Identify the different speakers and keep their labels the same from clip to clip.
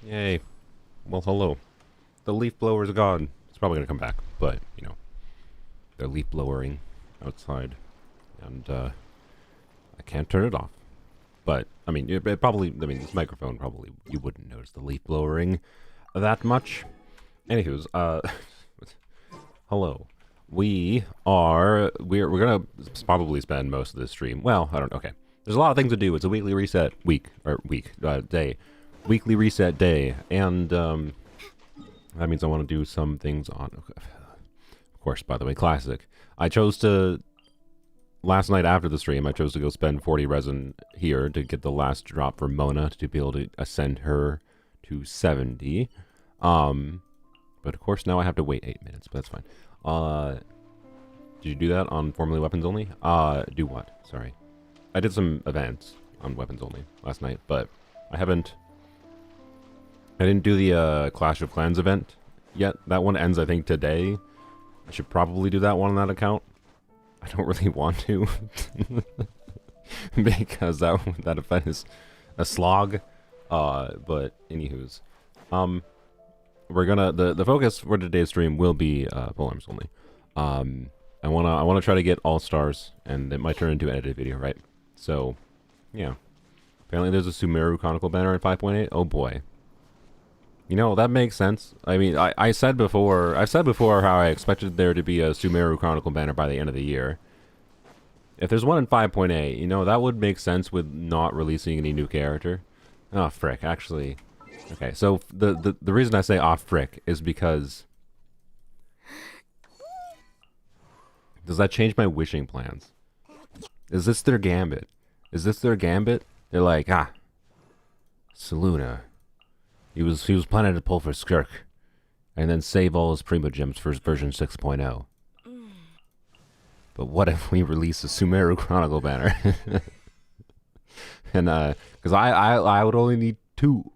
Speaker 1: Yay. Well, hello. The leaf blower's gone. It's probably gonna come back, but, you know, they're leaf blowering outside, and, I can't turn it off. But, I mean, it probably, I mean, this microphone probably, you wouldn't notice the leaf blowering that much. Anywho's, hello. We're gonna probably spend most of this stream, well, I don't, okay. There's a lot of things to do. It's a weekly reset day. Weekly reset day, and, that means I want to do some things on, of course, by the way, classic. I chose to, last night after the stream, I chose to go spend 40 resin here to get the last drop for Mona to be able to ascend her to 70. But of course now I have to wait 8 minutes, but that's fine. Did you do that on formerly Weapons Only? Do what? Sorry. I did some events on Weapons Only last night, but I didn't do the Clash of Clans event yet. That one ends, I think, today. I should probably do that one on that account. I don't really want to. Because that event is a slog. But, anywho's. We're gonna, the focus for today's stream will be, Polearms Only. I wanna try to get all stars, and it might turn into an edited video, right? So, yeah. Apparently there's a Sumeru chronicle banner at 5.8. Oh boy. You know, that makes sense. I mean, I've said before how I expected there to be a Sumeru chronicle banner by the end of the year. If there's one in 5.8, you know, that would make sense with not releasing any new character. Oh, frick, actually. Okay, so the reason I say off frick is because... Does that change my wishing plans? Is this their gambit? Is this their gambit? They're like, Saluna. He was planning to pull for Skirk, and then save all his Primo Gems for version 6.0. But what if we release a Sumeru Chronicle banner? And because I would only need two.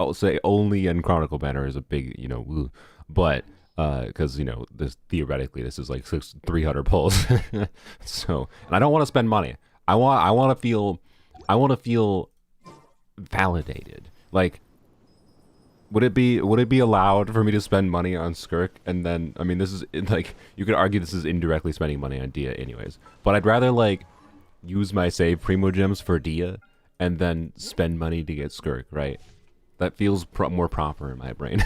Speaker 1: I'll say only in Chronicle banner is a big, you know, but because you know this theoretically this is like 300 pulls. So, and I don't want to spend money. I want to feel validated. Like, would it be allowed for me to spend money on Skirk? And then, I mean, this is, like, you could argue this is indirectly spending money on Dehya anyways. But I'd rather, like, use my save Primo Gems for Dehya and then spend money to get Skirk, right? That feels more proper in my brain.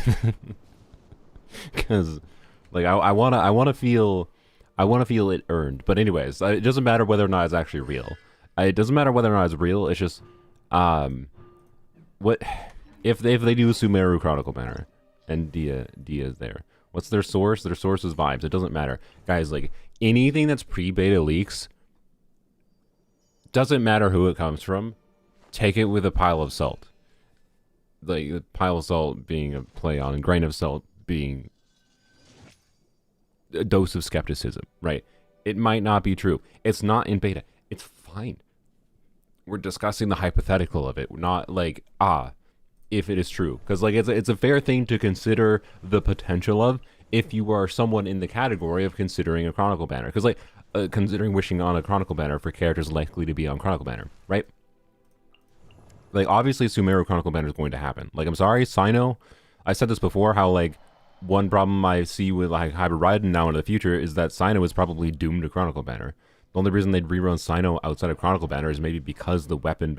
Speaker 1: Because, like, I wanna feel it earned. But anyways, it doesn't matter whether or not it's actually real. It doesn't matter whether or not it's real. It's just, what... If they do a Sumeru Chronicle banner, and Dehya is there, what's their source? Their source is vibes. It doesn't matter. Guys, like, anything that's pre-beta leaks, doesn't matter who it comes from, take it with a pile of salt. Like, a pile of salt being a play on, and grain of salt being a dose of skepticism, right? It might not be true. It's not in beta. It's fine. We're discussing the hypothetical of it, not like, if it is true, because like it's a fair thing to consider the potential of if you are someone in the category of considering a Chronicle banner, because like considering wishing on a Chronicle banner for characters likely to be on Chronicle banner, right? Like, obviously Sumeru Chronicle banner is going to happen. Like, I'm sorry, Sino, I said this before, how like one problem I see with like Hybrid Raiden now in the future is that Sino is probably doomed to Chronicle banner. The only reason they'd rerun Sino outside of Chronicle banner is maybe because the weapon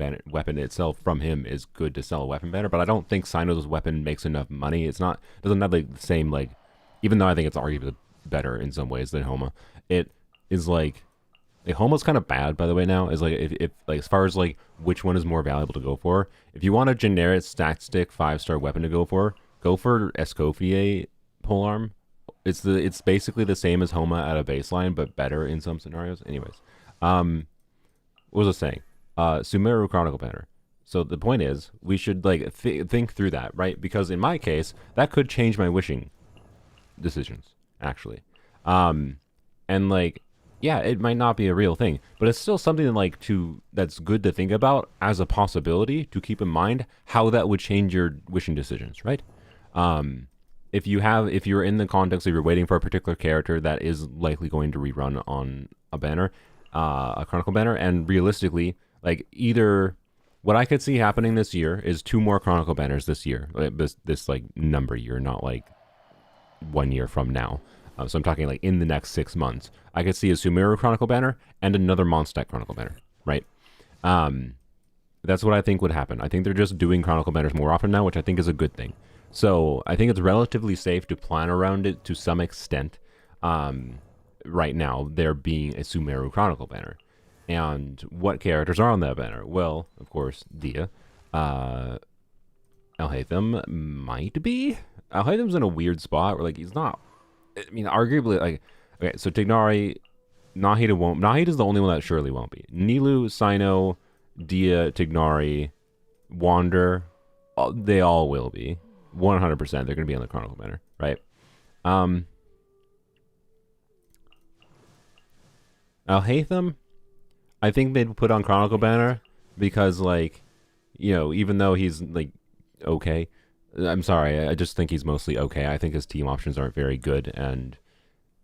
Speaker 1: itself from him is good to sell a weapon banner, but I don't think Sino's weapon makes enough money. Doesn't have like the same, like, even though I think it's arguably better in some ways than Homa, it is like Homa's kind of bad, by the way, now. Is like, if like, as far as like which one is more valuable to go for, if you want a generic stack stick 5-star weapon to go for Escoffier Polearm. It's basically the same as Homa at a baseline, but better in some scenarios. Anyways, what was I saying? Sumeru Chronicle banner. So the point is, we should like think through that, right? Because in my case, that could change my wishing decisions, actually. And like, yeah, it might not be a real thing, but it's still something like that's good to think about as a possibility to keep in mind how that would change your wishing decisions, right? If you're in the context of you're waiting for a particular character that is likely going to rerun on a banner, a Chronicle banner, and realistically, like, either What I could see happening this year is 2 more Chronicle banners this year. This like number year, not like 1 year from now. So I'm talking like in the next 6 months. I could see a Sumeru Chronicle banner and another Mondstadt Chronicle banner, right? That's what I think would happen. I think they're just doing Chronicle banners more often now, which I think is a good thing. So I think it's relatively safe to plan around it to some extent. Right now, there being a Sumeru Chronicle banner. And what characters are on that banner? Well, of course, Dehya. Alhaitham might be. Alhaitham's in a weird spot where, like, he's not. I mean, arguably, like, okay, so Tignari, Nahida won't. Nahida's the only one that surely won't be. Nilou, Cyno, Dehya, Tignari, Wander, they all will be. 100%. They're going to be on the Chronicle banner, right? Alhaitham, I think they'd put on Chronicle banner because, like, you know, even though he's, like, okay. I'm sorry, I just think he's mostly okay. I think his team options aren't very good, and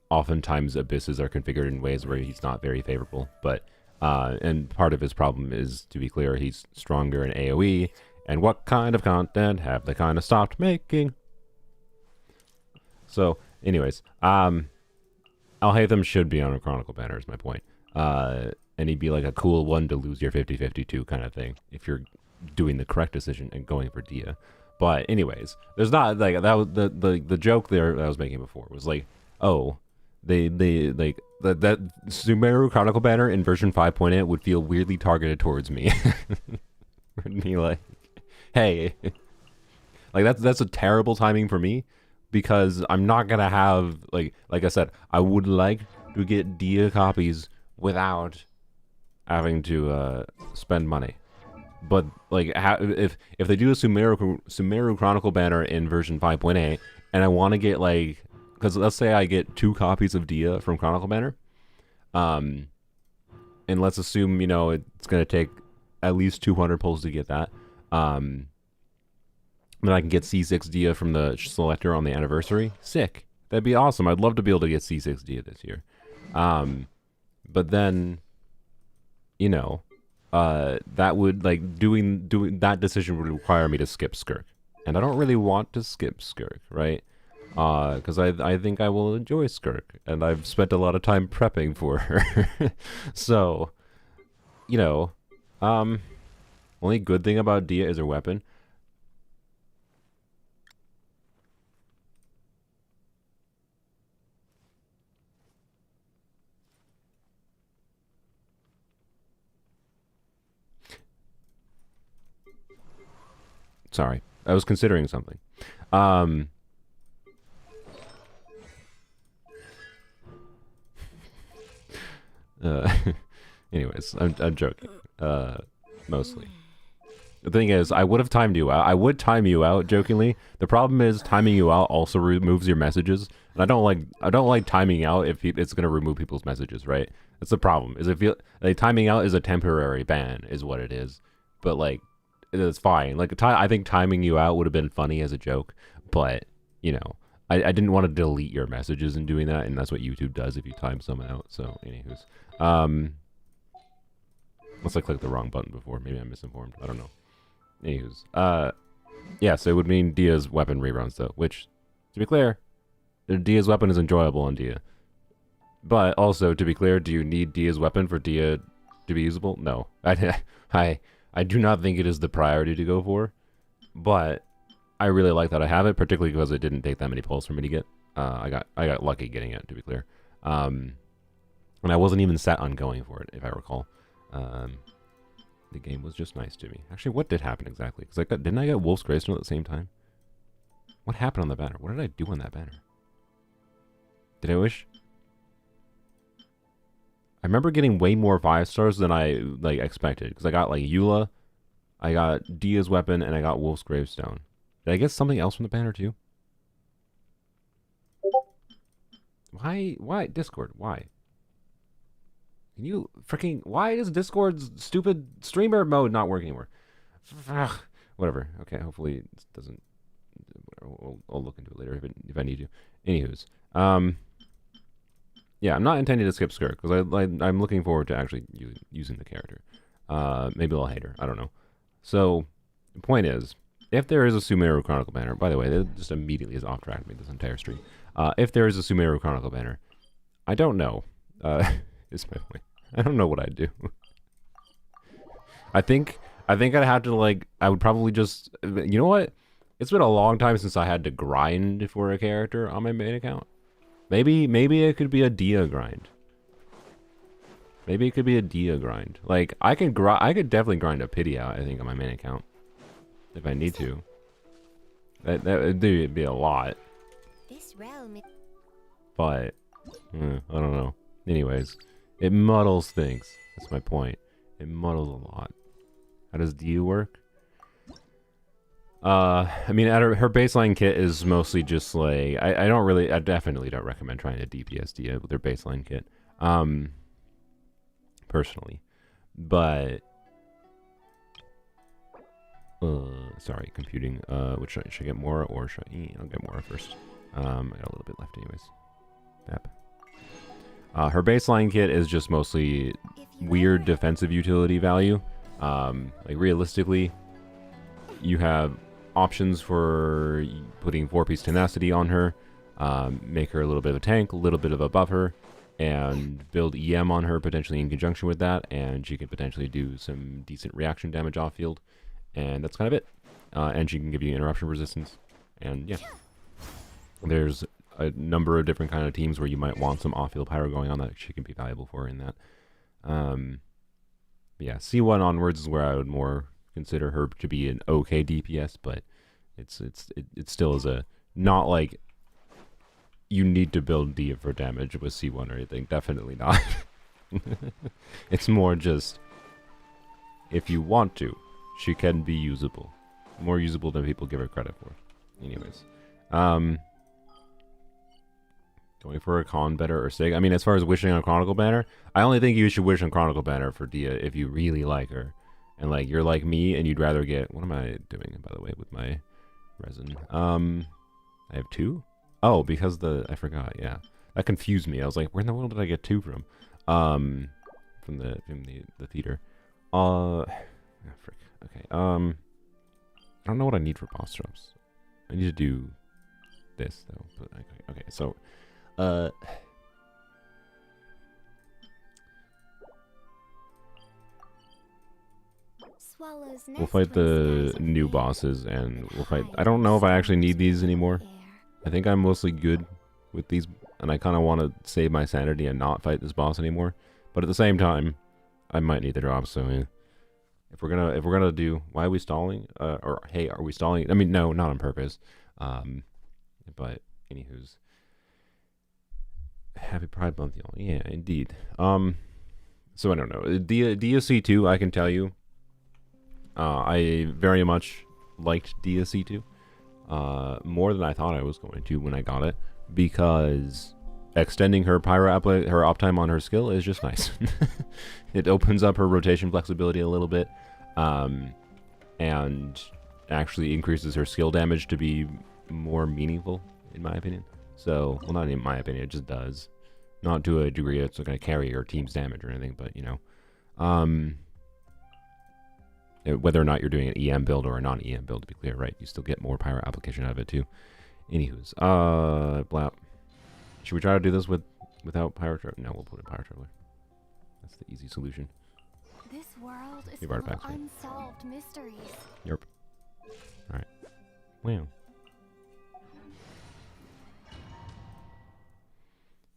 Speaker 1: oftentimes abysses are configured in ways where he's not very favorable. But, and part of his problem is, to be clear, he's stronger in AoE. And what kind of content have they kind of stopped making? So, anyways, Alhaitham should be on a Chronicle banner, is my point. And he'd be like a cool one to lose your 50-52 kind of thing, if you're doing the correct decision and going for Dehya. But anyways, there's not, like, that was the joke there that I was making before was like, oh, they like that Sumeru Chronicle banner in version 5.8 would feel weirdly targeted towards me. Would be like, hey, like that's a terrible timing for me, because I'm not gonna have, like I said, I would like to get Dehya copies without having to spend money. But, like, if they do a Sumeru Chronicle banner in version 5.8, and I want to get, like, because let's say I get 2 copies of Dehya from Chronicle banner, and let's assume, you know, it's going to take at least 200 pulls to get that, then I can get C6 Dehya from the selector on the anniversary. Sick. That'd be awesome. I'd love to be able to get C6 Dehya this year. But then, you know, that would, like, doing that decision would require me to skip Skirk, and I don't really want to skip Skirk, right? Because I think I will enjoy Skirk, and I've spent a lot of time prepping for her. So, you know, only good thing about Dehya is her weapon. Sorry, I was considering something. Anyways, I'm joking. Mostly. The thing is, I would have timed you out. I would time you out jokingly. The problem is timing you out also removes your messages, and I don't like timing out if it's gonna remove people's messages, right? That's the problem. Is like timing out is a temporary ban, is what it is. But, like, it's fine. Like, I think timing you out would have been funny as a joke, but, you know, I didn't want to delete your messages in doing that, and that's what YouTube does if you time someone out. So, anywho's, unless I clicked the wrong button before, maybe I'm misinformed. I don't know. Anywho's, yeah, so it would mean Dehya's weapon reruns though, which, to be clear, Dehya's weapon is enjoyable on Dehya. But also, to be clear, do you need Dehya's weapon for Dehya to be usable? No, I do not think it is the priority to go for, but I really like that I have it, particularly because it didn't take that many pulls for me to get. I got lucky getting it, to be clear. And I wasn't even set on going for it, if I recall. The game was just nice to me. Actually, what did happen exactly? Because didn't I get Wolf's Gravestone at the same time? What happened on the banner? What did I do on that banner? Did I wish? I remember getting way more 5 stars than I, like, expected, because I got, like, Eula, I got Dehya's weapon, and I got Wolf's Gravestone. Did I get something else from the banner too? Why Discord? Why? Can you freaking, why is Discord's stupid streamer mode not work anymore? Whatever. Okay, hopefully it doesn't. I'll look into it later if I need to. Anywho's, yeah, I'm not intending to skip Skirk because I'm looking forward to actually using the character. Maybe I'll hate her. I don't know. So, the point is, if there is a Sumeru Chronicle banner, by the way, that just immediately is off track me this entire stream. If there is a Sumeru Chronicle banner, I don't know. Is my point. I don't know what I'd do. I think I'd have to, like, I would probably just, you know what? It's been a long time since I had to grind for a character on my main account. Maybe it could be a Dehya grind. Maybe it could be a Dehya grind. Like, I could definitely grind a pity out, I think, on my main account. If I need to. That would be a lot. But, I don't know. Anyways, it muddles things. That's my point. It muddles a lot. How does Dehya work? I mean, her baseline kit is mostly just like, I definitely don't recommend trying to DPS Dehya with their baseline kit. Personally. But, sorry, computing, which should I get more, or should I'll get more first. I got a little bit left anyways. Yep. Her baseline kit is just mostly weird defensive utility value. Like, realistically, you have options for putting 4-piece tenacity on her, make her a little bit of a tank, a little bit of a buffer, and build EM on her potentially in conjunction with that, and she can potentially do some decent reaction damage off field, and that's kind of it. And she can give you interruption resistance, and yeah. There's a number of different kind of teams where you might want some off-field pyro going on that she can be valuable for in that. Yeah, C1 onwards is where I would more consider her to be an okay DPS, but it still is a, not like you need to build Dehya for damage with C1 or anything. Definitely not. It's more just, if you want to, she can be usable. More usable than people give her credit for. Anyways. Going for a con better or sig. I mean, as far as wishing on Chronicle banner, I only think you should wish on Chronicle banner for Dehya if you really like her. And like, you're like me and you'd rather get, what am I doing, by the way, with my resin? I have 2? Oh, because I forgot, yeah. That confused me. I was like, where in the world did I get 2 from? From the theater. Frick. Okay, I don't know what I need for boss drops. I need to do this, though. But okay, so, we'll fight the new bosses, and we'll fight... I don't know if I actually need these anymore. I think I'm mostly good with these, and I kind of want to save my sanity and not fight this boss anymore. But at the same time, I might need the drops, so yeah. If we're gonna do... Why are we stalling? Or, hey, are we stalling? I mean, no, not on purpose. But, anywho's... Happy Pride Month, y'all. Yeah, indeed. So I don't know. Dehya 2, I can tell you. I very much liked Dehya 2. More than I thought I was going to when I got it, because extending her pyro her uptime on her skill is just nice. It opens up her rotation flexibility a little bit, and actually increases her skill damage to be more meaningful, in my opinion. So, well, not in my opinion, it just does. Not to a degree it's going to carry your team's damage or anything, but, you know. Whether or not you're doing an EM build or a non-EM build, to be clear, right? You still get more pyro application out of it, too. Anywho's, blap. Should we try to do this without pyro traveler? No, we'll put in pyro traveler. That's the easy solution.
Speaker 2: This world is full of unsolved mysteries.
Speaker 1: Yep. Alright. Wow.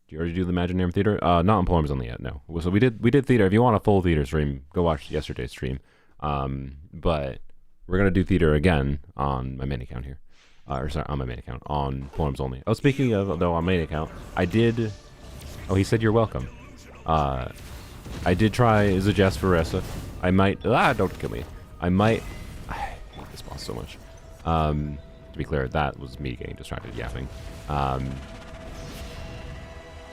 Speaker 1: Did you already do the Imaginarium Theater? Not on Polearms Only yet, no. So we did theater. If you want a full theater stream, go watch yesterday's stream. But we're gonna do theater again on my main account here. Or sorry, on my main account, on Polearms Only. Oh, speaking of, though, on main account, I did... Oh, he said you're welcome. I did try Zajas Veresa. I might... don't kill me. I might... I hate this boss so much. To be clear, that was me getting distracted yapping.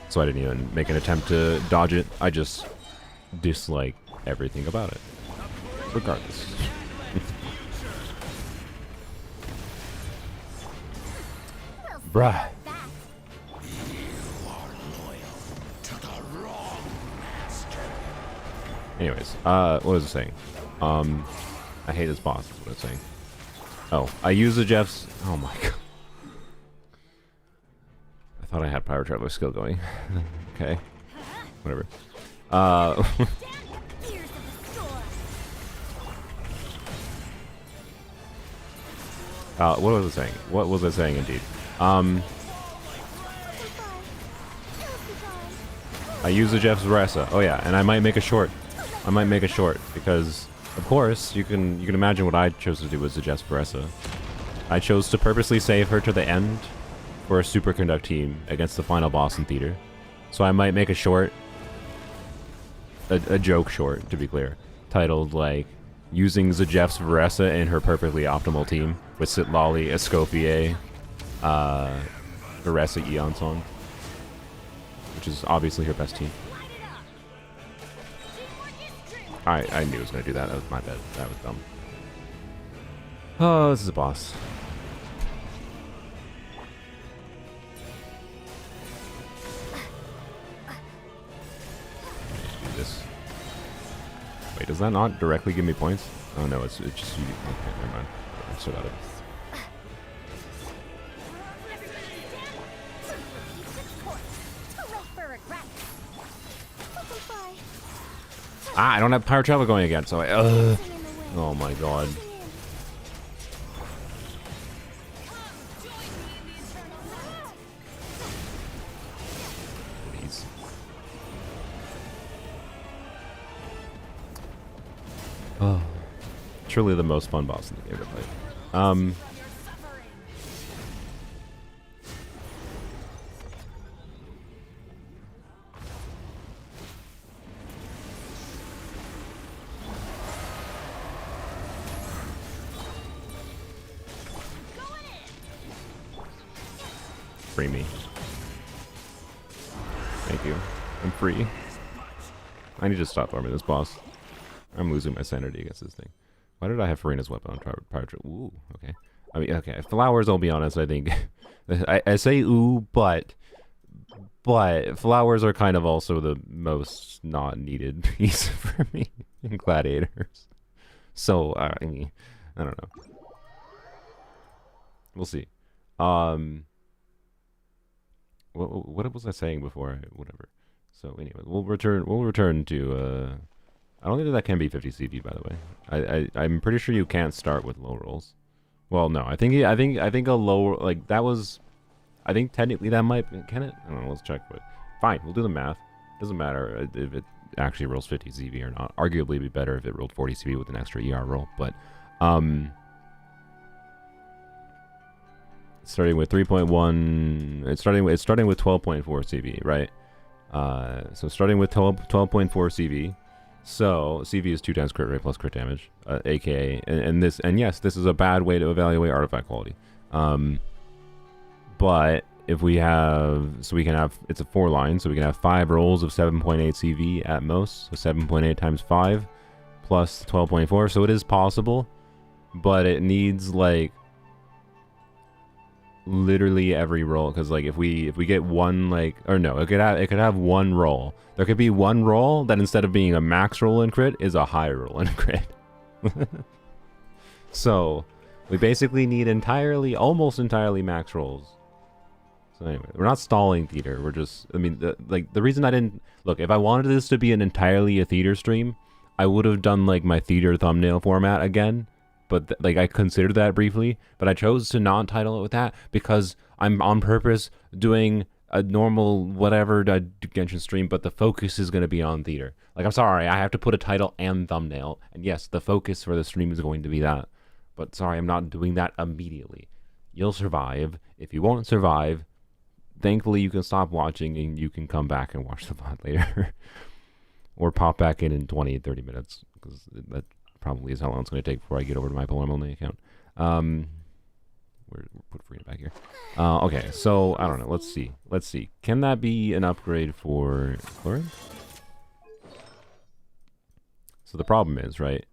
Speaker 1: So I didn't even make an attempt to dodge it. I just dislike everything about it. Regardless. Bruh. Anyways, what was I saying? I hate this boss, is what it's saying. Oh, I use the Jeff's... Oh my god. I thought I had Pyro Traveler skill going. Okay. Whatever. What was it saying? What was it saying indeed? I use the Jeff's Ressa. Oh yeah, and I might make a short. I might make a short because, of course, you can imagine what I chose to do with the Jeff's Ressa. I chose to purposely save her to the end for a superconduct team against the final boss in theater. So I might make a short, a joke short to be clear, titled like using Zajeff's Veressa in her perfectly optimal team with Sitlali, Escoffier, Veressa Eon Song, which is obviously her best team. I knew it was gonna do that. That was my bad. That was dumb. Oh, this is a boss. This. Wait, does that not directly give me points? Oh no, it's just you. Okay, never mind. I still got it. Ah, I don't have Pyro Travel going again, so I. Oh my god. Please. Oh, truly the most fun boss in the game to play. Free me. Thank you. I'm free. I need to stop farming this boss. I'm losing my sanity against this thing. Why did I have Farina's weapon on Pyro? Ooh, okay. I mean, okay. Flowers, I'll be honest, I think. I say ooh, but flowers are kind of also the most not needed piece for me in gladiators. So, I mean, I don't know. We'll see. What was I saying before? Whatever. So anyway, we'll return to. I don't think that can be 50 CV, by the way. I'm pretty sure you can't start with low rolls. Well, no, I think a low, like that was. I think technically that might, can it? I don't know. Let's check. But fine, we'll do the math. Doesn't matter if it actually rolls 50 CV or not. Arguably, it'd be better if it rolled 40 CV with an extra ER roll. But starting with 3.1, it's starting with 12.4 CV, right? So starting with 12.4 CV. So CV is 2 times crit rate plus crit damage, aka, and yes, this is a bad way to evaluate artifact quality. But if we have, so we can have, it's a 4 line, so we can have 5 rolls of 7.8 CV at most, so 7.8 times 5 plus 12.4. So it is possible, but it needs like literally every roll, because like if we get one, like, or no, it could have one roll. There could be one roll that instead of being a max roll in crit is a high roll in crit. So we basically need almost entirely max rolls. So anyway, we're not stalling theater. We're just, I mean, the reason I didn't look, if I wanted this to be entirely a theater stream, I would have done like my theater thumbnail format again. But like I considered that briefly, but I chose to not title it with that because I'm on purpose doing a normal whatever Genshin stream, but the focus is going to be on theater. Like, I'm sorry, I have to put a title and thumbnail, and yes, the focus for the stream is going to be that. But sorry, I'm not doing that immediately. You'll survive. If you won't survive, thankfully you can stop watching and you can come back and watch the VOD later. Or pop back in 20, 30 minutes, because that probably is how long it's going to take before I get over to my Polearms Only account. We'll put Free back here. Okay, so I don't know. Let's see. Can that be an upgrade for Chlorine? So the problem is, right?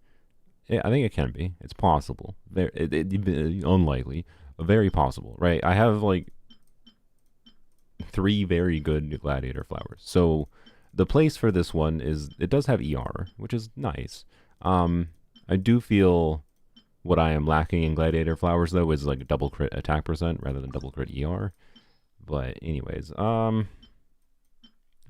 Speaker 1: Yeah, I think it can be. It's possible. Unlikely, but very possible, right? I have like 3 very good gladiator flowers. So the place for this one is, it does have ER, which is nice. I do feel What I am lacking in Gladiator Flowers, though, is like double crit attack percent rather than double crit ER. But anyways,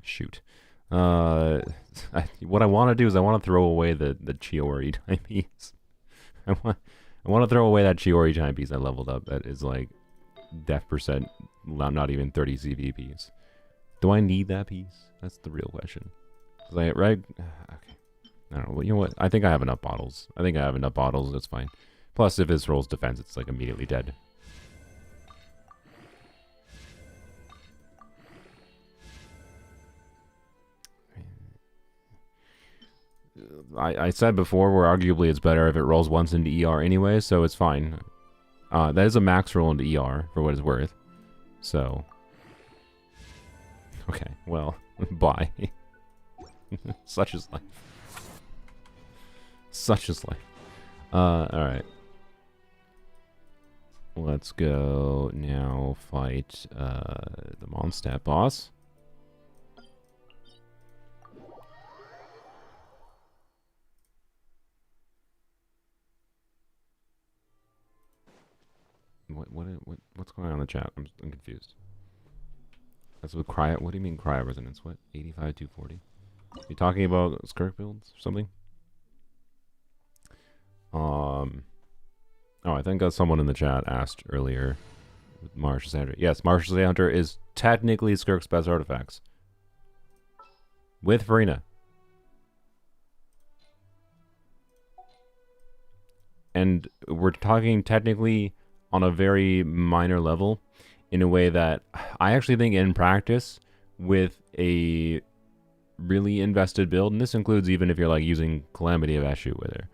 Speaker 1: shoot. What I want to do is I want to throw away the Chiori timepiece. I want to throw away that Chiori timepiece I leveled up that is like def percent, not even 30 CVPs. Do I need that piece? That's the real question. Right? Okay. I don't know. You know what? I think I have enough bottles. That's fine. Plus, if this rolls defense, it's like immediately dead. I said before, where arguably it's better if it rolls once into ER anyway, so it's fine. That is a max roll into ER, for what it's worth. So. Okay, well, bye. Such is life. Such is life. Alright. Let's go now fight the Mondstadt boss. What's going on in the chat? I'm confused. That's with cryo. What do you mean cryo resonance? What? 85 240? You talking about Skirk builds or something? Oh, I think someone in the chat asked earlier with Martial Sea Hunter. Yes, Martial Sea Hunter is technically Skirk's best artifacts. With Farina. And we're talking technically on a very minor level, in a way that I actually think in practice, with a really invested build, and this includes even if you're like using Calamity of Eshu with her,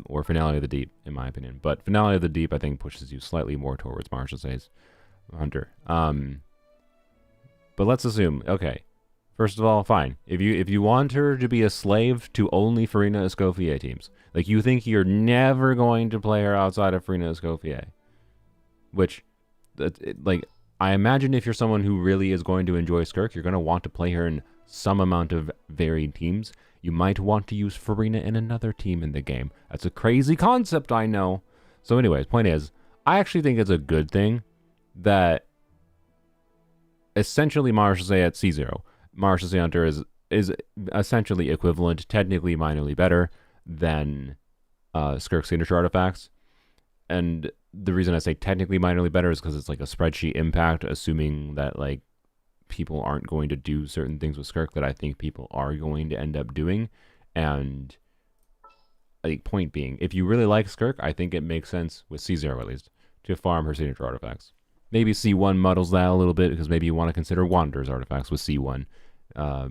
Speaker 1: or Finality of the Deep, in my opinion. But Finality of the Deep, I think, pushes you slightly more towards Martial Sea's Hunter. But let's assume, okay, first of all, fine. If you want her to be a slave to only Farina Escoffier teams, like you think you're never going to play her outside of Farina Escoffier, which, like, I imagine if you're someone who really is going to enjoy Skirk, you're going to want to play her in some amount of varied teams. You might want to use Farina in another team in the game. That's a crazy concept, I know. So anyways, point is, I actually think it's a good thing that essentially Martial Sea at C0. Martial Sea Hunter is essentially equivalent, technically minorly better than Skirk's signature artifacts. And the reason I say technically minorly better is because it's like a spreadsheet impact, assuming that like people aren't going to do certain things with Skirk that I think people are going to end up doing. And I think point being, if you really like Skirk, I think it makes sense, with C0 at least, to farm her signature artifacts. Maybe C1 muddles that a little bit, because maybe you want to consider Wanderer's artifacts with C1.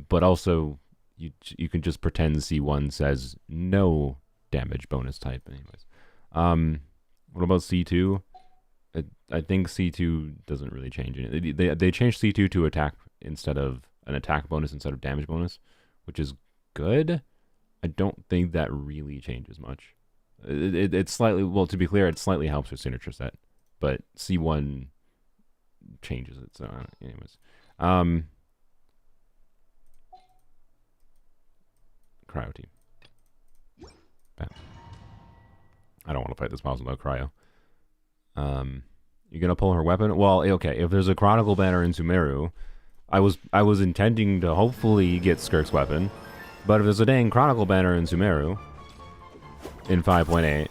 Speaker 1: But also, you can just pretend C1 says no damage bonus type anyways. What about C2? I think C2 doesn't really change it. They changed C2 to attack instead of an attack bonus instead of damage bonus, which is good. I don't think that really changes much. It slightly, well, to be clear, it slightly helps her signature set, but C1 changes it. So, anyways, cryo team. Bam. I don't want to fight this boss without cryo. You're gonna pull her weapon? Well, okay. If there's a chronicle banner in Sumeru, I was intending to hopefully get Skirk's weapon, but if there's a dang chronicle banner in Sumeru in 5.8,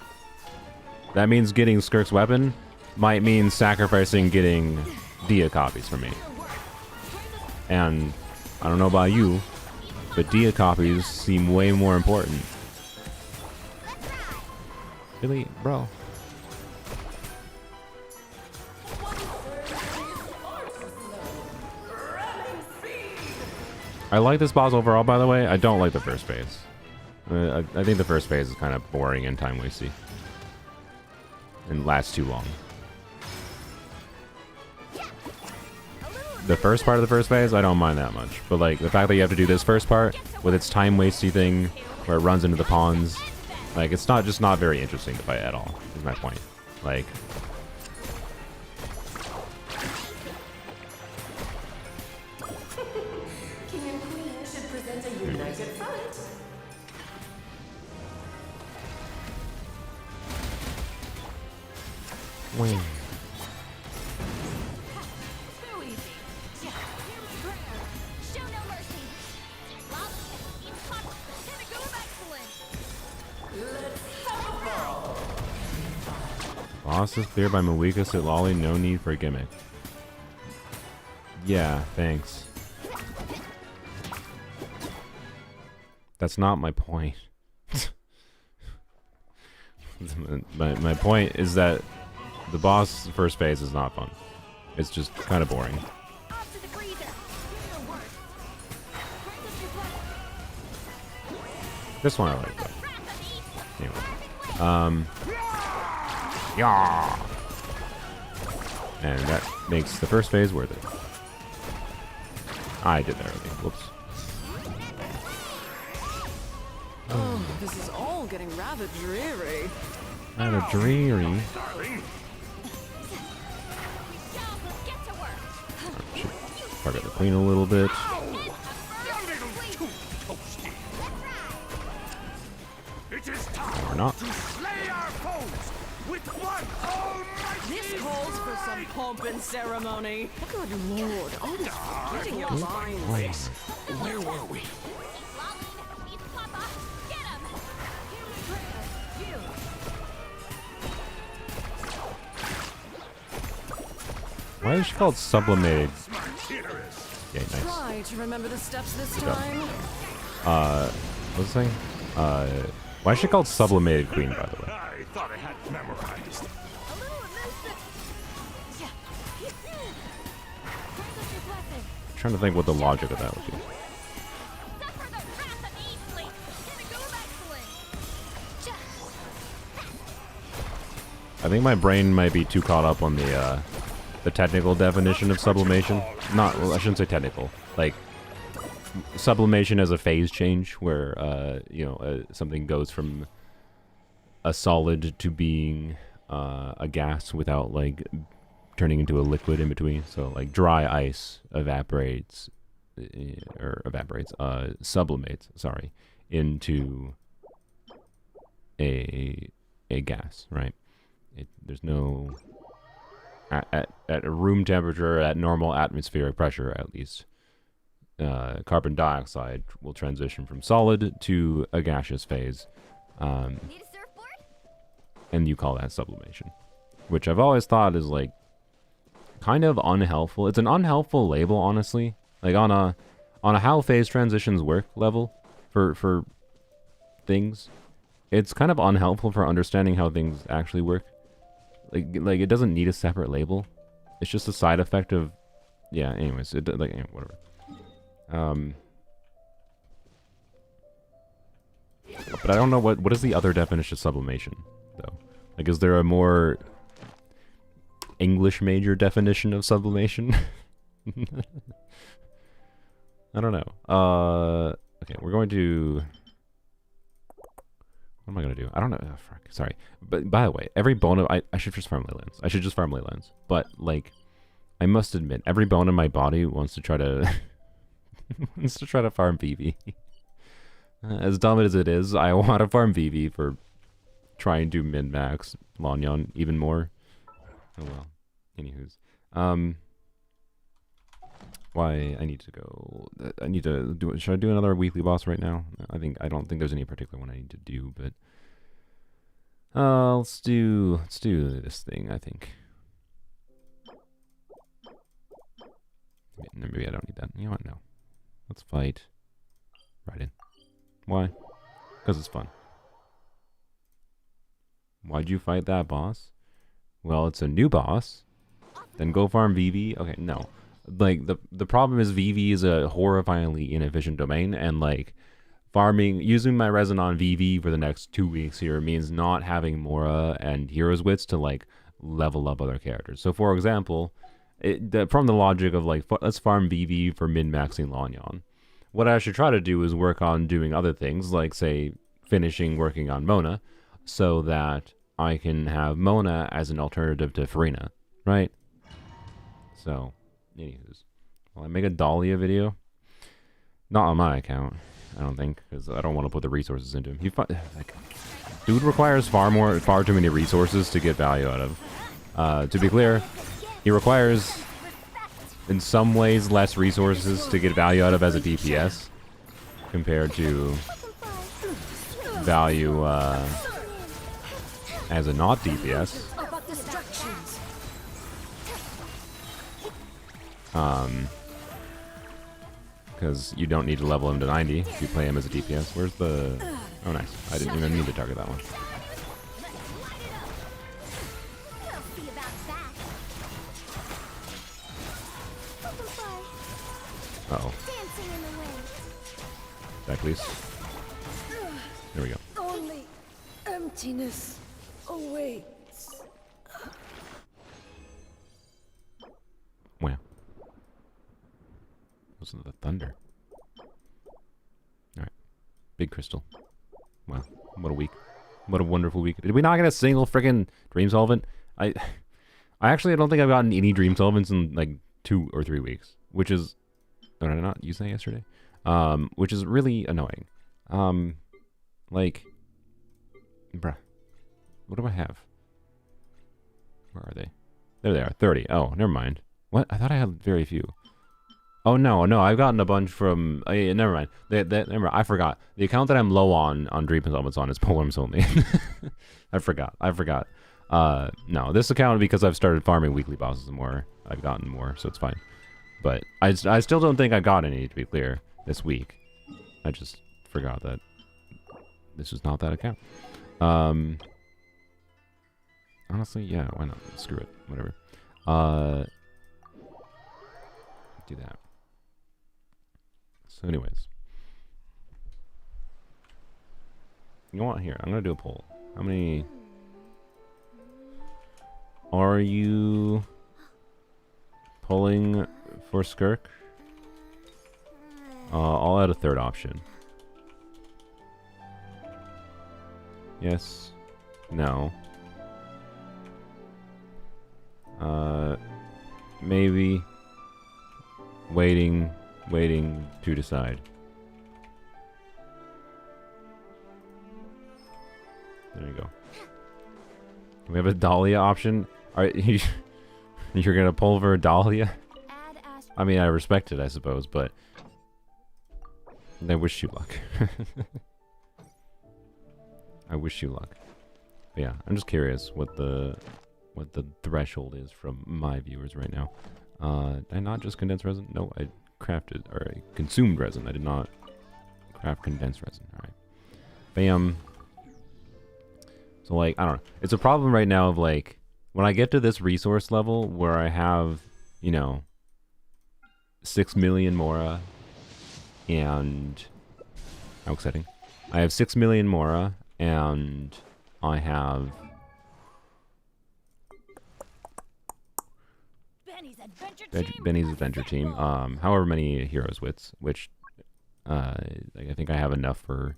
Speaker 1: that means getting Skirk's weapon might mean sacrificing getting Dehya copies for me. And I don't know about you, but Dehya copies seem way more important. Really, bro? I like this boss overall, by the way. I don't like the first phase. I think the first phase is kind of boring and time-wasty. And lasts too long. The first part of the first phase, I don't mind that much. But like, the fact that you have to do this first part with its time-wasty thing, where it runs into the ponds, like, it's just not very interesting to fight at all, is my point. Like,
Speaker 3: King and Queen should present a united front.
Speaker 1: Wing.
Speaker 3: Too easy. Yeah. Here's the prayer.
Speaker 2: Show no mercy. Lawlessness means conflict. Pinnacle of excellence.
Speaker 1: Boss is cleared by Mawika Sitlali, no need for a gimmick. Yeah, thanks. That's not my point. my point is that the boss first phase is not fun. It's just kind of boring.
Speaker 2: Off to the freezer. Here's the worst.
Speaker 1: This one I like though. Anyway. Yeah. And that makes the first phase worth it. I did that early. Whoops.
Speaker 4: Oh, this is all getting rather dreary.
Speaker 1: Rather dreary.
Speaker 2: Y'all, let's get to work.
Speaker 1: Target the queen a little bit.
Speaker 5: It is time
Speaker 1: Or not.
Speaker 5: to slay our foes with one almighty
Speaker 4: This calls for some pomp and ceremony. Good lord, always forgetting your lines.
Speaker 5: Where were we?
Speaker 2: Lolly needs Papa. Get him.
Speaker 1: Why is she called sublimated? Okay, nice.
Speaker 4: Try to remember the steps this time.
Speaker 1: What's the thing? Why is she called sublimated queen, by the way?
Speaker 5: I thought I had it memorized.
Speaker 2: A little elusive. Yeah. Grant us your blessing.
Speaker 1: I'm trying to think what the logic of that would be.
Speaker 2: Suffer the wrath of Eastly. Pinnacle of excellence.
Speaker 1: I think my brain might be too caught up on the technical definition of sublimation. Not, well, I shouldn't say technical. Like, sublimation as a phase change, where something goes from a solid to being a gas without like turning into a liquid in between. So like dry ice sublimates, sorry, into a gas, right? There's no at a room temperature, at normal atmospheric pressure at least. Carbon dioxide will transition from solid to a gaseous phase,
Speaker 2: Need a surfboard?
Speaker 1: and you call that sublimation, which I've always thought is like kind of unhelpful. It's an unhelpful label, honestly. Like on a how phase transitions work level for things, it's kind of unhelpful for understanding how things actually work. Like it doesn't need a separate label. It's just a side effect of, yeah. Anyways, whatever. But I don't know what is the other definition of sublimation, though. Like, is there a more English major definition of sublimation? I don't know. Okay, we're going to. What am I gonna do? I don't know. Oh, fuck. Sorry. But by the way, every bone of I should just farm leylands. I should just farm leylands. But like, I must admit, every bone in my body wants to try to farm VV. As dumb as it is, I want to farm VV for trying to min-max Lanyon even more. Oh well. Anywho's. Why I need to go. I need to do. Should I do another weekly boss right now? I don't think there's any particular one I need to do, but let's do this thing. I think. Maybe I don't need that. You know what? No. Let's fight. Right in. Why? Because it's fun. Why'd you fight that boss? Well, it's a new boss. Then go farm VV. Okay, no. Like, the problem is VV is a horrifyingly inefficient domain, and like using my resin on VV for the next 2 weeks here means not having Mora and Hero's Wits to like level up other characters. So for example, from the logic of like, let's farm VV for min-maxing Lanyon. What I should try to do is work on doing other things, like say working on Mona, so that I can have Mona as an alternative to Farina, right? So, anywho's, will I make a Dahlia video? Not on my account, I don't think, because I don't want to put the resources into him. Dude requires far too many resources to get value out of. To be clear, he requires, in some ways, less resources to get value out of as a DPS compared to value as a not DPS.
Speaker 3: About distractions.
Speaker 1: Because you don't need to level him to 90 if you play him as a DPS. Where's the... Oh, nice. I didn't even need to target that one.
Speaker 2: We'll see about that. Butterfly
Speaker 1: Uh-oh.
Speaker 2: dancing in the wind.
Speaker 1: Back, please. There we go.
Speaker 3: Only emptiness awaits.
Speaker 1: Wow. Listen to the thunder. Alright. Big crystal. Wow. What a week. What a wonderful week. Did we not get a single freaking Dream Solvent? I actually don't think I've gotten any Dream Solvents in like 2 or 3 weeks. Which is... Did I not use that yesterday? Which is really annoying. Like... Bruh. What do I have? Where are they? There they are. 30. Oh, never mind. What? I thought I had very few. Oh, no. I've gotten a bunch from... never mind. Never mind. I forgot. The account that I'm low on Dream Solvents on is Polearms Only. I forgot. No, this account, because I've started farming weekly bosses more, I've gotten more, so it's fine. But I still don't think I got any, to be clear, this week. I just forgot that this was not that account. Honestly, yeah, why not? Screw it. Whatever. Do that. So anyways. You know what? Here, I'm going to do a poll. How many... Are you pulling for Skirk? I'll add a third option. Yes. No. Maybe. Waiting to decide. There you go. We have a Dahlia option. Are you, you're gonna pull for a Dahlia? I mean, I respect it, I suppose, but I wish you luck. I wish you luck. But yeah, I'm just curious what the threshold is from my viewers right now. Did I not just condense resin? No, I crafted, or I consumed resin. I did not craft condensed resin. Alright. Bam. So, like, I don't know. It's a problem right now of, like, when I get to this resource level where I have, you know, 6 million Mora and... How exciting. I have 6 million Mora and I have... Benny's Adventure Team. However many Heroes Wits, which I think I have enough for...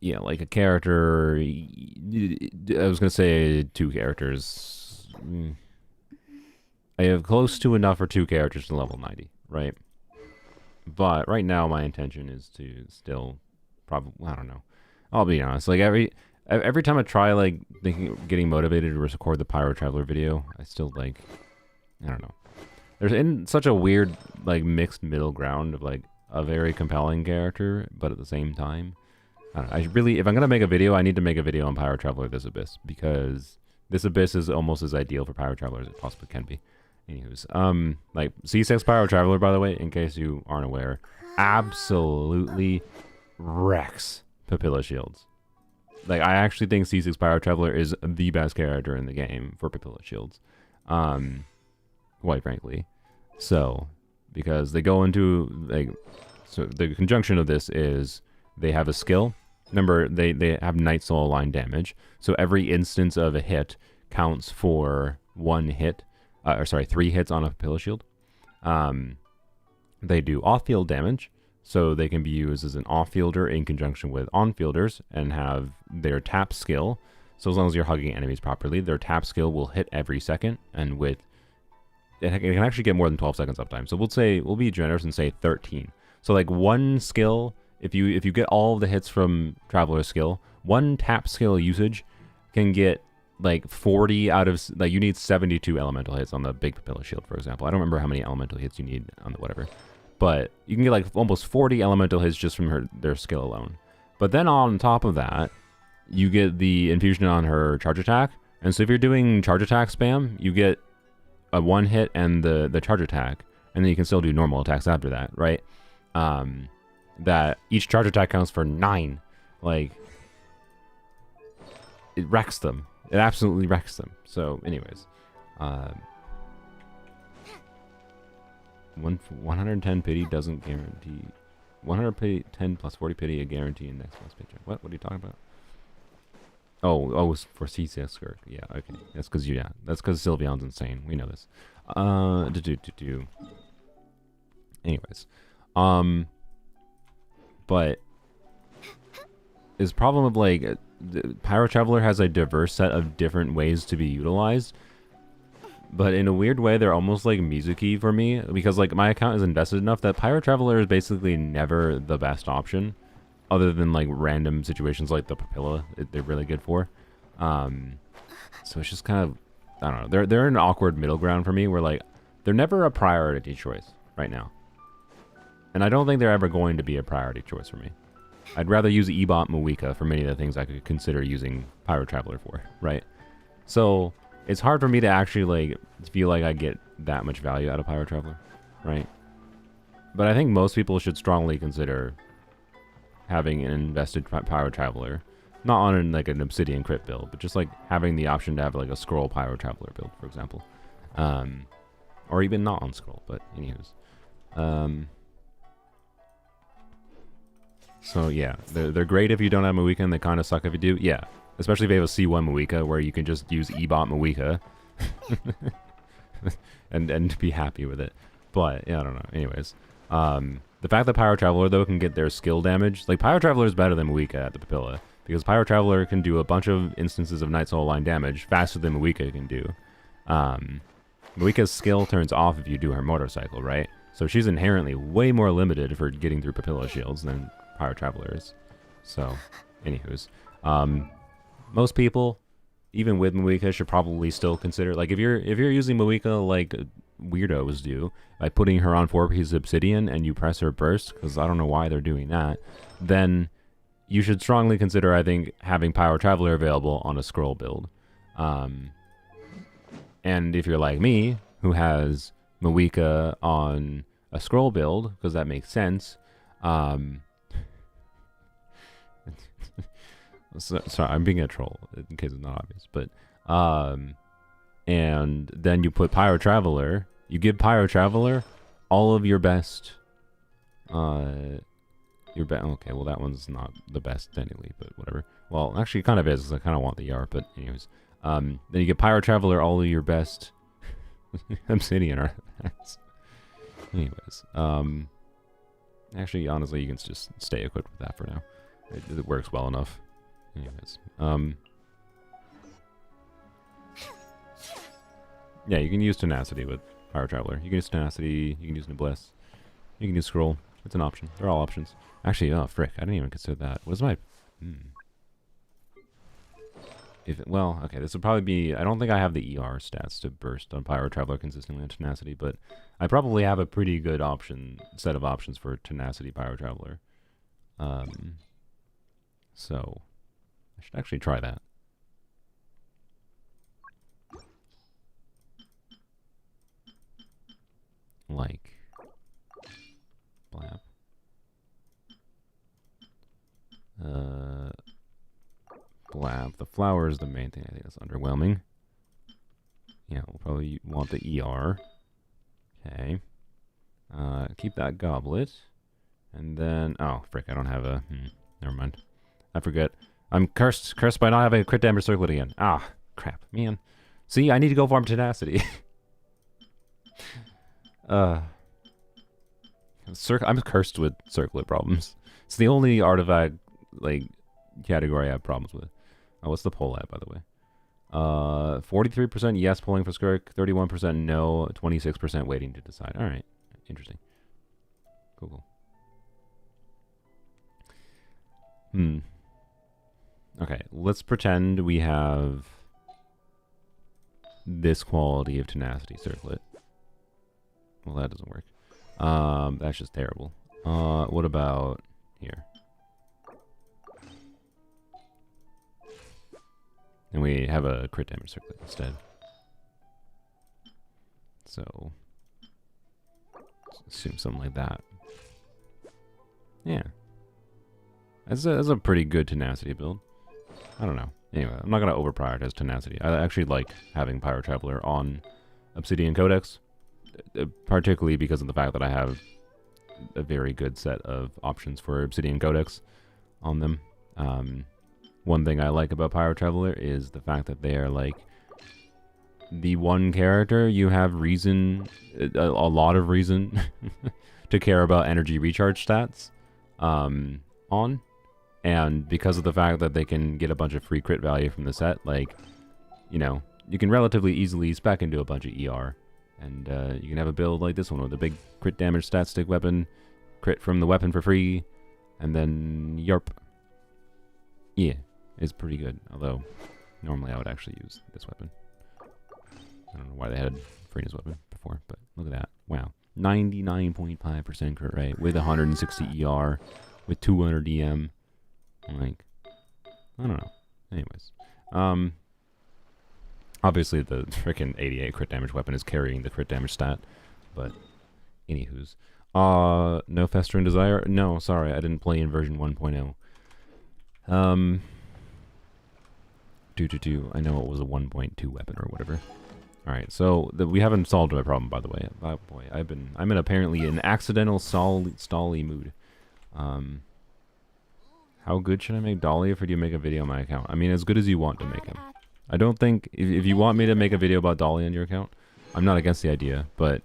Speaker 1: Yeah, like a character... I was going to say 2 characters. I have close to enough for 2 characters to level 90, right? But right now my intention is to still... Probably, I don't know. I'll be honest. Like every time I try like getting motivated to record the Pyro Traveler video, I still like... I don't know. There's in such a weird like mixed middle ground of like a very compelling character, but at the same time... I don't know, I really, if I'm going to make a video, I need to make a video on Pyro Traveler This Abyss, because this Abyss is almost as ideal for Pyro Traveler as it possibly can be. Anywho's, like, C6 Pyro Traveler, by the way, in case you aren't aware, absolutely wrecks Papilla Shields. Like, I actually think C6 Pyro Traveler is the best character in the game for Papilla Shields. Quite frankly. So, because they go into, like, so the conjunction of this is... They have a skill. Remember, they have Night Soul Aligned damage. So every instance of a hit counts for 1 hit. Or sorry, 3 hits on a Papilla Shield. They do off-field damage. So they can be used as an off-fielder in conjunction with on-fielders and have their tap skill. So as long as you're hugging enemies properly, their tap skill will hit every second. And with... It can actually get more than 12 seconds uptime. So we'll be generous and say 13. So like 1 skill... If you get all of the hits from Traveler's skill, 1 tap skill usage can get like 40 out of like you need 72 elemental hits on the big Papilla shield, for example. I don't remember how many elemental hits you need on the whatever, but you can get like almost 40 elemental hits just from their skill alone. But then on top of that, you get the infusion on her charge attack, and so if you're doing charge attack spam, you get a 1 hit and the charge attack, and then you can still do normal attacks after that, right? That each charge attack counts for 9. Like, it wrecks them. It absolutely wrecks them. So, anyways, 110 pity doesn't guarantee 110 plus 40 pity a guarantee in next month's paycheck. What are you talking about? Oh, it's for CCS Skirk. Yeah, okay. That's because that's because Sylveon's insane. We know this. Anyways, but is problem of like Pyro Traveler has a diverse set of different ways to be utilized, but in a weird way they're almost like Mizuki for me, because like my account is invested enough that Pyro Traveler is basically never the best option, other than like random situations like the Papilla they're really good for. So it's just kind of, I don't know, they're an awkward middle ground for me where like they're never a priority choice right now. And I don't think they're ever going to be a priority choice for me. I'd rather use Ebot Mawika for many of the things I could consider using Pyro Traveler for, right? So it's hard for me to actually like feel like I get that much value out of Pyro Traveler, right? But I think most people should strongly consider having an invested Pyro Traveler, not on like an Obsidian crit build, but just like having the option to have like a Scroll Pyro Traveler build, for example, or even not on Scroll. But anyways, so yeah, they're great if you don't have Mawika, and they kind of suck if you do. Yeah, especially if you have a C1 Mawika where you can just use Ebot Mawika and be happy with it. But yeah, I don't know. Anyways, the fact that Pyro Traveler though can get their skill damage, like Pyro Traveler is better than Mawika at the Papilla, because Pyro Traveler can do a bunch of instances of Night Soul line damage faster than Mawika can do. Mawika's skill turns off if you do her motorcycle, right? So she's inherently way more limited for getting through Papilla shields than Pyro Traveler is. So, anywho's, most people, even with Mawika, should probably still consider, like, if you're using Mawika like weirdos do, by putting her on 4 pieces of obsidian and you press her burst, because I don't know why they're doing that, then you should strongly consider, I think, having Pyro Traveler available on a scroll build. And if you're like me, who has Mawika on a scroll build, because that makes sense, sorry, I'm being a troll, in case it's not obvious, but, and then you put Pyro Traveler, you give Pyro Traveler all of your best, okay, well that one's not the best anyway, but whatever. Well, actually it kind of is, 'cause I kind of want the ER, but anyways. Then you get Pyro Traveler all of your best Obsidian artifacts. Anyways, actually, honestly, you can just stay equipped with that for now. It works well enough. Anyways, yeah, you can use Tenacity with Pyro Traveler. You can use Tenacity, you can use Noblesse, you can use Scroll. It's an option. They're all options. Actually, oh, frick, I didn't even consider that. What is my... well, okay, this would probably be... I don't think I have the ER stats to burst on Pyro Traveler consistently on Tenacity, but I probably have a pretty good set of options for Tenacity Pyro Traveler. So, I should actually try that. Like... Blap. Blab. The flower is the main thing. I think that's underwhelming. Yeah, we'll probably want the ER. Okay. Keep that goblet. And then... Oh, frick, I don't have a... never mind. I forget. I'm cursed by not having a crit damage circlet again. Ah, crap. Man. See, I need to go farm Tenacity. I'm cursed with circlet problems. It's the only artifact, like, category I have problems with. Oh, what's the poll at, by the way? 43% yes polling for Skirk, 31% no, 26% waiting to decide. All right, interesting. Cool. Okay, let's pretend we have this quality of tenacity circlet. Well, that doesn't work. That's just terrible. What about here? And we have a crit damage circlet instead. So, assume something like that. Yeah. That's a pretty good tenacity build. I don't know. Anyway, I'm not going to over-prioritize tenacity. I actually like having Pyro Traveler on Obsidian Codex, particularly because of the fact that I have a very good set of options for Obsidian Codex on them. One thing I like about Pyro Traveler is the fact that they are like the one character you have reason, a lot of reason, to care about energy recharge stats on. And because of the fact that they can get a bunch of free crit value from the set, like, you know, you can relatively easily spec into a bunch of ER. And you can have a build like this one with a big crit damage stat stick weapon, crit from the weapon for free, and then yarp. Yeah, it's pretty good. Although, normally I would actually use this weapon. I don't know why they had Farina's weapon before, but look at that. Wow. 99.5% crit rate with 160 ER, with 200 DM. Like, I don't know. Anyways. Obviously the freaking 88 crit damage weapon is carrying the crit damage stat, but anywho's. No Festering Desire? No, sorry, I didn't play in version 1.0. I know it was a 1.2 weapon or whatever. Alright, so we haven't solved my problem, by the way. Oh boy, I'm in apparently an accidental stally mood. How good should I make Dahlia for you to make a video on my account? I mean, as good as you want to make him. I don't think, if you want me to make a video about Dahlia on your account, I'm not against the idea, but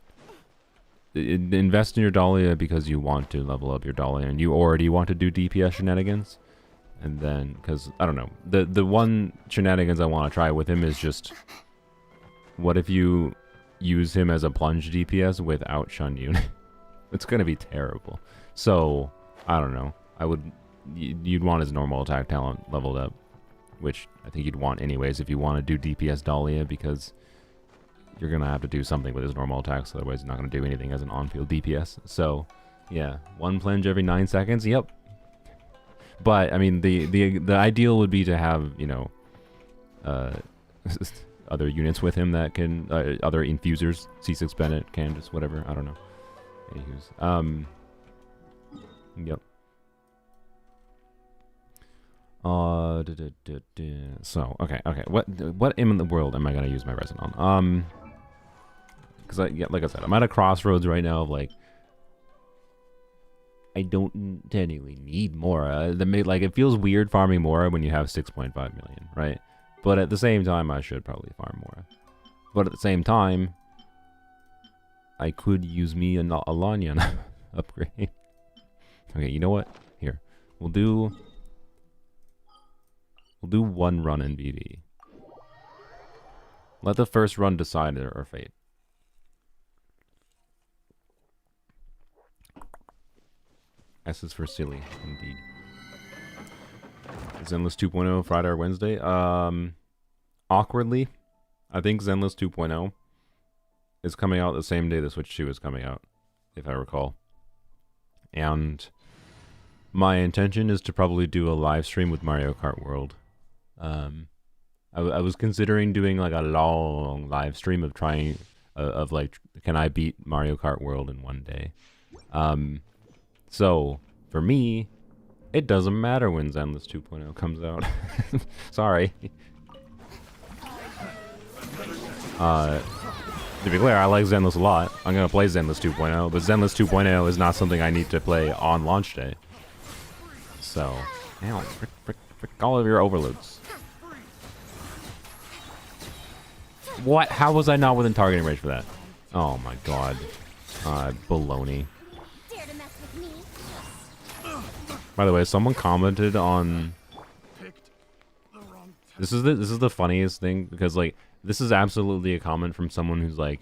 Speaker 1: invest in your Dahlia because you want to level up your Dahlia and you already want to do DPS shenanigans. And then, because, I don't know, the one shenanigans I want to try with him is just, what if you use him as a plunge DPS without Shun Yun? It's going to be terrible. So, I don't know. You'd want his normal attack talent leveled up, which I think you'd want anyways if you want to do DPS Dahlia, because you're going to have to do something with his normal attacks, otherwise he's not going to do anything as an on-field DPS. So, yeah, one plunge every 9 seconds, yep. But, I mean, the ideal would be to have, you know, other units with him that can, other infusers, C6 Bennett, Candace, whatever, I don't know. Anywho's, yep. So, okay. What in the world am I gonna use my resin on? Because like I said, I'm at a crossroads right now of like, I don't technically need Mora. Like, it feels weird farming Mora when you have 6.5 million, right? But at the same time, I should probably farm Mora. But at the same time, I could use me a Lanyan upgrade. Okay, you know what? Here, we'll do one run in BV. Let the first run decide our fate. S is for silly, indeed. Zenless 2.0 Friday or Wednesday? Awkwardly, I think Zenless 2.0 is coming out the same day the Switch 2 is coming out, if I recall. And my intention is to probably do a live stream with Mario Kart World. I was considering doing like a long live stream of trying, of like, can I beat Mario Kart World in one day? So, for me, it doesn't matter when Zenless 2.0 comes out. Sorry. To be clear, I like Zenless a lot. I'm going to play Zenless 2.0, but Zenless 2.0 is not something I need to play on launch day. So, ow, frick all of your overloads. What? How was I not within targeting range for that? Oh my god. Baloney.
Speaker 2: Dare to mess with me?
Speaker 1: By the way, someone commented on... This is the funniest thing, because like, this is absolutely a comment from someone who's like,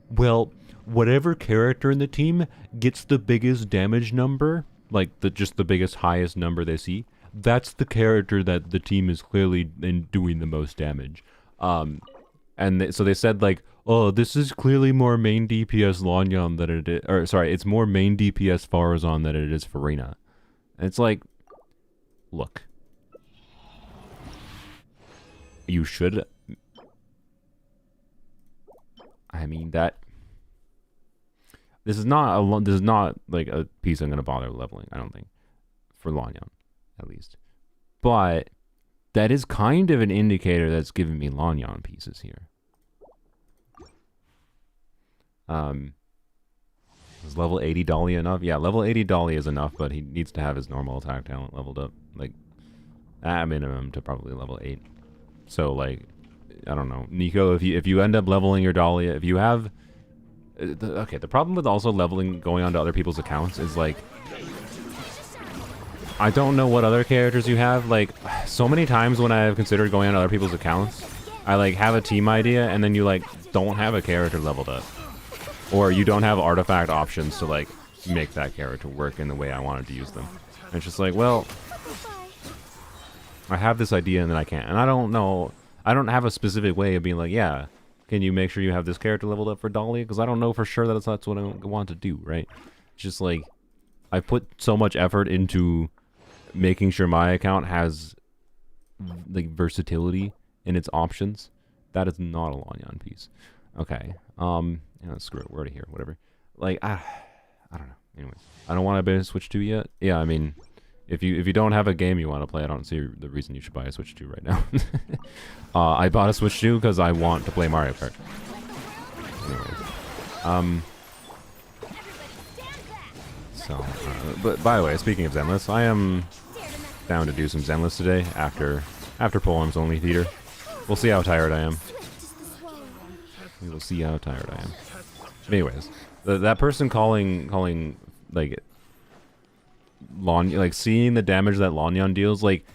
Speaker 1: well, whatever character in the team gets the biggest damage number, like just the biggest, highest number they see, that's the character that the team is clearly doing the most damage. And so they said like, oh, this is clearly more main DPS Lanyan than it is, or sorry, it's more main DPS Farazan than it is Farina. And it's like, look, you should. I mean that. This is not like a piece I'm gonna bother leveling. I don't think, for Lanyan, at least. But that is kind of an indicator that's giving me Lanyan pieces here. Is level 80 Dolly enough? Yeah, level 80 Dolly is enough, but he needs to have his normal attack talent leveled up, like at minimum to probably level 8. So like, I don't know, Nico. If you end up leveling your Dahlia, if you have, the problem with also leveling going onto other people's accounts is like, I don't know what other characters you have. Like, so many times when I have considered going on other people's accounts, I like have a team idea and then you like don't have a character leveled up, or you don't have artifact options to like make that character work in the way I wanted to use them. And it's just like, well, I have this idea and then I can't, and I don't know. I don't have a specific way of being like, yeah, can you make sure you have this character leveled up for Dolly? Because I don't know for sure that that's what I want to do, right? It's just like, I put so much effort into making sure my account has like versatility in its options. That is not a Lanyan piece. Okay. Yeah, screw it. We're out of here. Whatever. Like, I don't know. Anyways, I don't want to buy a Switch 2 yet. Yeah, I mean, if you don't have a game you want to play, I don't see the reason you should buy a Switch 2 right now. I bought a Switch 2 because I want to play Mario Kart. Anyways, so, but by the way, speaking of Zenless, I am down to do some Zenless today after Polearms Only theater. We'll see how tired I am. We will see how tired I am. But anyways, that person calling like seeing the damage that Lanyan deals, like,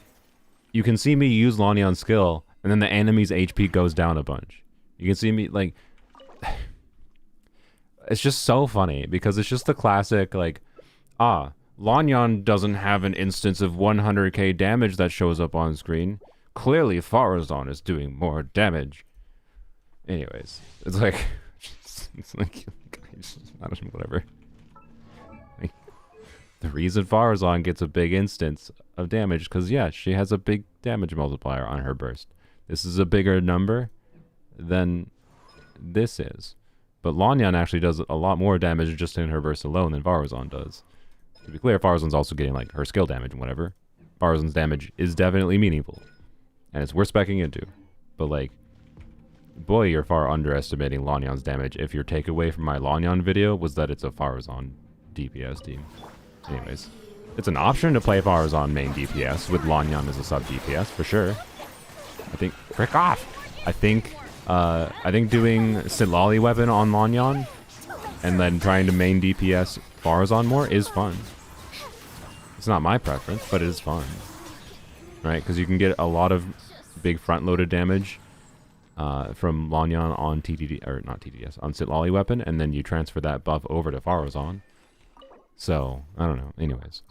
Speaker 1: you can see me use Lanyan's skill, and then the enemy's HP goes down a bunch. You can see me, like, it's just so funny, because it's just the classic, like, Lanyan doesn't have an instance of 100k damage that shows up on screen. Clearly, Farazan is doing more damage. Anyways, it's like, whatever. The reason Farazan gets a big instance of damage, because, yeah, she has a big damage multiplier on her burst. This is a bigger number than this is. But Lanyan actually does a lot more damage just in her burst alone than Farazan does. To be clear, Farazan's also getting, like, her skill damage and whatever. Farazan's damage is definitely meaningful. And it's worth speccing into. But, like, boy, you're far underestimating Lanyan's damage if your takeaway from my Lanyan video was that it's a Farazan DPS team. Anyways, it's an option to play Farazan main DPS with Lanyan as a sub DPS for sure. I think, frick off! I think doing Sitlali weapon on Lanyan and then trying to main DPS Farazan more is fun. It's not my preference, but it is fun, right? Because you can get a lot of big front-loaded damage from Lanyan on TTD, or not TTDS, on Sitlali weapon, and then you transfer that buff over to Farazan. So, I don't know. Anyways.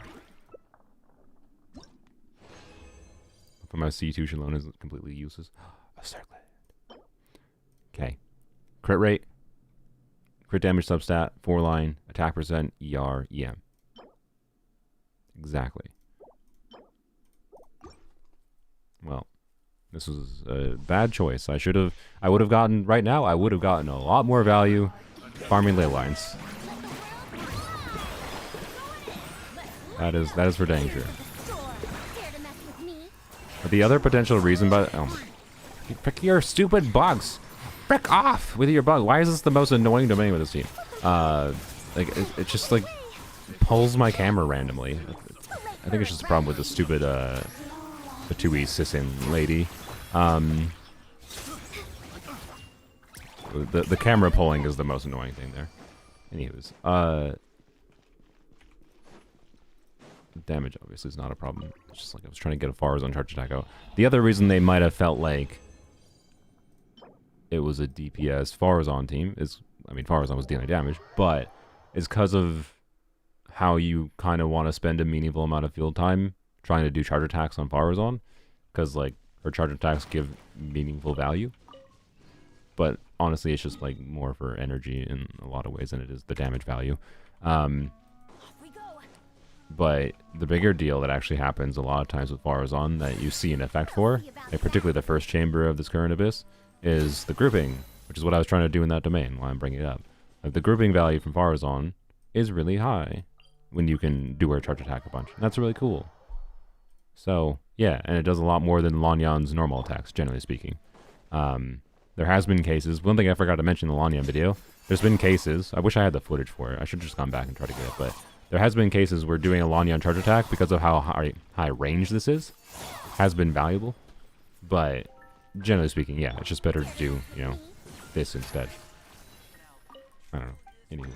Speaker 1: But my C2 Shalon is completely useless. A circlet. Okay. Crit rate. Crit damage substat. 4-line. Attack percent. ER. EM. Exactly. Well, this was a bad choice. I would have gotten, right now, I would have gotten a lot more value farming ley lines. That is for dang sure. But the other potential reason, frick your stupid bugs! Frick off with your bug! Why is this the most annoying domain with this team? Like it just like pulls my camera randomly. I think it's just a problem with the stupid the 2E Sissin lady. The camera pulling is the most annoying thing there. Anyways, damage obviously is not a problem. It's just like I was trying to get a Farazan charge attack out. The other reason they might have felt like it was a DPS Farazan team is, I mean, Farazan was dealing damage, but it's because of how you kind of want to spend a meaningful amount of field time trying to do charge attacks on Farazan, because like her charge attacks give meaningful value. but honestly, it's just like more for energy in a lot of ways than it is the damage value. Um,
Speaker 2: Off we go.
Speaker 1: but the bigger deal that actually happens a lot of times with Farazan that you see an effect for, like particularly the first chamber of this current abyss, is the grouping, which is what I was trying to do in that domain while I'm bringing it up. Like the grouping value from Farazan is really high when you can do her charge attack a bunch. And that's really cool. So, yeah, and it does a lot more than Lanyan's normal attacks, generally speaking. There has been cases, one thing I forgot to mention in the Lanyan video, there's been cases, I wish I had the footage for it, I should have just gone back and try to get it, but there has been cases where doing a Lanyan charge attack, because of how high range this is, has been valuable. But, generally speaking, yeah, it's just better to do, you know, this instead. I don't know. Anyways.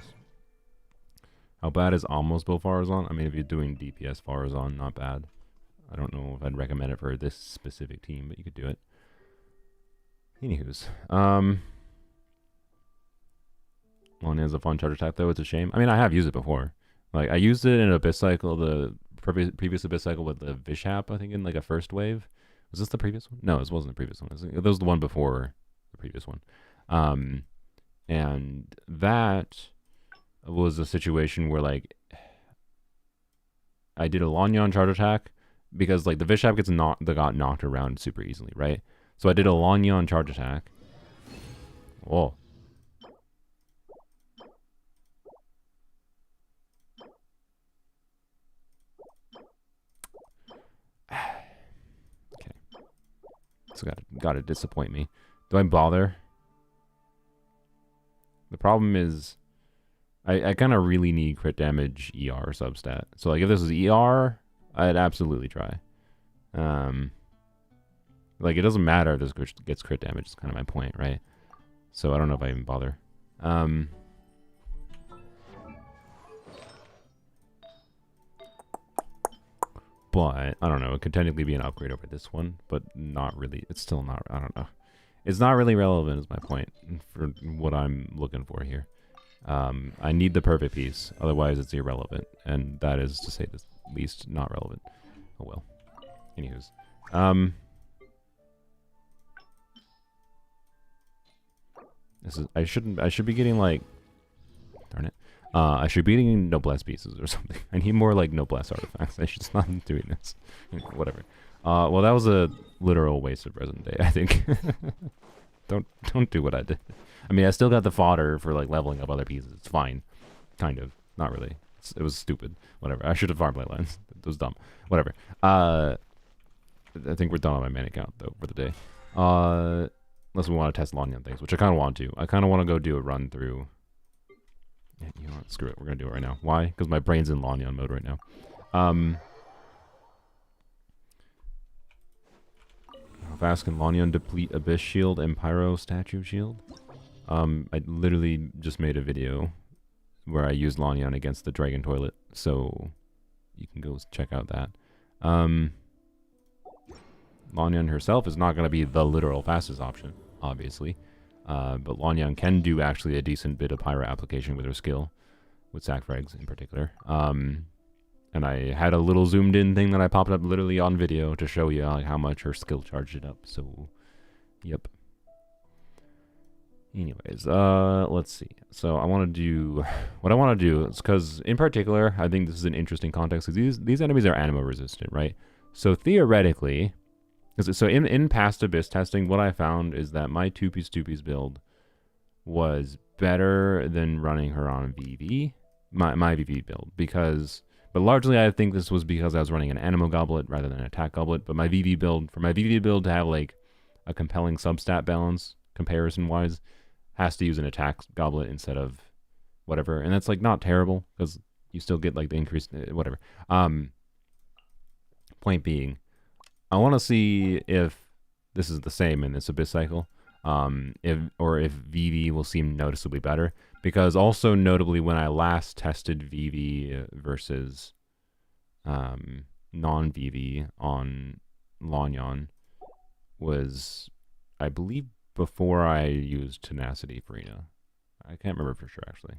Speaker 1: How bad is almost build Farazan? I mean, if you're doing DPS Farazan, not bad. I don't know if I'd recommend it for this specific team, but you could do it. Anywho's. One is a fun charge attack, though. It's a shame. I mean, I have used it before. Like, I used it in Abyss Cycle, the previous Abyss Cycle with the Vishap, I think, in like a first wave. Was this the previous one? No, this wasn't the previous one. It was the one before the previous one. And that was a situation where, like, I did a Lanyan charge attack because, like, the Vishap got knocked around super easily, right? So I did a Lanyan charge attack. Whoa. Okay. So gotta disappoint me. Do I bother? The problem is I kind of really need crit damage ER substat. So like if this is ER, I'd absolutely try. Like it doesn't matter if this gets crit damage. It's kind of my point, right? So I don't know if I even bother. But I don't know. It could technically be an upgrade over this one, but not really. It's still not. I don't know. It's not really relevant, is my point for what I'm looking for here. I need the perfect piece, otherwise it's irrelevant, and that is, to say the least, not relevant. Oh well. Anywho's, this is. I should be getting like. Darn it. I should be getting noblesse pieces or something. I need more like noblesse artifacts. I should stop doing this. Whatever. Well, that was a literal waste of present day, I think. Don't do what I did. I mean, I still got the fodder for like leveling up other pieces. It's fine, kind of. Not really. It was stupid. Whatever. I should have farmed lines. It was dumb. Whatever. I think we're done on my mana count though for the day. Unless we want to test Lanyan things, which I kind of want to. I kind of want to go do a run through. Yeah, you know what? Screw it. We're gonna do it right now. Why? Because my brain's in Lanyan mode right now. How fast can Lanyan deplete Abyss Shield and Pyro Statue Shield? I literally just made a video where I used Lanyan against the Dragon Toilet, so you can go check out that. Lanyan herself is not going to be the literal fastest option, obviously. But Lanyan can do actually a decent bit of Pyro application with her skill, with sack frags in particular. And I had a little zoomed in thing that I popped up literally on video to show you like how much her skill charged it up. So, yep. Anyways, let's see. So I want to do what I want to do is because in particular, I think this is an interesting context because these enemies are animo resistant, right? So theoretically, so in past Abyss testing, what I found is that my 2-piece build was better than running her on VV, my VV build, because, but largely I think this was because I was running an Animo Goblet rather than an Attack Goblet, but my VV build, for my VV build to have like a compelling substat balance comparison-wise, has to use an Attack Goblet instead of whatever, and that's like not terrible, because you still get like the increased, whatever. Point being, I want to see if this is the same in this Abyss cycle, if VV will seem noticeably better. Because also notably, when I last tested VV versus non-VV on Lanyan was, I believe, before I used Tenacity Farina. I can't remember for sure actually,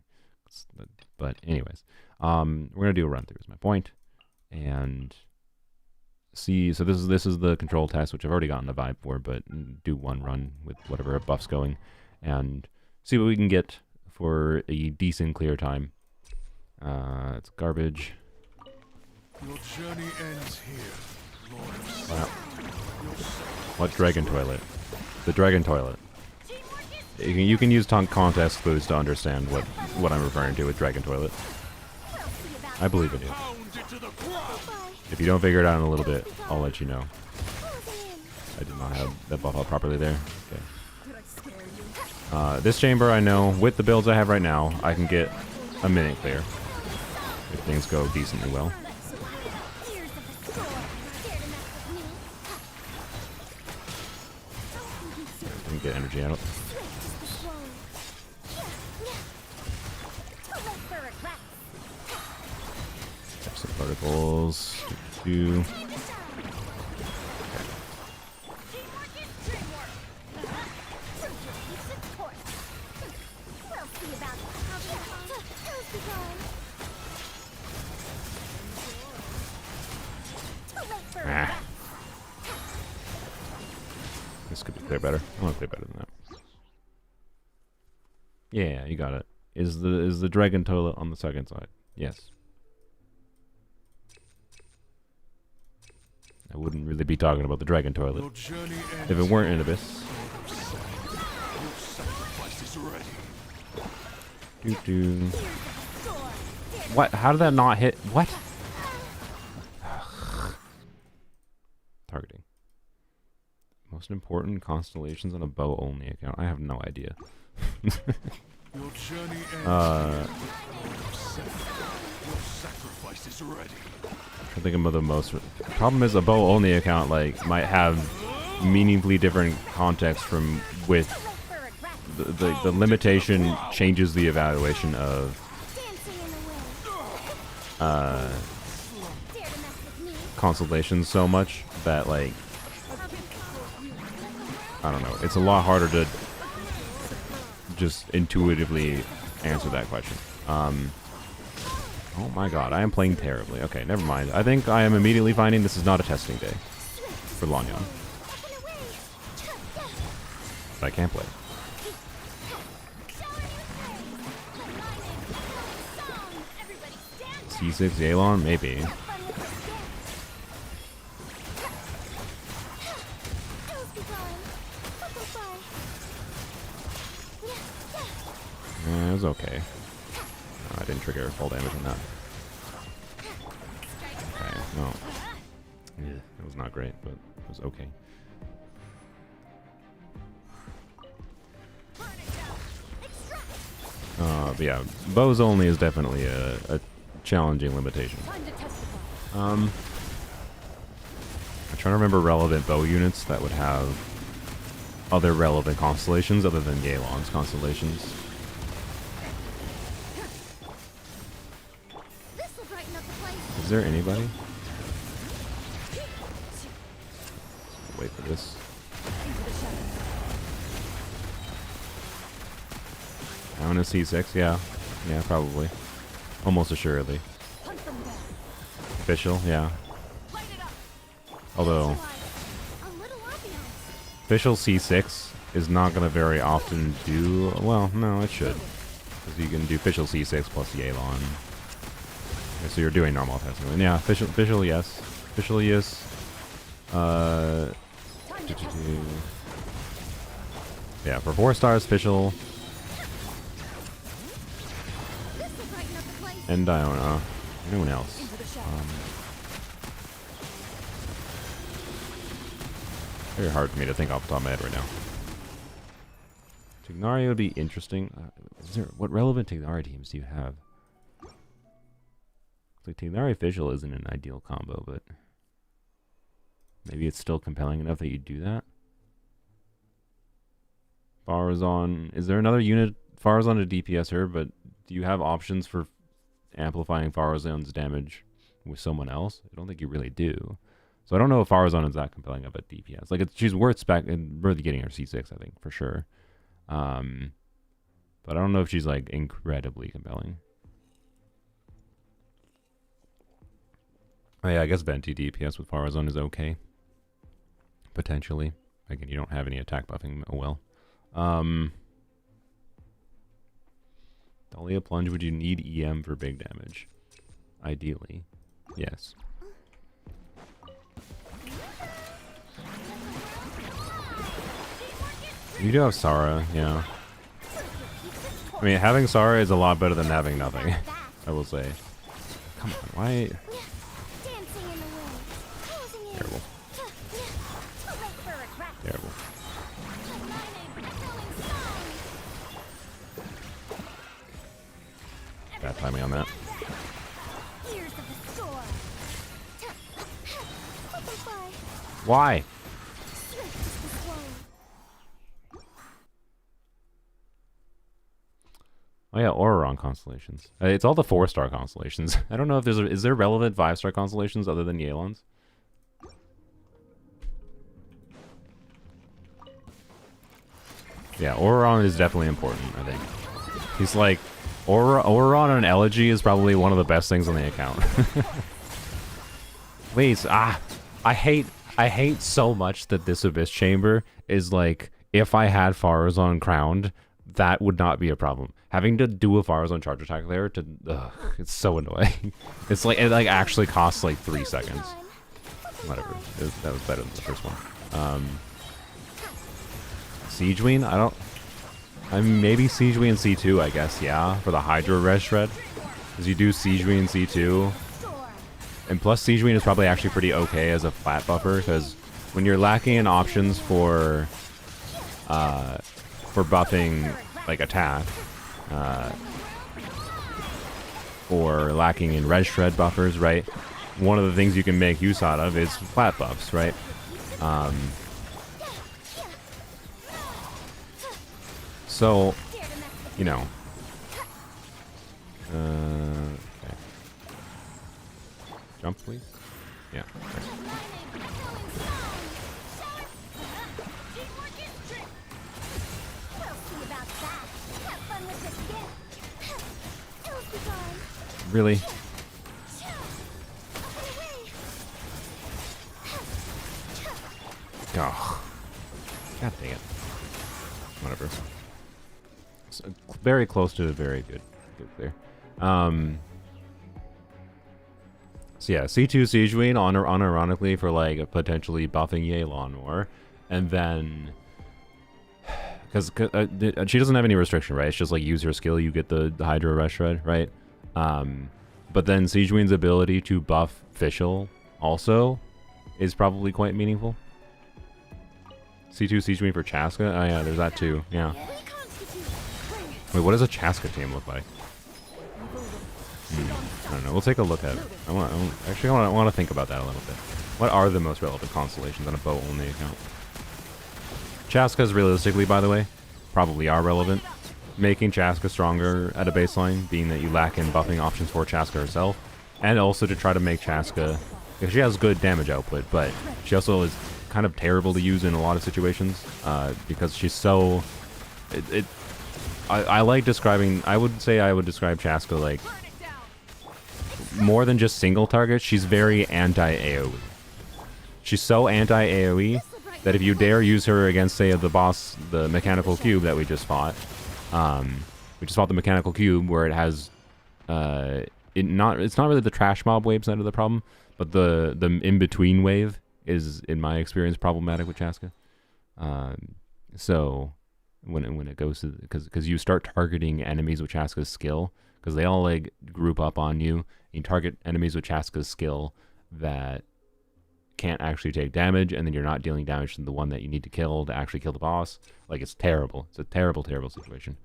Speaker 1: but anyways, we're gonna do a run through. Is my point, and see, so this is the control test, which I've already gotten a vibe for, but do one run with whatever buff's going, and see what we can get for a decent clear time. It's garbage.
Speaker 5: Your journey ends here, Lord of
Speaker 1: Wow. What dragon toilet? The dragon toilet. You can use context clues to understand what I'm referring to with dragon toilet. I believe in you. If you don't figure it out in a little bit, I'll let you know. I did not have that buff up properly there. Okay. This chamber, I know, with the builds I have right now, I can get a minute clear. If things go decently well. Didn't get energy out. Some particles. Do. Ah. This could be clear better. I want to clear better than that. Yeah, you got it. Is the dragon toilet on the second side? Yes. I wouldn't really be talking about the dragon toilet if it weren't an abyss. Doo-doo. What? How did that not hit? What? Targeting. Most important constellations on a bow only account. I have no idea. I think about the most. Problem is, a bow only account might have meaningfully different context from with the limitation changes the evaluation of constellations so much that I don't know. It's a lot harder to just intuitively answer that question. Oh my god, I am playing terribly. Okay, never mind. I think I am immediately finding this is not a testing day for Lanyon. But I can't play. C6 Yelan? Maybe. Yeah, it was okay. I didn't trigger full damage on that. Okay, no. Yeah, it was not great, but it was okay. But yeah, bows only is definitely a challenging limitation. I'm trying to remember relevant bow units that would have other relevant constellations other than Yelan's constellations. Is there anybody? Wait for this. I want to C6, yeah. Yeah, probably. Almost assuredly. Official, yeah. Although, official C6 is not going to very often do... Well, no, it should. Because you can do official C6 plus Yelan. Okay, so you're doing normal testing. And yeah, official yes. Official yes. Yeah, for 4 stars, official. And Diona. Anyone else? Very hard for me to think off the top of my head right now. Tignari would be interesting. What relevant Tignari teams do you have? Like Tignari official isn't an ideal combo, but maybe it's still compelling enough that you do that. Farazan, is there another unit? Farazan a DPSer, but do you have options for amplifying Farazan's damage with someone else? I don't think you really do. So I don't know if Farazan is that compelling of a DPS. Like she's worth worth getting her C6, I think, for sure. But I don't know if she's like incredibly compelling. Oh yeah, I guess Venti DPS with Farazan is okay. Potentially. Again, you don't have any attack buffing. Oh well. Dahlia Plunge, would you need EM for big damage? Ideally. Yes. You do have Sara, yeah. I mean, having Sara is a lot better than having nothing, I will say. Come on, why?
Speaker 2: Dancing in the wind. Closing in.
Speaker 1: Terrible.
Speaker 2: Too late for regret.
Speaker 1: Terrible.
Speaker 2: My name, going strong.
Speaker 1: Bad timing on that.
Speaker 2: Ears of the storm. Let them fly.
Speaker 1: Why?
Speaker 2: Swift as the swallow.
Speaker 1: Oh yeah, Auroron constellations. It's all the 4-star constellations. I don't know if is there relevant 5-star constellations other than Yealon's? Yeah, Auroron is definitely important, I think. He's like Auroron and Elegy is probably one of the best things on the account. Please, I hate so much that this Abyss Chamber is like, if I had Farazon crowned, that would not be a problem. Having to do a Farazon charge attack there, it's so annoying. It's like, it like actually costs like 3 seconds. Whatever, that was better than the first one. Siege Wing, I mean, maybe Siege Wing and C2, I guess, yeah, for the Hydra Res Shred. Because you do Siege Wing and C2. And plus Siege Wing is probably actually pretty okay as a flat buffer, because when you're lacking in options for buffing like attack, or lacking in Res Shred buffers, right? One of the things you can make use out of is flat buffs, right? So, you know. Okay. Jump, please. Yeah. Okay. Really? Oh. God dang it. Whatever. So, very close to very good. Good there. So yeah, C2 Siege Wing unironically for like potentially buffing Yealon more, and then because she doesn't have any restriction, right? It's just like use her skill, you get the Hydra Rush Shred, right? But then Siege Wing's ability to buff Fischl also is probably quite meaningful. C2 Siege Wing for Chaska? Oh yeah, there's that too. Yeah. Wait, what does a Chaska team look like? I don't know. We'll take a look at it. I want to think about that a little bit. What are the most relevant constellations on a bow only account? Chaska's realistically, by the way, probably are relevant. Making Chaska stronger at a baseline, being that you lack in buffing options for Chaska herself, and also to try to make Chaska, because she has good damage output, but she also is kind of terrible to use in a lot of situations, because she's so... I like describing... I would describe Chaska like... more than just single target, she's very anti-AoE. She's so anti-AoE that if you dare use her against, say, the boss, the Mechanical Cube that we just fought, the Mechanical Cube where it has, it's not really the Trash Mob wave side of the problem, but the in-between wave is, in my experience, problematic with Chaska. So when it goes to, because you start targeting enemies with Chaska's skill, because they all like group up on you. You target enemies with Chaska's skill that can't actually take damage, and then you're not dealing damage to the one that you need to kill to actually kill the boss. Like, it's terrible. It's a terrible, terrible situation.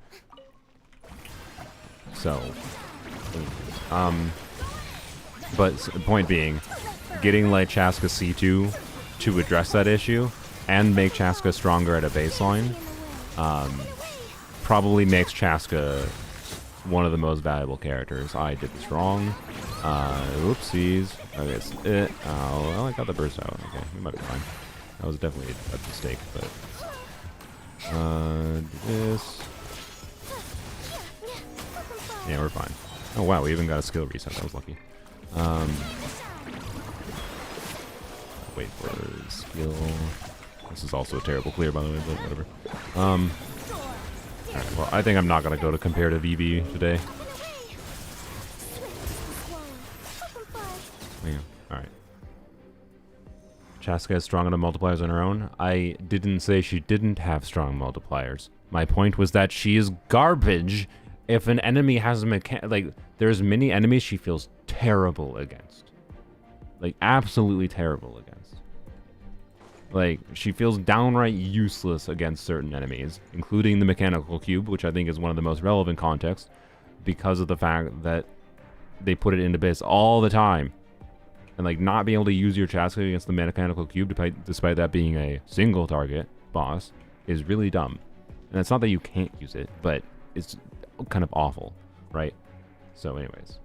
Speaker 1: So, but the point being, getting like Chaska C2 to address that issue and make Chaska stronger at a baseline probably makes Chaska one of the most valuable characters. I did this wrong. Oopsies. Okay, well, I got the burst out. Okay, we might be fine. That was definitely a mistake, but... this... Yeah, we're fine. Oh wow, we even got a skill reset. That was lucky. Wait for skill... This is also a terrible clear, by the way, but whatever. Alright, well, I think I'm not going to go to comparative EV today. There you go. Alright. Chaska is strong on the multipliers on her own. I didn't say she didn't have strong multipliers. My point was that she is garbage if an enemy has a like, there's many enemies she feels terrible against. Like, absolutely terrible against. Like, she feels downright useless against certain enemies, including the mechanical cube, which I think is one of the most relevant contexts, because of the fact that they put it into base all the time. And, like, not being able to use your Chaska against the mechanical cube, despite that being a single target boss, is really dumb. And it's not that you can't use it, but it's kind of awful, right? So anyways,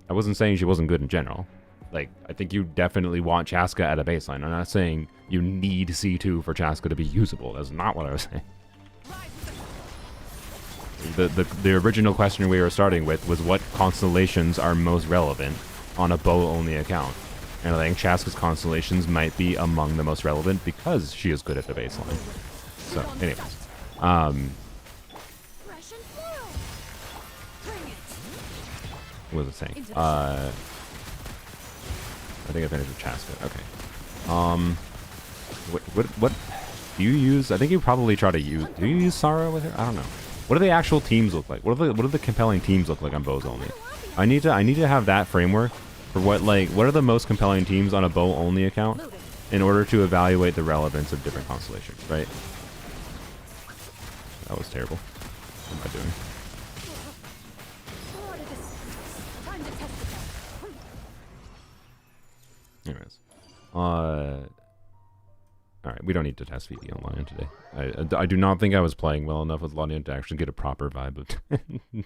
Speaker 1: I wasn't saying she wasn't good in general. Like, I think you definitely want Chaska at a baseline. I'm not saying you need C2 for Chaska to be usable. That's not what I was saying. The original question we were starting with was what constellations are most relevant on a bow-only account. And I think Chaska's constellations might be among the most relevant because she is good at the baseline. So, anyways. What was it saying? I think I finished with Chaska. Okay. What do you use? I think you probably try to use. Do you use Sara with her? I don't know. What do the actual teams look like? What do the compelling teams look like on bows only? I need to have that framework for what are the most compelling teams on a bow only account in order to evaluate the relevance of different constellations, right? That was terrible. What am I doing? Anyways, alright, we don't need to test VB online today. I do not think I was playing well enough with Lania to actually get a proper vibe of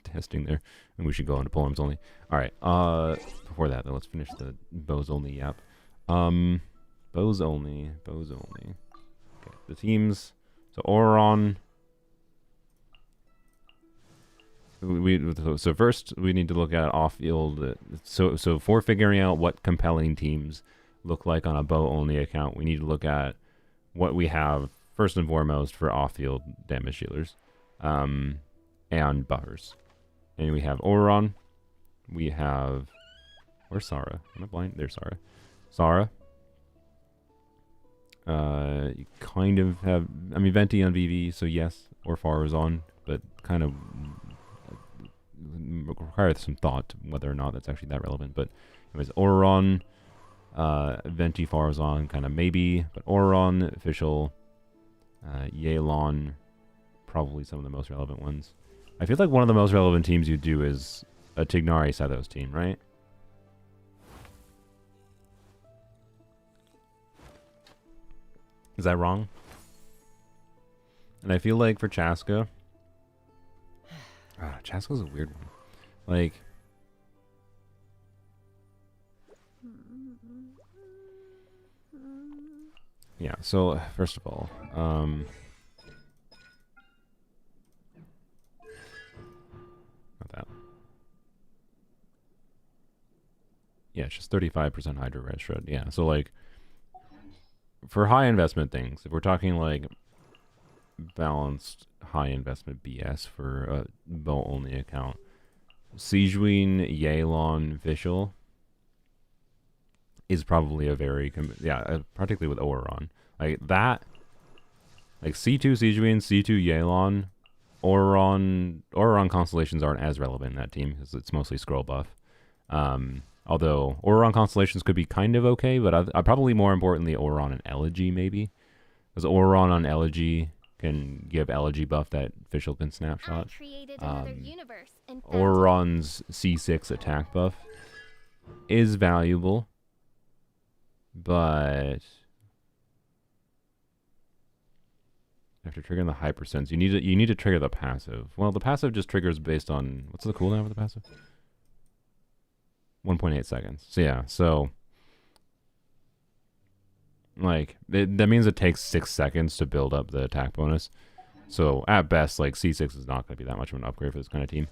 Speaker 1: testing there. And we should go into Polearms Only. Alright, before that, though, let's finish the bows only app. Bows only. Okay, the teams. So, Auron. So first, we need to look at off-field. So for figuring out what compelling teams look like on a bow-only account, we need to look at what we have first and foremost for off-field damage dealers and buffers. And we have Auron. We have... Where's Sara? Am I blind? There's Sara. Sara. You kind of have... I mean, Venti on VV, so yes. Or Farah is on, but kind of... requires some thought whether or not that's actually that relevant. But anyways, Auron, Venti Farazan, kind of maybe, but Auron, official, Yelan, probably some of the most relevant ones. I feel like one of the most relevant teams you do is a Tignari Sethos team, right? Is that wrong? And I feel like for Chaska, Chaska's a weird one. Like, yeah, so first of all, not that. Yeah, it's just 35% Hydro Red Shred. Yeah, so like, for high investment things, if we're talking like balanced high investment BS for a bow only account, Sijuin, Yelan, Vishal is probably a very particularly with Auron, like that, like C2 Sijuin, C2 Yelan, Auron constellations aren't as relevant in that team because it's mostly scroll buff. Although Auron constellations could be kind of okay, but I probably more importantly Auron and Elegy maybe, because Auron on Elegy can give Elegy buff that Vishal can snapshot. Auron's C6 attack buff is valuable, but after triggering the hypersense, you need to trigger the passive. Well, the passive just triggers based on what's the cooldown for the passive? 1.8 seconds. So yeah, so like that means it takes 6 seconds to build up the attack bonus. So at best, like C6 is not going to be that much of an upgrade for this kind of team,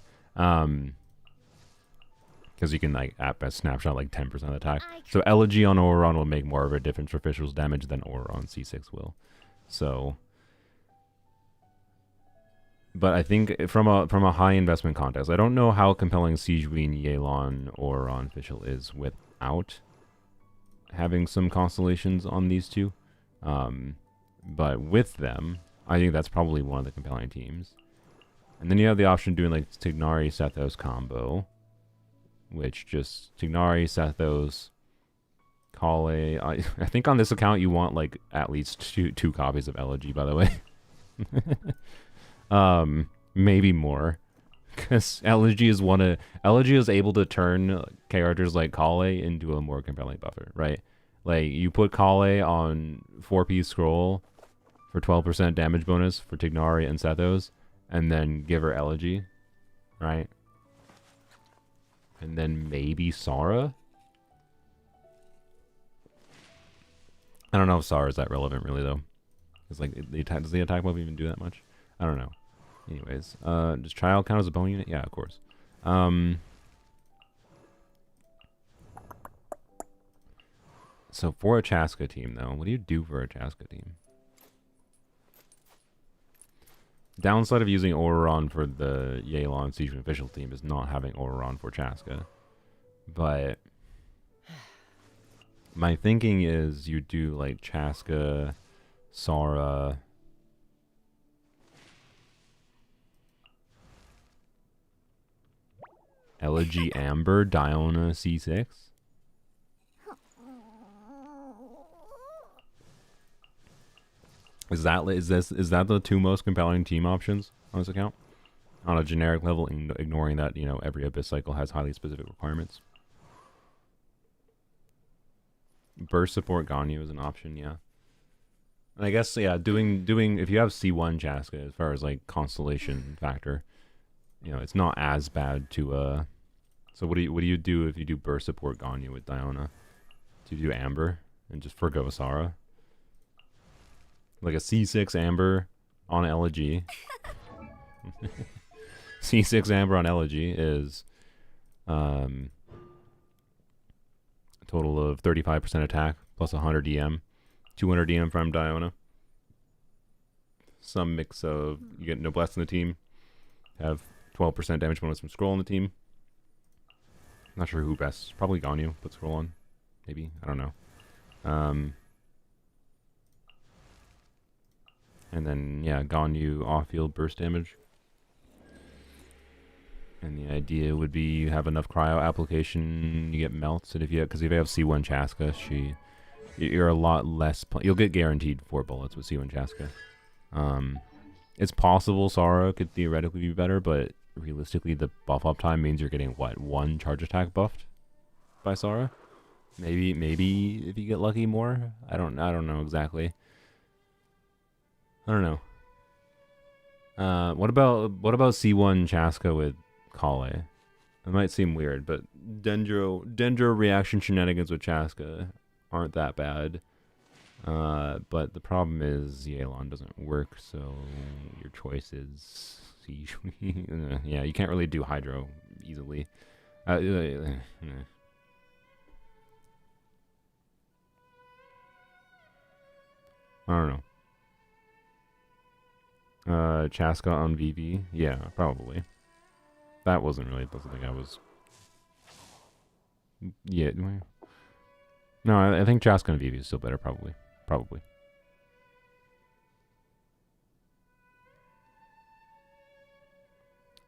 Speaker 1: because you can like at best snapshot like 10% attack. So Elegy on Auron will make more of a difference for Fishel's damage than Auron C6 will. So But I think from a high investment context, I don't know how compelling Siege Queen, Yelan, or on Official is without having some constellations on these two. But with them, I think that's probably one of the compelling teams. And then you have the option of doing like Tignari Sethos combo, which just Tignari Sethos, Kale. I think on this account you want like at least two copies of Elegy, by the way. Maybe more, because Elegy is able to turn characters like Kale into a more compelling buffer, right? Like you put Kale on 4-piece scroll for 12% damage bonus for Tignari and Sethos, and then give her Elegy, right? And then maybe Sara. I don't know if Sara is that relevant really though. It's like does the attack buff even do that much? I don't know. Anyways, does Child count as a bone unit? Yeah, of course. So for a Chaska team, though, what do you do for a Chaska team? Downside of using Auroron for the Yelan Siege official team is not having Auroron for Chaska. But my thinking is you do like Chaska, Sara, Elegy Amber, Diona C6. Is that the two most compelling team options on this account? On a generic level, ignoring that, you know, every Abyss cycle has highly specific requirements. Burst support Ganyu is an option, yeah. And I guess, yeah, doing if you have C1 Chaska as far as like constellation factor, you know, it's not as bad to so what do you do if you do burst support Ganyu with Diona? Do you do Amber and just forgo Sara? Like a C6 Amber on Elegy. C6 Amber on Elegy is a total of 35% attack plus 100 DM, 200 DM from Diona. Some mix of you get Noblesse in the team, have 12% damage bonus from Scroll on the team. Not sure who best. Probably Ganyu. Put Scroll on. Maybe. I don't know. And then, yeah, Ganyu off-field burst damage. And the idea would be you have enough cryo application, you get melts, and because if you have C1 Chaska, you're a lot less. You'll get guaranteed 4 bullets with C1 Chaska. It's possible Sara could theoretically be better, but realistically, the buff up time means you're getting what, 1 charge attack buffed by Sara? Maybe if you get lucky more. I don't know exactly. I don't know. What about C1 Chaska with Kale? It might seem weird, but Dendro reaction shenanigans with Chaska aren't that bad. But the problem is Yelan doesn't work, so your choice is yeah, you can't really do Hydro easily. I don't know. Chaska on VV? Yeah, probably. That wasn't really something I was... Yeah. No, I think Chaska on VV is still better, probably. Probably.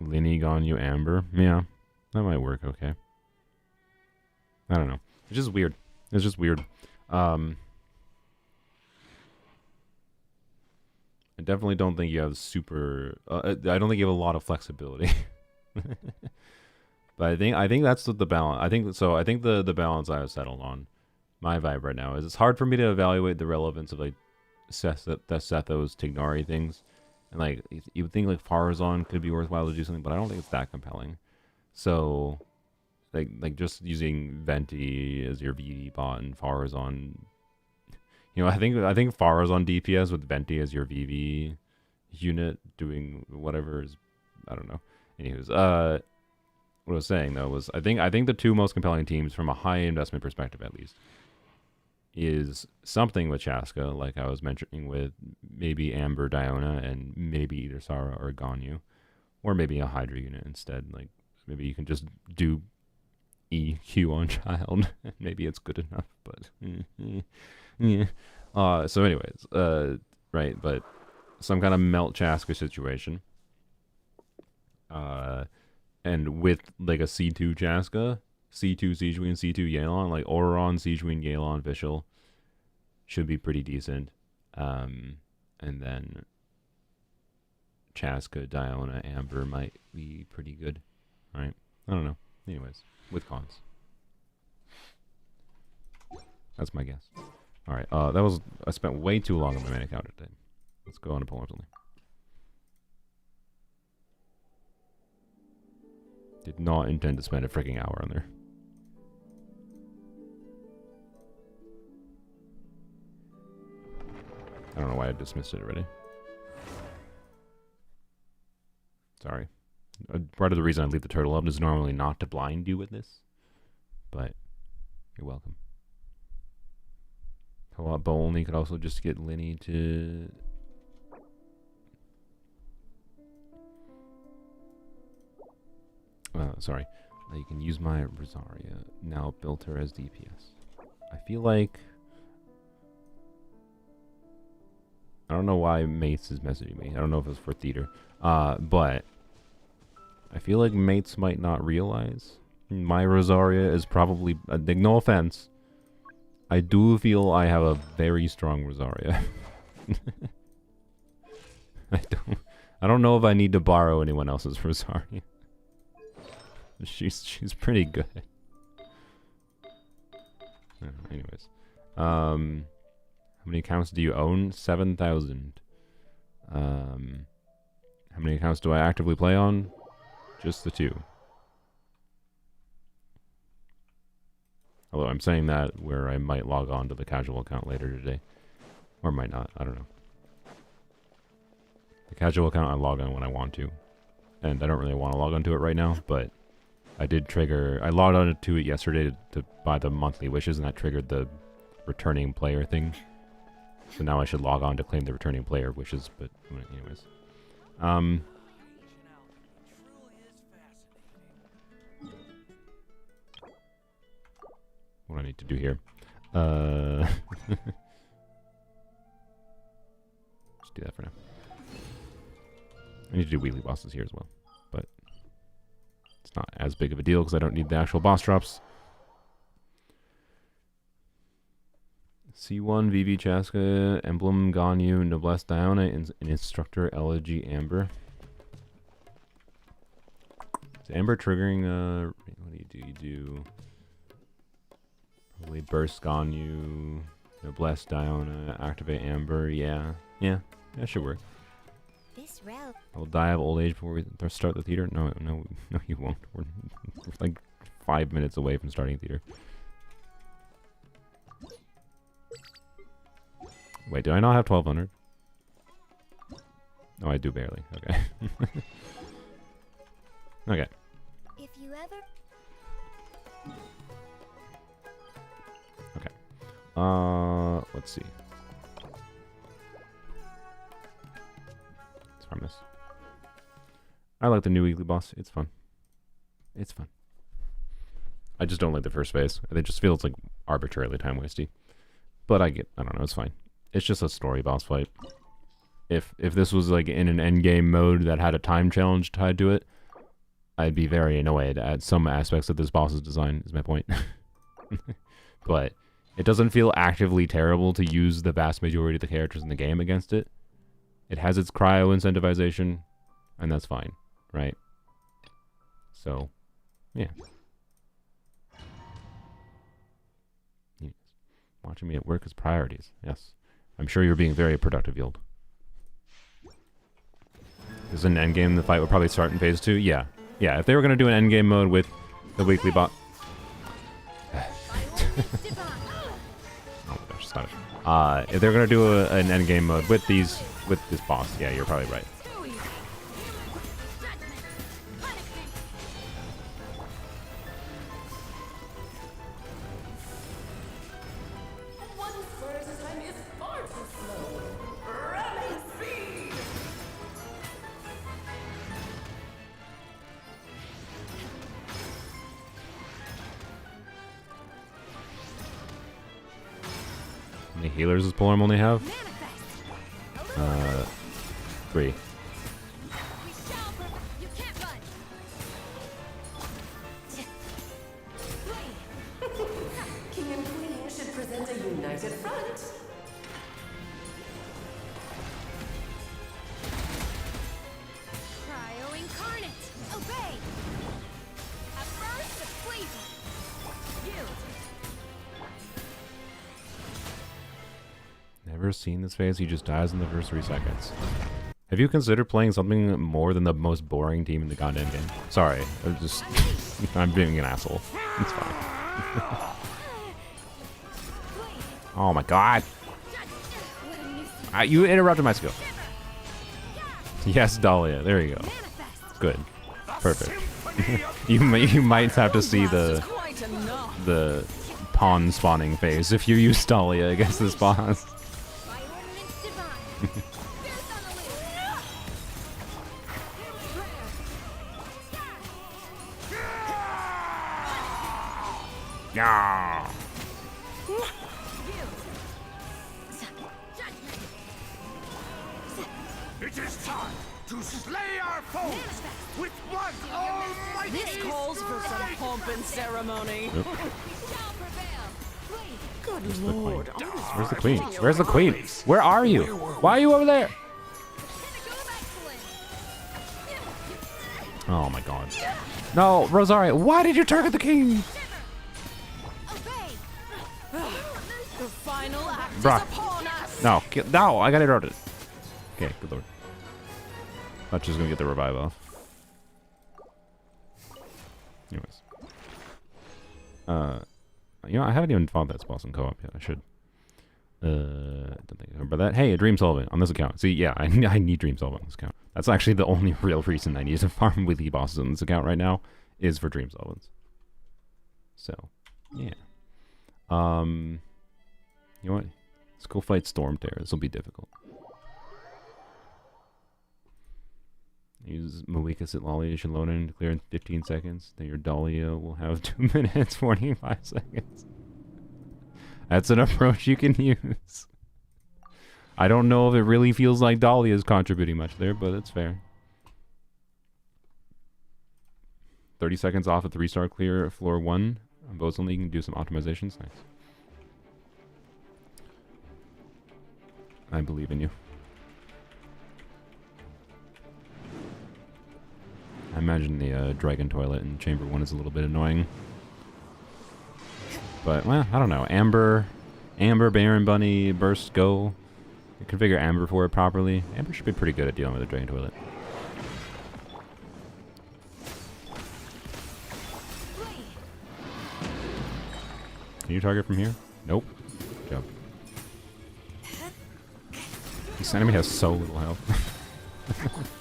Speaker 1: Linny Ganyu Amber? Yeah, that might work okay. I don't know. It's just weird. It's just weird. I definitely don't think you have super... I don't think you have a lot of flexibility. But I think that's the balance. I think the balance I have settled on, my vibe right now, is it's hard for me to evaluate the relevance of like Sethos, Tignari things. And like you would think like Farazan could be worthwhile to do something, but I don't think it's that compelling. So like just using Venti as your VD bot and Farazan, you know, I think Farazan DPS with Venti as your VV unit doing whatever is, I don't know. Anyways, what I was saying though was I think the two most compelling teams from a high investment perspective at least is something with Chaska, like I was mentioning with maybe Amber, Diona, and maybe either Sara or Ganyu, or maybe a Hydra unit instead. Like maybe you can just do EQ on child. Maybe it's good enough, but yeah. So anyways, right, but some kind of melt Chaska situation. And with like a C2 Chaska, C2 Siegeween, C2 Yelan, like Auron, Siegeween, Yelan, Vishal should be pretty decent. And then Chaska, Diona, Amber might be pretty good, right? I don't know. Anyways, with cons. That's my guess. All right. I spent way too long on my main account today. Let's go on to Polearms Only. Did not intend to spend a freaking hour on there. I don't know why I dismissed it already. Sorry. Part of the reason I leave the turtle up is normally not to blind you with this, but you're welcome. Co-op bow only could also just get Linny to... sorry. You can use my Rosaria. Now built her as DPS. I feel like... I don't know why Mates is messaging me. I don't know if it's for theater. But... I feel like Mates might not realize my Rosaria is probably... no offense. I do feel I have a very strong Rosaria. I don't know if I need to borrow anyone else's Rosaria. She's pretty good. Anyways, how many accounts do you own? 7,000. How many accounts do I actively play on? Just the 2. Although I'm saying that where I might log on to the casual account later today, or might not. I don't know. The casual account I log on when I want to, and I don't really want to log onto it right now, but. I did trigger... I logged on to it yesterday to buy the monthly wishes, and that triggered the returning player thing. So now I should log on to claim the returning player wishes, but anyways. What do I need to do here? Just do that for now. I need to do weekly bosses here as well, but... It's not as big of a deal because I don't need the actual boss drops. C1, VV Chaska, Emblem, Ganyu, Noblesse, Diona, and Instructor, Elegy, Amber. Is Amber triggering, what do? You do... Probably Burst, Ganyu, Noblesse, Diona, Activate, Amber, yeah. Yeah, that should work. I will die of old age before we start the theater. No, you won't. We're like 5 minutes away from starting theater. Wait, do I not have 1,200? No, I do barely. Okay. Okay.
Speaker 2: If you ever...
Speaker 1: Okay. Let's see. From this. I like the new weekly boss. It's fun. It's fun. I just don't like the first phase. It just feels like arbitrarily time wasty. But I don't know, it's fine. It's just a story boss fight. If this was like in an endgame mode that had a time challenge tied to it, I'd be very annoyed at some aspects of this boss's design, is my point. But it doesn't feel actively terrible to use the vast majority of the characters in the game against it. It has its cryo incentivization, and that's fine, right? So, yeah. Yes. Watching me at work is priorities, yes. I'm sure you're being very productive, Yield. Is an endgame the fight would probably start in phase 2? Yeah. Yeah, if they were going to do an endgame mode with the weekly bot... Oh my gosh, stop it. If they're going to do an endgame mode with this boss, yeah, you're probably right. many healers does Polearm only have?
Speaker 2: Manifest.
Speaker 1: 3.
Speaker 2: We shall you can't run.
Speaker 3: King and Queen should present a united front.
Speaker 2: Cryo incarnate. Obey. A burst of flavor. Yield.
Speaker 1: Never seen this phase. He just dies in the first 3 seconds. Have you considered playing something more than the most boring team in the goddamn game? Sorry, I'm being an asshole. It's fine. Oh my god! You interrupted my skill. Yes, Dahlia. There you go.
Speaker 2: Manifest.
Speaker 1: Good. Perfect. you might have to see
Speaker 4: That's quite enough.
Speaker 1: the pawn spawning phase if you use Dahlia against this boss.
Speaker 2: By ordinance divine. Fierce on the loose.
Speaker 1: Yeah.
Speaker 5: It is time to slay our foes with one almighty.
Speaker 4: This calls for some pomp and ceremony.
Speaker 1: Oop.
Speaker 2: We shall prevail.
Speaker 4: Good
Speaker 1: the queen?
Speaker 4: lord.
Speaker 1: Where's the queen? Where's the queen? Where are you? Why are you over there?
Speaker 2: Pinnacle of excellence.
Speaker 1: Oh my god. No, Rosaria, why did you target the king?
Speaker 2: Obey.
Speaker 4: The final act
Speaker 1: Bruh.
Speaker 4: is upon us.
Speaker 1: No, I got interrupted. Okay, good lord. Thought she was gonna get the revive off. Anyways. You know, I haven't even fought that boss in co-op yet. I should. Don't think about that. Hey, a dream solvent on this account. See, yeah, I need dream solvent on this account. That's actually the only real reason I need to farm wheelie bosses on this account right now is for dream solvents. So, yeah. You know what? Let's go fight Stormtear. This will be difficult. Use Moika Sitlali Shalonen to clear in 15 seconds. Then your Dahlia will have 2 minutes, 45 seconds. That's an approach you can use. I don't know if it really feels like Dahlia is contributing much there, but it's fair. 30 seconds off a 3-star clear, floor 1. On both only, you can do some optimizations. Nice. I believe in you. I imagine the dragon toilet in chamber 1 is a little bit annoying. But, well, I don't know. Amber, Baron Bunny, Burst, Go. You configure Amber for it properly. Amber should be pretty good at dealing with the dragon toilet. Can you target from here? Nope. Good job. This enemy has so little health.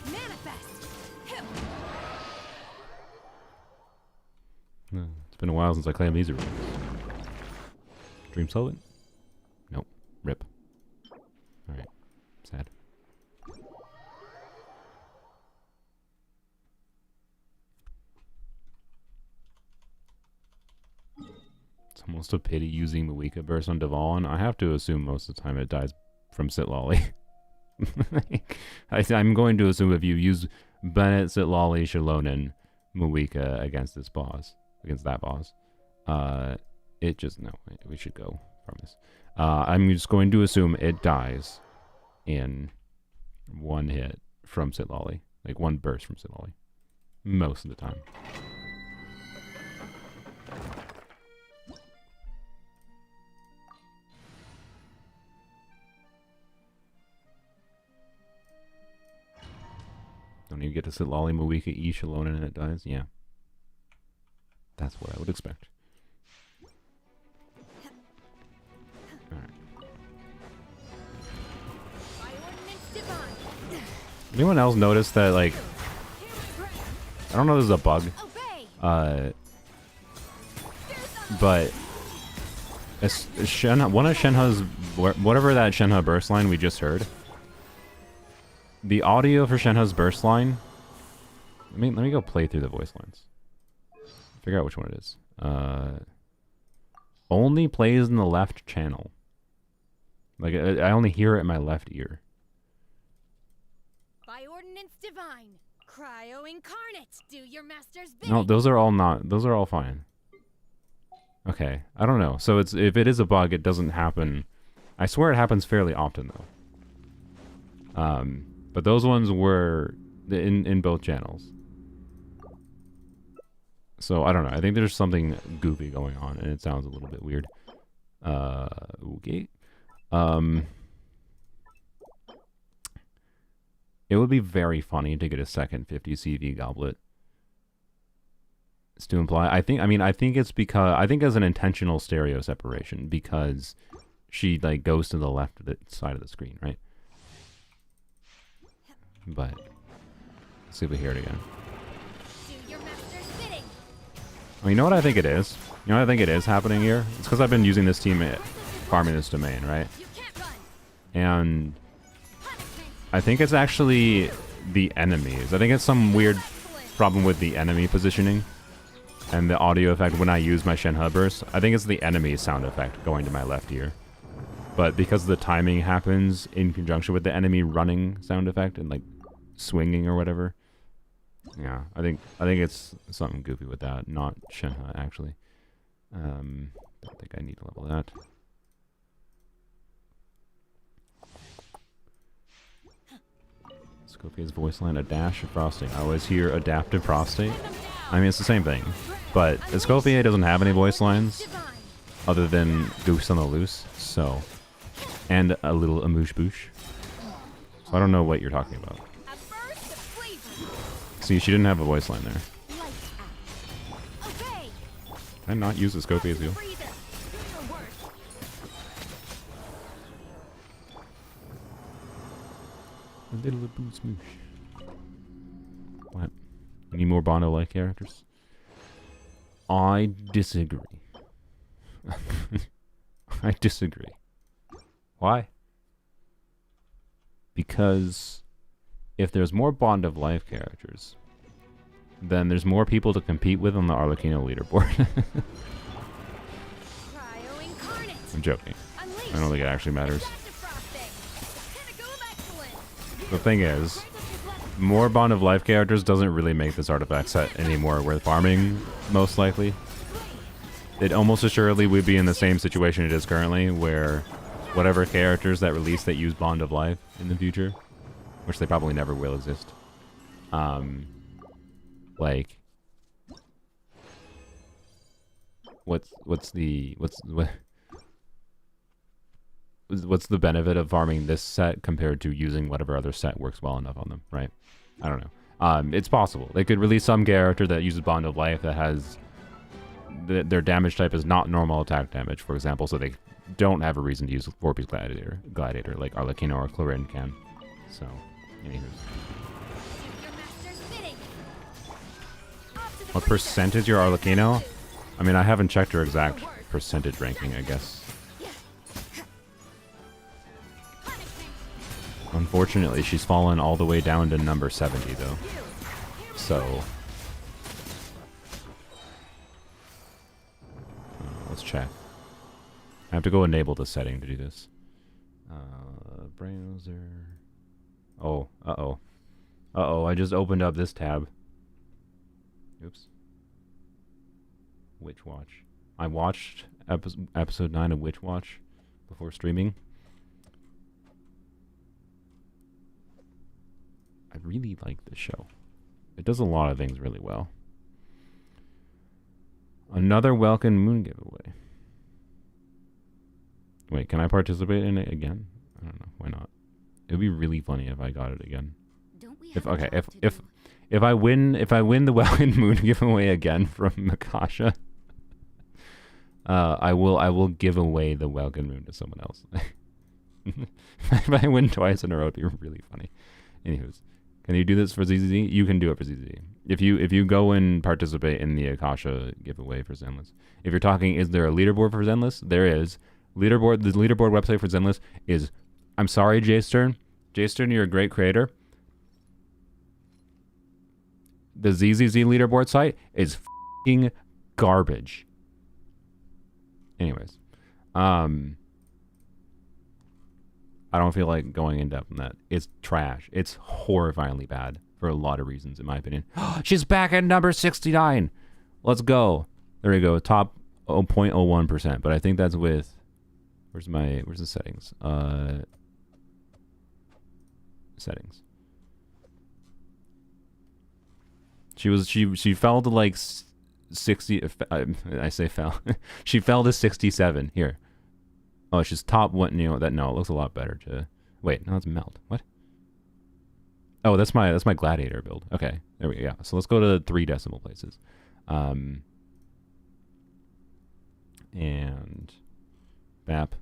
Speaker 2: Manifest. Him.
Speaker 1: It's been a while since I claimed these runes. Dream Solid? Nope. Rip. Alright. Sad. It's almost a pity using the Wika Burst on Devalin. I have to assume most of the time it dies from Sitlali. I'm going to assume if you use Bennett, Sitlali, Shalonen, Muika against this boss, against that boss, it just, no, we should go from this. I'm just going to assume it dies in one hit from Sitlali, like one burst from Sitlali, most of the time. Don't even get to Sitlali, Muika, E, Shalonen, and it dies? Yeah. That's what I would expect. Alright.
Speaker 2: By ordinance divine.
Speaker 1: Anyone else notice that, like, I don't know if this is a bug,
Speaker 2: Obey.
Speaker 1: but one of Shenhe's, whatever that Shenhe burst line we just heard, the audio for Shenhe's burst line, let me go play through the voice lines. Figure out which one it is. Only plays in the left channel. Like, I only hear it in my left ear.
Speaker 2: By ordinance divine, cryo incarnate, do your master's bidding.
Speaker 1: No, those are all not. Those are all fine. Okay, I don't know. So it's if it is a bug, it doesn't happen. I swear it happens fairly often though. But those ones were in both channels. So I don't know. I think there's something goofy going on, and it sounds a little bit weird. Okay. It would be very funny to get a second 50 CV goblet. It's to imply. I think it's because I think as an intentional stereo separation because she like goes to the left of the side of the screen, right? But let's see if we hear it again.
Speaker 2: Do your master's bidding.
Speaker 1: Well, you know what I think it is? You know what I think it is happening here? It's because I've been using this team farming this domain, right?
Speaker 2: You can't run.
Speaker 1: And
Speaker 2: Punishment.
Speaker 1: I think it's actually the enemies. I think it's some weird
Speaker 2: Excellent.
Speaker 1: problem with the enemy positioning and the audio effect when I use my Shenhe burst. I think it's the enemy sound effect going to my left ear. But because the timing happens in conjunction with the enemy running sound effect and like swinging or whatever. Yeah, I think it's something goofy with that, not Shenhe actually. Don't think I need to level that. Scopia's voice line, a dash of frosting. I always hear adaptive prostate. I mean, it's the same thing. But Scopia doesn't have any voice lines
Speaker 2: Divine.
Speaker 1: other than Goose on the Loose, so. And a little amoosh boosh. So I don't know what you're talking about.
Speaker 2: A burst of flavor.
Speaker 1: See, she didn't have a voice line there.
Speaker 2: Lights out. Obey.
Speaker 1: Can I not use the Scopia heal?
Speaker 2: Breather. Do your worst.
Speaker 1: A little boo smoosh. What? You need more Bondo-like characters? I disagree. I disagree. Why? Because if there's more Bond of Life characters, then there's more people to compete with on the Arlecchino leaderboard.
Speaker 2: Cryo incarnate.
Speaker 1: I'm joking.
Speaker 2: Unleash.
Speaker 1: I don't think it actually matters.
Speaker 2: Adaptive frosting. Pinnacle of excellence.
Speaker 1: The thing is, more Bond of Life characters doesn't really make this artifact set anymore worth farming, most likely. It almost assuredly would be in the same situation it is currently, where whatever characters that release that use Bond of Life in the future, which they probably never will exist, like, what's the benefit of farming this set compared to using whatever other set works well enough on them, right? I don't know. It's possible. They could release some character that uses Bond of Life that has their damage type is not normal attack damage, for example, so they don't have a reason to use 4-piece gladiator like Arlecchino or Clarin can. So, anywho.
Speaker 2: Do your master's bidding. Off to the
Speaker 1: What
Speaker 2: breather.
Speaker 1: percentage your Arlecchino? I mean, I haven't checked her exact percentage ranking, I guess.
Speaker 2: Punishment.
Speaker 1: Unfortunately, she's fallen all the way down to number 70, though. So, let's check. I have to go enable the setting to do this. Browser. Oh, uh-oh. Uh-oh, I just opened up this tab. Oops. Witch Watch. I watched episode 9 of Witch Watch before streaming. I really like this show. It does a lot of things really well. Another Welkin Moon giveaway. Wait, can I participate in it again? I don't know. Why not? It would be really funny if I got it again.
Speaker 2: Don't we
Speaker 1: If
Speaker 2: have a
Speaker 1: okay,
Speaker 2: job
Speaker 1: if
Speaker 2: to
Speaker 1: if
Speaker 2: do?
Speaker 1: I win the Welkin Moon giveaway again from Makasha, I will give away the Welkin Moon to someone else. If I win twice in a row, it'd be really funny. Anywho's, can you do this for ZZZ? You can do it for ZZZ. If you go and participate in the Akasha giveaway for Zenless. If you're talking, is there a leaderboard for Zenless? There is. The leaderboard website for Zenless is, I'm sorry, Jay Stern. Jay Stern, you're a great creator. The ZZZ leaderboard site is f***ing garbage. Anyways. I don't feel like going in depth on that. It's trash. It's horrifyingly bad for a lot of reasons, in my opinion. She's back at number 69. Let's go. There we go. Top 0.01%. But I think that's with... Where's the settings? Settings. She fell to like 60. I say fell. She fell to 67 here. Oh, she's top one. You know that? No, it looks a lot better. To wait, no, it's melt. What? Oh, that's my gladiator build. Okay, there we go. Yeah. So let's go to 3 decimal places. And BAP.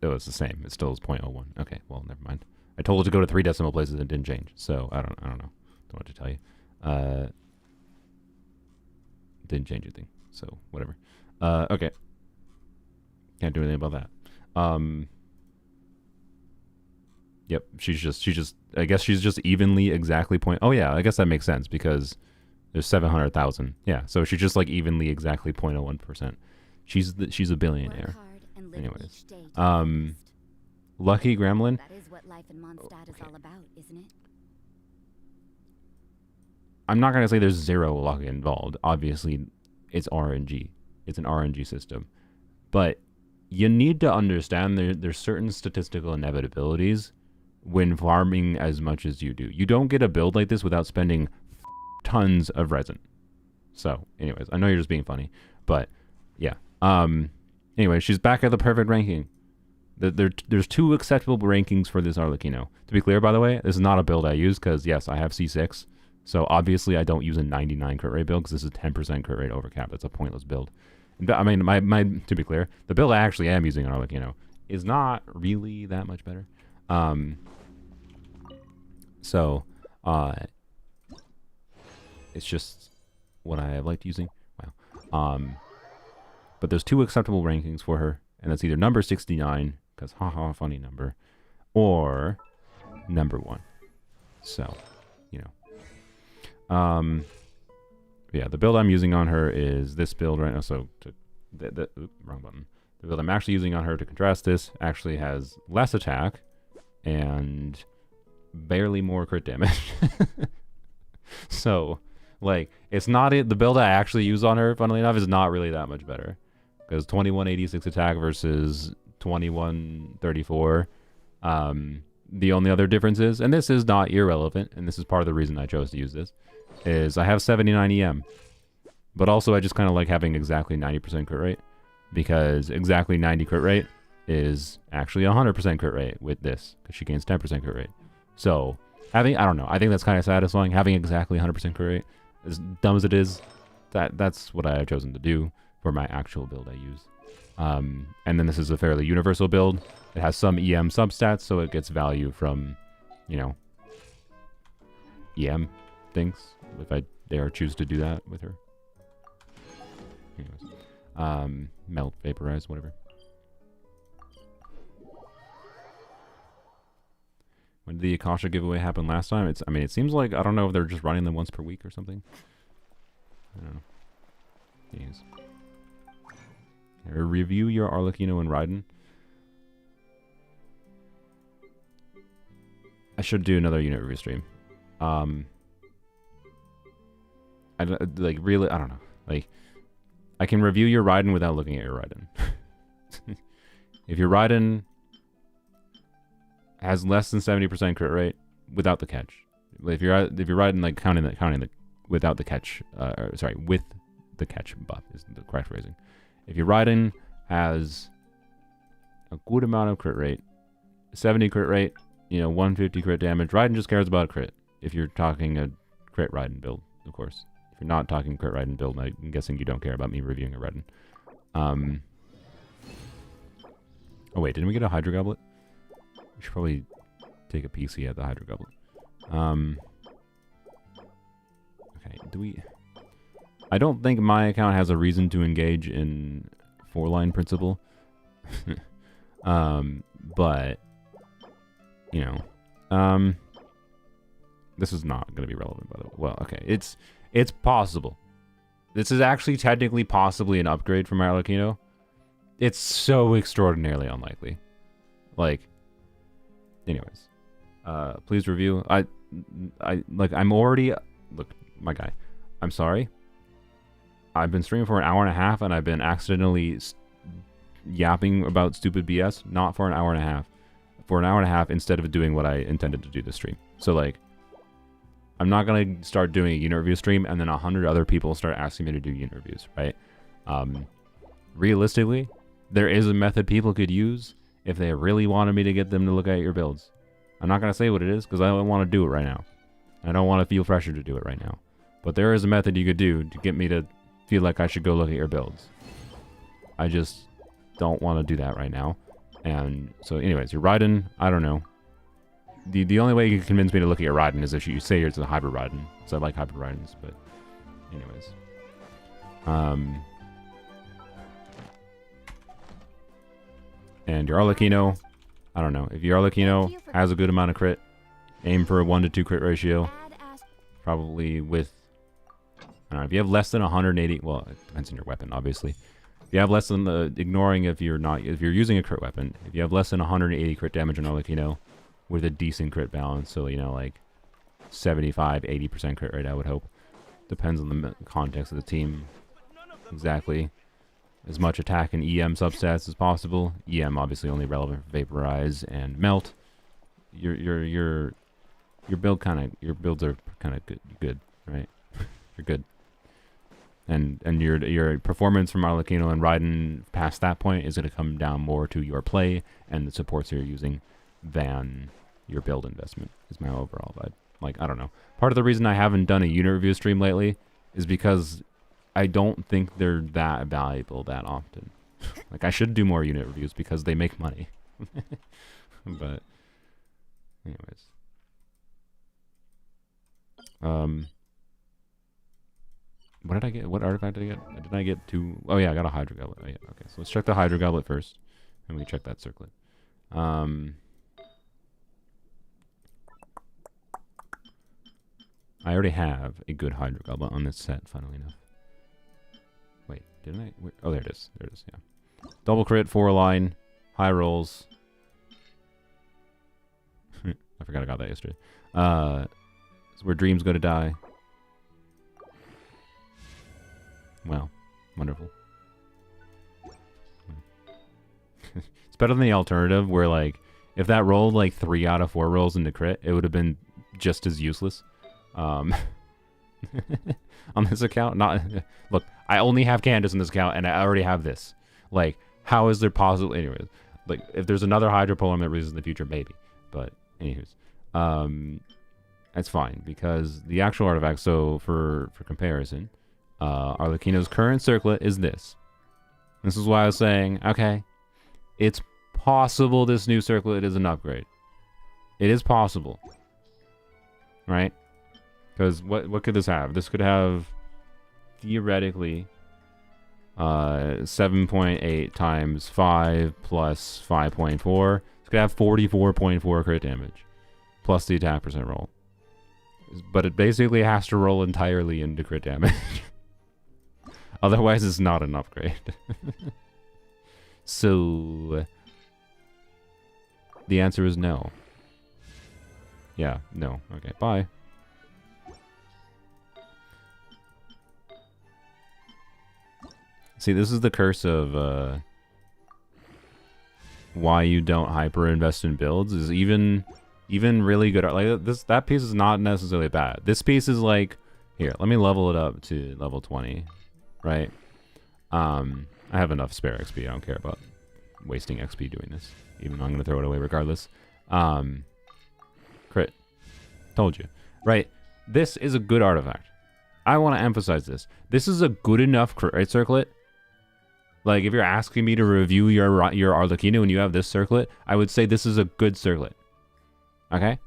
Speaker 1: Oh, it's the same. It still is 0.01. Okay, well, never mind. I told it to go to 3 decimal places and it didn't change. So I don't know. Don't know what to tell you. Didn't change anything. So whatever. Okay. Can't do anything about that. Yep. She's just. I guess she's just evenly exactly point. Oh yeah. I guess that makes sense because there's 700,000. Yeah. So she's just like evenly exactly 0.01%. She's a billionaire. Anyways. Lucky Gremlin.
Speaker 2: That is what life in Mondstadt is all about, isn't it?
Speaker 1: I'm not gonna say there's zero luck involved. Obviously, it's RNG. It's an RNG system, but you need to understand there's certain statistical inevitabilities when farming as much as you do. You don't get a build like this without spending tons of resin. So, anyways, I know you're just being funny, but yeah. Anyway, she's back at the perfect ranking. There's 2 acceptable rankings for this Arlecchino. To be clear, by the way, this is not a build I use because, yes, I have C6. So, obviously, I don't use a 99 crit rate build because this is 10% crit rate overcap. That's a pointless build. I mean, to be clear, the build I actually am using on Arlecchino is not really that much better. It's just what I liked using. Wow. But there's 2 acceptable rankings for her, and that's either number 69, because haha, funny number, or number 1. So, you know. Yeah, the build I'm using on her is this build right now. So, wrong button. The build I'm actually using on her to contrast this actually has less attack and barely more crit damage. So, like, it's not the build I actually use on her, funnily enough, is not really that much better. Because 2186 attack versus 2134. The only other difference is, and this is not irrelevant, and this is part of the reason I chose to use this, is I have 79 EM. But also I just kind of like having exactly 90% crit rate, because exactly 90 crit rate is actually 100% crit rate with this, because she gains 10% crit rate. So, I don't know, I think that's kind of satisfying, having exactly 100% crit rate, as dumb as it is, that's what I have chosen to do for my actual build I use. And then this is a fairly universal build. It has some EM substats, so it gets value from, you know, EM things, if I dare choose to do that with her. Anyways. Melt, vaporize, whatever. When did the Akasha giveaway happen last time? It seems like, I don't know if they're just running them once per week or something. I don't know. Anyways. Review your Arlecchino and Raiden. I should do another unit review stream. I don't know. Like, I can review your Raiden without looking at your Raiden. If your Raiden has less than 70% crit rate without the catch, if you're Raiden like counting the without the catch, with the catch buff is the correct phrasing. If your Raiden has a good amount of crit rate, 70 crit rate, 150 crit damage, Raiden just cares about crit. If you're talking a crit Raiden build, of course. If you're not talking crit Raiden build, I'm guessing you don't care about me reviewing a Raiden. Oh wait, didn't we get a Hydro Goblet? We should probably take a PC at the Hydro Goblet. Okay, I don't think my account has a reason to engage in 4-line principle. But, this is not going to be relevant, by the way. Well, okay, it's possible. This is actually technically possibly an upgrade from Arlecchino, It's so extraordinarily unlikely. Like, anyways, please review. I'm already, look, my guy, I'm sorry. I've been streaming for an hour and a half and I've been accidentally yapping about stupid BS, not for an hour and a half. For an hour and a half instead of doing what I intended to do this stream. So like, I'm not going to start doing a unit review stream and then 100 other people start asking me to do unit reviews, right? Realistically, there is a method people could use if they really wanted me to get them to look at your builds. I'm not going to say what it is because I don't want to do it right now. I don't want to feel pressure to do it right now. But there is a method you could do to get me to feel like I should go look at your builds. I just don't want to do that right now. And so anyways, your Raiden, I don't know. The only way you can convince me to look at your Raiden is if you say it's a hybrid Raiden. So I like hybrid Raidens, but anyways. And your Arlecchino, I don't know. If your Arlecchino has a good amount of crit, aim for a 1 to 2 crit ratio. Probably with, I don't know, if you have less than 180, well, it depends on your weapon, obviously. If you have less than ignoring if you're using a crit weapon, if you have less than 180 crit damage on Arlecchino with a decent crit balance, so, you know, like 75, 80% crit rate, I would hope. Depends on the context of the team. Exactly. As much attack and EM substats as possible. EM obviously only relevant for Vaporize and Melt. Your builds are kind of good, right? You're good. And your performance from Arlecchino and Raiden past that point is going to come down more to your play and the supports you're using than your build investment, is my overall vibe. Like, I don't know. Part of the reason I haven't done a unit review stream lately is because I don't think they're that valuable that often. Like, I should do more unit reviews because they make money. But, anyways. What did I get? What artifact did I get? Did I get two? Oh yeah, I got a Hydro Goblet. Oh yeah, okay. So let's check the Hydro Goblet first. And we check that circlet. I already have a good Hydro Goblet on this set, funnily enough. Wait, didn't I? Wait, oh, there it is. There it is, yeah. Double crit, 4 line, high rolls. I forgot I got that yesterday. It's where dreams go to die. Well, wonderful. It's better than the alternative where, like, if that rolled, like, 3 out of 4 rolls into crit, it would have been just as useless. On this account, look, I only have Candace on this account, and I already have this. Like, how is there possible? Anyways, like, if there's another Hydro Polearm that raises in the future, maybe. But, anyways, that's fine because the actual artifact. So for comparison, Arlecchino's current circlet is this. This is why I was saying, okay, it's possible this new circlet is an upgrade. It is possible, right? Because what could this have? This could have, theoretically, 7.8 times 5 plus 5.4. This could have 44.4 crit damage, plus the attack percent roll. But it basically has to roll entirely into crit damage. Otherwise, it's not an upgrade. So, the answer is no. Yeah, no. Okay, bye. See, this is the curse of why you don't hyper invest in builds. Is even really good art like this. That piece is not necessarily bad. This piece is like, here, let me level it up to level 20, right? I have enough spare XP. I don't care about wasting XP doing this, even though I'm gonna throw it away regardless. Crit, told you, right? This is a good artifact. I want to emphasize this. This is a good enough crit circlet. Like, if you're asking me to review your Arlecchino and you have this circlet, I would say this is a good circlet. Okay?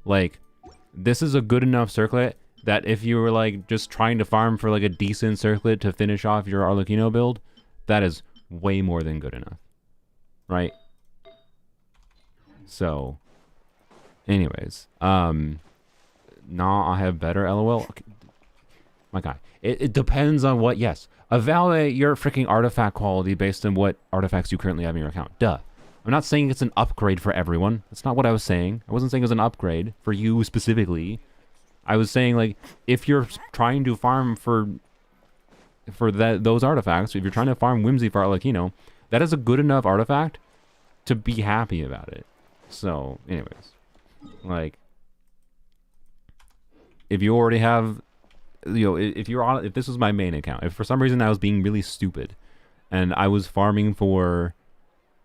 Speaker 1: Like, this is a good enough circlet that if you were, like, just trying to farm for, like, a decent circlet to finish off your Arlecchino build, that is way more than good enough. Right? So, anyways. Nah, I have better, LOL. Okay. My guy. It depends on what, yes. Evaluate your freaking artifact quality based on what artifacts you currently have in your account. Duh. I'm not saying it's an upgrade for everyone. That's not what I was saying. I wasn't saying it was an upgrade for you specifically. I was saying, like, if you're trying to farm for those artifacts, if you're trying to farm Whimsy for Arlecchino, that is a good enough artifact to be happy about it. So, anyways. Like, if you already have, you know, if this was my main account, if for some reason I was being really stupid and I was farming for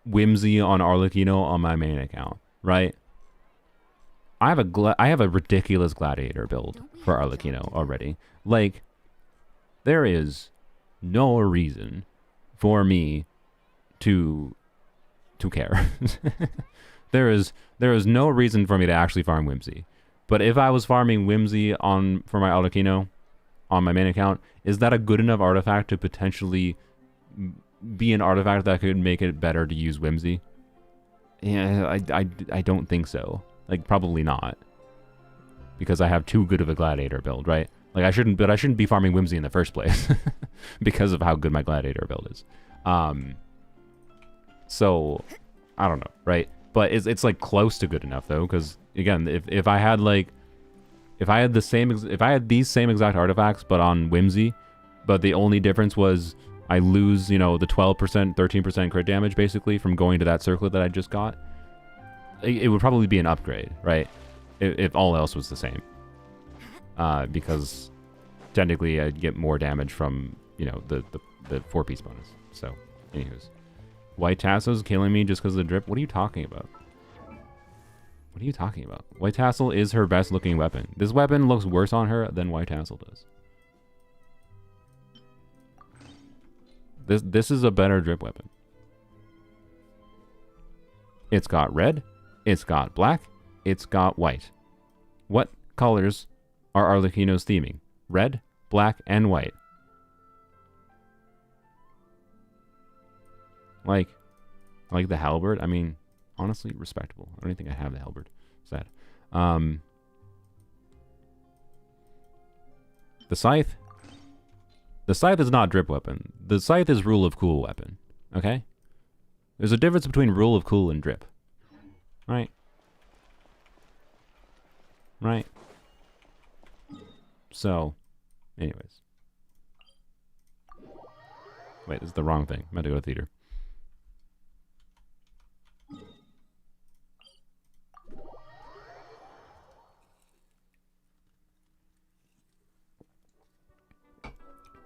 Speaker 1: Whimsy on Arlecchino on my main account, right? I have a ridiculous gladiator build for Arlecchino already. Like, there is no reason for me to care. There is no reason for me to actually farm Whimsy. But if I was farming Whimsy for my Arlecchino on my main account, is that a good enough artifact to potentially be an artifact that could make it better to use Whimsy? Yeah, I don't think so. Like, probably not. Because I have too good of a gladiator build, right? Like, I shouldn't be farming Whimsy in the first place because of how good my gladiator build is. So I don't know, right? But it's like close to good enough though, because again, if I had these same exact artifacts but on Whimsy, but the only difference was I lose, you know, the 12%, 13% crit damage basically from going to that circlet that I just got, it would probably be an upgrade, right? If all else was the same. Because technically I'd get more damage from, you know, the 4-piece bonus. So, anywho's. White Tassel's killing me just because of the drip? What are you talking about? What are you talking about? White Tassel is her best looking weapon. This weapon looks worse on her than White Tassel does. This is a better drip weapon. It's got red, it's got black, it's got white. What colors are Arlecchino's theming? Red, black, and white. Like the halberd. I mean, honestly, respectable. I don't even think I have the halberd. Sad. The scythe. The scythe is not drip weapon. The scythe is rule of cool weapon. Okay? There's a difference between rule of cool and drip. Right? Right? So, anyways. Wait, this is the wrong thing. I'm meant to go to theater.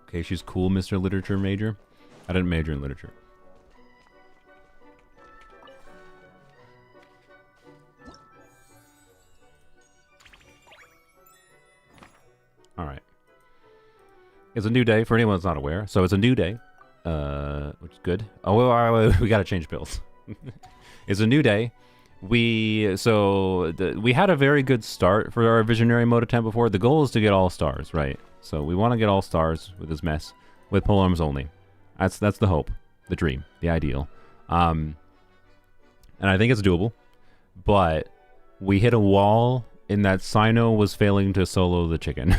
Speaker 1: Okay, she's cool, Mr. Literature Major. I didn't major in literature. Alright. It's a new day, for anyone that's not aware. So it's a new day, which is good. Oh, well, we gotta change builds. It's a new day. We had a very good start for our Visionary mode attempt before. The goal is to get all stars, right? So we want to get all stars with this mess, with Polearms Only. That's the hope, the dream, the ideal. And I think it's doable. But we hit a wall in that Sino was failing to solo the chicken.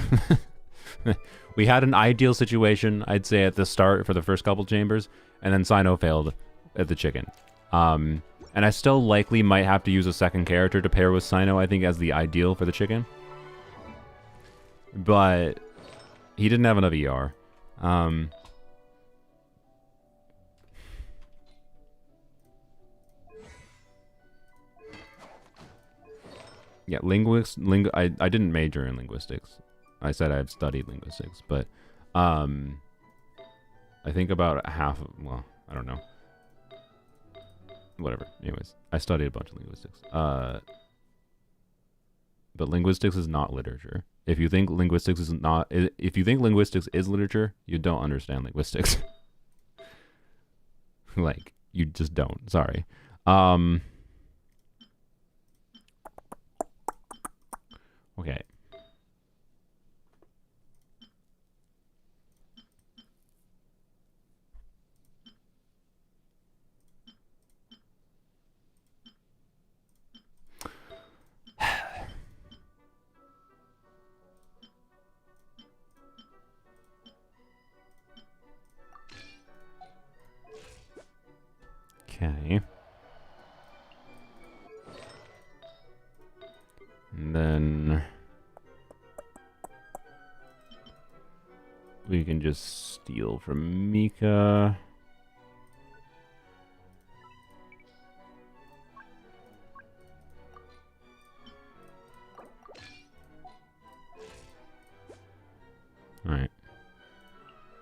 Speaker 1: We had an ideal situation, I'd say, at the start for the first couple chambers, and then Sino failed at the chicken. And I still likely might have to use a second character to pair with Sino, I think, as the ideal for the chicken. But he didn't have enough ER. Yeah, I didn't major in linguistics. I said I had studied linguistics, but I think about half of, well, I don't know. Whatever. Anyways, I studied a bunch of linguistics. But linguistics is not literature. If you think linguistics is literature, you don't understand linguistics. Like, you just don't. Sorry. Okay. we can just steal from Mika. Alright.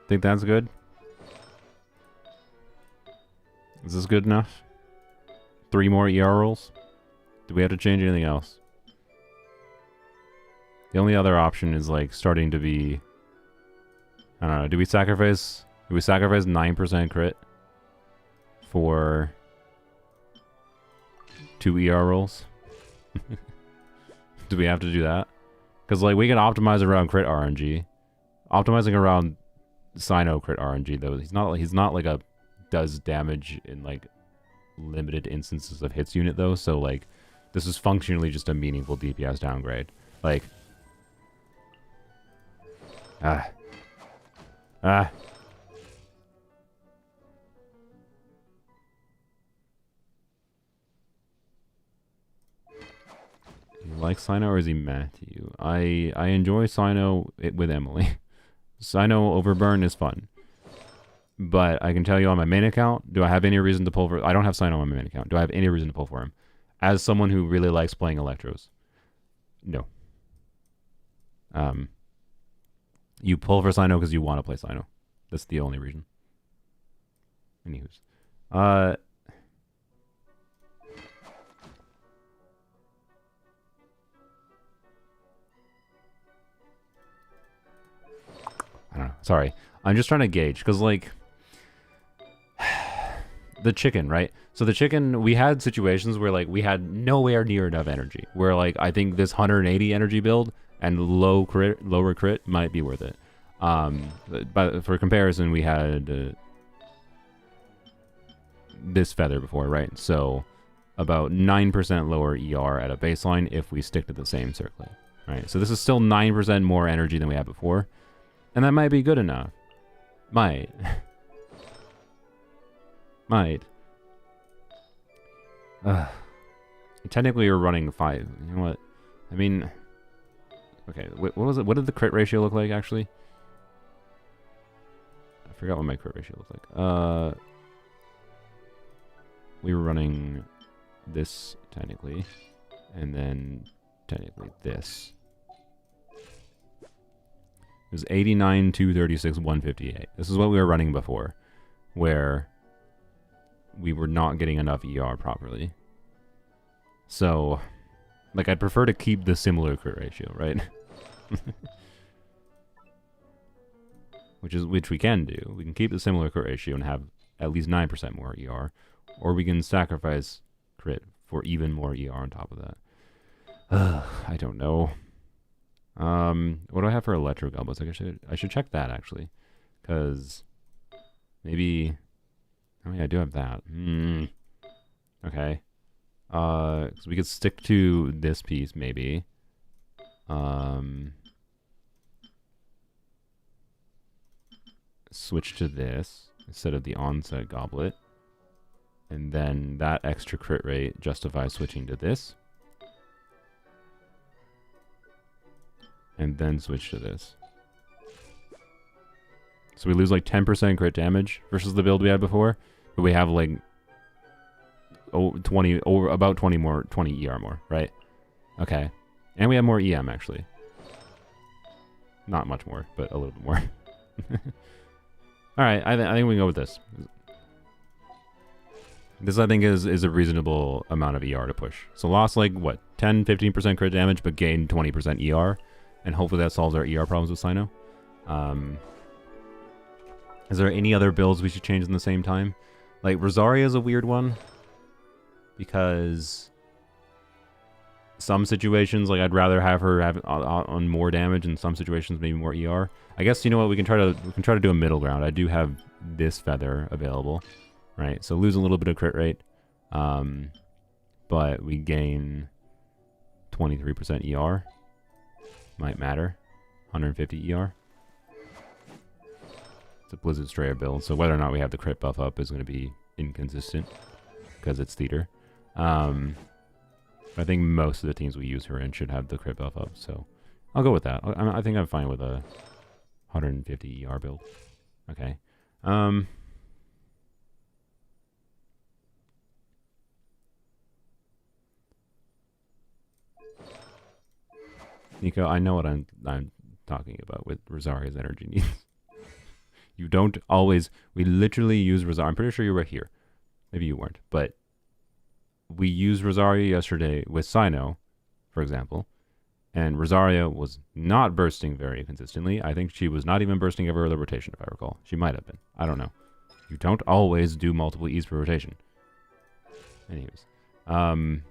Speaker 1: Think that's good? Is this good enough? 3 more ER rolls? Do we have to change anything else? The only other option is like starting to be... I don't know, do we sacrifice 9% crit for 2 ER rolls? Do we have to do that? Because like we can optimize around crit RNG. Optimizing around Sino crit RNG though, he's not like a does damage in like limited instances of hits unit though, so like this is functionally just a meaningful DPS downgrade. Like You like Sino or is he mad to you? I enjoy Sino with Emily. Sino Overburn is fun. But I can tell you on my main account, do I have any reason to pull for... I don't have Sino on my main account. Do I have any reason to pull for him? As someone who really likes playing Electros. No. You pull for Sino because you want to play Sino. That's the only reason. Anywho's. I don't know. Sorry. I'm just trying to gauge, because, like... the chicken, right? So the chicken, we had situations where, like, we had nowhere near enough energy. Where, like, I think this 180 energy build and lower crit might be worth it. But for comparison, we had this feather before, right? So about 9% lower ER at a baseline if we stick to the same circlet, right? So this is still 9% more energy than we had before. And that might be good enough. Might. Technically, we're running 5. You know what? I mean... Okay, what was it? What did the crit ratio look like, actually? I forgot what my crit ratio looked like. We were running this, technically. And then, technically, this. It was 89, 236, 158. This is what we were running before. Where we were not getting enough ER properly. So, like, I'd prefer to keep the similar crit ratio, right? Which we can do. We can keep the similar crit ratio and have at least 9% more ER. Or we can sacrifice crit for even more ER on top of that. I don't know. What do I have for electro goblets? I should check that, actually. Because maybe... I mean, I do have that. Okay. So we could stick to this piece, maybe. Switch to this instead of the onset goblet. And then that extra crit rate justifies switching to this. And then switch to this. So we lose like 10% crit damage versus the build we had before. But we have like about 20 ER more, right? Okay. And we have more EM, actually. Not much more, but a little bit more. Alright, I think we can go with this. This, I think, is a reasonable amount of ER to push. So lost, like, what, 10-15% crit damage, but gained 20% ER. And hopefully that solves our ER problems with Sino. Is there any other builds we should change in the same time? Like, Rosaria is a weird one. Because... some situations, like, I'd rather have her have on more damage, and some situations maybe more ER. I guess, you know what, we can try to do a middle ground. I do have this feather available, right? So lose a little bit of crit rate, but we gain 23% ER. Might matter. 150 ER. It's a Blizzard Strayer build, so whether or not we have the crit buff up is going to be inconsistent because it's theater. I think most of the teams we use her in should have the crit buff up, so I'll go with that. I think I'm fine with 150 ER build. Okay. Nico, I know what I'm talking about with Rosaria's energy needs. You don't always... We literally use Rosaria. I'm pretty sure you were here. Maybe you weren't. But we used Rosaria yesterday with Sino, for example. And Rosaria was not bursting very consistently. I think she was not even bursting every other rotation, if I recall. She might have been. I don't know. You don't always do multiple E's per rotation. Anyways. And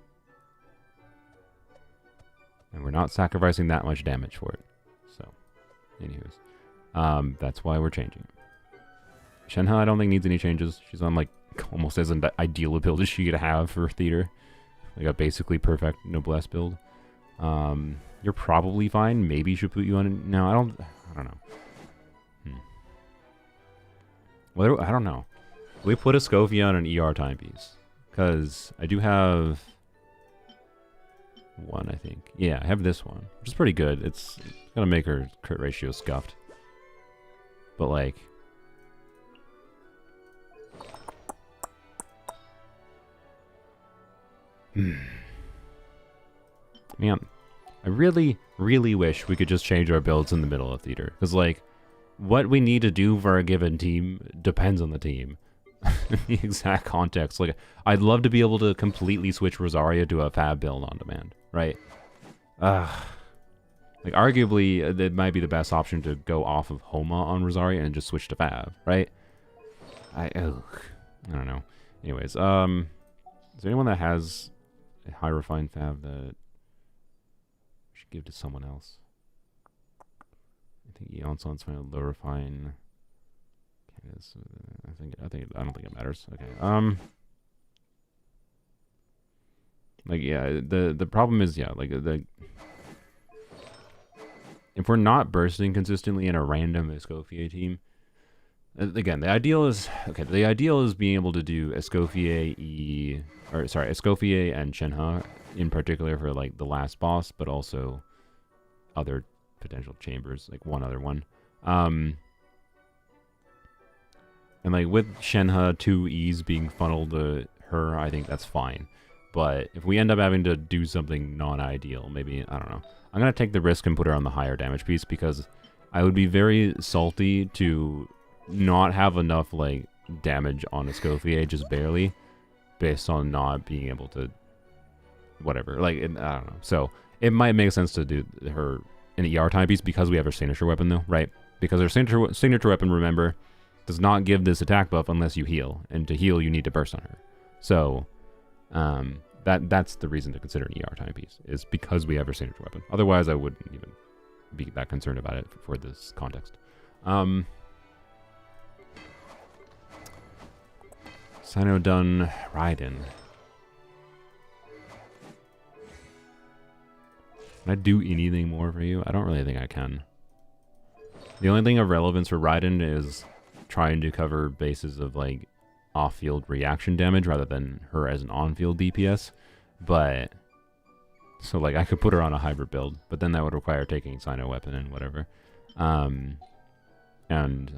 Speaker 1: we're not sacrificing that much damage for it. So, anyways. That's why we're changing it. Shenhe, I don't think needs any changes. She's on, like, almost as an ideal build as she could have for theater. Like a basically perfect noblesse build. You're probably fine. Maybe should put you on... No, I don't know. Well, I don't know. We put a Scofia on an ER timepiece. Because I do have... one, I think. Yeah, I have this one. Which is pretty good. It's gonna make her crit ratio scuffed. But, like... Man, I really, really wish we could just change our builds in the middle of theater. Because, like, what we need to do for a given team depends on the team. The exact context. Like, I'd love to be able to completely switch Rosaria to a fab build on demand, right? Like, arguably, it might be the best option to go off of Homa on Rosaria and just switch to fab, right? I don't know. Anyways, is there anyone that has a high refined fab that should give to someone else? I think Eonson's fine. Low refine. I don't think it matters. Okay. Like, yeah, the problem is, yeah, like if we're not bursting consistently in a random Escoffier team, again, the ideal is being able to do Escoffier Escoffier and Shenhe in particular for, like, the last boss, but also other potential chambers, like one other one. And, like, with Shenhe 2 E's being funneled to her, I think that's fine. But if we end up having to do something non-ideal, maybe, I don't know. I'm going to take the risk and put her on the higher damage piece because I would be very salty to not have enough, like, damage on Escoffier, just barely, based on not being able to, whatever. Like, I don't know. So, it might make sense to do her an ER timepiece because we have her signature weapon, though, right? Because her signature weapon, remember, does not give this attack buff unless you heal. And to heal, you need to burst on her. So, that's the reason to consider an ER timepiece, is because we have her signature weapon. Otherwise, I wouldn't even be that concerned about it for this context. Sino done Raiden. Can I do anything more for you? I don't really think I can. The only thing of relevance for Raiden is trying to cover bases of, like, off-field reaction damage rather than her as an on-field DPS. But, so, like, I could put her on a hybrid build, but then that would require taking Sino weapon and whatever. And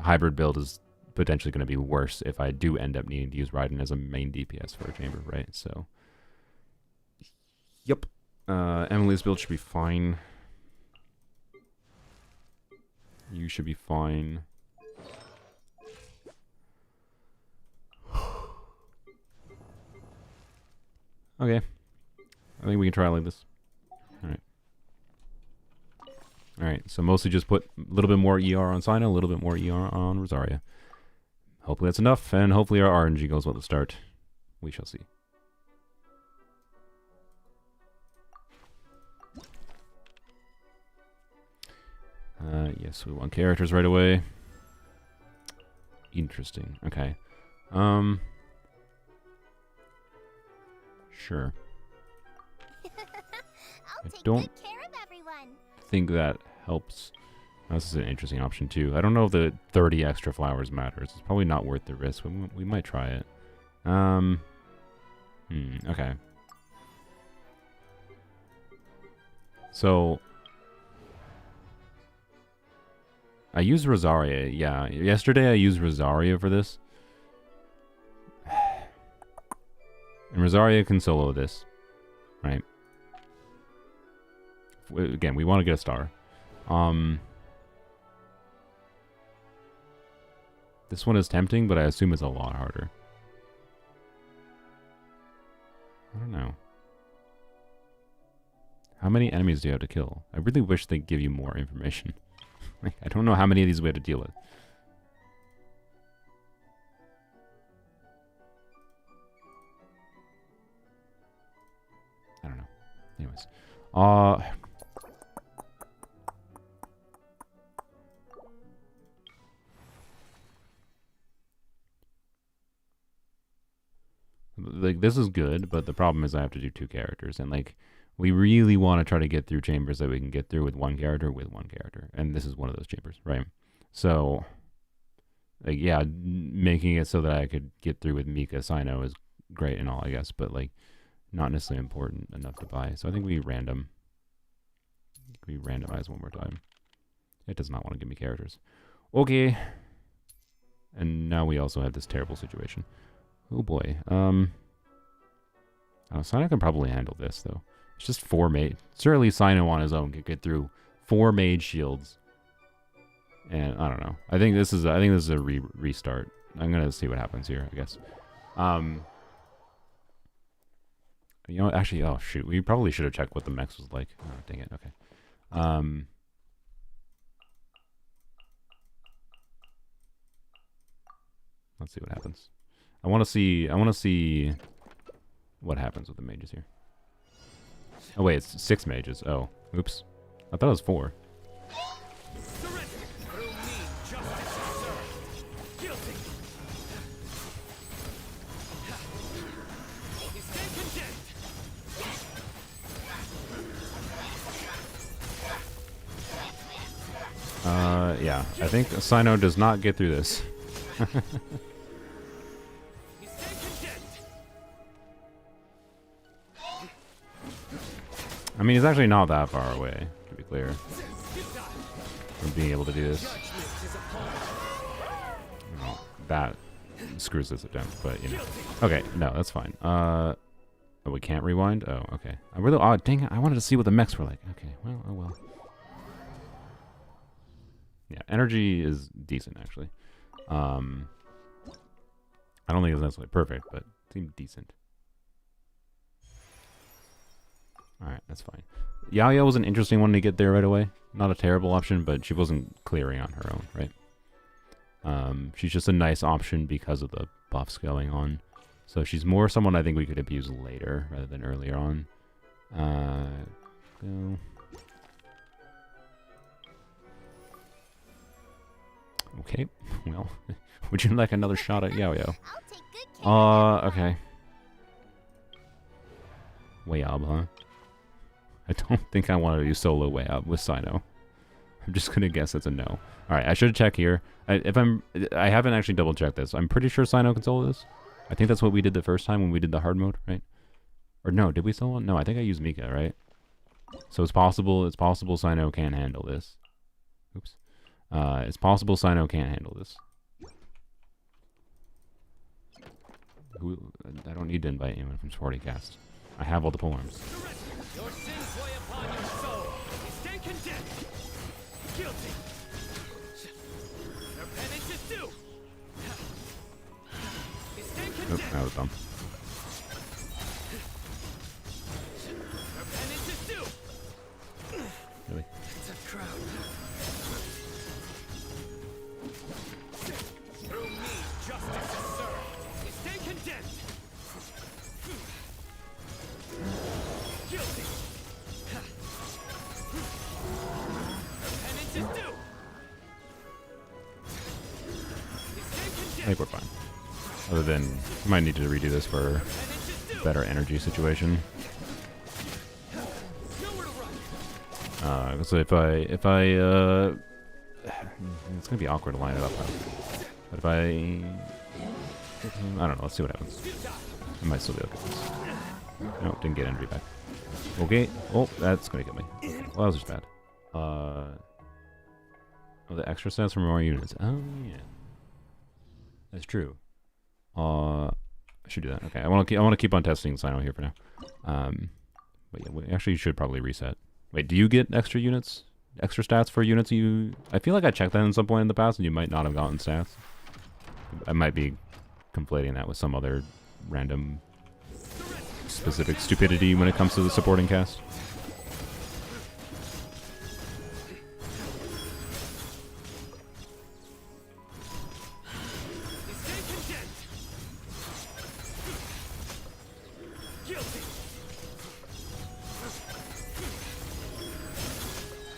Speaker 1: hybrid build is potentially going to be worse if I do end up needing to use Raiden as a main DPS for a chamber, right? So, yep. Emily's build should be fine. You should be fine. Okay. I think we can try it like this. Alright. Alright, so mostly just put a little bit more ER on Sino, a little bit more ER on Rosaria. Hopefully that's enough, and hopefully our RNG goes well to start. We shall see. Yes, we want characters right away. Interesting. Okay. Sure.
Speaker 2: I'll take
Speaker 1: don't
Speaker 2: good care of everyone.
Speaker 1: think that helps. This is an interesting option too. I don't know if the 30 extra flowers matters. It's probably not worth the risk, but we might try it. Okay. So I used Rosaria. Yeah, yesterday I used Rosaria for this. And Rosaria can solo this, right? Again, we want to get a star. This one is tempting, but I assume it's a lot harder. I don't know. How many enemies do you have to kill? I really wish they'd give you more information. Like, I don't know how many of these we have to deal with. I don't know. Anyways. Like, this is good, but the problem is I have to do 2 characters, and like, we really want to try to get through chambers that we can get through with one character, and this is one of those chambers, right? So, like, yeah, making it so that I could get through with Mika Sino is great and all, I guess, but like, not necessarily important enough to buy. So I think we randomize one more time. It does not want to give me characters. Okay. And now we also have this terrible situation. Oh boy. Sino can probably handle this though. It's just 4 mage. Certainly Sino on his own could get through 4 mage shields. And I don't know. I think this is a restart. I'm gonna see what happens here, I guess. You know, actually, oh shoot, we probably should have checked what the mechs was like. Oh, dang it. Okay. Let's see what happens. I want to see what happens with the mages here. Oh wait, it's 6 mages. Oh, oops. I thought it was 4. Yeah, I think Sino does not get through this. I mean, he's actually not that far away, to be clear, from being able to do this. Well, that screws this attempt, but, you know. Okay, no, that's fine. Oh, we can't rewind? Oh, okay. I really, oh, dang it, I wanted to see what the mechs were like. Okay, well, oh well. Yeah, energy is decent, actually. I don't think it's necessarily perfect, but it seemed decent. Alright, that's fine. Yaya was an interesting one to get there right away. Not a terrible option, but she wasn't clearing on her own, right? She's just a nice option because of the buffs going on. So she's more someone I think we could abuse later rather than earlier on. Go. Okay, well, would you like another shot at Yo-Yo? Okay. Wayab, huh? I don't think I want to do solo Wayab with Sino. I'm just gonna guess it's a no. Alright, I should check here. I haven't actually double checked this. I'm pretty sure Sino can solo this. I think that's what we did the first time when we did the hard mode, right? Or no, did we solo? No, I think I used Mika, right? So it's possible Sino can handle this. Oops. It's possible Sino can't handle this. I don't need to invite anyone from Sporty Cast. I have all the polearms.
Speaker 5: Your sins weigh upon your soul. Stay condemned. Guilty. Your penance is due. Stay condemned.
Speaker 1: Oop, that was dumb.
Speaker 5: Your penance is due.
Speaker 1: Really?
Speaker 5: It's a crowd. Through me, justice is served. Stay condemned. Guilty. Your penance is due.
Speaker 1: I think we're fine. Other than, we might need to redo this for a better energy situation. So if I, it's gonna be awkward to line it up now. But if I don't know, let's see what happens. I might still be able to get this. Nope, didn't get energy back. Okay, oh, that's gonna kill me. Well, that was just bad. Oh, the extra stats for more units. Oh yeah, that's true. I should do that. Okay, I want to keep on testing Sino here for now. But yeah, we actually should probably reset. Wait, do you get extra units, extra stats for units you? I feel like I checked that at some point in the past, and you might not have gotten stats. I might be conflating that with some other random specific stupidity when it comes to the supporting cast.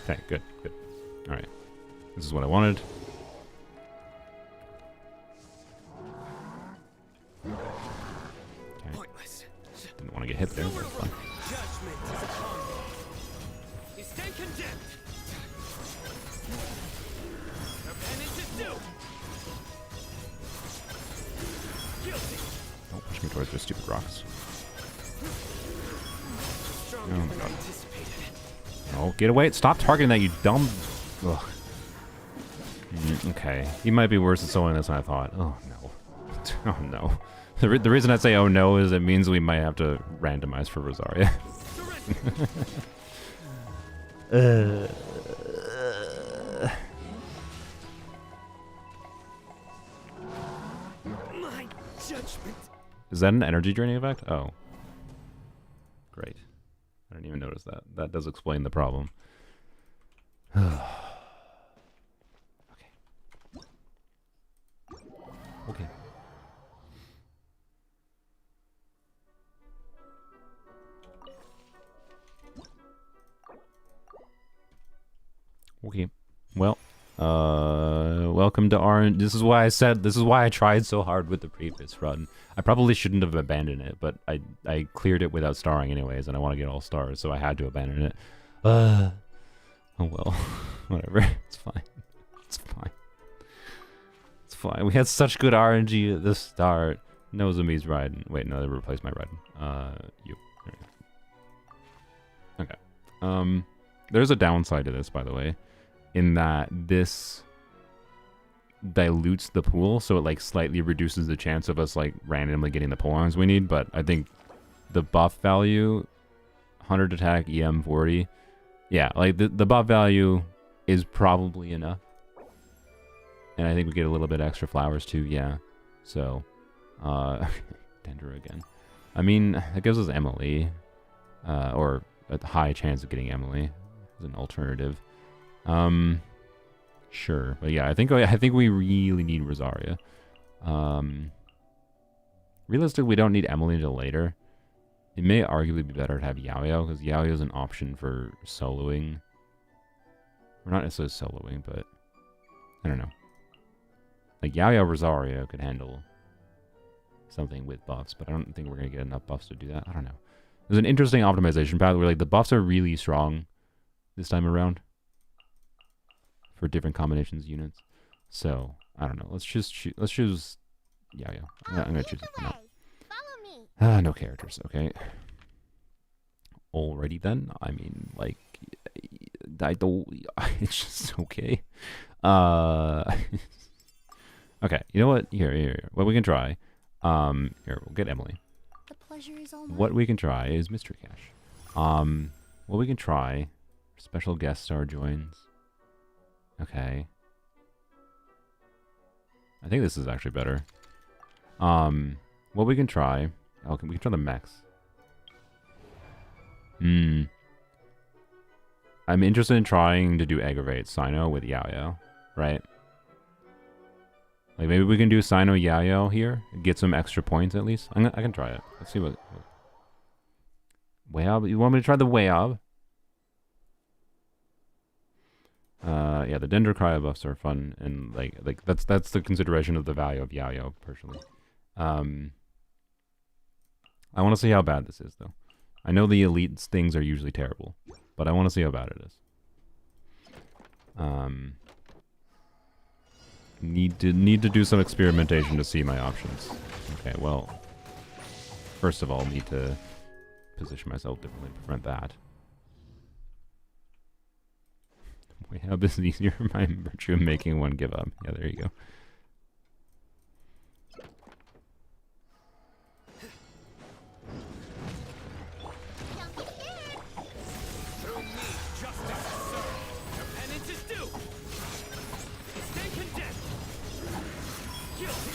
Speaker 1: Okay, good, good. All right, this is what I wanted. Okay. Didn't want to get hit there. That's fine. Oh, push me towards those stupid rocks. Oh my god. Oh, get away. Stop targeting that, you dumb... Ugh. Okay. He might be worse at soloing this than I thought. Oh, no. Oh, no. The reason I say oh, no is it means we might have to randomize for Rosaria.
Speaker 5: My judgment.
Speaker 1: Is that an energy draining effect? Oh. Great. I didn't even notice that. That does explain the problem. Okay. Okay. Okay. Well, welcome to Orange. This is why I tried so hard with the previous run. I probably shouldn't have abandoned it, but I cleared it without starring anyways, and I want to get all stars, so I had to abandon it. Oh well. Whatever. It's fine. It's fine. It's fine. We had such good RNG at the start. Nozomi's riding. Wait, no, they replaced my riding. You. There you go. Okay. There's a downside to this, by the way, in that this dilutes the pool, so it like slightly reduces the chance of us like randomly getting the polearms we need. But I think the buff value, 100 attack, EM 40, yeah, like the buff value is probably enough. And I think we get a little bit extra flowers too, yeah. So, Dendra again. I mean, it gives us Emily, or a high chance of getting Emily as an alternative. Sure, but yeah, I think we really need Rosaria. Realistically, we don't need Emily until later. It may arguably be better to have Yaoyao, because Yaoyao is an option for soloing. Or not necessarily soloing, but I don't know. Like Yaoyao Rosaria could handle something with buffs, but I don't think we're gonna get enough buffs to do that. I don't know. There's an interesting optimization path where like the buffs are really strong this time around for different combinations of units. So I don't know. Let's choose Yaoyao. I'm gonna choose it. No.
Speaker 2: Follow me.
Speaker 1: No characters. Okay. Alrighty then. I mean, like, I don't. It's just okay. Okay. You know what? Here. What we can try. Here, we'll get Emily.
Speaker 2: The pleasure is all mine.
Speaker 1: What we can try is Mystery Cash. What we can try. Special guest star joins. Okay. I think this is actually better. What we can try. Oh, we can try the mechs. I'm interested in trying to do aggravate Sino with Yaoyao, right? Like maybe we can do Sino Yaoyao here, get some extra points at least. I can try it. Let's see what. Weiob? You want me to try the Weiob? Yeah, the Dendra Cryo buffs are fun, and like that's the consideration of the value of Yaoyao personally. I want to see how bad this is though. I know the elite things are usually terrible, but I want to see how bad it is. Need to do some experimentation to see my options. Okay, well, first of all, need to position myself differently to prevent that. Wait, how this is easier by virtue of making one give up. Yeah, there you go.
Speaker 2: Don't be scared.
Speaker 5: Through me, justice is served. Your penance is due. Stay condemned. Guilty.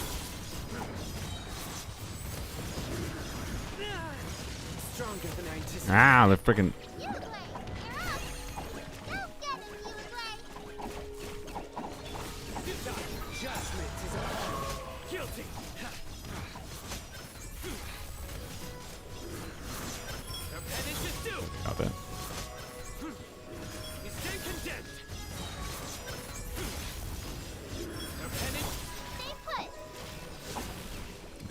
Speaker 4: Stronger than I anticipated.
Speaker 1: Ah, the freaking.
Speaker 2: You play. You're up. No getting you away.
Speaker 4: Judgment is upon me.
Speaker 5: Guilty. Your penance is due.
Speaker 1: Stop it.
Speaker 5: Stay condemned. Your penance.
Speaker 2: Stay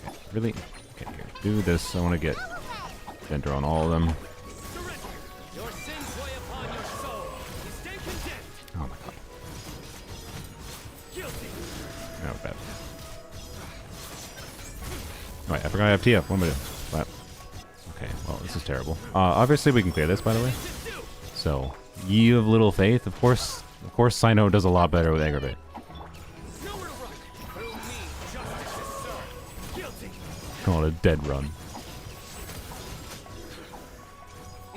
Speaker 2: put.
Speaker 1: Really? Okay, here. Do this. I want to get
Speaker 2: Go away.
Speaker 1: Enter on all of them.
Speaker 5: Surrender. Your sins weigh upon your soul. Stay condemned.
Speaker 1: Oh my god.
Speaker 5: Guilty.
Speaker 1: Oh, bad. Alright, I forgot I have TF. What am I doing? What? Okay, well, this is terrible. Obviously we can clear this, by the way. So, ye of little faith. Of course, Sino does a lot better with aggravate.
Speaker 5: Nowhere to run. Through me, justice is served. Guilty.
Speaker 1: Call it a dead run.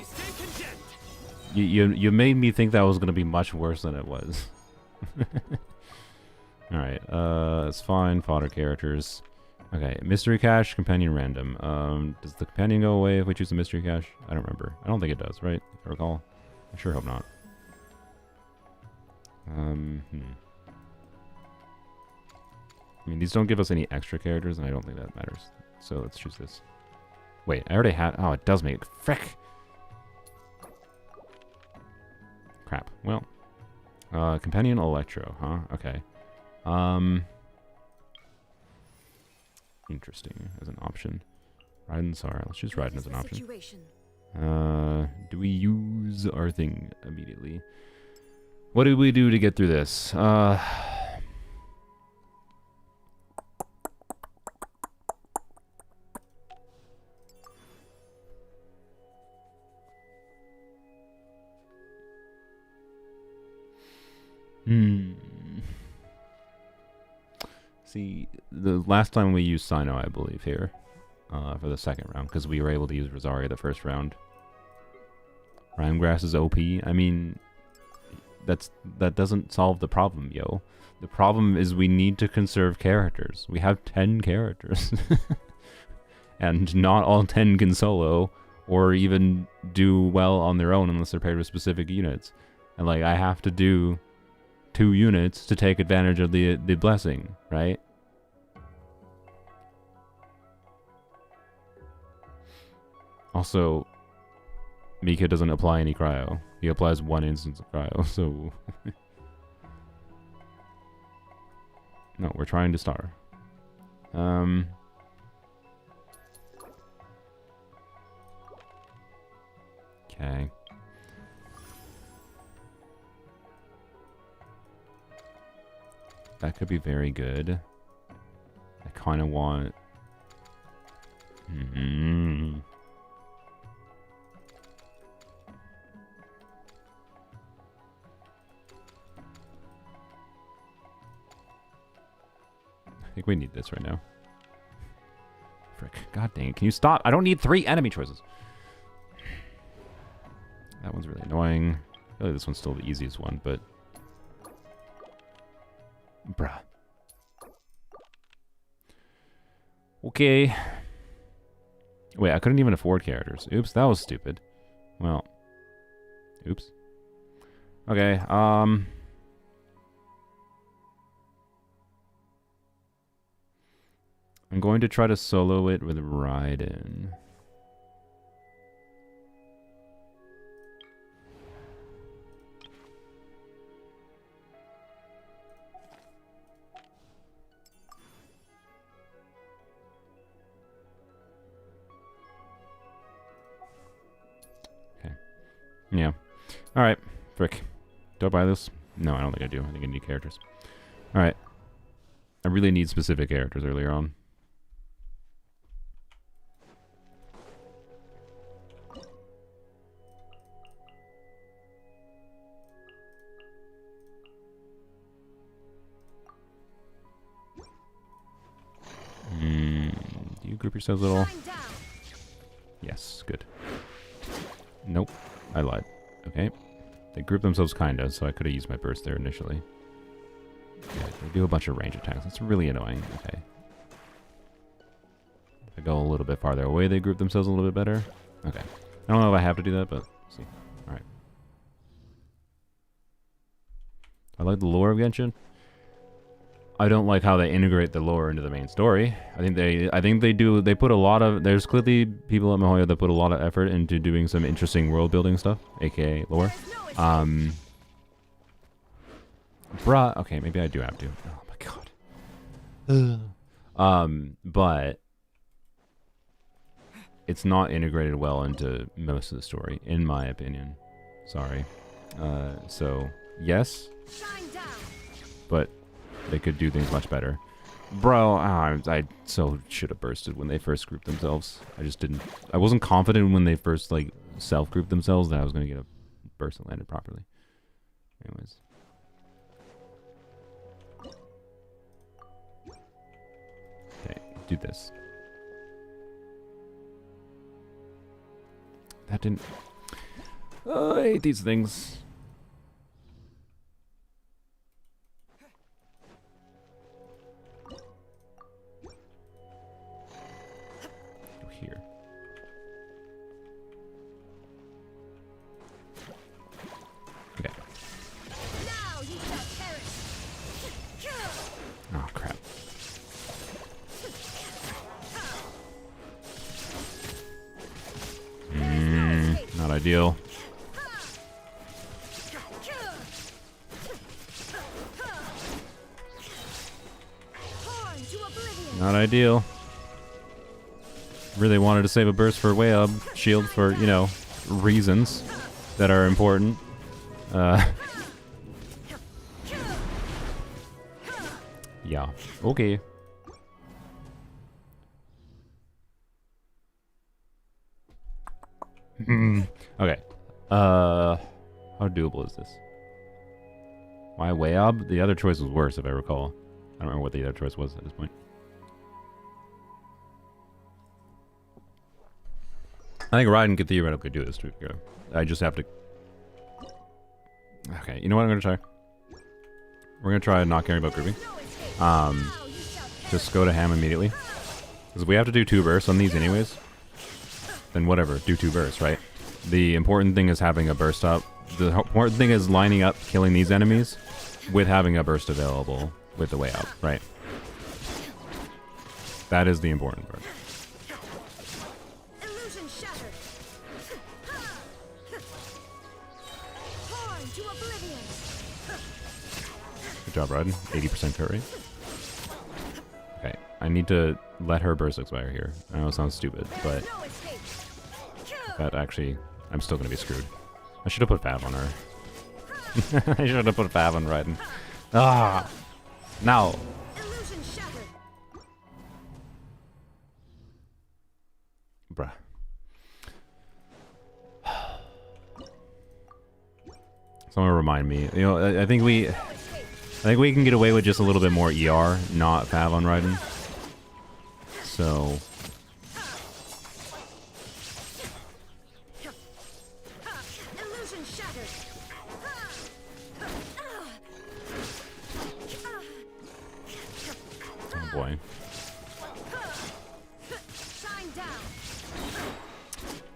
Speaker 5: Stay condemned.
Speaker 1: You made me think that was going to be much worse than it was. Alright, it's fine. Fodder characters. Okay, mystery cache, companion random. Does the companion go away if we choose the mystery cache? I don't remember. I don't think it does, right? If I recall. I sure hope not. I mean, these don't give us any extra characters, and I don't think that matters. So let's choose this. Wait, I already had... Oh, it does make... Frick! Crap. Well. Companion Electro, huh? Okay. Interesting as an option. Raiden, sorry, let's choose Raiden as an option. Do we use our thing immediately? What did we do to get through this? See, the last time we used Sino, I believe, here, for the second round, because we were able to use Rosaria the first round. Rhymegrass is OP. I mean, that doesn't solve the problem, yo. The problem is we need to conserve characters. We have 10 characters. And not all 10 can solo, or even do well on their own unless they're paired with specific units. And, like, I have to do 2 units to take advantage of the blessing, right? Also, Mika doesn't apply any cryo. He applies 1 instance of cryo, so... No, we're trying to star. Okay. That could be very good. I kind of want... I think we need this right now. Frick. God dang it. Can you stop? I don't need 3 enemy choices. That one's really annoying. Really, this one's still the easiest one, but... Bruh. Okay. Wait, I couldn't even afford characters. Oops, that was stupid. Well. Oops. Okay, I'm going to try to solo it with Raiden. Yeah. Alright. Frick. Do I buy this? No, I don't think I do. I think I need characters. Alright. I really need specific characters earlier on. group yourselves at all.
Speaker 2: Shine down.
Speaker 1: Yes, good. Nope, I lied. Okay. They group themselves kinda, so I could have used my burst there initially. Okay, they do a bunch of range attacks. That's really annoying. Okay. If I go a little bit farther away, they group themselves a little bit better. Okay. I don't know if I have to do that, but we'll see. Alright. I like the lore of Genshin. I don't like how they integrate the lore into the main story. I think they put a lot of, there's clearly people at Mihoyo that put a lot of effort into doing some interesting world building stuff, aka lore. Bruh, okay, maybe I do have to. Oh my god. But it's not integrated well into most of the story, in my opinion. Sorry. So yes,
Speaker 2: Shine down.
Speaker 1: but they could do things much better. Bro, I so should have bursted when they first grouped themselves. I just didn't. I wasn't confident when they first like self-grouped themselves that I was going to get a burst that landed properly. Anyways. Okay, do this. That didn't... Oh, I hate these things. Here. Okay.
Speaker 2: Now you shall perish.
Speaker 1: Oh, crap. Not ideal.
Speaker 2: Torn to oblivion.
Speaker 1: Not ideal. Really wanted to save a burst for way up shield for, you know, reasons that are important. Yeah. Okay. Okay. How doable is this? Why Wayab? The other choice was worse, if I recall. I don't remember what the other choice was at this point. I think Raiden could theoretically do this too. I just have to... Okay, you know what I'm going to try? We're going to try not caring about grouping. Just go to ham immediately. Because we have to do 2 bursts on these anyways. Then whatever, do 2 bursts, right? The important thing is having a burst up. The important thing is lining up killing these enemies with having a burst available with the way out, right? That is the important part.
Speaker 2: Illusion shattered. Torn to oblivion.
Speaker 1: Good job, Raiden. 80% crit rate. Okay, I need to let her burst expire here. I know it sounds stupid, but
Speaker 2: No escape.
Speaker 1: that actually, I'm still gonna be screwed. I should have put Fab on her. I should have put Fab on Raiden. Ah! Now!
Speaker 2: Illusion shattered.
Speaker 1: Bruh. Someone remind me. You know, I think we can get away with just a little bit more ER, not Fab on Raiden. So...
Speaker 2: Illusion shattered.
Speaker 1: Oh boy.
Speaker 2: Shine down.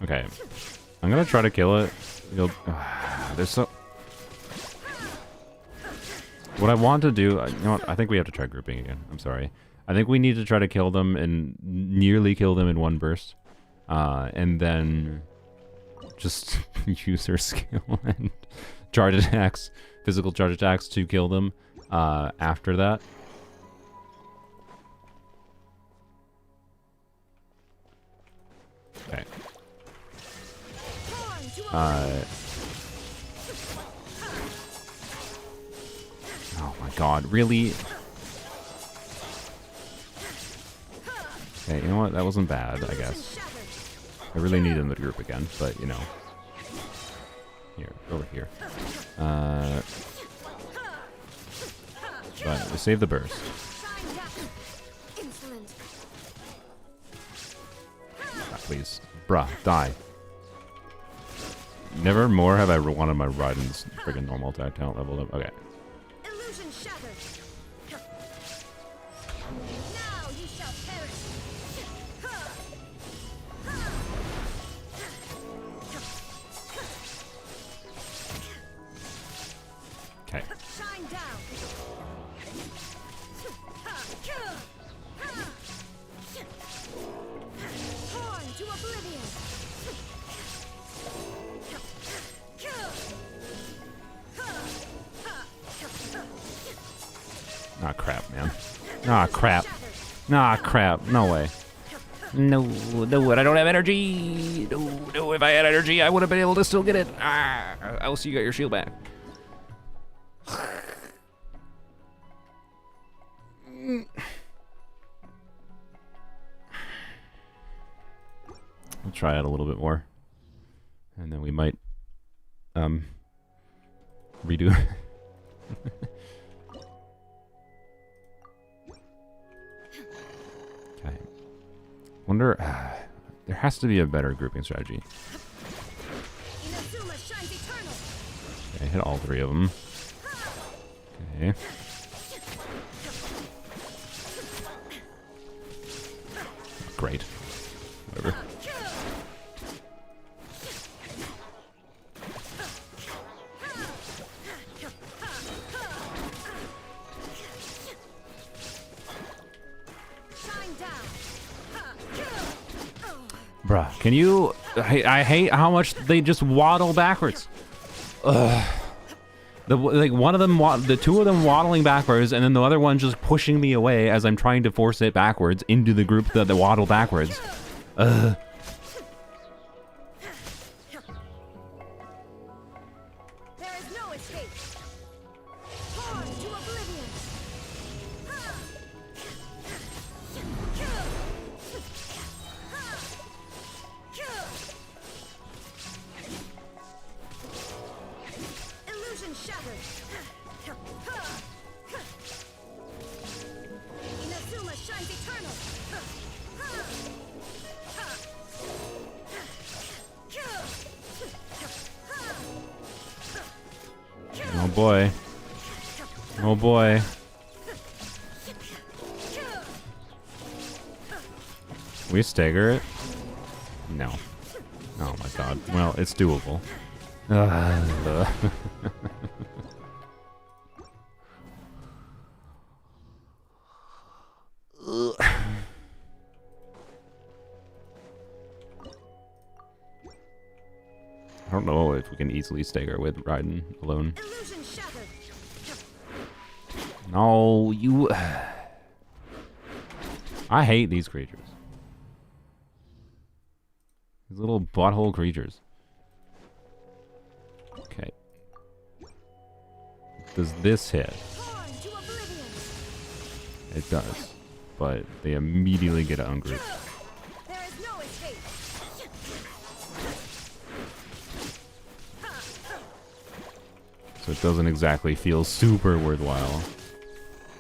Speaker 1: Okay. I'm gonna try to kill it. There's so... What I want to do... You know what? I think we have to try grouping again. I'm sorry. I think we need to try to kill them and nearly kill them in one burst. And then... just use her skill and charge attacks, physical charge attacks to kill them after that. Okay. Oh my god, really? Okay, you know what? That wasn't bad, I guess. I really need them to group again, but you know. Here, over here. But we save the burst.
Speaker 2: Shine down. Insolent.
Speaker 1: Bruh, die. Never more have I wanted my Raiden's friggin' normal attack talent leveled up. Okay.
Speaker 2: Illusion shattered. Now you shall perish.
Speaker 1: Okay.
Speaker 2: Shine down. Torn to oblivion.
Speaker 1: Ah, crap, man. Ah, crap. Ah, crap. No way. No, no, I don't have energy. No, no, if I had energy, I would have been able to still get it. Ah, else you got your shield back. We'll try it a little bit more. And then we might, redo. Okay. Wonder, there has to be a better grouping strategy.
Speaker 2: Inazuma shines eternal.
Speaker 1: Okay, hit all three of them. Okay. Great. Whatever.
Speaker 2: Shine down.
Speaker 1: Bruh, can you... I hate how much they just waddle backwards. Ugh. One of them, the two of them waddling backwards, and then the other one just pushing me away as I'm trying to force it backwards into the group that waddle backwards. Ugh.
Speaker 2: There is no escape. Torn to oblivion. Illusion shattered. Inazuma shines eternal.
Speaker 1: Oh boy. Oh boy. We stagger it? No. Oh my god. Well, it's doable. Ugh. I don't know if we can easily stagger with Raiden alone.
Speaker 2: Illusion shattered.
Speaker 1: No, you... I hate these creatures. These little butthole creatures. Okay. Does this hit?
Speaker 2: Torn to oblivion.
Speaker 1: It does. But they immediately get ungrouped.
Speaker 2: There is no escape.
Speaker 1: So it doesn't exactly feel super worthwhile.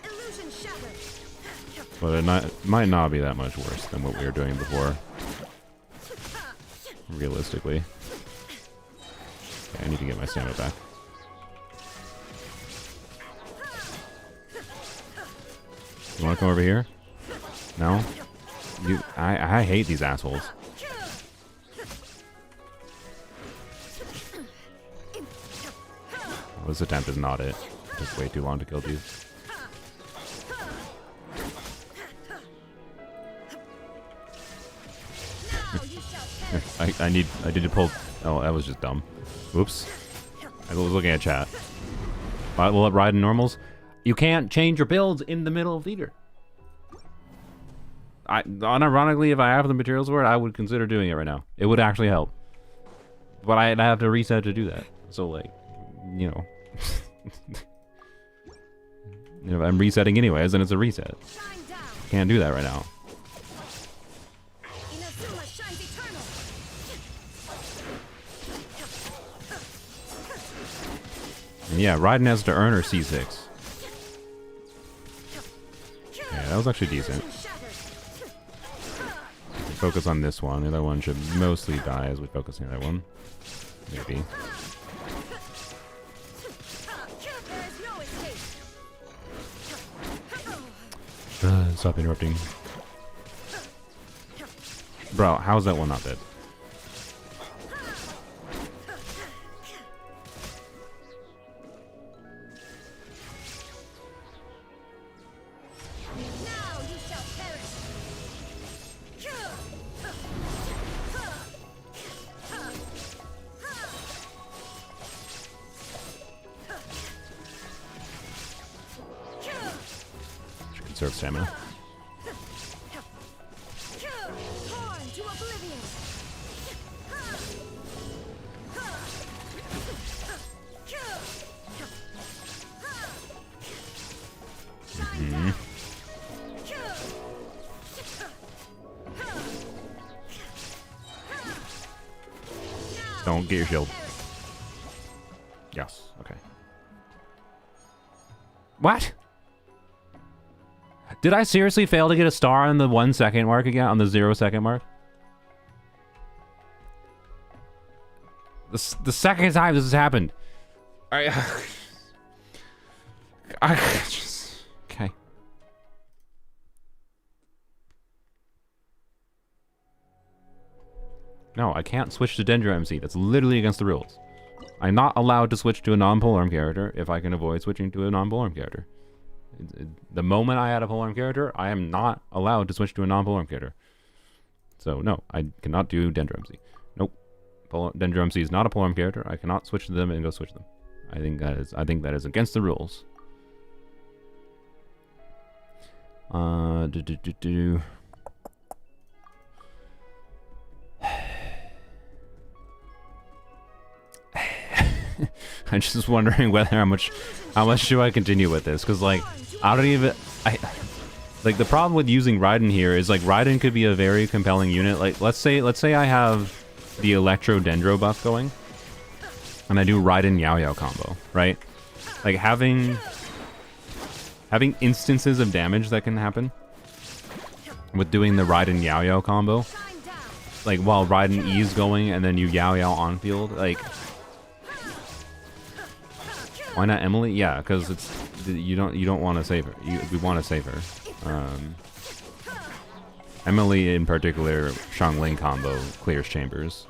Speaker 2: Illusion shattered.
Speaker 1: But it might not be that much worse than what we were doing before. Realistically. Okay, I need to get my stamina back. You wanna come over here? No? I hate these assholes. Well, this attempt is not it. It took way too long to kill these.
Speaker 2: Now you shall perish.
Speaker 1: I need to pull. Oh, that was just dumb. Oops. I was looking at chat. Will it ride in normals? You can't change your builds in the middle of theater. Unironically, if I have the materials for it, I would consider doing it right now. It would actually help. But I'd have to reset to do that. So, like, you know. If I'm resetting anyways, then it's a reset.
Speaker 2: Shine down.
Speaker 1: Can't do that right now.
Speaker 2: Inazuma shines eternal.
Speaker 1: And yeah, Raiden has to earn her C6. Yeah, that was actually decent.
Speaker 2: Illusion shattered.
Speaker 1: focus on this one. The other one should mostly die as we focus on the other one. Maybe. Stop interrupting. Bro, how's that one not dead?
Speaker 2: Now you shall perish.
Speaker 1: Should conserve stamina.
Speaker 2: Torn to oblivion.
Speaker 1: Don't get your shield. Yes, okay. What? Did I seriously fail to get a star on the 1 second mark again? On the 0 second mark? The second time this has happened. I just... Okay. No, I can't switch to Dendro MC. That's literally against the rules. I'm not allowed to switch to a non-Polearm character if I can avoid switching to a non-Polearm character. The moment I add a Polearm character, I am not allowed to switch to a non-Polearm character. So no, I cannot do Dendro MC. Nope. Dendro MC is not a Polearm character. I cannot switch to them and go switch them. I think that is against the rules. I'm just wondering whether how much do I continue with this, because like like the problem with using Raiden here is like Raiden could be a very compelling unit. Like let's say I have the Electro Dendro buff going and I do Raiden Yao Yao combo, right? Like having instances of damage that can happen with doing the Raiden Yao Yao combo, like while Raiden E is going and then you Yao Yao on field, like why not Emily? Yeah, because it's you don't want to save her. We want to save her. Emily in particular, Xiangling combo clears chambers.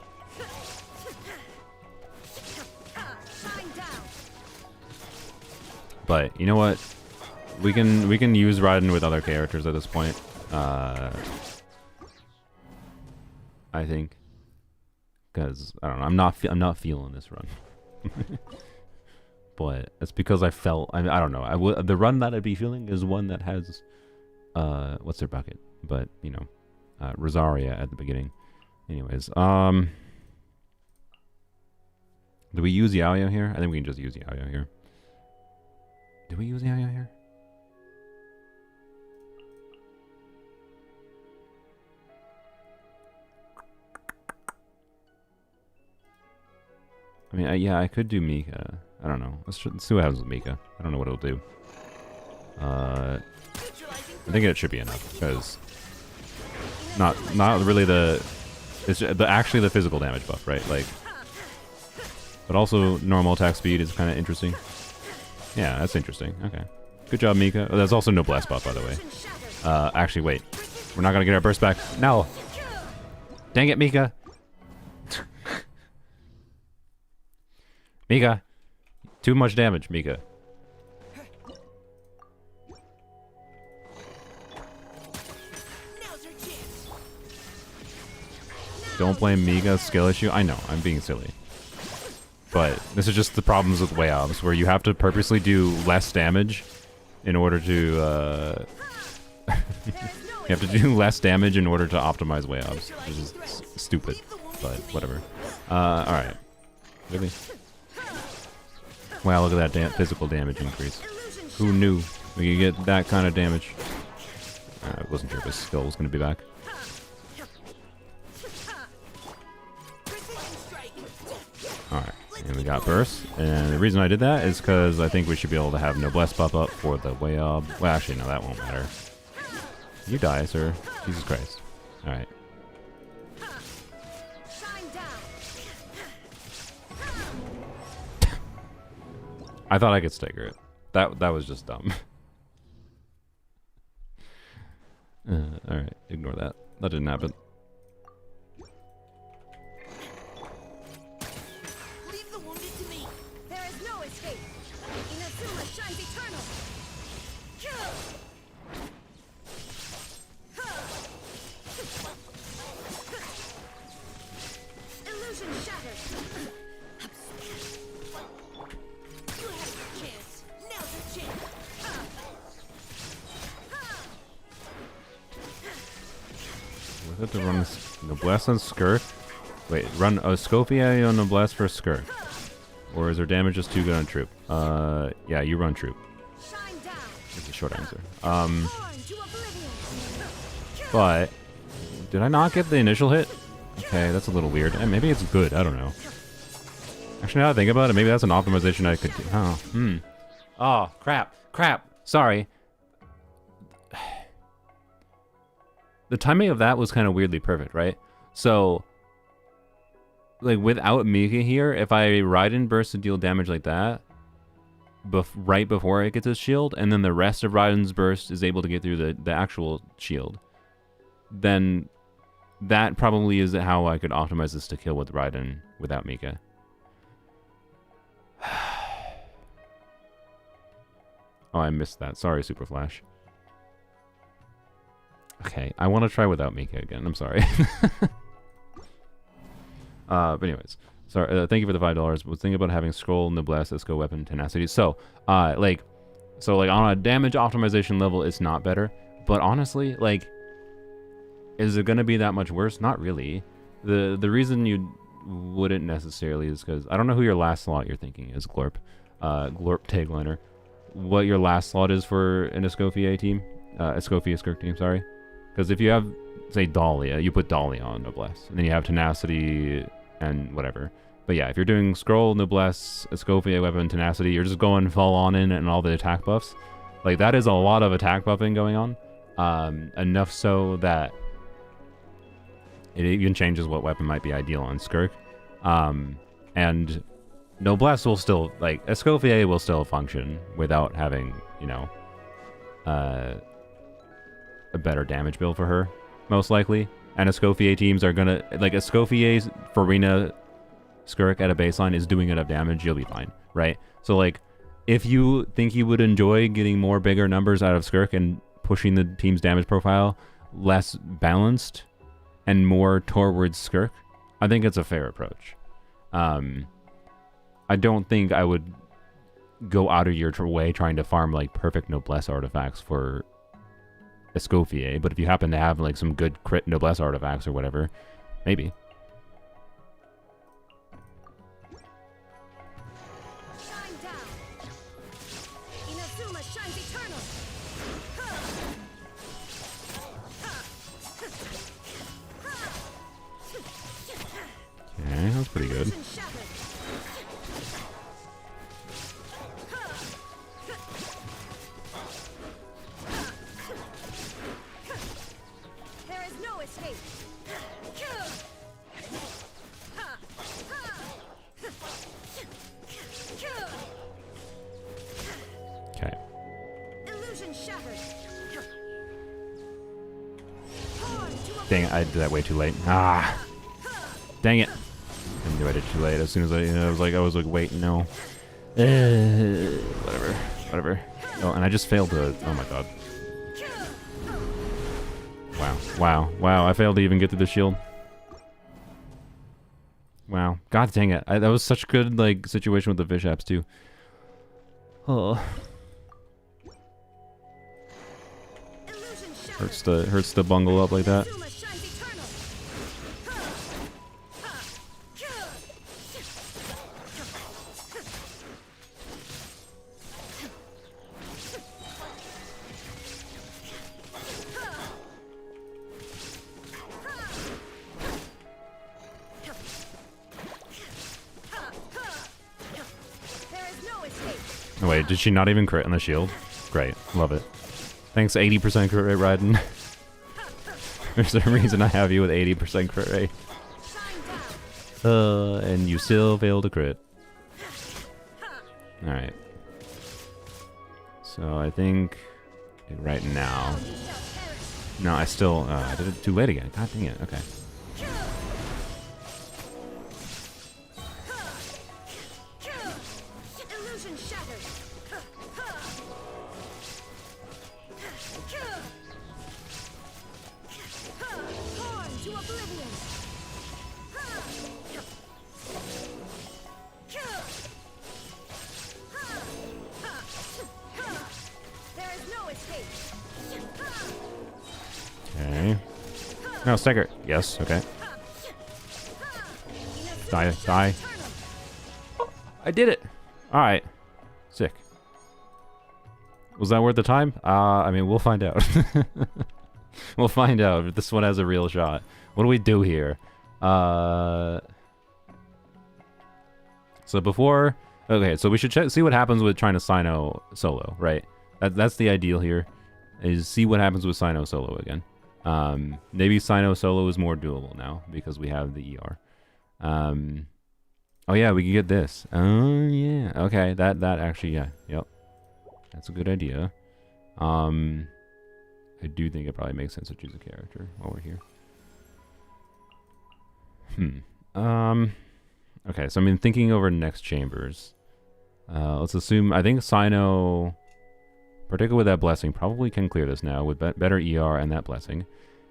Speaker 1: But you know what? We can use Raiden with other characters at this point. I think, because I don't know. I'm not feeling this run. But it's because I felt I don't know. The run that I'd be feeling is one that has what's their bucket? But you know, Rosaria at the beginning. Anyways, do we use Yao Yao here? I think we can just use Yao Yao here. Do we use Yao Yao here? I mean, yeah, I could do Mika. I don't know. Let's see what happens with Mika. I don't know what it'll do. I think it should be enough because not really actually the physical damage buff, right? Like, but also normal attack speed is kind of interesting. Yeah, that's interesting. Okay, good job, Mika. Oh, there's also no blast buff, by the way. Actually, wait, we're not gonna get our burst back. No, dang it, Mika. Mika, too much damage, Mika. Don't blame Mika's skill issue. I know, I'm being silly. But this is just the problems with way obs, where you have to purposely do less damage in order to, you have to do less damage in order to optimize way obs, which is stupid, but whatever. Alright. Really? Wow, look at that physical damage increase. Who knew we could get that kind of damage? I wasn't sure if his skill was going to be back. Alright, and we got burst. And the reason I did that is because I think we should be able to have Noblesse pop up for the way ob. Well, actually, no, that won't matter. You die, sir. Jesus Christ. Alright. I thought I could stagger it. That was just dumb. Alright, ignore that. That didn't happen.
Speaker 2: Leave the wounded to me. There is no escape. Inazuma shines eternal. Illusion shattered. You had your chance. Now's your chance.
Speaker 1: Worth it to run Noblesse on Skirk? Wait, run Escoffier on Noblesse for Skirk. Or is their damage just too good on Troop? Yeah, you run Troop.
Speaker 2: Shine down.
Speaker 1: That's a short answer.
Speaker 2: Born to oblivion.
Speaker 1: But did I not get the initial hit? Okay, that's a little weird. And maybe it's good. I don't know. Actually, now that I think about it, maybe that's an optimization I could do. Oh, Oh, crap. Crap. Sorry. The timing of that was kind of weirdly perfect, right? So, like, without Mika here, if I Raiden burst to deal damage like that, right before it gets his shield, and then the rest of Raiden's burst is able to get through the actual shield, then that probably is how I could optimize this to kill with Raiden without Mika. Oh, I missed that. Sorry, Super Flash. Okay, I want to try without Mika again. I'm sorry. But anyways, sorry. Thank you for the $5. Was thinking about having Scroll, Noblesse, Esco Weapon, Tenacity. So, like on a damage optimization level, it's not better. But honestly, like, is it gonna be that much worse? Not really. The reason you wouldn't necessarily is because I don't know who your last slot you're thinking is. Glorp, Glorp Tagliner. What your last slot is for an Escoffier team? Escoffia Skirk team. Sorry. Because if you have, say, Dahlia, you put Dahlia on Noblesse. And then you have Tenacity and whatever. But yeah, if you're doing Scroll, Noblesse, Escoffia, Weapon, Tenacity, you're just going full on in and all the attack buffs. Like, that is a lot of attack buffing going on. Enough so that it even changes what weapon might be ideal on Skirk. And Noblesse will still, like, Escoffier will still function without having, you know, a better damage build for her, most likely. And Escoffier teams are gonna, like, Escoffier's Farina Skirk at a baseline is doing enough damage, you'll be fine, right? So, like, if you think you would enjoy getting more bigger numbers out of Skirk and pushing the team's damage profile less balanced and more towards Skirk, I think it's a fair approach. I don't think I would go out of your way trying to farm, like, perfect Noblesse artifacts for Escoffier, but if you happen to have, like, some good crit Noblesse artifacts or whatever, maybe.
Speaker 2: Shine down. Inazuma shines eternal.
Speaker 1: Okay, that's pretty good.
Speaker 2: Illusion shattered. There is no escape.
Speaker 1: Okay.
Speaker 2: Illusion shattered.
Speaker 1: Dang it, I did that way too late. Ah! Dang it. I knew I did too late. As soon as I was like, wait, no. Whatever. Oh, and I just failed to, oh my god. Wow, I failed to even get through the shield. Wow. God dang it. That was such a good, like, situation with the fish apps, too. Oh. Hurts to bungle up like that. Oh, wait, did she not even crit on the shield? Great, love it. Thanks, 80% crit rate, Raiden. There's a reason I have you with 80% crit rate. And you still fail to crit. Alright. So I think right now. No, I still I did it too late again. God dang it. Okay.
Speaker 2: Illusion shattered. Torn to oblivion. There is no escape.
Speaker 1: Okay. No, stagger. Yes. Okay. Die. Die. Oh, I did it. All right. Sick. Was that worth the time? I mean, we'll find out. We'll find out if this one has a real shot. What do we do here? So before... Okay, so we should see what happens with trying to Sino solo, right? That's the ideal here, is see what happens with Sino solo again. Maybe Sino solo is more doable now, because we have the ER. Oh yeah, we can get this. Oh yeah, okay, that actually, yeah, yep. That's a good idea. I do think it probably makes sense to choose a character while we're here. Okay, so I mean, thinking over next chambers. Let's assume, I think Sino, particularly with that blessing, probably can clear this now with better ER and that blessing.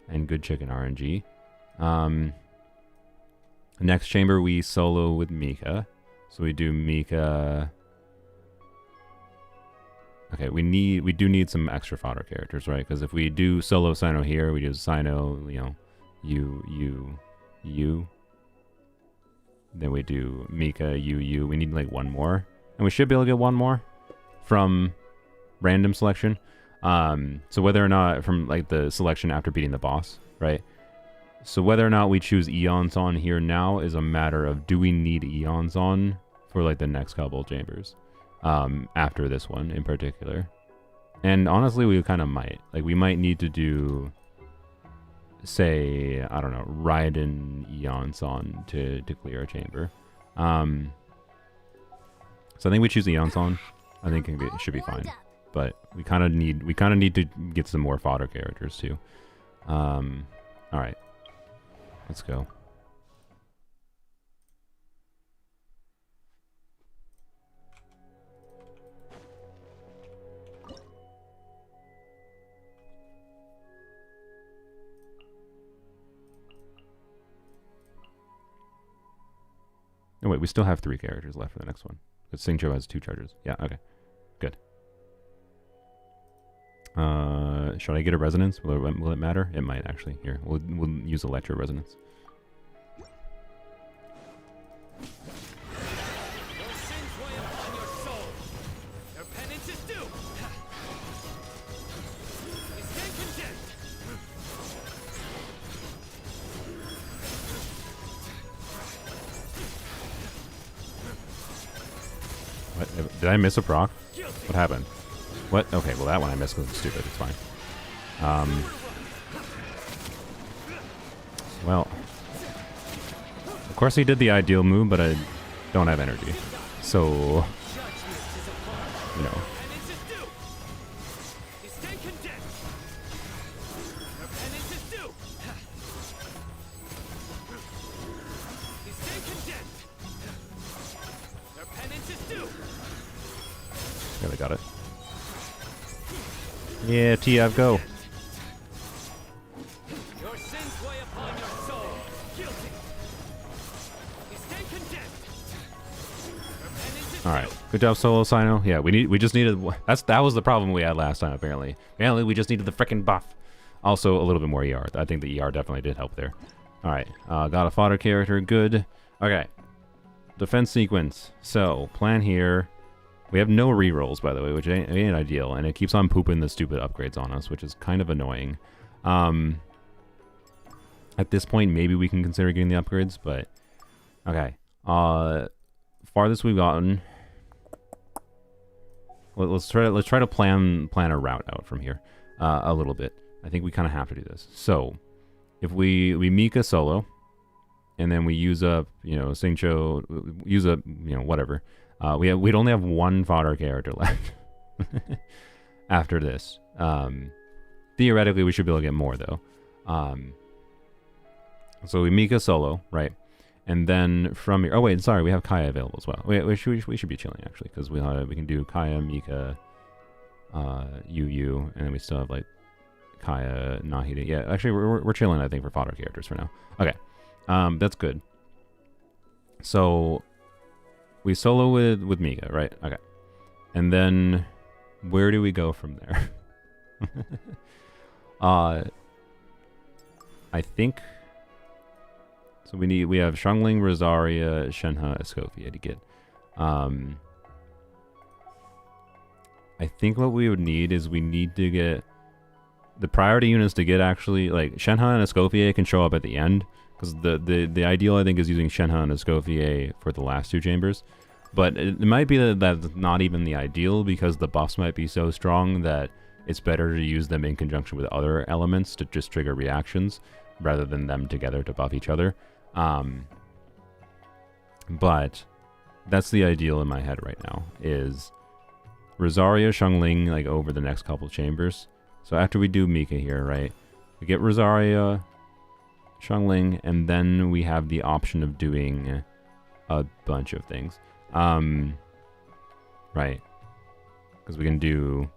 Speaker 1: And good chicken RNG. Next chamber, we solo with Mika. So we do Mika... Okay, we do need some extra fodder characters, right? Because if we do solo Sino here, we do Sino, you know, you. Then we do Mika, you. We need like one more. And we should be able to get one more from random selection. So whether or not from like the selection after beating the boss, right? So whether or not we choose Eons on here now is a matter of, do we need Eons on for like the next couple chambers? After this one in particular. And honestly, we kind of might. Like, we might need to do, say, I don't know, Raiden Eons on to clear a chamber. So I think we choose Eons on. I think it should be fine. But we kind of need to get some more fodder characters too. All right. Let's go. Oh wait, we still have 3 characters left for the next one. Because Singcho has 2 charges. Yeah, okay. Good. Should I get a resonance? Will it matter? It might actually. Here, we'll use electro resonance. What? Did I miss a proc? What happened? What? Okay, well that one I missed because it's stupid. It's fine. Well, of course he did the ideal move, but I don't have energy. So, you know. Yeah, they got it. Yeah, TF, go. Alright, good job solo Sino. Yeah, we just needed, that was the problem we had last time apparently. Apparently we just needed the frickin' buff. Also a little bit more ER. I think the ER definitely did help there. Alright, got a fodder character, good. Okay, defense sequence. So, plan here. We have no rerolls, by the way, which ain't ideal, and it keeps on pooping the stupid upgrades on us, which is kind of annoying. At this point, maybe we can consider getting the upgrades, but... Okay. Farthest we've gotten... Let's try to plan a route out from here a little bit. I think we kind of have to do this. So, if we Mika solo, and then we use up, you know, Singcho, use up, you know, whatever... we'd only have 1 fodder character left. after this. Theoretically, we should be able to get more, though. So we Mika solo, right? And then from here... Oh, wait, sorry, we have Kaya available as well. We should be chilling, actually, because we can do Kaya, Mika, Yu, and then we still have, like, Kaya, Nahida. Yeah, actually, we're chilling, I think, for fodder characters for now. Okay, that's good. So we solo with Mika, right? Okay. And then where do we go from there? I think so we have Xiangling, Rosaria, Shenhe, Escoffier to get. I think what we would need is we need to get the priority units to get actually like Shenhe and Escoffier can show up at the end. Because the ideal, I think, is using Shenhe and Escoffier for the last 2 chambers. But it might be that that's not even the ideal, because the buffs might be so strong that it's better to use them in conjunction with other elements to just trigger reactions, rather than them together to buff each other. But that's the ideal in my head right now, is Rosaria, Xiangling, like, over the next couple chambers. So after we do Mika here, right, we get Rosaria, Xiangling, and then we have the option of doing a bunch of things. Right. Because we can do,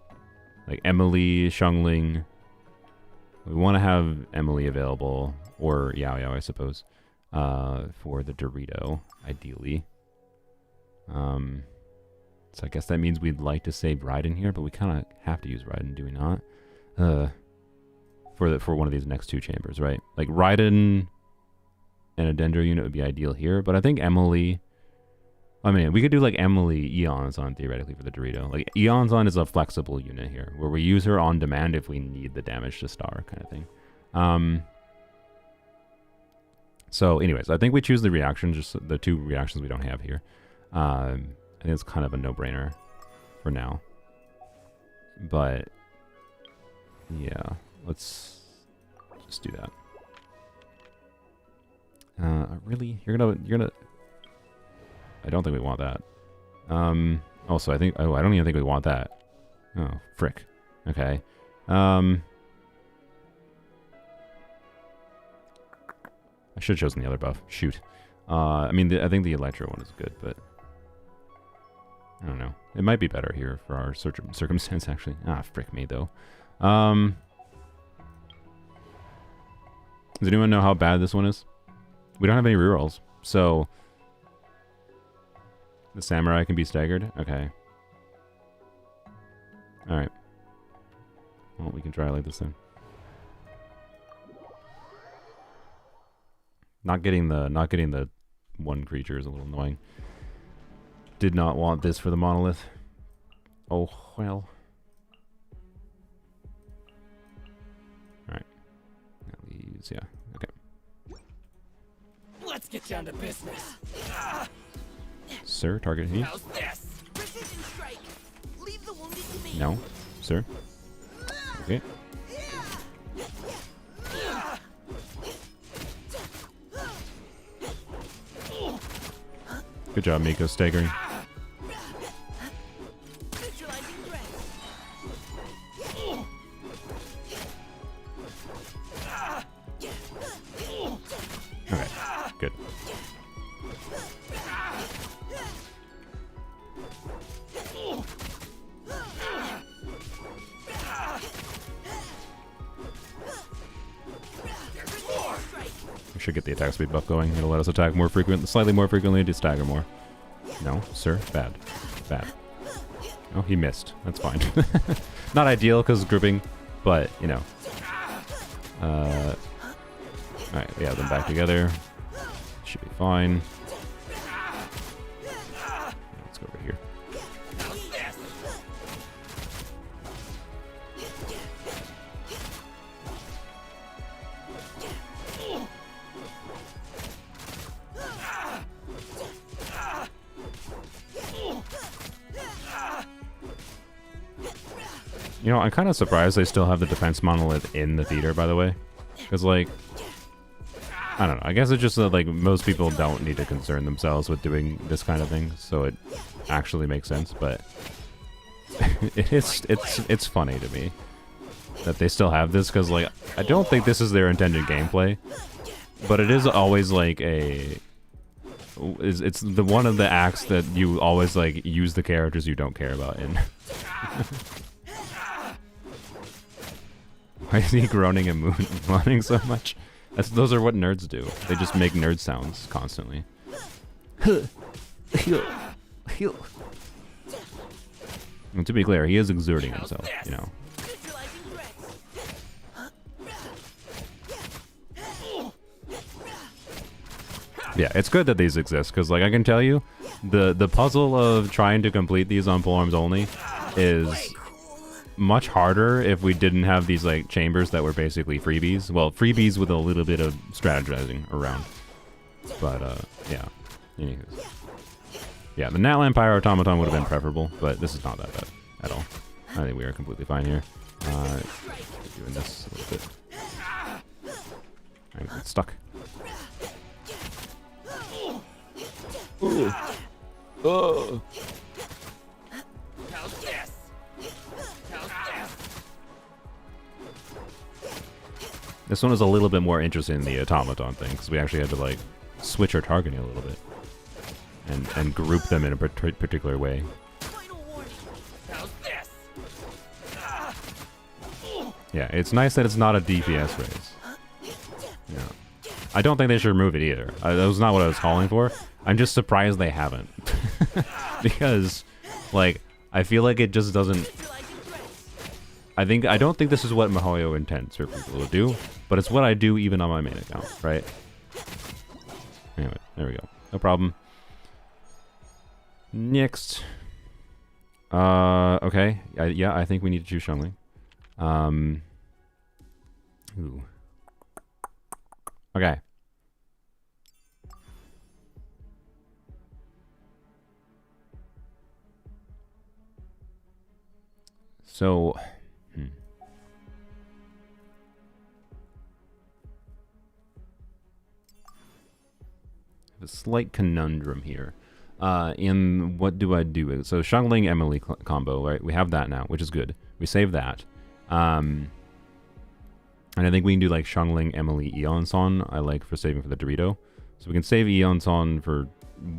Speaker 1: like, Emily, Xiangling. We want to have Emily available, or Yao Yao, I suppose, for the Dorito, ideally. So I guess that means we'd like to save Raiden here, but we kind of have to use Raiden, do we not? For one of these next 2 chambers, right? Like, Raiden and a Dendro unit would be ideal here, but I think Emily... I mean, we could do, like, Emily Eons on, theoretically, for the Dorito. Like, Eons on is a flexible unit here, where we use her on demand if we need the damage to star, kind of thing. So, anyways, I think we choose the reactions, just the 2 reactions we don't have here. I think it's kind of a no-brainer for now. But, yeah... Let's just do that. Really? You're gonna... I don't think we want that. Also, I think... Oh, I don't even think we want that. Oh, frick. Okay. I should have chosen the other buff. Shoot. I mean, I think the Electro one is good, but... I don't know. It might be better here for our circumstance, actually. Ah, frick me, though. Does anyone know how bad this one is? We don't have any rerolls, so... The Samurai can be staggered? Okay. Alright. Well, we can try it like this then. Not getting the one creature is a little annoying. Did not want this for the monolith. Oh, well. Yeah, okay.
Speaker 5: Let's get down to business.
Speaker 1: Sir, target he.
Speaker 5: How's this?
Speaker 2: Precision strike. Leave the wounded to me.
Speaker 1: No, sir. Okay. Good job, Miko, staggering.
Speaker 2: Neutralizing threat.
Speaker 1: Okay, good. We should get the attack speed buff going. It'll let us attack more slightly more frequently to stagger more. No, sir, bad. Bad. Oh, he missed. That's fine. Not ideal because grouping, but, you know. Alright, we have them back together. Should be fine. Let's go over here. You know, I'm kind of surprised they still have the defense monolith in the theater, by the way. Because, like, I don't know. I guess it's just that, like, most people don't need to concern themselves with doing this kind of thing, so it actually makes sense, but it's funny to me that they still have this, because like I don't think this is their intended gameplay, but it is always like it's the one of the acts that you always like use the characters you don't care about in. Why is he groaning and moaning so much? Those are what nerds do. They just make nerd sounds constantly. And to be clear, he is exerting himself, you know. Yeah, it's good that these exist, because like I can tell you, the puzzle of trying to complete these on Polearms Only is much harder if we didn't have these like chambers that were basically freebies. Well, freebies with a little bit of strategizing around. But yeah. Anyways. Yeah, the Natlan Pyro Automaton would have been preferable, but this is not that bad at all. I think we are completely fine here. Doing this a little bit. I'm stuck. Ooh. Oh. This one is a little bit more interesting in the automaton thing, because we actually had to like switch our targeting a little bit and group them in a particular way. Yeah, it's nice that it's not a DPS race. Yeah, I don't think they should remove it either. That was not what I was calling for. I'm just surprised they haven't, because like I feel like it just doesn't. I don't think this is what MiHoYo intends for people to do, but it's what I do even on my main account, right? Anyway, there we go. No problem. Next. Okay. Yeah, I think we need to choose Xiangling. Ooh. Okay. So... a slight conundrum here in what do I do. So Xiangling Emily combo, right? We have that now, which is good. We save that. And I think we can do like Xiangling Emily Eon-san, I like for saving for the Dorito. So we can save Eon-san for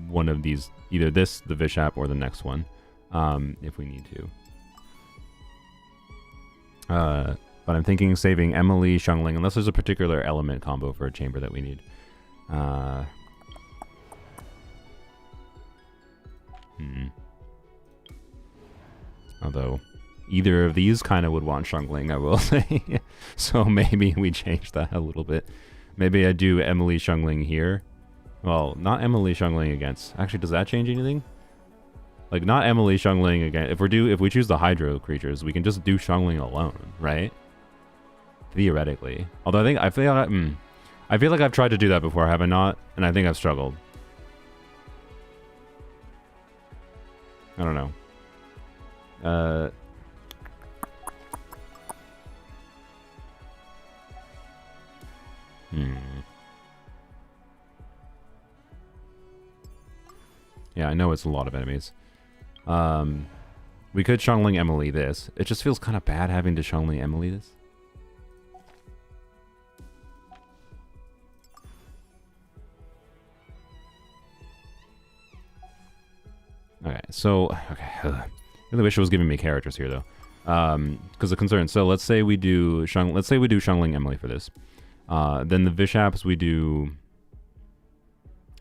Speaker 1: one of these, either this, the Vishap, or the next one, if we need to. But I'm thinking saving Emily, Xiangling, unless there's a particular element combo for a chamber that we need. Although either of these kind of would want Xiangling, I will say. So maybe we change that a little bit. Maybe I do Emily Xiangling here. Well, not Emily Xiangling against. Actually, does that change anything? Like not Emily Xiangling again. If we choose the Hydro creatures, we can just do Xiangling alone, right? Theoretically. Although I feel like I've tried to do that before, have I not? And I think I've struggled. I don't know. Yeah, I know it's a lot of enemies. We could Xiangling Emily this. It just feels kind of bad having to Xiangling Emily this. Okay, so I really wish it was giving me characters here though, because the concern. So let's say we do Xiangling Emily for this. Then the Vishaps we do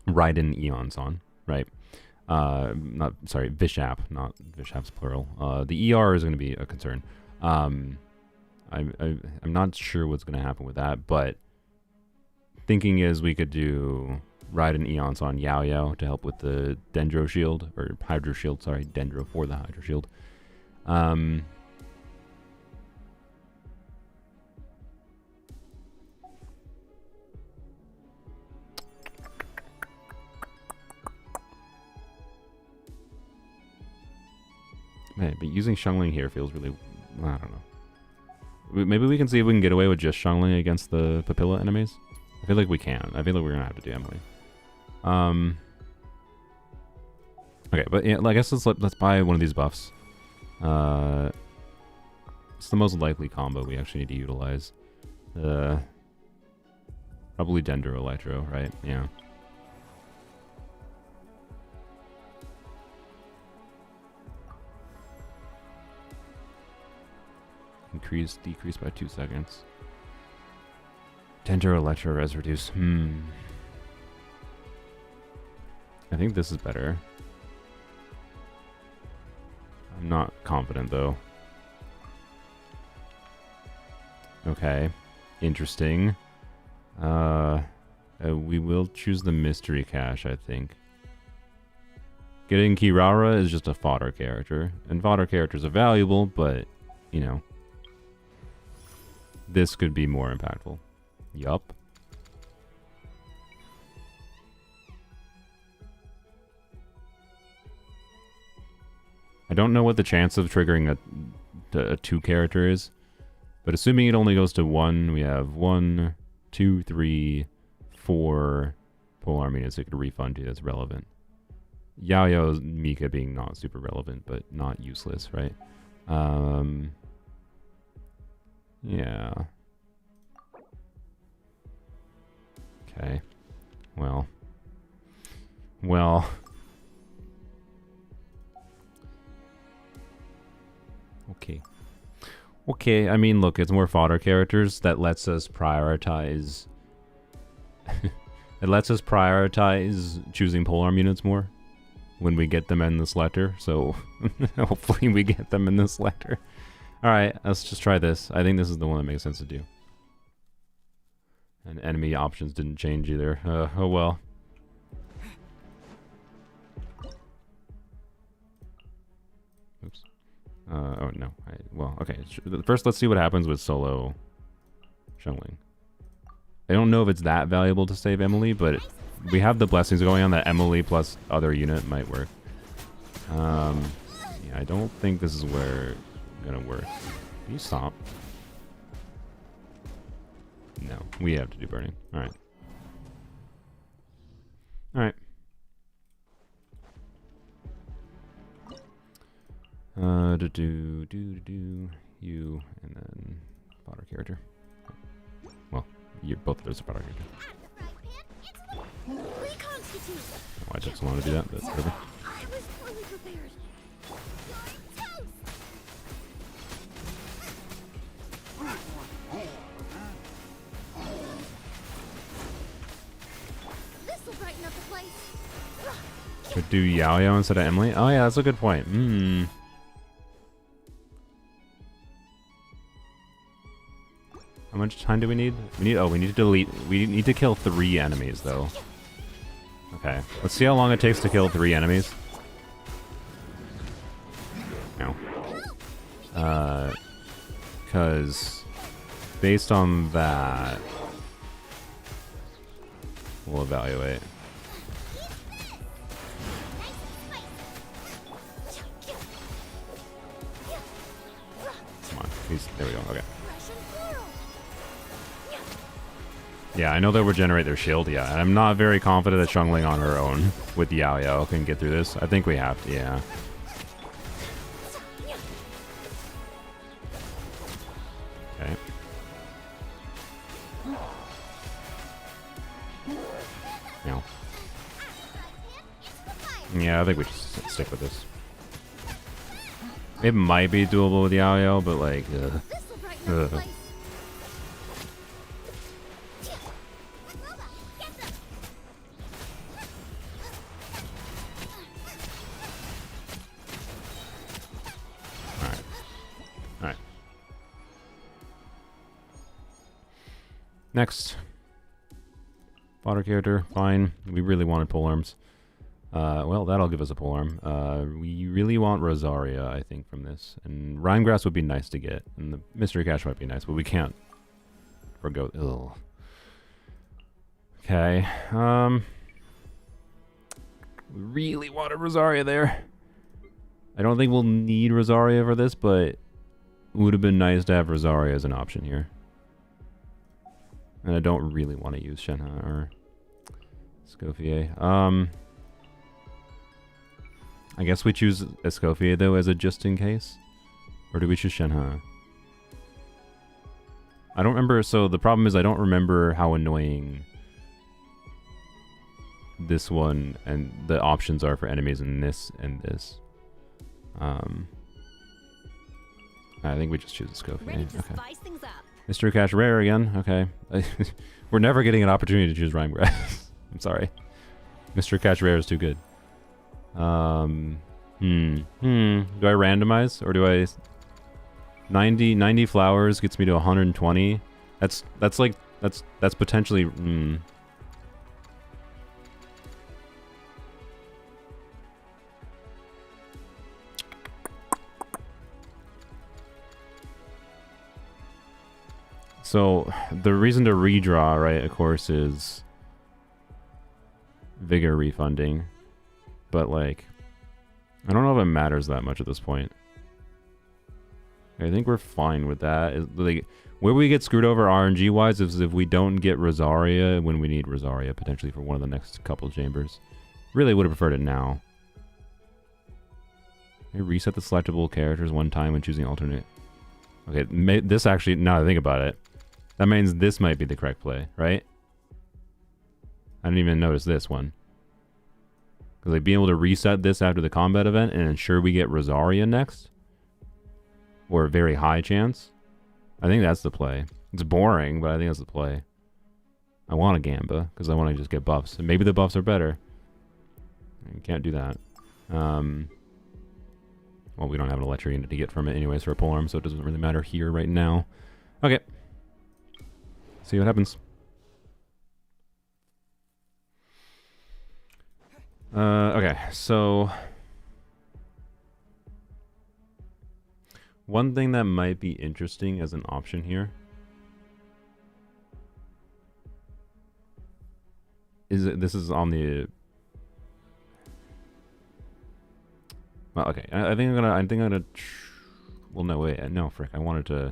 Speaker 1: Raiden Eon-san, right? Vishap, not Vishaps plural. The ER is going to be a concern. I'm not sure what's going to happen with that, but thinking is we could do Raiden Eon-san Yao Yao to help with the Dendro shield, or Hydro shield, sorry, Dendro for the Hydro shield. Man, but using Xiangling here feels really, I don't know. Maybe we can see if we can get away with just Xiangling against the Papilla enemies. I feel like we can. I feel like we're gonna have to do Emily. Okay, but yeah, I guess let's buy one of these buffs. It's the most likely combo we actually need to utilize. Probably Dendro Electro, right? Yeah. Decrease by 2 seconds. Dendro Electro res reduce. I think this is better. I'm not confident though. Okay. Interesting. We will choose the mystery cache, I think. Getting Kirara is just a fodder character. And fodder characters are valuable, but, you know. This could be more impactful. Yup. I don't know what the chance of triggering a 2 character is. But assuming it only goes to 1, we have 1, 2, 3, 4 polearm units that could refund you that's relevant. Yaoyao's Mika being not super relevant, but not useless, right? Yeah. Okay. Well. Okay. Okay, I mean, look, it's more fodder characters that lets us prioritize... it lets us prioritize choosing polearm units more when we get them in this letter, so hopefully we get them in this letter. Alright, let's just try this. I think this is the one that makes sense to do. And enemy options didn't change either. Oh well. Oops. Oh no. Well, okay. First, let's see what happens with solo Xiangling. I don't know if it's that valuable to save Emily, but we have the blessings going on that Emily plus other unit might work. Yeah, I don't think this is where it's gonna work. Can you stop? No, we have to do burning. All right. All right. You, and then fodder character. Well, you're both of those are fodder character. Oh, I just wanted to do that, but whatever.
Speaker 2: I was fully prepared. This'll brighten up the place.
Speaker 1: Could do Yaoyao instead of Emily? Oh yeah, that's a good point. How much time do we need? We need to delete. We need to kill 3 enemies though. Okay, let's see how long it takes to kill 3 enemies. No. Because based on that, we'll evaluate. Come on, there we go. Okay. Yeah, I know they'll regenerate their shield, yeah. I'm not very confident that Xiangling on her own with Yaoyao can get through this. I think we have to, yeah. Okay. No. Yeah, I think we just stick with this. It might be doable with Yaoyao, but like, Next. Fodder character, fine. We really wanted polearms. Well, that'll give us a polearm. We really want Rosaria, I think, from this. And Rhinegrass would be nice to get. And the Mystery Cache might be nice, but we can't forgo... Ugh. Okay. We really wanted Rosaria there. I don't think we'll need Rosaria for this, but it would have been nice to have Rosaria as an option here. And I don't really want to use Shenhe or Escoffier. I guess we choose Escoffier though as a just in case. Or do we choose Shenhe? I don't remember, so the problem is I don't remember how annoying this one and the options are for enemies in this and this. I think we just choose the Scope.
Speaker 2: Ready
Speaker 1: Yeah,
Speaker 2: to
Speaker 1: okay.
Speaker 2: spice things up.
Speaker 1: Mystery Cache Rare again. Okay. We're never getting an opportunity to choose Rhymegrass. I'm sorry. Mystery Cache Rare is too good. Do I randomize or do I 90 flowers gets me to 120? That's potentially So the reason to redraw, right, of course, is vigor refunding. But like, I don't know if it matters that much at this point. I think we're fine with that. Like, where we get screwed over RNG wise is if we don't get Rosaria when we need Rosaria, potentially for one of the next couple chambers. Really would have preferred it now. I reset the selectable characters one time when choosing alternate. Okay, this actually, now that I think about it, that means this might be the correct play, right? I didn't even notice this one. Because like being able to reset this after the combat event and ensure we get Rosaria next, or a very high chance, I think that's the play. It's boring, but I think that's the play. I want a Gamba, because I want to just get buffs. And maybe the buffs are better. You can't do that. Well, we don't have an electric unit to get from it anyways for a polearm, so it doesn't really matter here right now. Okay. See what happens. Okay, so one thing that might be interesting as an option here is that this is on the well, okay. I think I'm gonna well, no, wait, no, frick. I wanted to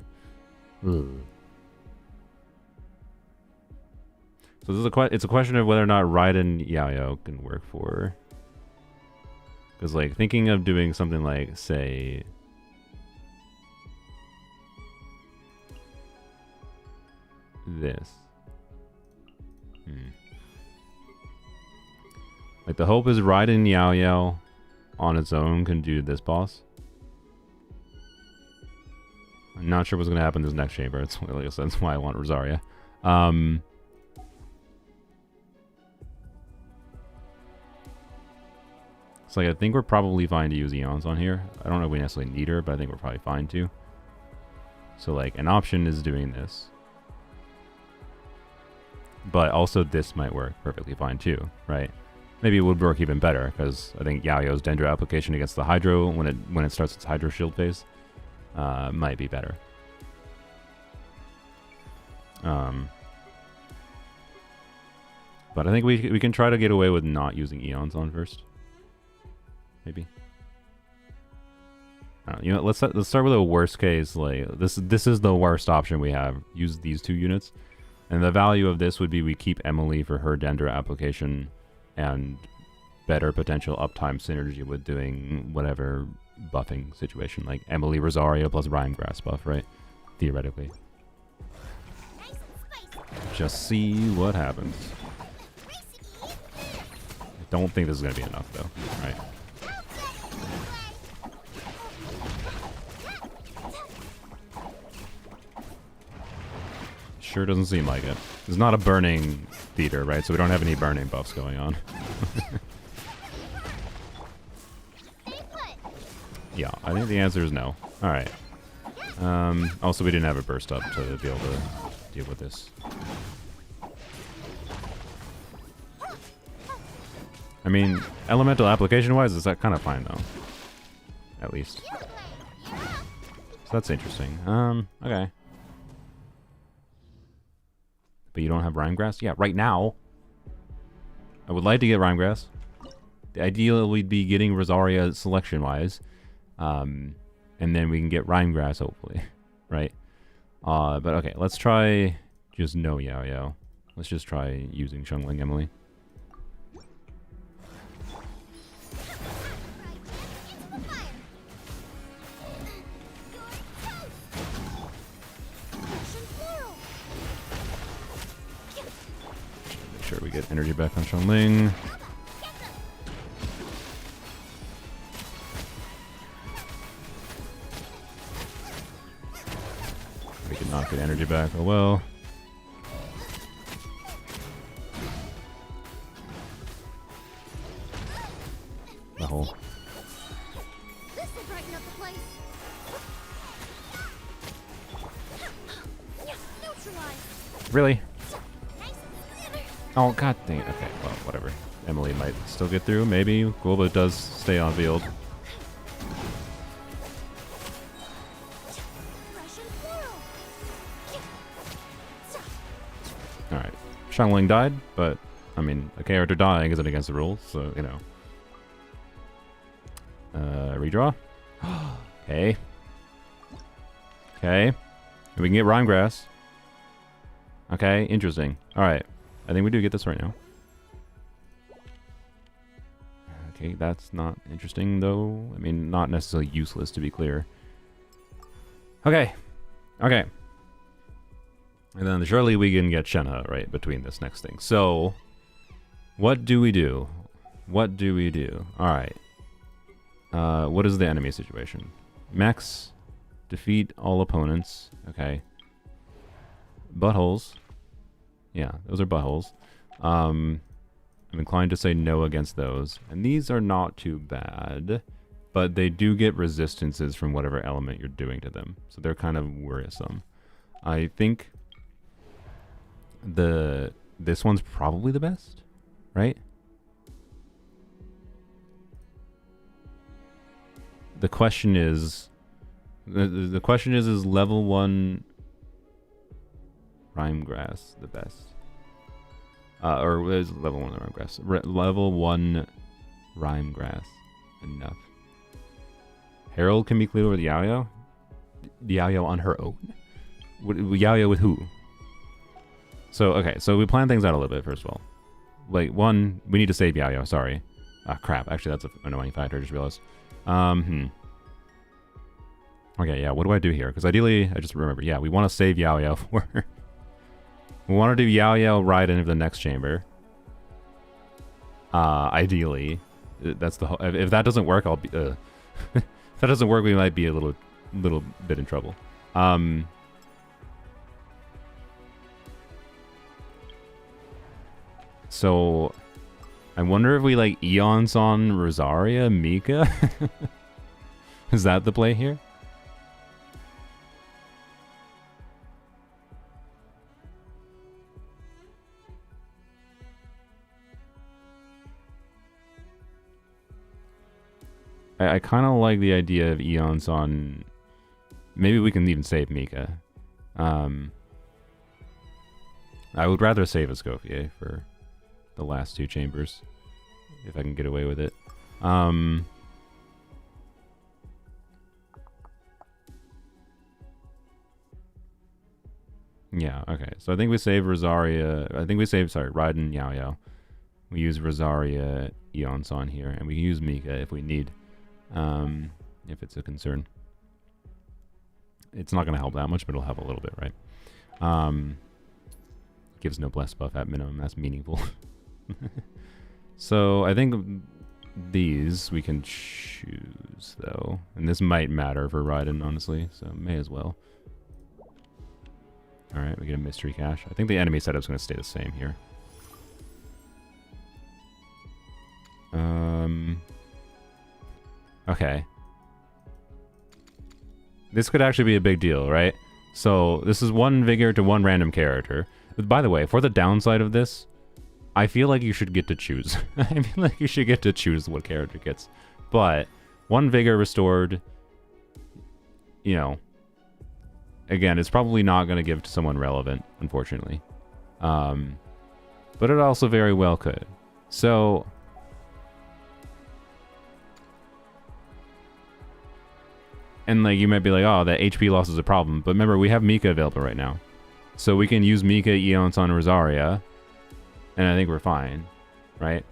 Speaker 1: So this is it's a question of whether or not Raiden Yaoyao can work for. Because like thinking of doing something like, say, this. Like the hope is Raiden Yaoyao on its own can do this boss. I'm not sure what's gonna happen in this next chamber. It's like that's why I want Rosaria. So like, I think we're probably fine to use Eons on here. I don't know if we necessarily need her, but I think we're probably fine to. So like an option is doing this. But also this might work perfectly fine too, right? Maybe it would work even better, because I think Yaoyao's Dendro application against the Hydro when it starts its Hydro Shield phase might be better. But I think we can try to get away with not using Eons on first. Maybe. You know, let's start with a worst case. Like this is the worst option we have. Use these two units, and the value of this would be we keep Emily for her Dendro application, and better potential uptime synergy with doing whatever buffing situation, like Emily Rosario plus Rhymegrass buff, right? Theoretically.
Speaker 2: Nice and spicy.
Speaker 1: Just see what happens. I don't think this is gonna be enough though. All right. Sure doesn't seem like it. It's not a burning theater, right? So we don't have any burning buffs going on. Yeah, I think the answer is no. Alright. Also, we didn't have a burst up to be able to deal with this. I mean, elemental application-wise, is that kind of fine, though. At least. So that's interesting. Okay. But you don't have Rhymegrass? Yeah, right now. I would like to get Rhymegrass. The ideal would be getting Rosaria selection-wise. And then we can get Rhymegrass, hopefully. Right? But okay, let's try just no Yaoyao. Let's just try using Xiangling Emily. sure we get energy back on Xiangling. We did not get energy back. Oh well. The hole.
Speaker 2: This will brighten up the place. Neutralize.
Speaker 1: Really?
Speaker 2: Nice and clear.
Speaker 1: Oh, god dang it. Okay, well, whatever. Emily might still get through, maybe. Cool, but it does stay on field.
Speaker 2: Fresh and floral.
Speaker 1: Alright. Xiangling died, but, I mean, a character dying isn't against the rules, so, you know. Redraw. Okay. Okay. We can get Rhyme Grass. Okay, interesting. Alright. I think we do get this right now. Okay, that's not interesting, though. I mean, not necessarily useless, to be clear. Okay. Okay. And then surely we can get Shenhe, right, between this next thing. So, what do we do? What do we do? Alright. What is the enemy situation? Max, defeat all opponents. Okay. Buttholes. Yeah, those are buttholes. I'm inclined to say no against those. And these are not too bad, but they do get resistances from whatever element you're doing to them. So they're kind of worrisome. I think this one's probably the best, right? The question is, the question is level 1 Rhyme Grass the best? Or is level 1 Rhyme Grass? Level 1 Rhyme Grass enough? Herald can be cleared over the Yaoyao? The Yaoyao on her own? Yaoyao with who? So, okay, so we plan things out a little bit, first of all. Like, one, we need to save Yaoyao, sorry. Ah, crap, actually that's an annoying factor, I just realized. Okay, yeah, what do I do here? Because ideally, I just remember, yeah, we want to save Yaoyao for her. We want to do Yaoyao right into the next chamber. Ideally. That's the whole... If that doesn't work, I'll be... if that doesn't work, we might be a little bit in trouble. So... I wonder if we, like, Eons on Rosaria, Mika? Is that the play here? I kind of like the idea of Eons on... Maybe we can even save Mika. I would rather save Escoffier for the last two chambers, if I can get away with it. Yeah, okay. So I think we save Rosaria... I think we save, sorry, Raiden Yaoyao. We use Rosaria Eons on here, and we can use Mika if we need. If it's a concern. It's not going to help that much, but it'll help a little bit, right? Gives no bless buff at minimum. That's meaningful. So I think these we can choose, though. And this might matter for Raiden, honestly, so may as well. Alright, we get a mystery cache. I think the enemy setup's going to stay the same here. Okay. This could actually be a big deal, right? So, this is 1 vigor to 1 random character. By the way, for the downside of this, I feel like you should get to choose. I feel like you should get to choose what character gets. But, 1 vigor restored, you know, again, it's probably not going to give to someone relevant, unfortunately. But it also very well could. So... And, like, you might be like, oh, that HP loss is a problem. But remember, we have Mika available right now. So we can use Mika, Eons on Rosaria. And I think we're fine. Right?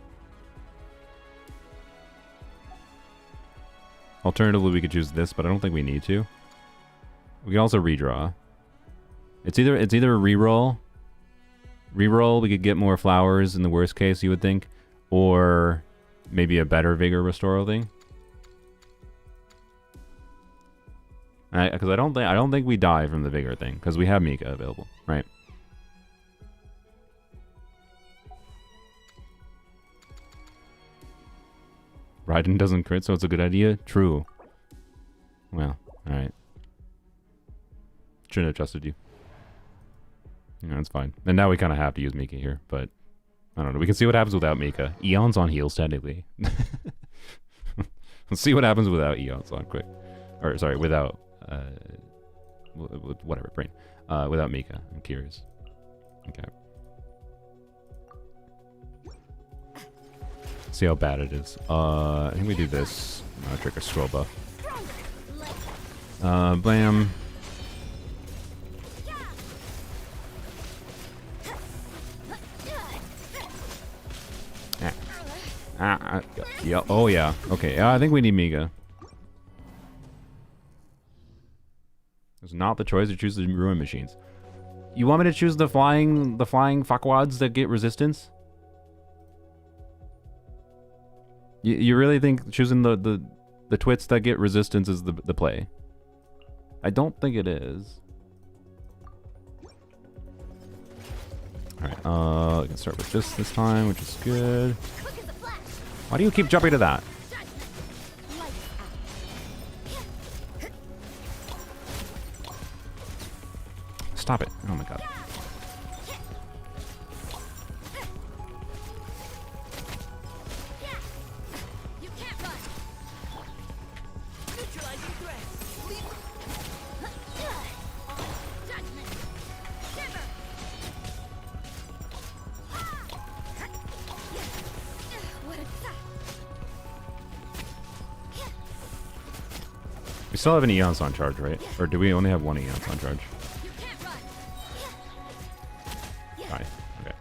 Speaker 1: Alternatively, we could choose this, but I don't think we need to. We can also redraw. It's either a reroll Reroll, we could get more flowers in the worst case, you would think. Or maybe a better Vigor Restoral thing. Because I don't think we die from the Vigor thing. Because we have Mika available, right? Raiden doesn't crit, so it's a good idea? True. Well, alright. Shouldn't have trusted you. No, it's fine. And now we kind of have to use Mika here, but I don't know. We can see what happens without Mika. Eon's on heals, technically. Let's see what happens without Eon's on quick. Or, sorry, without... whatever, brain. Without Mika. I'm curious. Okay. See how bad it is. I think we do this. Trigger scroll buff. Blam. Yeah. Oh yeah. Okay. I think we need Mika. It's not the choice to choose the ruin machines. You want me to choose the flying fuckwads that get resistance? You really think choosing the twits that get resistance is the play? I don't think it is. Alright, we can start with this time, which is good. Why do you keep jumping to that? Stop it. Oh my god. We still have an Eon's on charge, right? Or do we only have one Eon's on charge? Fine. Okay.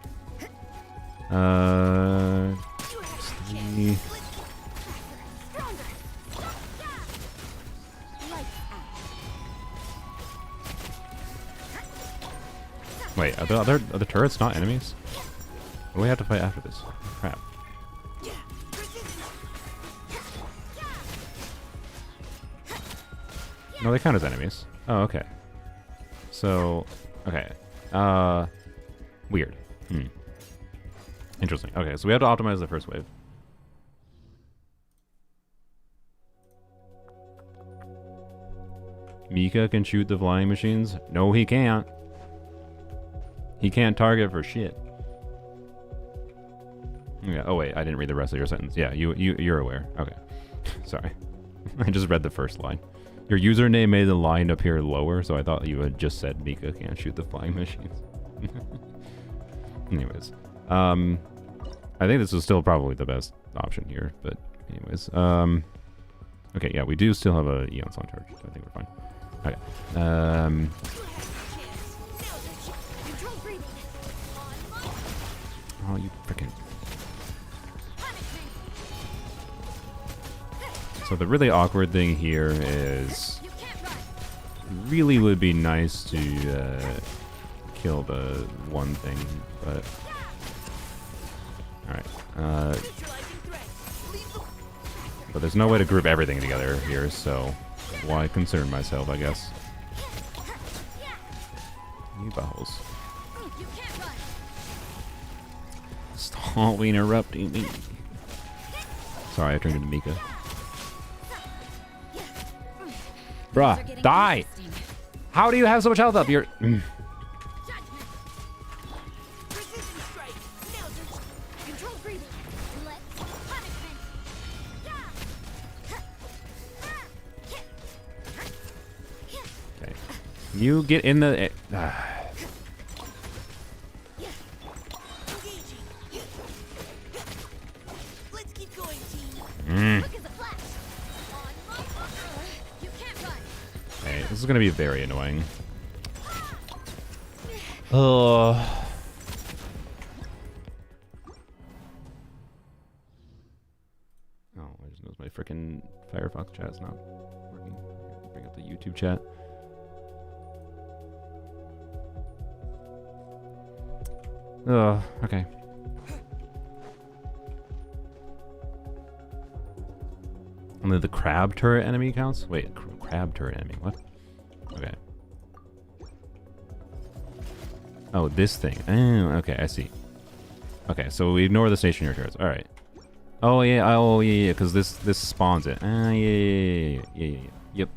Speaker 1: See. Wait, are the turrets not enemies? What do we have to fight after this? Crap. No, they count as enemies. Oh, okay. So, okay. Weird. Interesting. Okay, so we have to optimize the first wave. Mika can shoot the flying machines? No, he can't. He can't target for shit. Yeah. Oh wait, I didn't read the rest of your sentence. Yeah, you're aware. Okay. Sorry. I just read the first line. Your username made the line appear lower, so I thought you had just said Mika can't shoot the flying machines. Anyways, I think this is still probably the best option here, but anyways, okay, yeah, we do still have a Eon's on charge, so I think we're fine. Okay, oh, you freaking. So the really awkward thing here is, really would be nice to kill the one thing, but alright. But there's no way to group everything together here, so why concern myself, I guess. You buttholes. Stop interrupting me. Sorry, I turned into Mika. Bruh, die! How do you have so much health up? You're... Okay. You get in the... Okay, this is gonna be very annoying. Oh, I just noticed my freaking Firefox chat's not working. Bring up the YouTube chat. Okay. Only the crab turret enemy counts? Wait, crab turret enemy, what? Okay. Oh, this thing. Oh, okay, I see. Okay, so we ignore the stationary turrets. Alright. Oh yeah, because this spawns it. Yeah. Yep.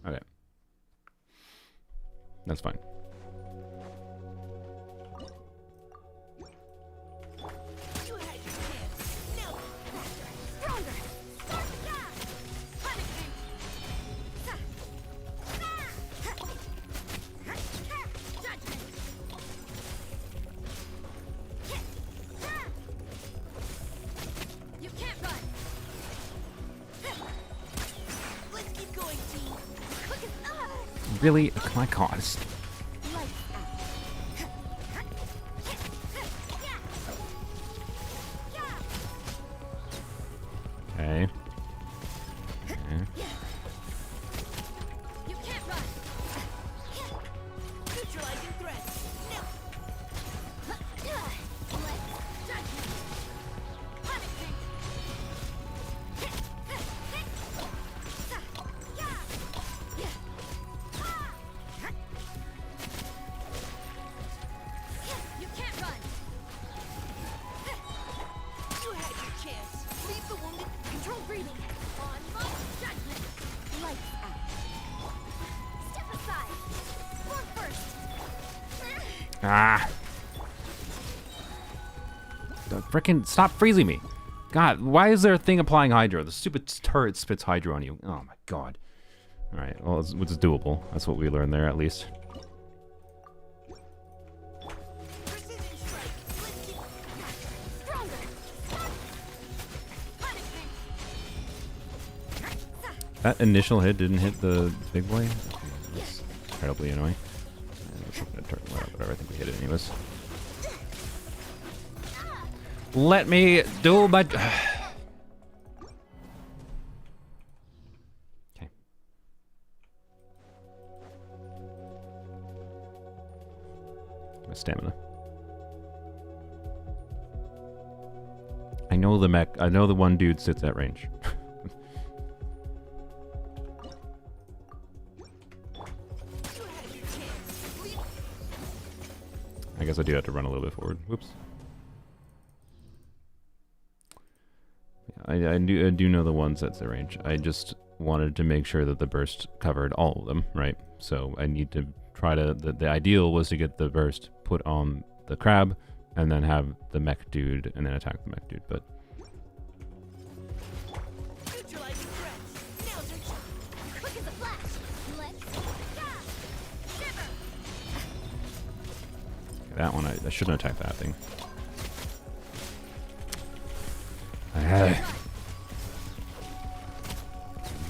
Speaker 1: Okay. That's fine.
Speaker 3: You had your chance. Now, faster, stronger. Start the gas. Punishment. Judgment.
Speaker 2: You can't run.
Speaker 3: Let's keep going, team.
Speaker 2: Quick as
Speaker 1: Really? My cost.
Speaker 2: lights out.
Speaker 1: Okay.
Speaker 2: You can't run.
Speaker 3: Neutralizing threats. Now,
Speaker 2: Judgment. Punishment. You can't run.
Speaker 3: you had your chance. Leave the wounded.
Speaker 2: Control breathing. On my judgment. Lights out. Step aside. Form first.
Speaker 1: Ah. Frickin' stop freezing me. God, why is there a thing applying hydro? The stupid turret spits hydro on you. Oh my god. Alright, well, it's doable. That's what we learned there, at least.
Speaker 3: Precision strike. Let's keep
Speaker 2: Stronger. Punishment.
Speaker 1: That initial hit didn't hit the big boy? That's incredibly annoying. Whatever, I think we hit it anyways. Let me do my... Okay. My stamina. I know the mech. I know the one dude sits at range.
Speaker 3: you had your chance. Leave
Speaker 1: I guess I do have to run a little bit forward. Whoops. I do know the one sets the range. I just wanted to make sure that the burst covered all of them, right? So I need to try to... The ideal was to get the burst put on the crab and then have the mech dude and then attack the mech dude, but...
Speaker 3: neutralizing threats. Now's your chance.
Speaker 2: Quick as a flash. Let's shiver.
Speaker 1: That one, I shouldn't attack that thing.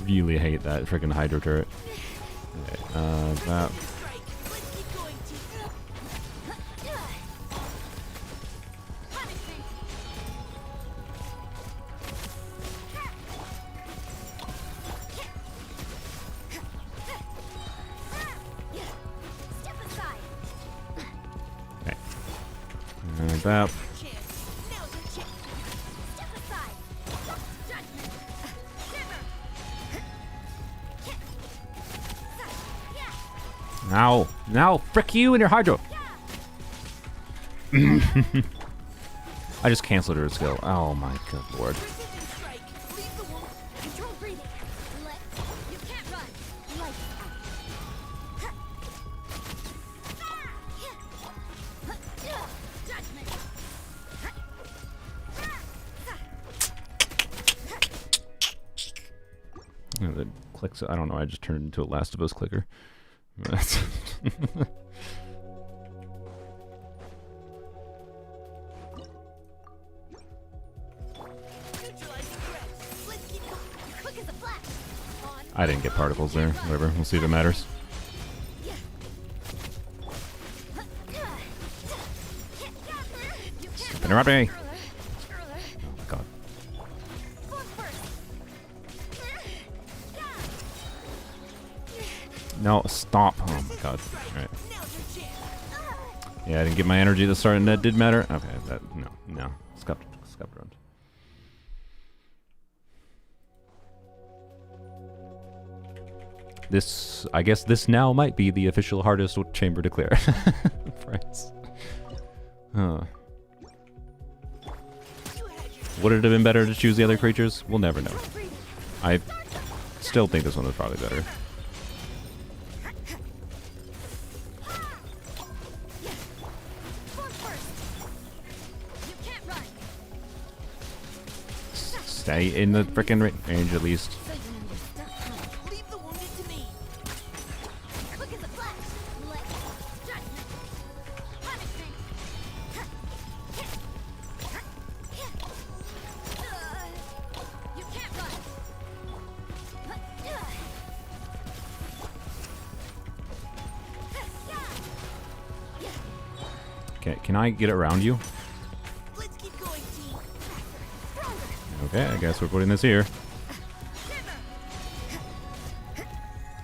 Speaker 1: Really hate that freaking hydro turret. Okay, that...
Speaker 3: Strike. Let's keep going, team.
Speaker 2: Punishment. Step aside.
Speaker 1: Okay. That...
Speaker 3: Chance. Now's your chance.
Speaker 2: Step aside. Judgment. Shiver.
Speaker 1: Now! Now! Frick you and your hydro! I just canceled her skill. Oh my good lord.
Speaker 3: Precision strike. Leave the wound.
Speaker 2: Control breathing. Let's. You can't run. Lights out. Judgment.
Speaker 1: The clicks, I don't know, I just turned into a Last of Us clicker. That's-
Speaker 3: Neutralizing threats. Let's keep going.
Speaker 2: Quick as a flash. On
Speaker 1: I didn't get particles there. Whatever, we'll see if it matters.
Speaker 2: You can't
Speaker 1: Interrupt me!
Speaker 2: run.
Speaker 1: Oh my god.
Speaker 2: Form first.
Speaker 1: No, stop. Oh my god. Alright.
Speaker 3: Now's your chance.
Speaker 1: Yeah, I didn't get my energy at the start, and that did matter. Okay, no. Scupped around. This, I guess, this now might be the official hardest chamber to clear. Price. Would it have been better to choose the other creatures? We'll never know. I still think this one was probably better. Stay in the frickin' range at least.
Speaker 3: Leave the wounded to me. Quick as a flash. Judgment. Punishment. You can't run.
Speaker 1: Okay, can I get around you?
Speaker 3: Let's keep going, team. Stronger.
Speaker 1: Okay, I guess we're putting this here.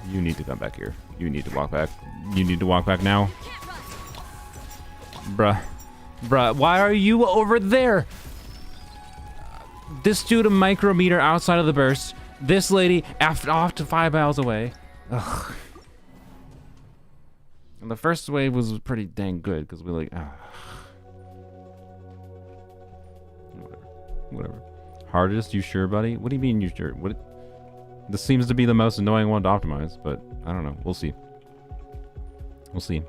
Speaker 1: You need to come back here. You need to walk back. You need to walk back now. Bruh, why are you over there? This dude a micrometer outside of the burst. This lady off to 5 miles away. Ugh. And the first wave was pretty dang good because we like, whatever. Hardest? You sure, buddy? What do you mean you sure? What? This seems to be the most annoying one to optimize, but I don't know. We'll see. We'll see.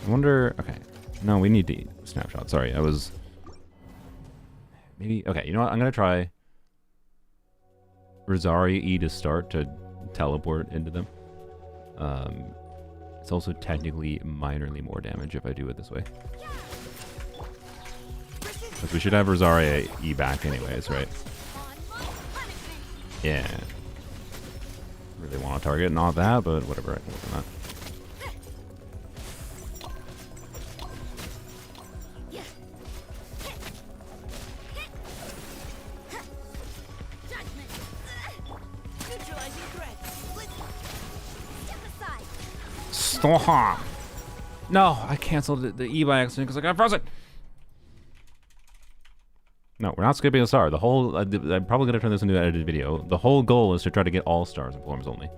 Speaker 1: I wonder. Okay. No, we need to snapshot. Sorry, I was. Maybe. Okay, you know what? I'm gonna try Rosaria E to start to teleport into them. It's also technically minorly more damage if I do it this way. Because we should have Rosaria E back anyways, right? Yeah. Really want to target not that, but whatever, I can work on that. Stop! No, I canceled the E by accident because I got frozen. No, we're not skipping a star. The whole I'm probably gonna turn this into an edited video. The whole goal is to try to get all stars in Polearms Only.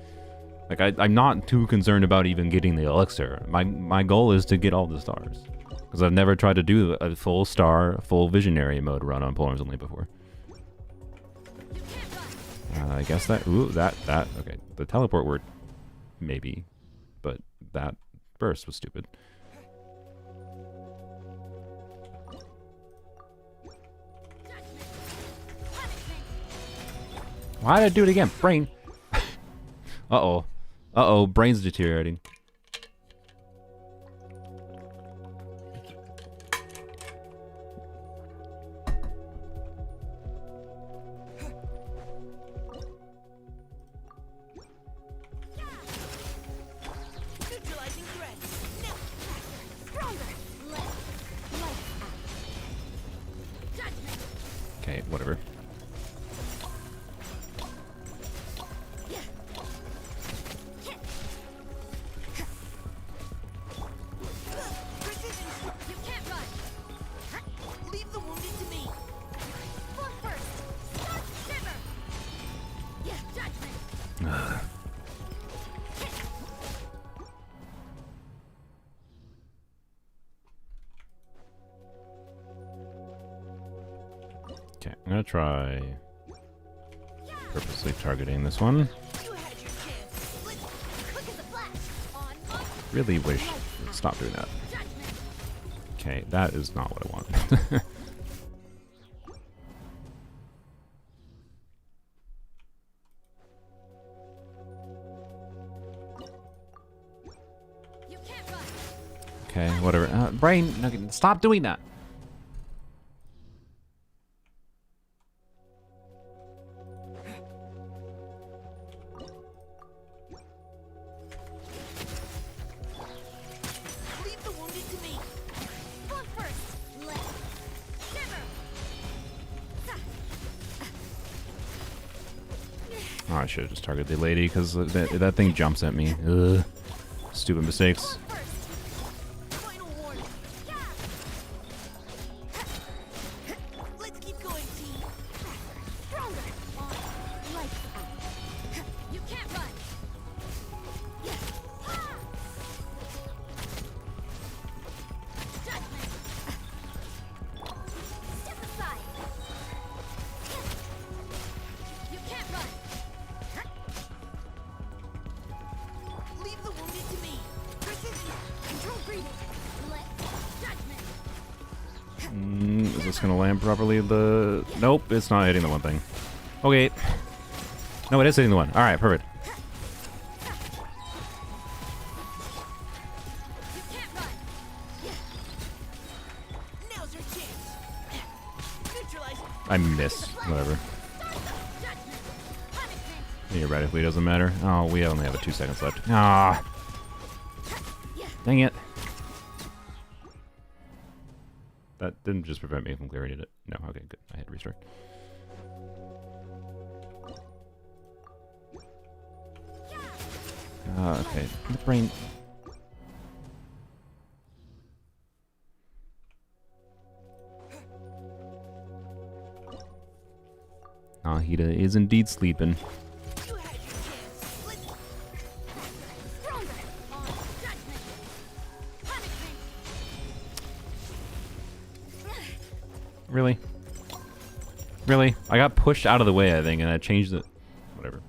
Speaker 1: Like I'm not too concerned about even getting the elixir. My goal is to get all the stars because I've never tried to do a full star, full visionary mode run on Polearms Only before. I guess that okay. The teleport word, maybe, but that burst was stupid. Why did I do it again? Brain. Uh-oh. Uh-oh, brain's deteriorating. Okay, whatever. Okay, I'm gonna try purposely targeting this one. Really wish it would stop doing that. Okay, that is not what I want. Okay, whatever. Brain, no, stop doing that. Oh, I should have just targeted the lady because that thing jumps at me. Ugh. Stupid mistakes.
Speaker 3: Final warning. Let's keep going, team. Stronger. Lights out.
Speaker 2: You can't run. Judgment. Step aside. You can't run.
Speaker 3: Leave the wounded to me. Precision. Control breathing.
Speaker 2: Let judgment.
Speaker 1: Is this gonna land properly? Nope, it's not hitting the one thing. Okay. No, it is hitting the one. Alright, perfect.
Speaker 2: You can't run.
Speaker 3: Now's your chance. Neutralize.
Speaker 1: I missed. Whatever.
Speaker 2: Judgment. Punishment.
Speaker 1: Theoretically, doesn't matter. Oh, we only have 2 seconds left. Ah. Dang it. That didn't just prevent me from clearing it. No, okay, good. I had to restart. Okay. The brain. Nahida is indeed sleeping.
Speaker 3: You had your chance. Let's
Speaker 2: Stronger. On judgment. Punishment.
Speaker 1: Really? Really? I got pushed out of the way, I think, and I changed it. Whatever.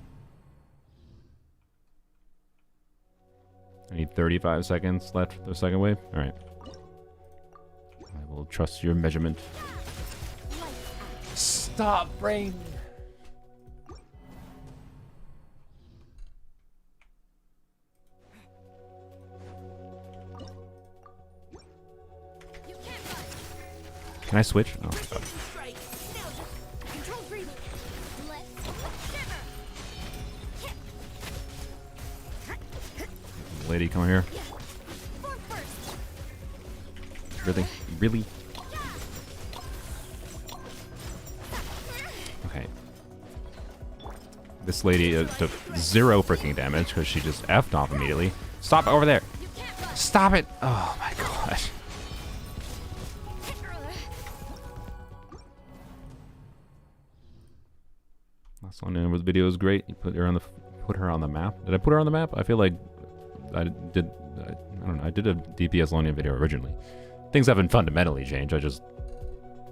Speaker 1: I need 35 seconds left for the second wave. Alright. I will trust your measurement. Stop, brain!
Speaker 2: You can't run.
Speaker 1: Can I switch? Oh, God.
Speaker 3: strike. Now's your control breathing.
Speaker 2: Let shiver.
Speaker 1: Lady, come here.
Speaker 2: Form first.
Speaker 1: Really? Really? Okay. This lady took 0 freaking damage because she just effed off immediately. Stop over there!
Speaker 2: You can't run.
Speaker 1: Stop it! Oh my gosh. Last one in with video was great. You put her on the map. Did I put her on the map? I feel like I did. I don't know. I did a DPS Lonia video originally. Things haven't fundamentally changed. I just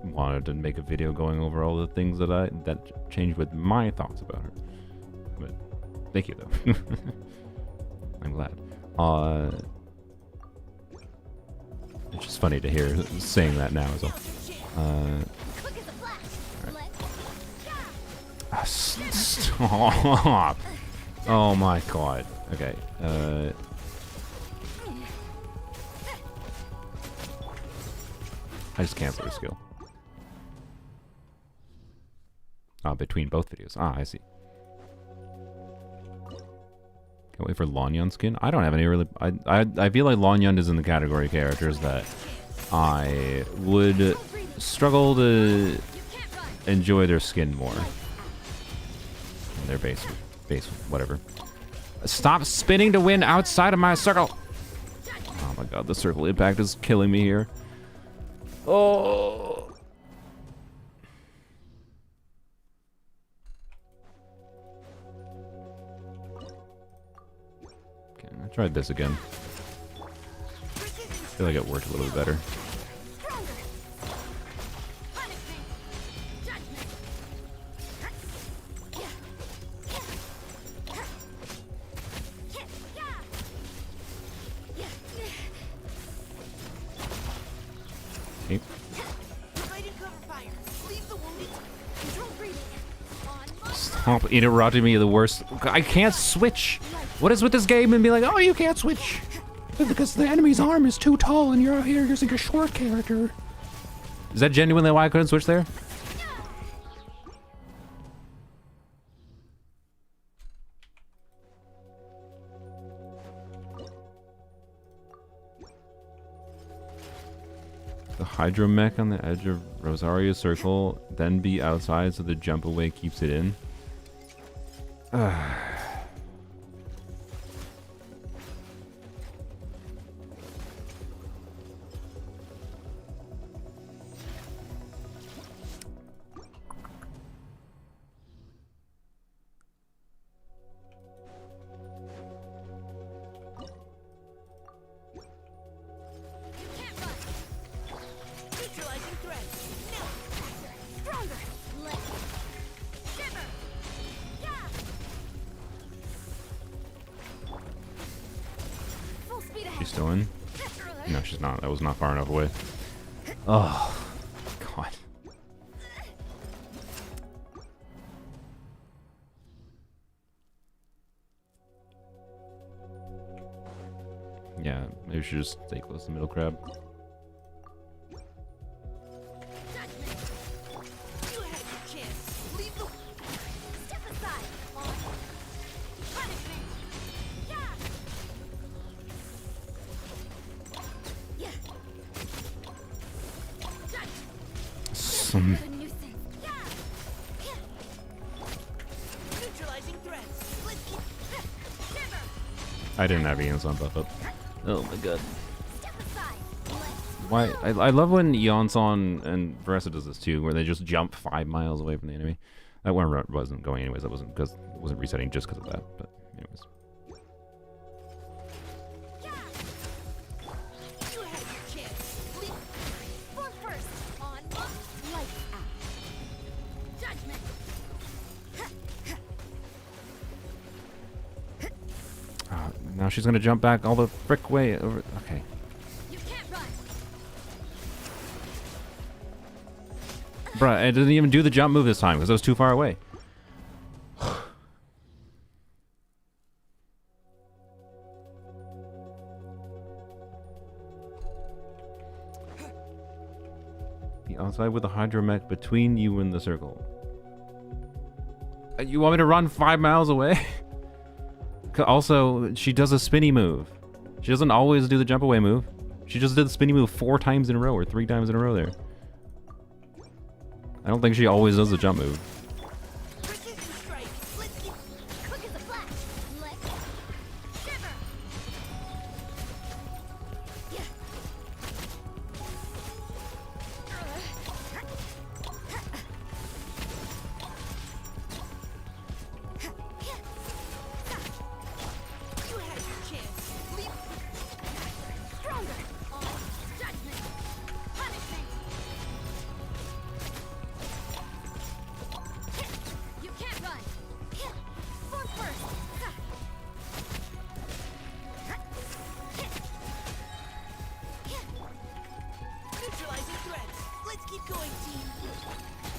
Speaker 1: wanted to make a video going over all the things that changed with my thoughts about her. But thank you though. I'm glad. It's just funny to hear saying that now as well.
Speaker 2: Quick as a flash. Let
Speaker 1: Stop. Oh my god. Okay. I just canceled her skill. Between both videos. I see. Can't wait for Lanyun skin. I don't have any really... I feel like Lanyun is in the category of characters that I would struggle to enjoy their skin more. And their base, whatever. Stop spinning to win outside of my circle! Oh my god, the circle impact is killing me here. Oh! Okay, I tried this again. I feel like it worked a little bit better. Okay.
Speaker 3: Divided cover fire. Leave the wounded. Control breathing.
Speaker 1: Stop interrupting me, the worst. I can't switch. What is with this game and be like, oh, you can't switch? Because the enemy's arm is too tall and you're out here using a short character. Is that genuinely why I couldn't switch there? The hydromech on the edge of Rosaria's circle, then be outside so the jump away keeps it in. She's still in? No, she's not. That was not far enough away. Oh, God. Yeah, maybe we should just stay close to the middle crab.
Speaker 3: You had your chance. Leave the step aside. On punishment. Yeah. Yeah.
Speaker 1: Some
Speaker 3: What a nuisance. Yeah. Neutralizing threats. Let's keep shiver.
Speaker 1: I didn't have Ian's on buff up. Oh my god.
Speaker 3: Step aside. Let's
Speaker 1: Why? I love when Yonson and Veressa does this too, where they just jump 5 miles away from the enemy. That one wasn't going anyways. That wasn't because it wasn't resetting just because of that. But anyways.
Speaker 3: You had your chance. Leave. For first. On lights out. Judgment.
Speaker 1: Now she's gonna jump back all the frick way over. Okay.
Speaker 3: You can't run.
Speaker 1: Bruh, it didn't even do the jump move this time because I was too far away. Be outside with the hydromech between you and the circle. You want me to run 5 miles away? Also, she does a spinny move. She doesn't always do the jump away move. She just did the spinny move 4 times in a row or 3 times in a row there. I don't think she always does the jump move.
Speaker 3: Precision strike. Let's keep quick as a flash. Let's shiver. Yeah. You had your chance. Leave. Stronger. On judgment. Punishment. You can't run. For first. Neutralizing threats. Let's keep going, team.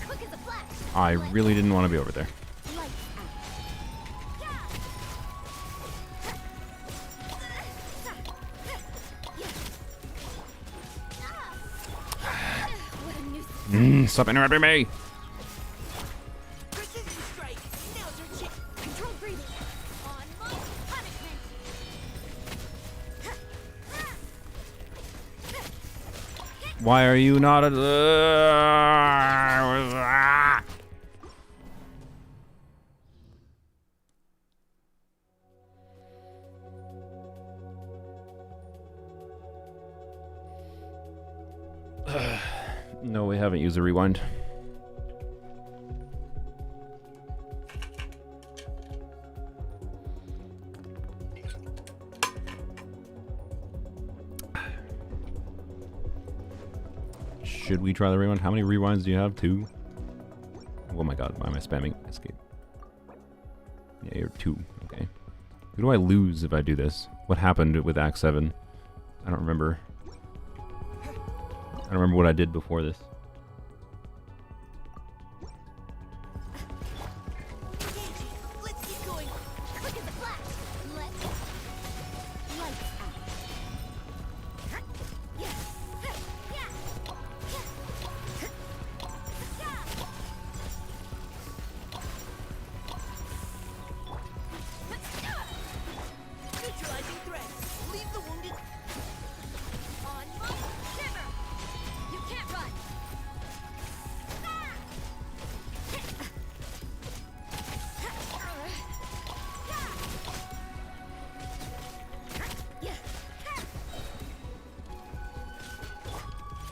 Speaker 3: Quick as a flash.
Speaker 1: I really didn't want to be over there.
Speaker 3: Lights out. What a nuisance.
Speaker 1: Stop interrupting me!
Speaker 3: Precision strike. Now's your chance. Control breathing. On mark. Punishment.
Speaker 1: Why are you not a... No, we haven't used a rewind. Should we try the rewind? How many rewinds do you have? 2? Oh my god, why am I spamming escape? Yeah, you're 2. Okay. Who do I lose if I do this? What happened with Act 7? I don't remember. I don't remember what I did before this.
Speaker 3: Engaging. Let's keep going. Quick as a flash. Let's lights out. Yeah. Neutralizing threats. Leave the wounded. On mark. Shiver. You can't run.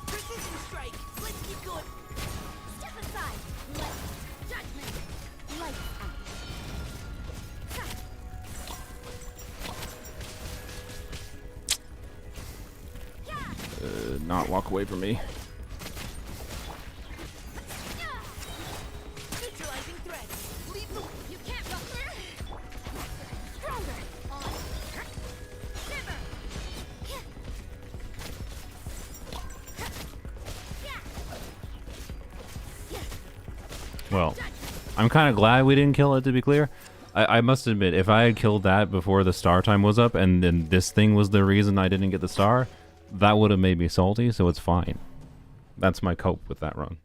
Speaker 3: Precision strike. Let's keep going. Step aside. Let's judgment. Lights out.
Speaker 1: Not walk away from me.
Speaker 3: Neutralizing threats. Leave the. You can't run. Stronger. On. Shiver.
Speaker 1: Well, I'm kind of glad we didn't kill it, to be clear. I must admit, if I had killed that before the star time was up, and then this thing was the reason I didn't get the star, that would have made me salty, so it's fine. That's my cope with that run.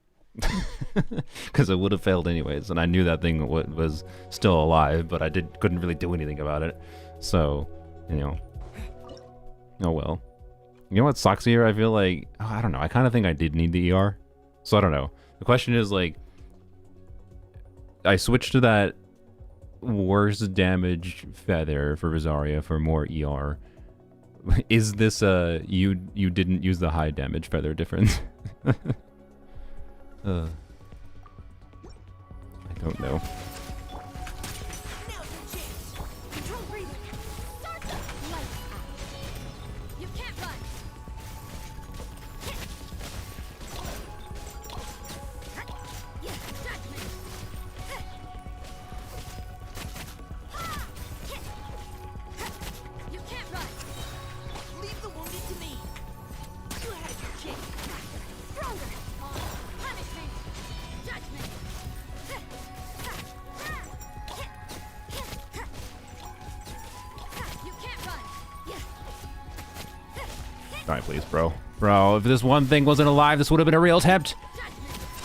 Speaker 1: Because it would have failed anyways, and I knew that thing was still alive, but I couldn't really do anything about it. So, you know. Oh well. You know what sucks here? I feel like, I don't know, I kind of think I did need the ER. So I don't know. The question is, like, I switched to that worse damage feather for Rosaria for more ER. Is this you didn't use the high damage feather difference? I don't know.
Speaker 3: Now's your chance. Control breathing. Start the lights out. You can't run. Yeah, judgment. You can't run. Leave the wounded to me. You had your chance. Stronger. Punishment. Judgment. You can't run. Yeah.
Speaker 1: Die, please, bro. Bro, if this one thing wasn't alive, this would have been a real attempt.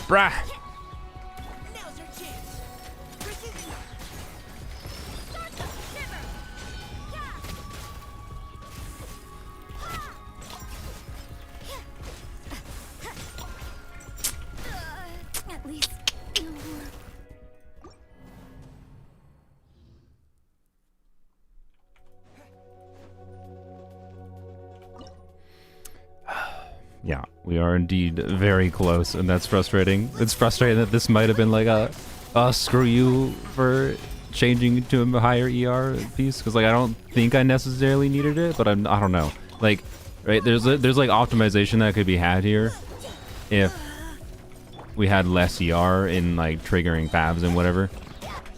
Speaker 1: Bruh.
Speaker 3: Now's your chance. Precision. Start the shimmer. At least no more.
Speaker 1: Yeah, we are indeed very close, and that's frustrating. It's frustrating that this might have been like a screw you for changing to a higher ER piece, because like I don't think I necessarily needed it, but I don't know. Like, right, there's like optimization that could be had here if we had less ER in like triggering paths and whatever.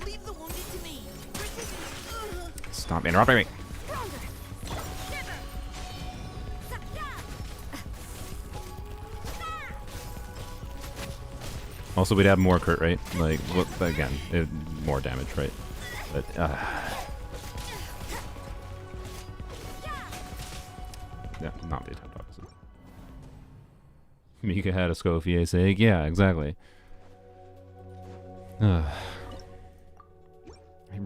Speaker 3: Leave the wounded to me. Precision.
Speaker 1: Stop interrupting me.
Speaker 3: Stronger. Shiver.
Speaker 1: Also, we'd have more crit rate. Like, what, again, more damage, right? But, yeah, not the attempt, obviously. Mika had a Scofier sake. Yeah, exactly. I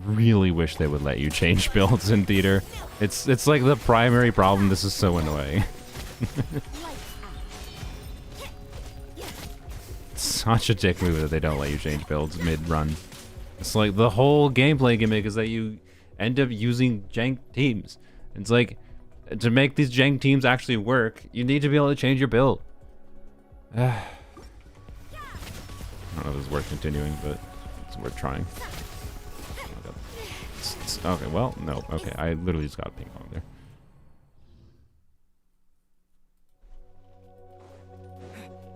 Speaker 1: really wish they would let you change builds in theater. It's like the primary problem. This is so annoying. Such a dick move that they don't let you change builds mid-run. It's like the whole gameplay gimmick is that you end up using jank teams. It's like, to make these jank teams actually work, you need to be able to change your build. I don't know if it's worth continuing, but it's worth trying. Okay, well, no. Okay, I literally just got a ping pong there.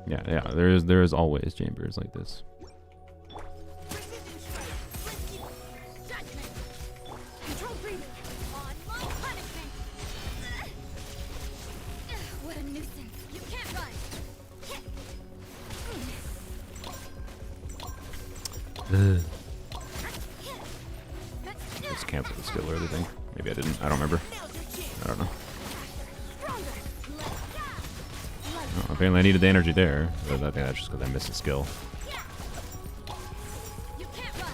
Speaker 1: Yeah, there is always chambers like this.
Speaker 3: Control breathing. On one punishment. What a nuisance. You can't run.
Speaker 1: Just cancel the skill or anything. Maybe I didn't. I don't remember. I don't know. Oh, apparently I needed the energy there, but I think that's just because I missed a skill.
Speaker 3: You can't run.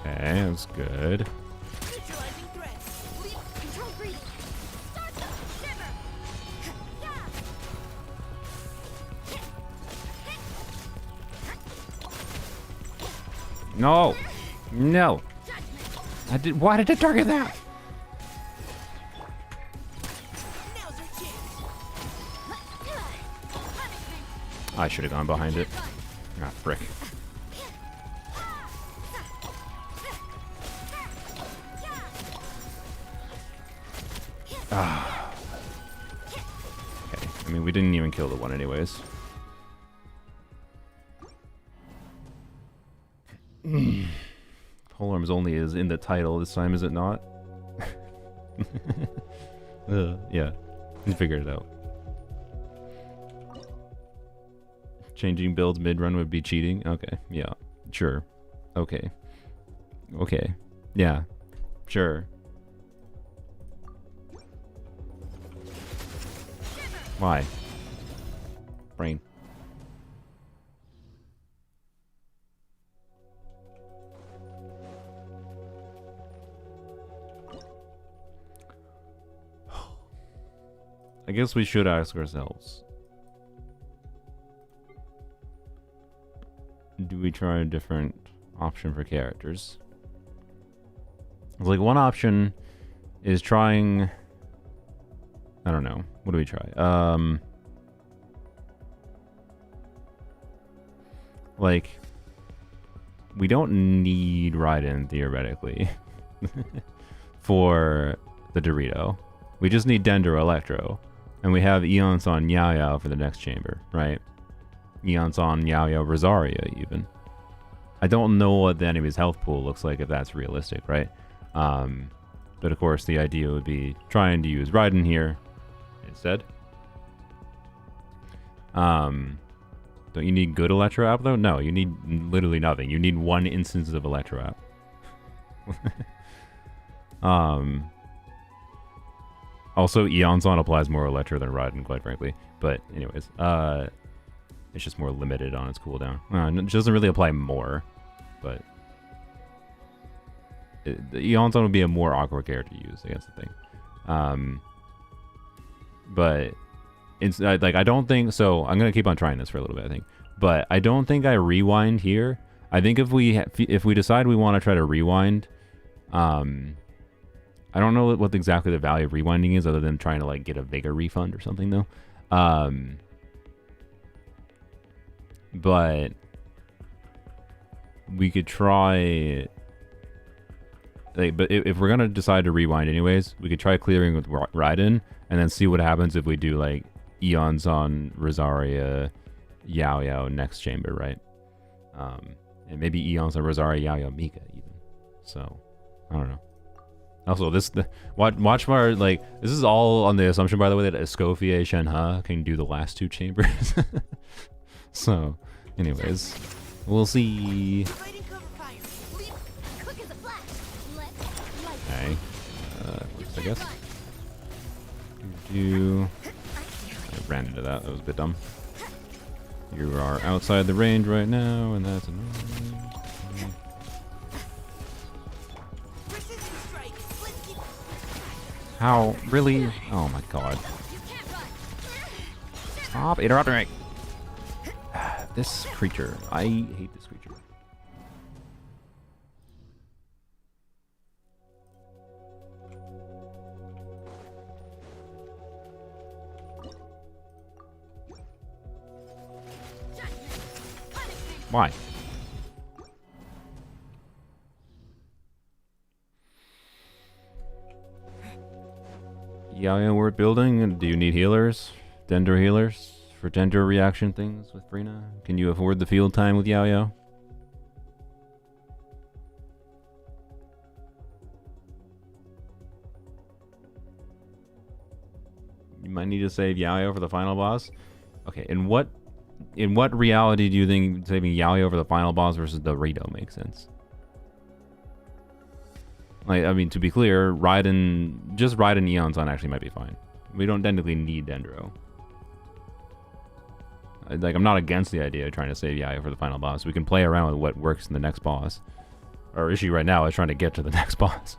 Speaker 1: Okay, that's good.
Speaker 3: Neutralizing threats. Leave. Control breathing. Start the shimmer.
Speaker 1: No! No! Why did I target that?
Speaker 3: Now's your chance.
Speaker 1: I should have gone behind it. Ah, frick. Ah. Okay, I mean, we didn't even kill the one anyways. Polearms Only is in the title this time, is it not? Yeah. You figured it out. Changing builds mid-run would be cheating? Okay, yeah, sure. Okay. Okay. Yeah, sure. Why? Brain. I guess we should ask ourselves. Do we try a different option for characters? Like, one option is trying... I don't know. What do we try? Like, we don't need Raiden, theoretically, for the Dorito. We just need Dendro Electro. And we have Eons on Yao Yao for the next chamber, right? Eons on Yao Yao Rosaria, even. I don't know what the enemy's health pool looks like, if that's realistic, right? But of course, the idea would be trying to use Raiden here instead. Don't you need good Electro App, though? No, you need literally nothing. You need one instance of Electro App. Also, Eon's on applies more Electro than Raiden, quite frankly. But anyways, it's just more limited on its cooldown. It doesn't really apply more, but the Eon's on would be a more awkward character to use, I guess the thing. But it's like, I don't think so. I'm gonna keep on trying this for a little bit, I think. But I don't think I rewind here. I think if we decide we want to try to rewind, I don't know what exactly the value of rewinding is, other than trying to like get a Vega refund or something, though. But we could try. Like, but if we're gonna decide to rewind anyways, we could try clearing with Raiden, and then see what happens if we do like Eons on Rosaria, Yao Yao next chamber, right? And maybe Eons on Rosaria, Yao Yao Mika even. So I don't know. Also, watch my, like, this is all on the assumption, by the way, that Escoffier Shenhe can do the last two chambers. So, anyways, we'll see. Okay, I guess. I ran into that. That was a bit dumb. You are outside the range right now, and that's annoying. How? Really? Oh my god. Stop interrupting me! This creature. I hate this creature. Why? Yeah, we're building. And do you need healers? Dendro healers? For Dendro reaction things with Frina? Can you afford the field time with Yao Yao? You might need to save Yao Yao for the final boss. Okay, in what reality do you think saving Yao Yao for the final boss versus Dorito makes sense? Like, I mean, to be clear, just Raiden Eons on actually might be fine. We don't technically need Dendro. Like, I'm not against the idea of trying to save Yao Yao for the final boss. We can play around with what works in the next boss. Our issue right now is trying to get to the next boss.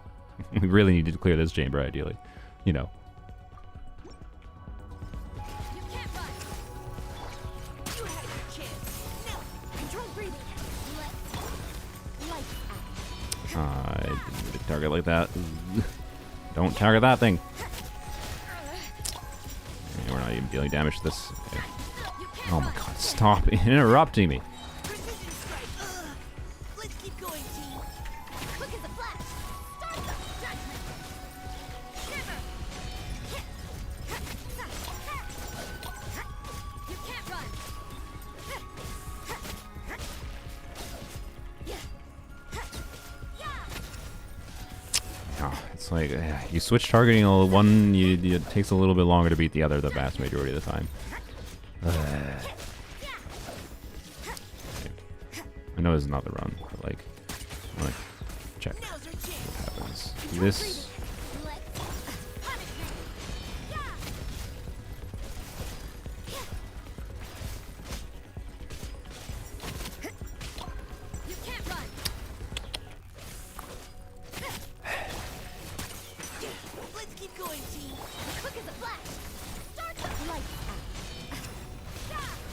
Speaker 1: We really need to clear this chamber, ideally. You know. I didn't need to target like that. Don't target that thing. Okay, we're not even dealing damage to this. Okay. Oh my god, stop interrupting me. Oh, it's like you switch targeting one, it takes a little bit longer to beat the other the vast majority of the time. I know this is not the run, but like, I'm gonna check what happens. This.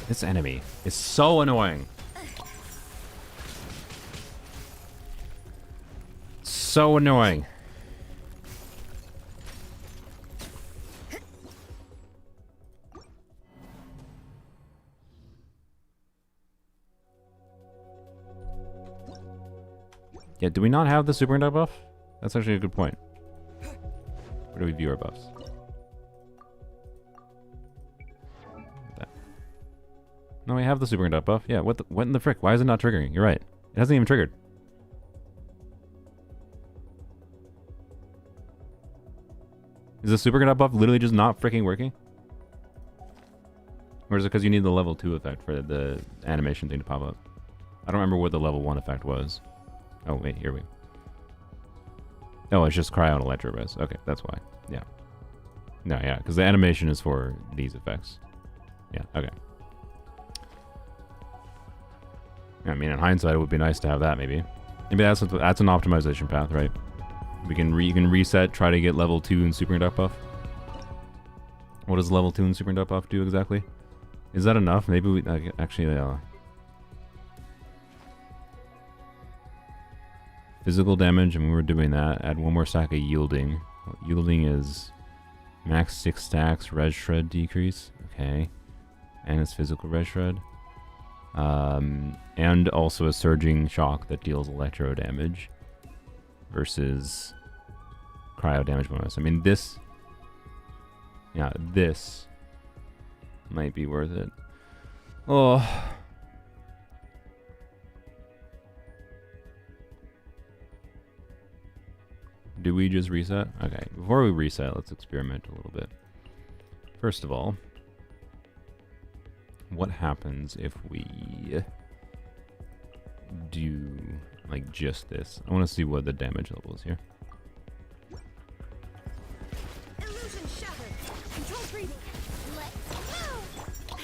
Speaker 1: This enemy is so annoying. So annoying. Yeah, do we not have the super conduct buff? That's actually a good point. Where do we view our buffs? That. No, we have the super conduct buff. Yeah, what in the frick? Why is it not triggering? You're right. It hasn't even triggered. Is the super conduct buff literally just not freaking working? Or is it because you need the level 2 effect for the animation thing to pop up? I don't remember what the level 1 effect was. Oh, wait, here we go. Oh, it's just cryo and electro res. Okay, that's why. Yeah. No, yeah, because the animation is for these effects. Yeah, okay. I mean, in hindsight, it would be nice to have that, maybe. Maybe that's an optimization path, right? You can reset, try to get level 2 and super conduct buff. What does level 2 and super conduct buff do exactly? Is that enough? Maybe we actually physical damage, and when we're doing that, add one more stack of yielding. Yielding is max 6 stacks, res shred decrease. Okay. And it's physical res shred. And also a surging shock that deals electro damage versus cryo damage bonus. I mean, this might be worth it. Oh. Do we just reset? Okay, before we reset, let's experiment a little bit. First of all, what happens if we do like just this? I want to see what the damage level is here.
Speaker 2: Illusion shattered. Control breathing. Let's go.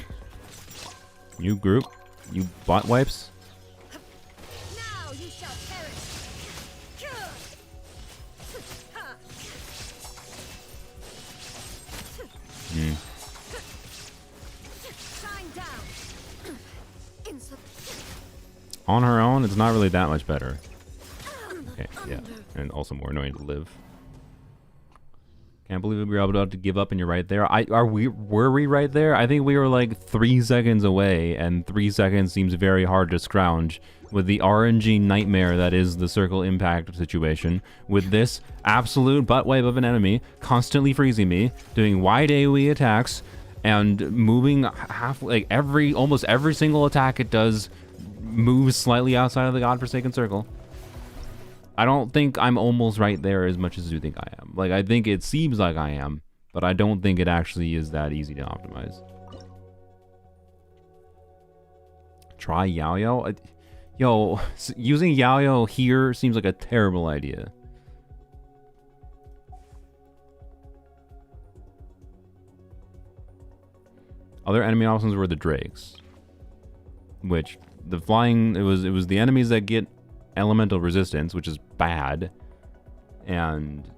Speaker 1: You group, you bot wipes.
Speaker 2: Now you shall perish. Shine down.
Speaker 1: On her own, it's not really that much better. Okay, yeah, and also more annoying to live. Can't believe we were about to give up and you're right there. Were we right there? I think we were like 3 seconds away, and 3 seconds seems very hard to scrounge with the RNG nightmare that is the circle impact situation, with this absolute butt wipe of an enemy constantly freezing me, doing wide AoE attacks, and moving almost every single attack it does moves slightly outside of the godforsaken circle. I don't think I'm almost right there as much as you think I am. Like, I think it seems like I am, but I don't think it actually is that easy to optimize. Try Yaoyao? Yo, using Yaoyao here seems like a terrible idea. Other enemy options were the drakes, which the flying, it was the enemies that get elemental resistance, which is bad, and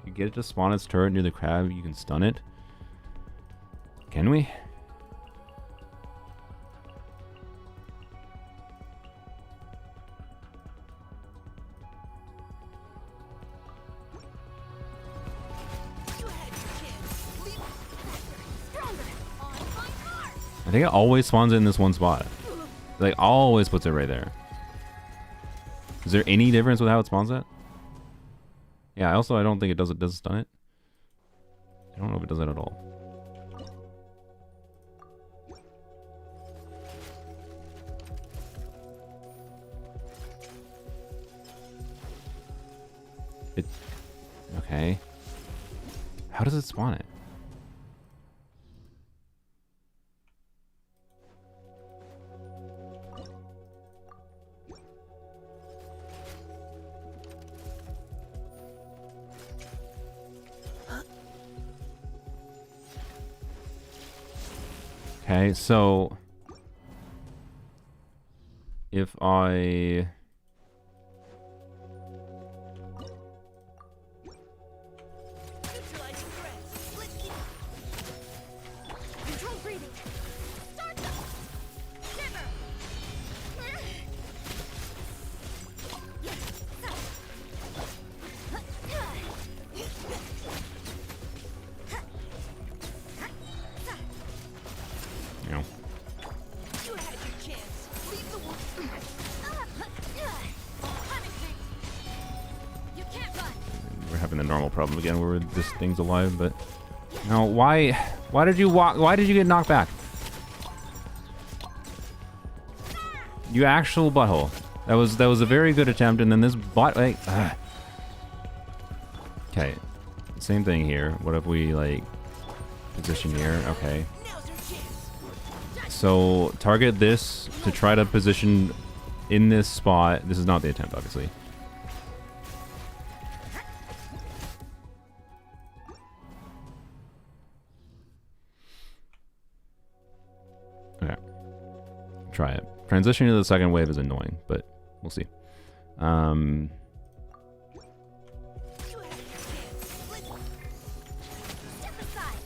Speaker 1: you get it to spawn its turret near the crab, you can stun it. Can we? I think it always spawns it in this one spot. Like, always puts it right there. Is there any difference with how it spawns it? Yeah, I don't think it does stun it. I don't know if it does that at all. Okay. How does it spawn it? Okay, so if I
Speaker 3: Neutralizing threats. Let's keep. Control breathing.
Speaker 2: Start them! Shiver!
Speaker 1: you know,
Speaker 3: You had your chance. Leave the wound.
Speaker 2: Punish me! You can't run!
Speaker 1: we're having the normal problem again where this thing's alive, but no, why did you walk? Why did you get knocked back? You actual butthole. That was a very good attempt, and then this butt like. Okay, same thing here. What if we like position here? Okay.
Speaker 3: Now's our chance.
Speaker 1: So target this to try to position in this spot. This is not the attempt, obviously. Okay. Try it. Transitioning to the second wave is annoying, but we'll see.
Speaker 3: You had your chance. Let's
Speaker 2: Step aside!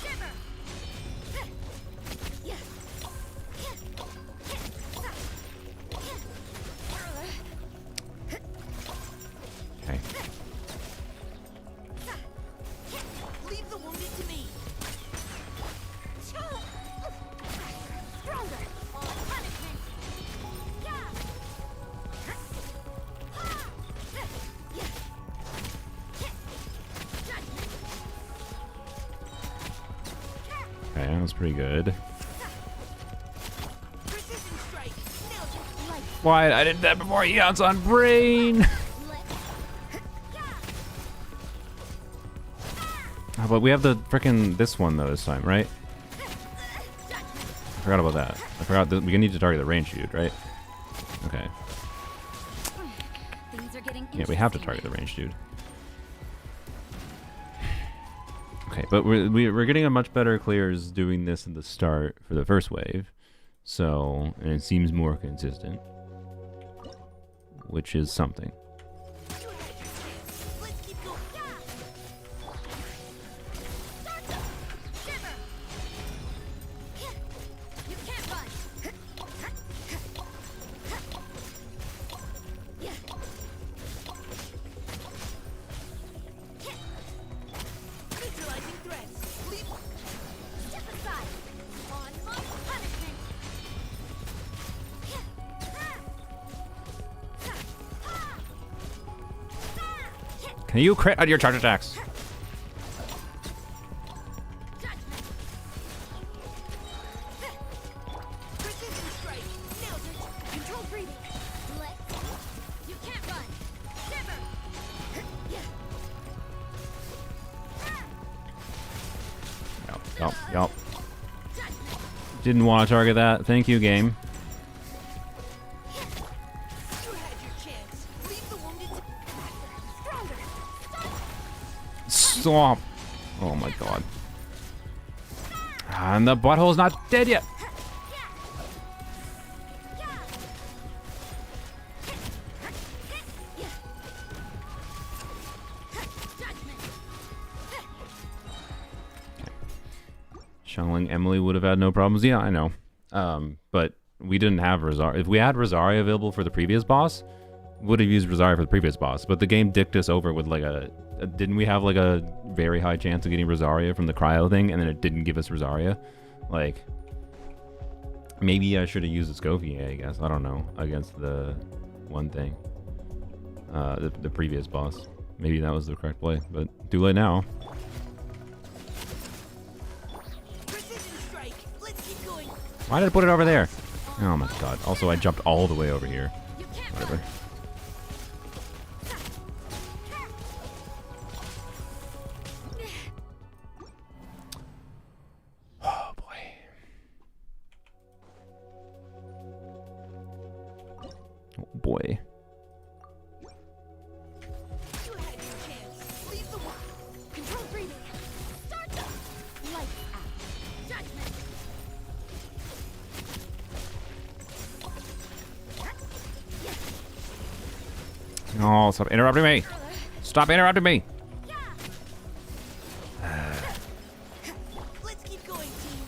Speaker 2: Shiver!
Speaker 1: Okay.
Speaker 3: leave the wounded to me.
Speaker 2: Stronger! Punish me!
Speaker 1: Okay, that was pretty good.
Speaker 3: Precision strike. Nailed it.
Speaker 1: Why? I did that before Eons on brain! Oh, but we have the frickin' this one though this time, right? I forgot about that. I forgot that we need to target the range dude, right? Okay.
Speaker 2: Things are getting
Speaker 1: Yeah, we have to target the range dude. Okay, but we're getting a much better clears doing this in the start for the first wave. So, and it seems more consistent. Which is something.
Speaker 3: You had your chance. Let's keep going.
Speaker 2: Start them! Shiver! You can't run!
Speaker 3: Neutralizing threats. Leave.
Speaker 2: Step aside! On my punishment!
Speaker 1: Can you crit on your charge attacks?
Speaker 3: Precision strike. Nailed it. Control breathing.
Speaker 2: You can't run! Shiver!
Speaker 1: Yup. Didn't want to target that. Thank you, game.
Speaker 3: You had your chance. Leave the wounded to stronger.
Speaker 1: Swamp. Oh my god. And the butthole's not dead yet. Channeling Emily would have had no problems. Yeah, I know. But we didn't have Rosaria. If we had Rosaria available for the previous boss, would have used Rosaria for the previous boss. But the game dicked us over with like didn't we have like a very high chance of getting Rosaria from the cryo thing, and then it didn't give us Rosaria? Like, maybe I should have used Escoffier, I guess. I don't know, against the one thing. The previous boss. Maybe that was the correct play, but too late now.
Speaker 3: Precision strike. Let's keep going.
Speaker 1: Why did I put it over there? Oh my god. Also, I jumped all the way over here.
Speaker 2: You can't
Speaker 1: Whatever.
Speaker 2: run!
Speaker 1: boy.
Speaker 3: You had your chance. Leave the one. Control breathing. Start the lights out. Judgment.
Speaker 1: Oh, stop interrupting me! Stop interrupting me!
Speaker 3: Let's keep going, team.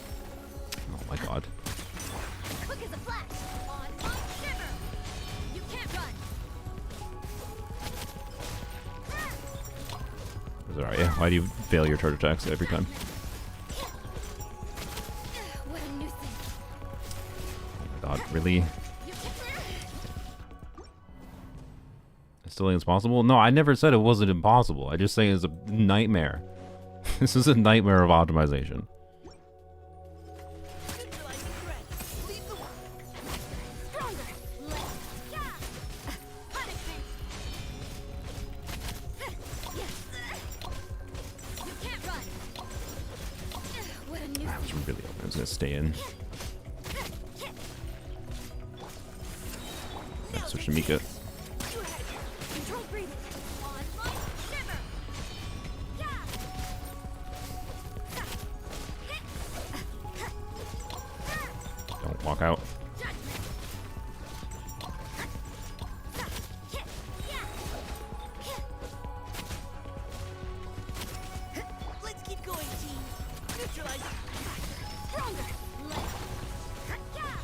Speaker 1: Oh my god.
Speaker 2: Quick as a flash. On my shiver. You can't run.
Speaker 1: Is it alright? Yeah. Why do you fail your charge attacks every time?
Speaker 2: What a nuisance.
Speaker 1: Oh my god, really?
Speaker 2: You can't.
Speaker 1: I still think it's possible? No, I never said it wasn't impossible. I just say it's a nightmare. This is a nightmare of optimization.
Speaker 3: Neutralize the threat. Leave the one.
Speaker 2: Stronger. Less. Yeah. Punishment. Yes. You can't run. What a
Speaker 1: That
Speaker 2: nuisance.
Speaker 1: was really open. I was gonna stay in.
Speaker 3: Now
Speaker 1: Switch to
Speaker 3: the
Speaker 1: Mika.
Speaker 3: chance. You had your
Speaker 2: Control breathing. On my shiver. Yeah.
Speaker 1: Don't walk out.
Speaker 2: Judgment.
Speaker 3: Let's keep going, team. Neutralize.
Speaker 2: Stronger. Less. Yeah.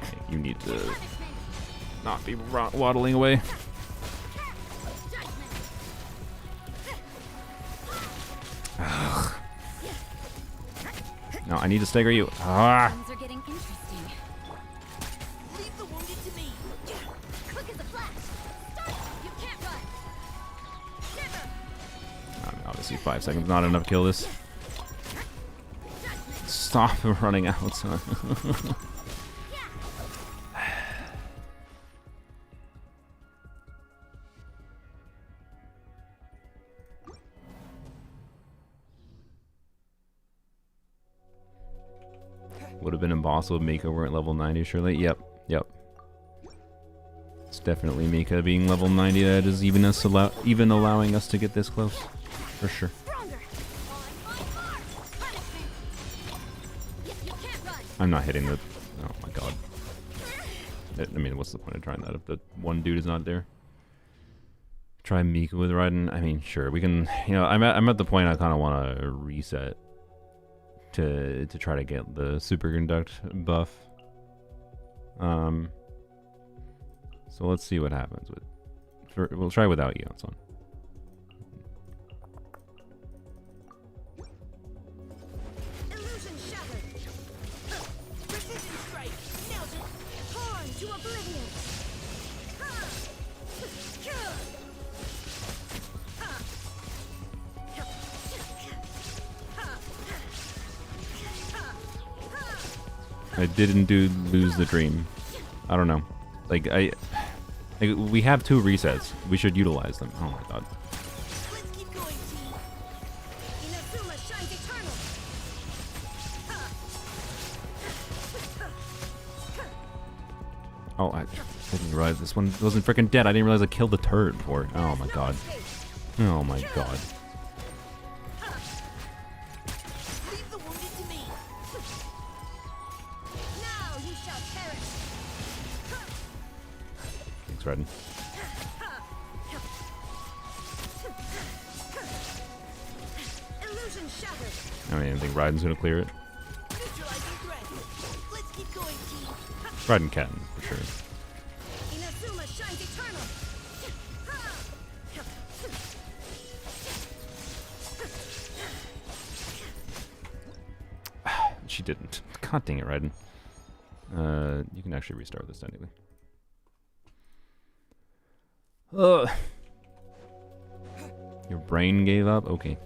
Speaker 1: Okay, you need to
Speaker 2: Punishment.
Speaker 1: not be waddling away.
Speaker 2: Judgment.
Speaker 1: No, I need to stagger you. Ah!
Speaker 2: Things are getting interesting.
Speaker 3: Leave the wounded to me.
Speaker 2: Quick as a flash. Start. You can't run. Shiver.
Speaker 1: I mean, obviously 5 seconds not enough to kill this. Stop running out. Would have been impossible if Mika weren't level 90, surely. Yep. It's definitely Mika being level 90 that is even allowing us to get this close. For sure.
Speaker 2: Stronger. On my mark. Punishment. You can't run.
Speaker 1: I'm not hitting the... Oh my god. I mean, what's the point of trying that if the one dude is not there? Try Mika with Raiden? I mean, sure, we can... You know, I'm at the point I kind of want to reset to try to get the superconduct buff. So let's see what happens with... We'll try without Yeonson.
Speaker 3: Illusion shattered. Precision strike. Nailed it.
Speaker 2: Torn to oblivion.
Speaker 1: I didn't lose the dream. I don't know. Like, we have 2 resets. We should utilize them. Oh my god.
Speaker 3: Let's keep going, team.
Speaker 2: Inazuma shines eternal.
Speaker 1: Oh, I didn't realize this one wasn't freaking dead. I didn't realize I killed the turret before. Oh my god. Oh my god.
Speaker 3: Leave the wounded to me.
Speaker 2: Now you shall perish.
Speaker 1: Thanks, Raiden.
Speaker 3: Illusion shattered.
Speaker 1: I mean, I think Raiden's gonna clear it.
Speaker 3: Neutralizing threat. Let's keep going, team.
Speaker 1: Raiden can, for sure.
Speaker 2: Inazuma shines eternal.
Speaker 1: She didn't. God dang it, Raiden. You can actually restart this technically. Your brain gave up? Okay.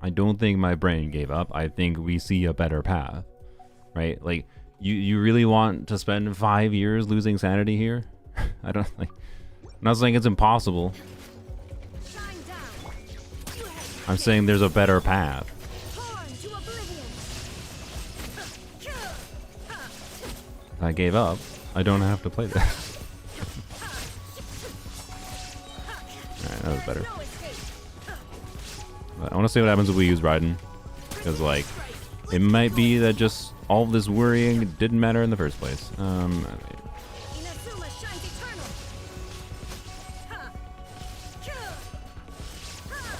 Speaker 1: I don't think my brain gave up. I think we see a better path. Right? Like, you really want to spend 5 years losing sanity here? I don't like... I'm not saying it's impossible.
Speaker 2: Shine down.
Speaker 3: You had
Speaker 1: I'm saying there's a better path.
Speaker 2: Torn to oblivion.
Speaker 1: If I gave up, I don't have to play this. Alright, that was better. But I want to see what happens if we use Raiden. Because, like, it might be that just all this worrying didn't matter in the first place.
Speaker 2: Inazuma shines eternal. Ha! Kill! Ha!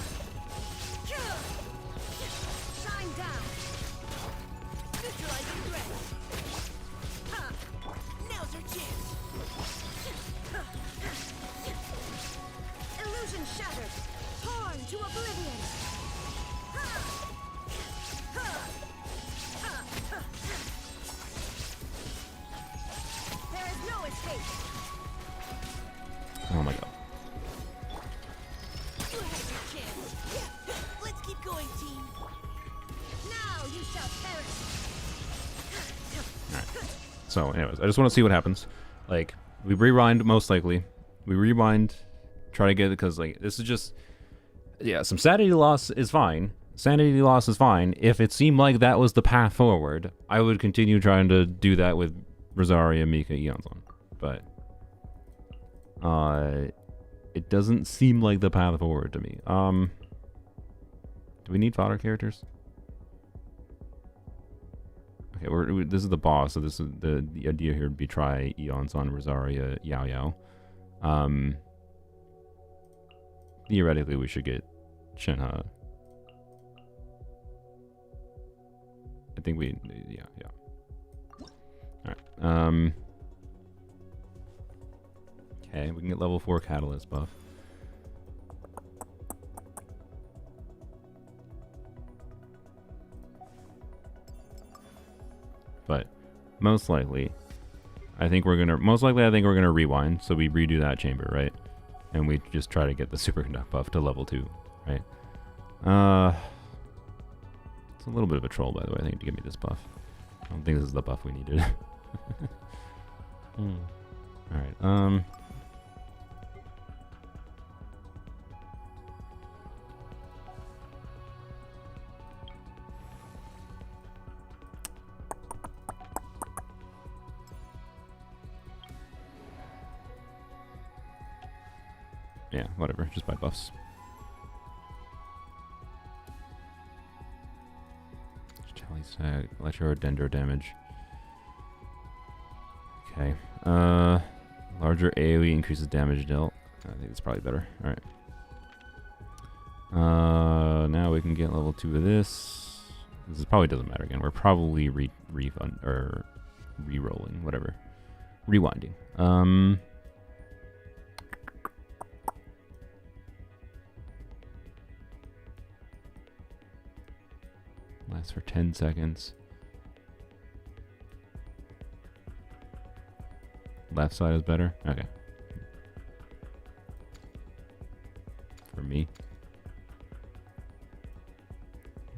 Speaker 2: Kill! Shine down.
Speaker 3: Neutralizing threat.
Speaker 2: Ha!
Speaker 3: Now's our chance.
Speaker 2: Illusion shattered. Torn to oblivion. Ha! Ha! Ha! Ha! There is no escape.
Speaker 1: Oh my god.
Speaker 3: You had your chance. Let's keep going, team.
Speaker 2: Now you shall perish.
Speaker 1: So, anyways, I just want to see what happens. Like, we rewind, most likely. We rewind, try to get it, because, like, this is just... Yeah, some sanity loss is fine. Sanity loss is fine. If it seemed like that was the path forward, I would continue trying to do that with Rosaria, Mika, Eonson. But... it doesn't seem like the path forward to me. Do we need fodder characters? Okay, this is the boss, so this is the idea here would be try Eonson, Rosaria, Yao Yao. Theoretically, we should get Shenhe. I think we, yeah. Alright, okay, we can get level 4 Catalyst buff. But most likely, I think we're gonna rewind, so we redo that chamber, right? And we just try to get the superconduct buff to level 2, right? It's a little bit of a troll, by the way, I think, to give me this buff. I don't think this is the buff we needed. Alright, yeah, whatever, just buy buffs. Electro Dendro damage. Okay. Larger AoE increases damage dealt. I think it's probably better. Alright. Now we can get level 2 of this. This probably doesn't matter again. We're probably re-rolling, whatever. Rewinding. Lasts for 10 seconds. Left side is better? Okay. For me.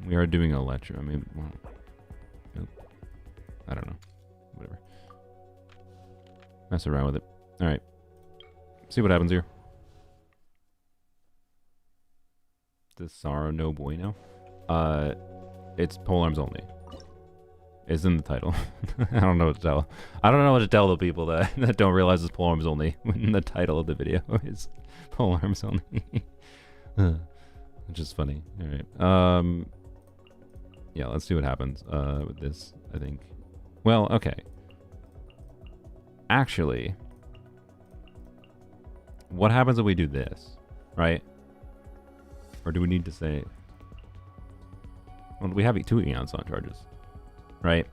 Speaker 1: We are doing electro. I mean, well, nope. I don't know. Whatever. Mess around with it. Alright. See what happens here. The Sorrow No Bueno. It's Polearms Only. It's in the title. I don't know what to tell. I don't know what to tell the people that don't realize it's Polearms Only when the title of the video is Polearms Only. Which is funny. Alright. Yeah, let's see what happens with this, I think. Well, okay. Actually, what happens if we do this? Right? Or do we need to say... Well, we have 2 Eonson charges, right?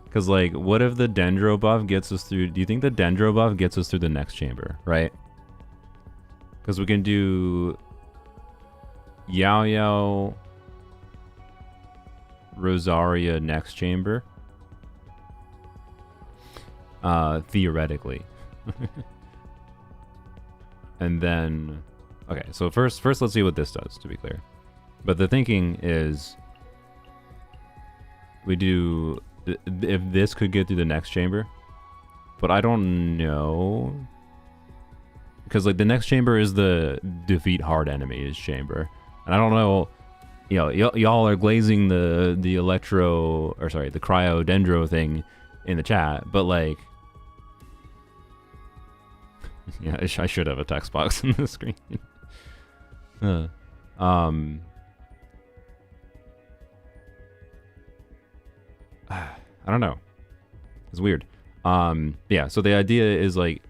Speaker 1: Because, like, what if the Dendro buff gets us through... Do you think the Dendro buff gets us through the next chamber, right? Because we can do... Yao Yao... Rosaria next chamber. Theoretically. And then... Okay, so first let's see what this does, to be clear. But the thinking is... We do... If this could get through the next chamber. But I don't know. Because, like, the next chamber is the defeat hard enemies chamber. And I don't know... You know, y'all are glazing the electro... Or, sorry, the cryo dendro thing in the chat. But, like... Yeah, I should have a text box on the screen. I don't know. It's weird. Yeah, so the idea is like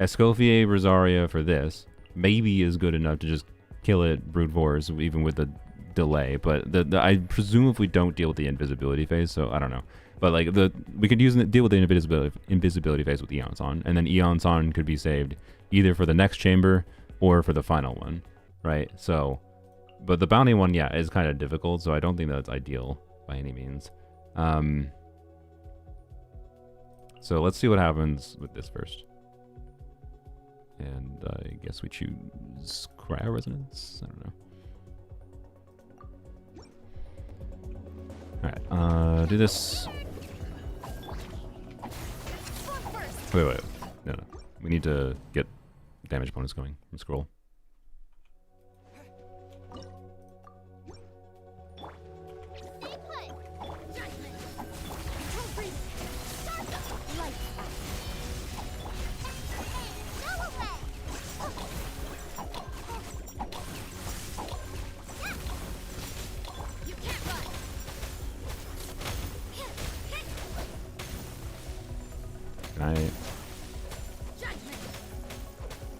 Speaker 1: Escoffier Rosaria for this maybe is good enough to just kill it brute force even with the delay, but I presume if we don't deal with the invisibility phase, so I don't know. But like we could deal with the invisibility phase with Eon's on, and then Eon's on could be saved either for the next chamber or for the final one, right? So, but the bounty one, yeah, is kind of difficult, so I don't think that's ideal by any means. So let's see what happens with this first. And I guess we choose Cryo Resonance? I don't know. Alright, do this. Wait. No. We need to get damage bonus going from Scroll.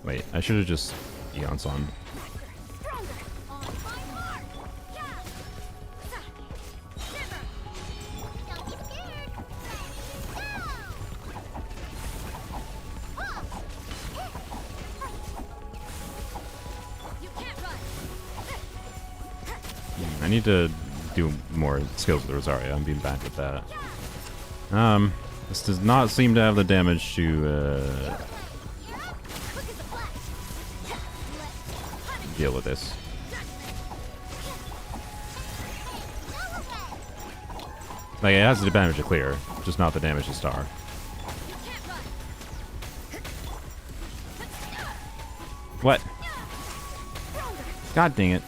Speaker 1: Wait, I should have just Eon's on. I need to do more skills with Rosaria. I'm being bad with that. This does not seem to have the damage to deal with this. Like, it has the damage to clear, just not the damage to star. What? God dang it.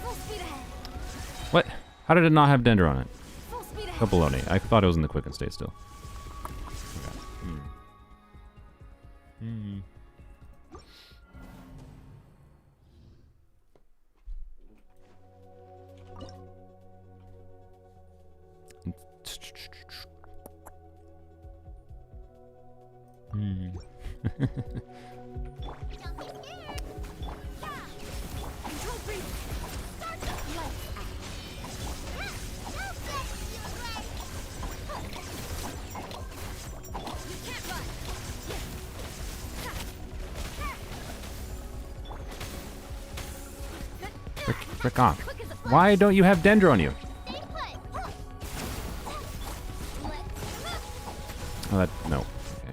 Speaker 1: What? How did it not have Dender on it? Oh, baloney. I thought it was in the quicken state still. Frick off. Why don't you have Dendro on you? Oh, that, no. Okay.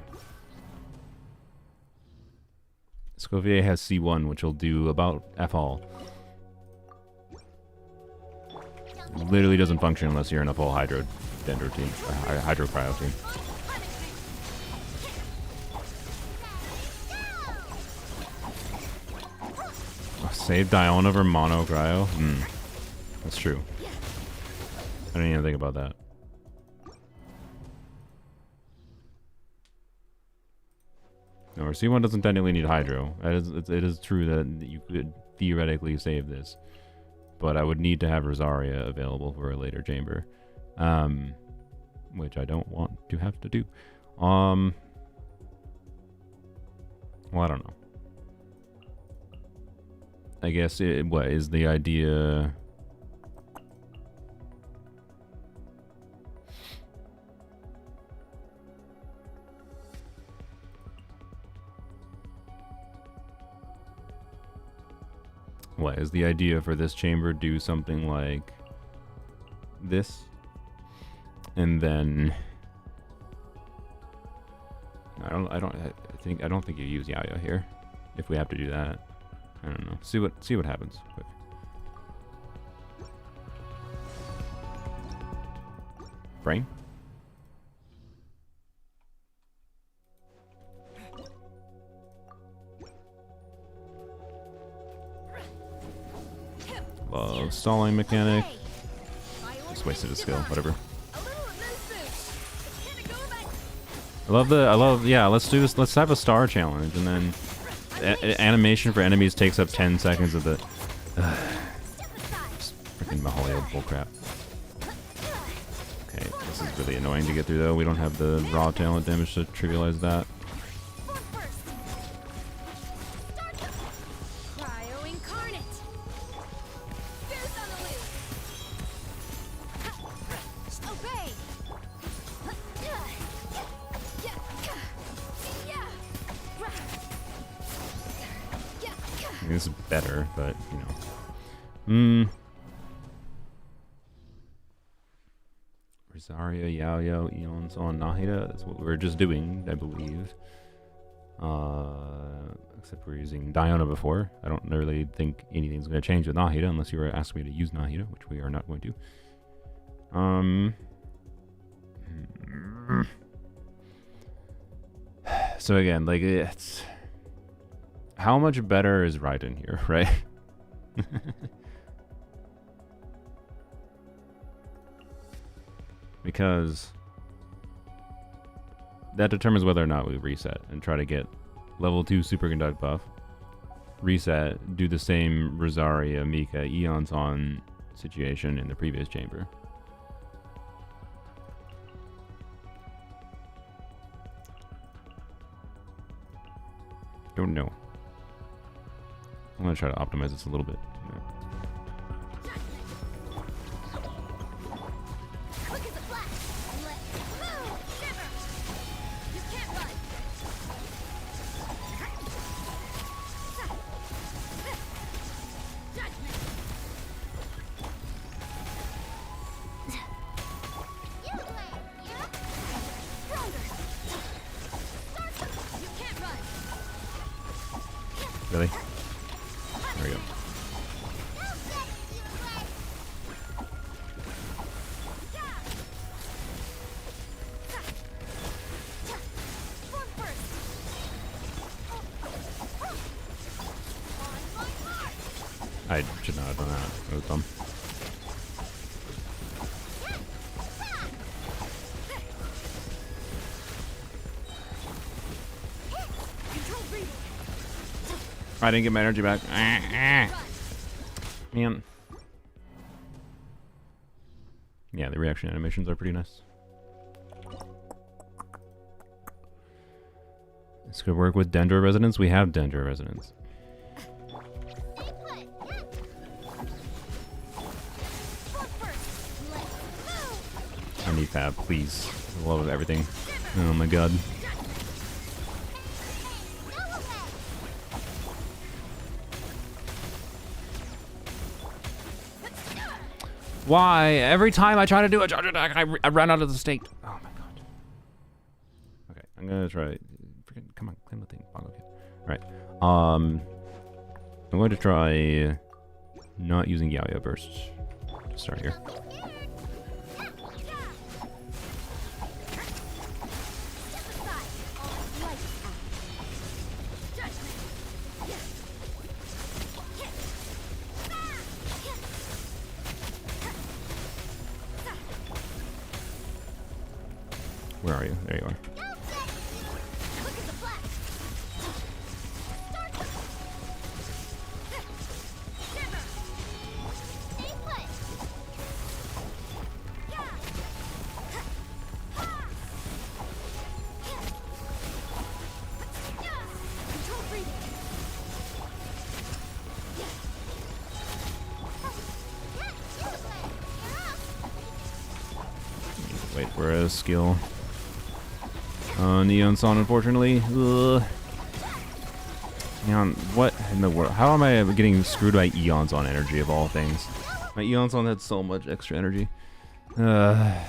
Speaker 1: Escoffier has C1, which will do about F all. Literally doesn't function unless you're in a full Hydro Dendro team, or Hydro Cryo team. Save Dione over Mono Cryo? That's true. I didn't even think about that. No, or C1 doesn't technically need Hydro. It is true that you could theoretically save this. But I would need to have Rosaria available for a later chamber. Which I don't want to have to do. Well, I don't know. I guess what is the idea? What is the idea for this chamber? Do something like this, and then I don't think you use Yaya here. If we have to do that. I don't know. See what happens. Quick. Brain? Love stalling mechanic. Just wasted a skill, whatever. Yeah, let's do this. Let's have a star challenge and then animation for enemies takes up 10 seconds of the
Speaker 2: Step aside.
Speaker 1: freaking Mahalio bullcrap. Okay, this is really annoying to get through though. We don't have the raw talent damage to trivialize that.
Speaker 2: Form first. Start the Cryo incarnate. Goose on the loose. Obey.
Speaker 1: I mean, this is better, but you know. Rosaria, Yao, Eons on Nahida. That's what we were just doing, I believe. Except we're using Diana before. I don't really think anything's going to change with Nahida unless you were asking me to use Nahida, which we are not going to. So again, like it's how much better is Raiden here, right? Because that determines whether or not we reset and try to get level 2 superconduct buff. Reset, do the same Rosaria, Mika, Eons on situation in the previous chamber. Don't know. I'm gonna try to optimize this a little bit.
Speaker 2: Quick as a flash. Let's move. Shiver. You can't run. Judgment. You win, yeah? Stronger. Start. You can't run.
Speaker 1: Really? There we go.
Speaker 2: Form first. On my mark.
Speaker 1: I should not have done that. That was dumb.
Speaker 2: Control breathing.
Speaker 1: I didn't get my energy back. Man. Yeah, the reaction animations are pretty nice. This could work with Dendro Resonance. We have Dendro Resonance.
Speaker 2: Stay put. Form first. Let's move.
Speaker 1: I need Fab, please. For the love of everything. Oh my god. Why? Every time I try to do a charge attack, I run out of the state. Oh my god. Okay, I'm gonna try. Freaking, come on, claim the thing. Bongo kid. Alright. I'm going to try not using Yao burst to start here. Where are you? There you are. Wait for a skill. Neon Son, unfortunately. Ugh. Neon, what in the world? How am I getting screwed by Eons on energy of all things? My Eons on had so much extra energy. I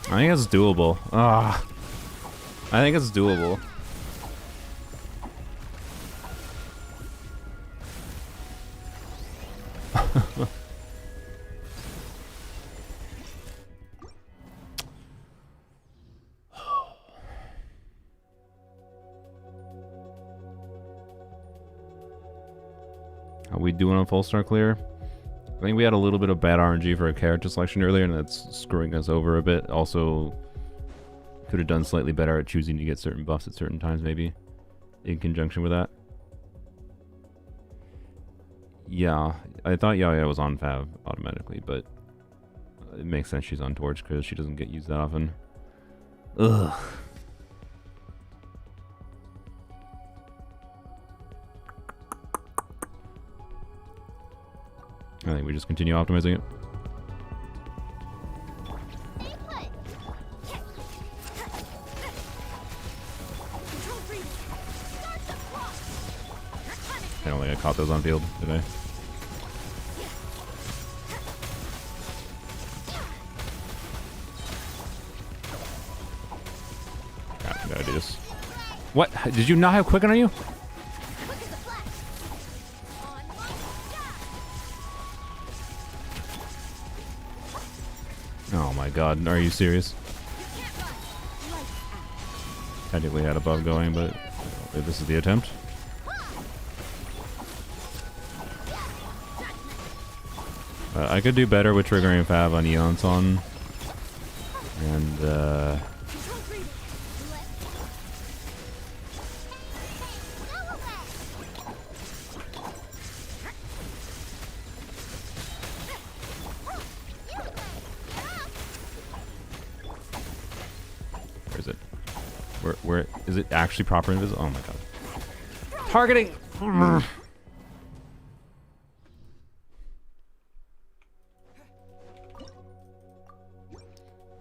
Speaker 1: think it's doable. Ah, I think it's doable. How we doing on full star clear? I think we had a little bit of bad RNG for a character selection earlier, and that's screwing us over a bit. Also, could have done slightly better at choosing to get certain buffs at certain times, maybe, in conjunction with that. Yeah, I thought Yaya was on Fav automatically, but it makes sense she's on Torch because she doesn't get used that often. Ugh. I think we just continue optimizing it. I don't think I caught those on field, did I? I gotta do this. What? Did you not have Quicken on you? Oh my god, are you serious? Technically had a bug going, but this is the attempt. I could do better with triggering Fav on Eonson. And, where is it? Where is it actually proper invisible? Oh my god. Targeting!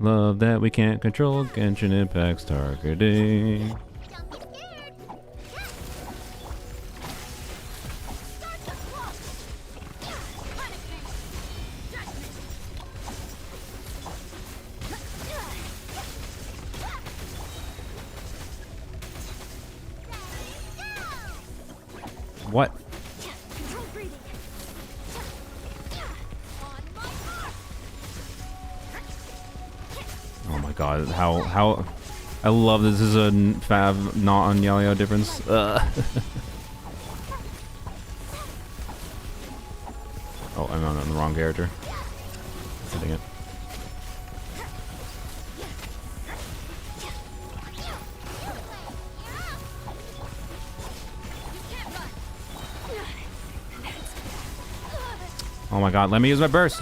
Speaker 1: Love that we can't control Genshin Impact's targeting. What? Oh my god, how I love this is a Fav not on Yao difference. Oh, I'm on the wrong character. Hitting it. Oh my god, let me use my burst.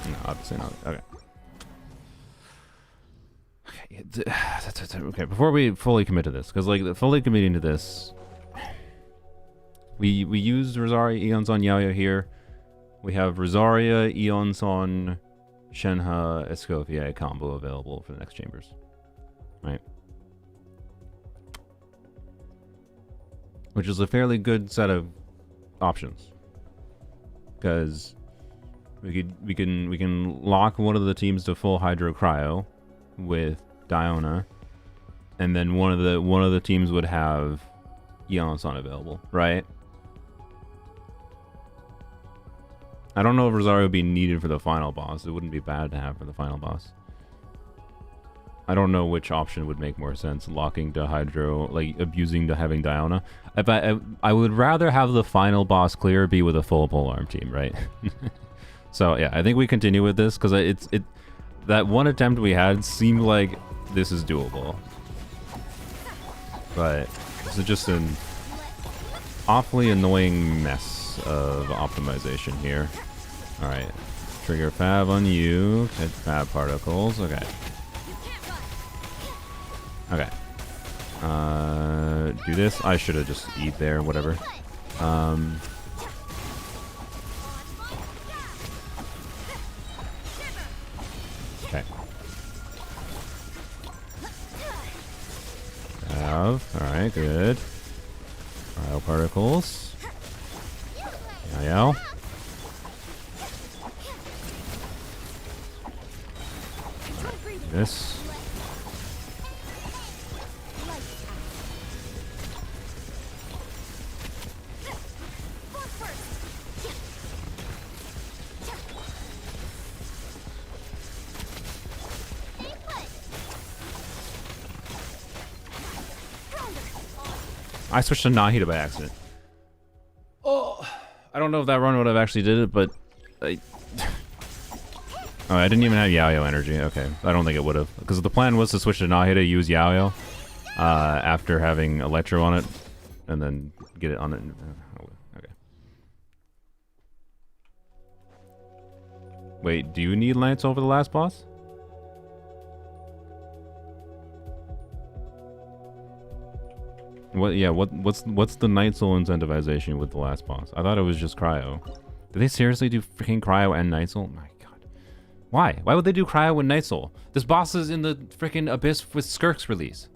Speaker 1: No, obviously not. Okay. Okay, before we fully commit to this, because like fully committing to this, we used Rosaria, Eonson, Yaya here. We have Rosaria, Eonson, Shenhe, Escoffier combo available for the next chambers. Right? Which is a fairly good set of options. Because we can lock one of the teams to full Hydro Cryo with Diona, and then one of the teams would have Eonson available, right? I don't know if Rosario would be needed for the final boss. It wouldn't be bad to have for the final boss. I don't know which option would make more sense. Locking to Hydro, like abusing to having Diona. I would rather have the final boss clear be with a full polearm team, right? So yeah, I think we continue with this because that one attempt we had seemed like this is doable. But this is just an awfully annoying mess of optimization here. Alright. Trigger Fav on you. Hit Fav particles. Okay. Okay. Do this. I should have just eat there, whatever. Okay. Alright, good. Cryo particles. Yael. This. I switched to Nahida by accident. Oh, I don't know if that run would have actually did it, but I... Oh, I didn't even have Yaoyo energy. Okay, I don't think it would have. Because the plan was to switch to Nahida, use Yaoyo after having Electro on it, and then get it on it. Okay. Wait, do you need Lance over the last boss? What? Yeah. What's the Night Soul incentivization with the last boss? I thought it was just Cryo. Did they seriously do freaking Cryo and Night Soul? My God. Why? Why would they do Cryo and Night Soul? This boss is in the freaking abyss with Skirk's release.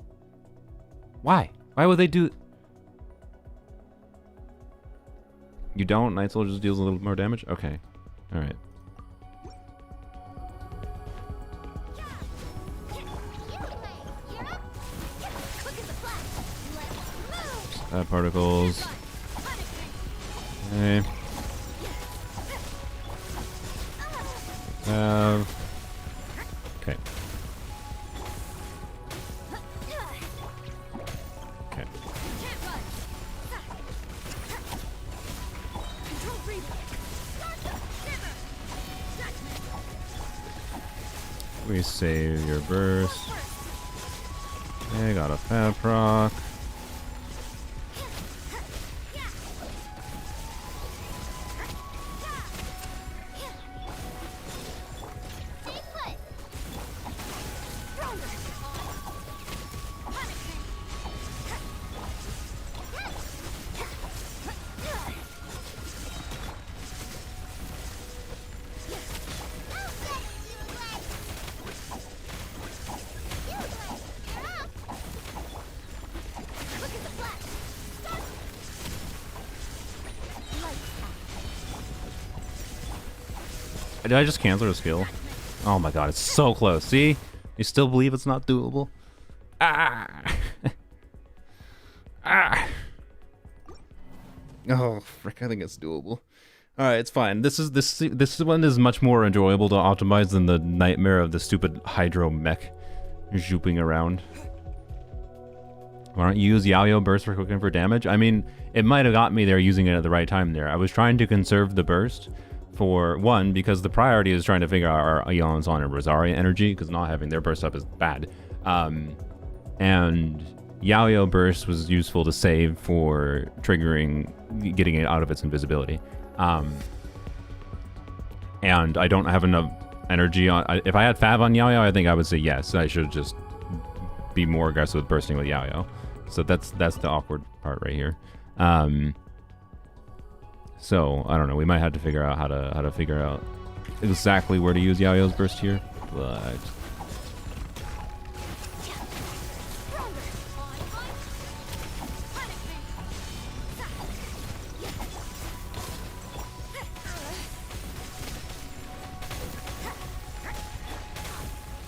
Speaker 1: Why? Why would they do? You don't? Night Soul just deals a little more damage? Okay. All right. Particles. Okay. Okay. Okay. We save your burst. Okay, got a fab proc. Did I just cancel a skill? Oh my god, it's so close. See? You still believe it's not doable? Ah! Ah! Oh, frick, I think it's doable. Alright, it's fine. This one is much more enjoyable to optimize than the nightmare of the stupid Hydro mech zooping around. Why don't you use Yaoyo burst for cooking for damage? I mean, it might have got me there using it at the right time there. I was trying to conserve the burst. For one, because the priority is trying to figure out our Eon's and Rosaria energy, because not having their burst up is bad. And Yaoyo burst was useful to save for triggering, getting it out of its invisibility. And I don't have enough energy on. If I had Fav on Yaoyo, I think I would say yes. I should just be more aggressive with bursting with Yaoyo. So that's the awkward part right here. So I don't know. We might have to figure out how to figure out exactly where to use Yaoyo's burst here, but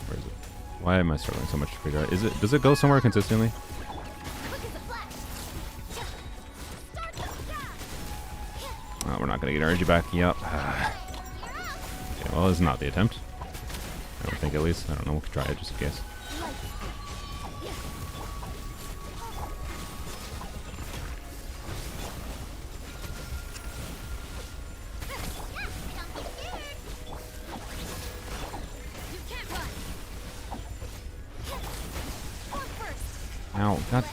Speaker 1: where is it? Why am I struggling so much to figure out? Does it go somewhere consistently? Oh, we're not going to get energy back. Yep. Okay, well, this is not the attempt. I don't think, at least. I don't know. We can try it just in case. Ow. God.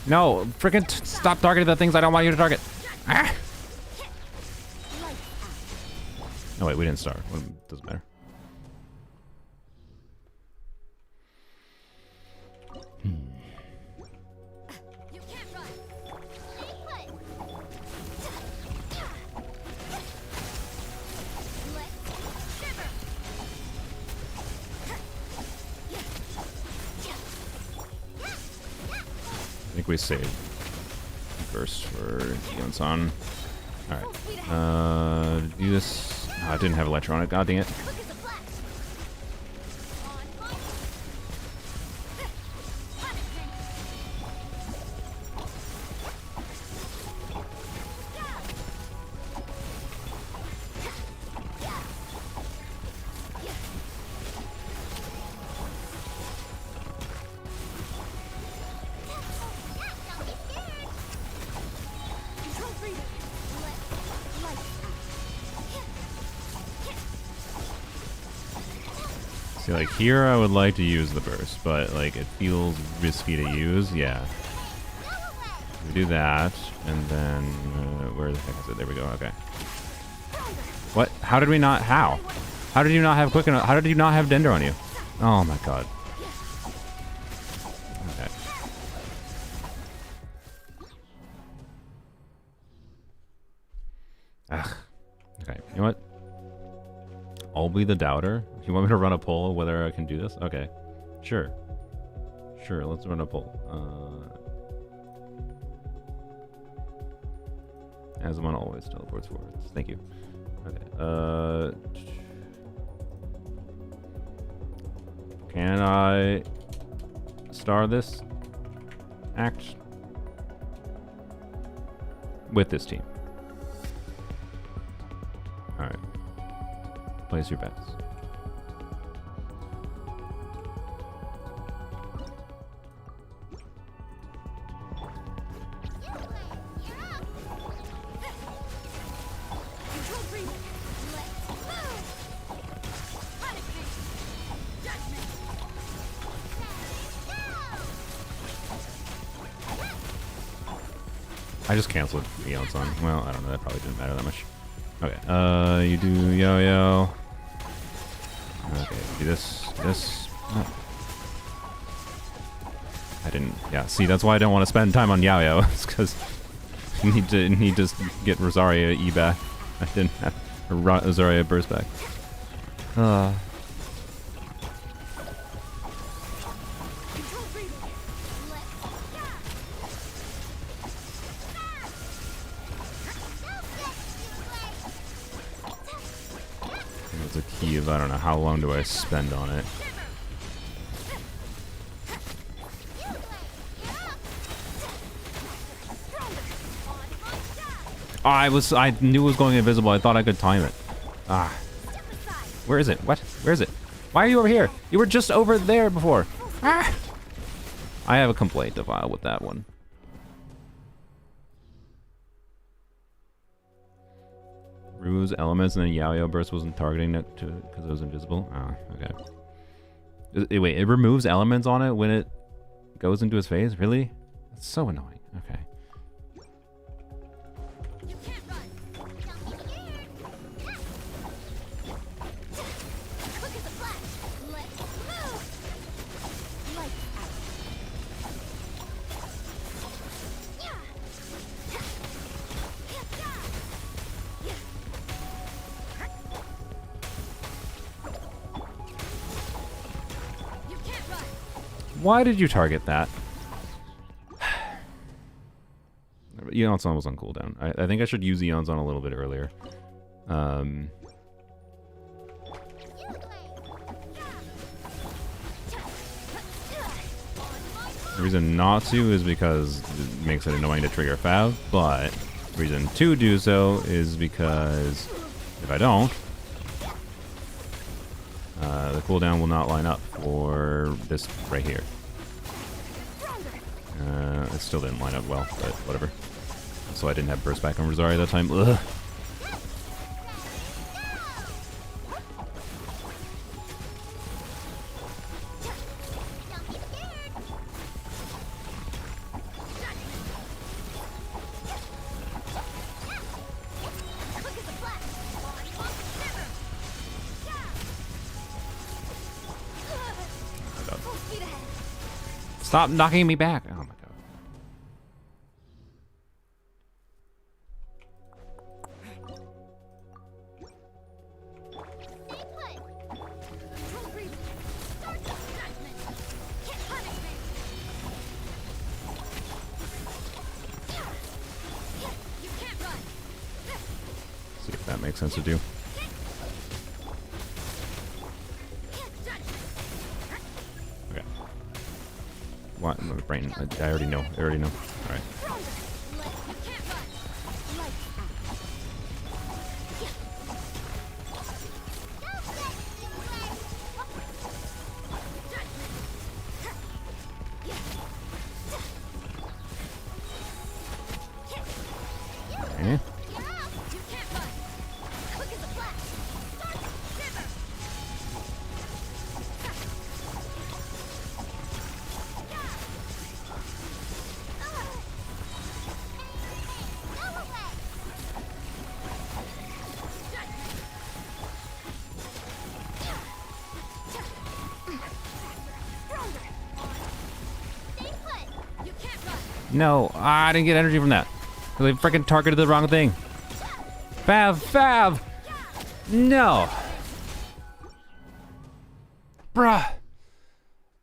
Speaker 1: No, freaking stop targeting the things I don't want you to target. Ah! Oh wait, we didn't start. It doesn't matter. I think we saved first for Yonsan. Alright. Do this. Oh, I didn't have electronic. God dang it. See, like here, I would like to use the burst, but like it feels risky to use. Yeah. We do that, and then where the heck is it? There we go. Okay. What? How did we not? How? How did you not have quick enough? How did you not have Dender on you? Oh my god. Okay. Ugh. Okay. You know what? I'll be the doubter. You want me to run a poll whether I can do this? Okay. Sure. Sure. Let's run a poll. Asmon always teleports forwards. Thank you. Okay. Can I star this act with this team? All right. Place your bets. I just canceled Eon's on. Well, I don't know. That probably didn't matter that much. Okay. You do yo-yo. Okay. Do this. This. Oh. I didn't. Yeah. See, that's why I don't want to spend time on yo-yo. It's because you need to get Rosaria E back. I didn't have Rosaria burst back. It's a key of I don't know how long do I spend on it. Oh, I knew it was going invisible. I thought I could time it. Ah. Where is it? What? Where is it? Why are you over here? You were just over there before. Ah. I have a complaint to file with that one. Removes elements and then Yaoyo burst wasn't targeting it because it was invisible. Oh, okay. Wait, it removes elements on it when it goes into his phase? Really? That's so annoying. Okay.
Speaker 2: You can't run. Don't be scared. Quick as a flash. Let's move. Lights out. You can't run.
Speaker 1: Why did you target that? Eon's on was on cooldown. I think I should use Eon's on a little bit earlier. The reason not to is because it makes it annoying to trigger Fav, but the reason to do so is because if I don't, the cooldown will not line up for this right here. It still didn't line up well, but whatever. So I didn't have burst back on Rosaria that time. Ugh. Stop knocking me back. Oh my god. See if that makes sense to do. Okay. What? My brain. I already know. I already know. All right. Okay. No, I didn't get energy from that. They freaking targeted the wrong thing. Fav! No! Bruh!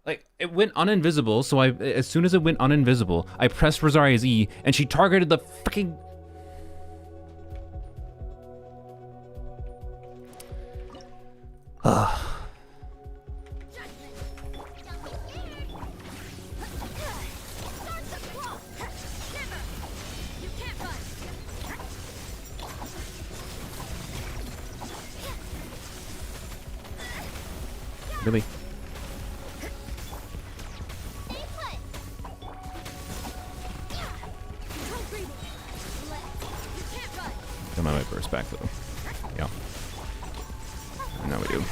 Speaker 1: Like, it went uninvisible, so as soon as it went uninvisible, I pressed Rosaria's E, and she targeted the freaking... Really? Got my burst back though. Yeah. Now we do.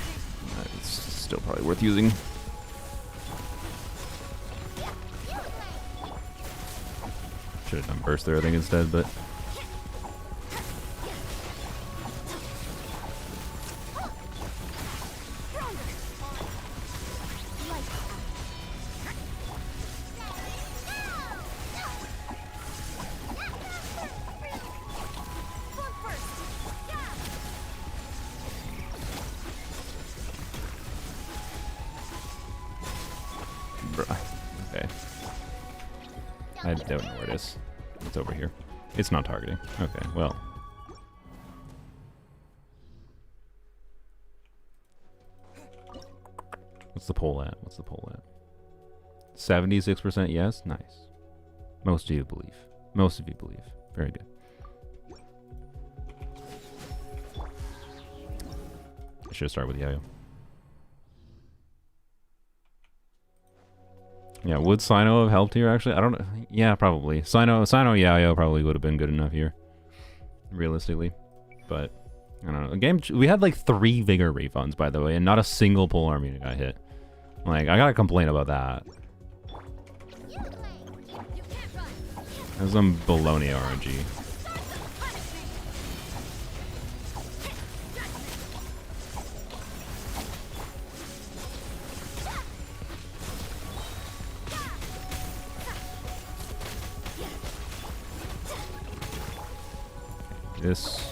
Speaker 1: It's still probably worth using. Should have done burst there, I think, instead, but. Okay. I don't know where it is. It's over here. It's not targeting. Okay, well. What's the poll at? 76% yes? Nice. Most of you believe. Very good. I should start with Yayo. Yeah, would Sino have helped here, actually? I don't know. Yeah, probably. Sino Yayo probably would have been good enough here. Realistically. But, I don't know. We had like 3 Vigor refunds, by the way, and not a single polearm unit got hit. Like, I gotta complain about that. That's some baloney RNG. This.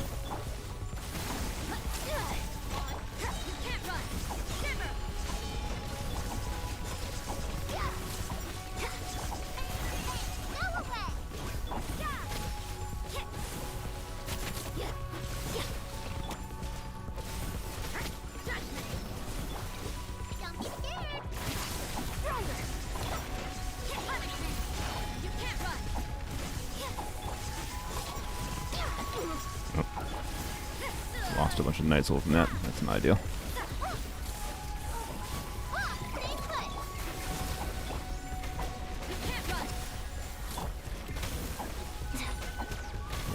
Speaker 1: Lost a bunch of Night Soul from that. That's not ideal.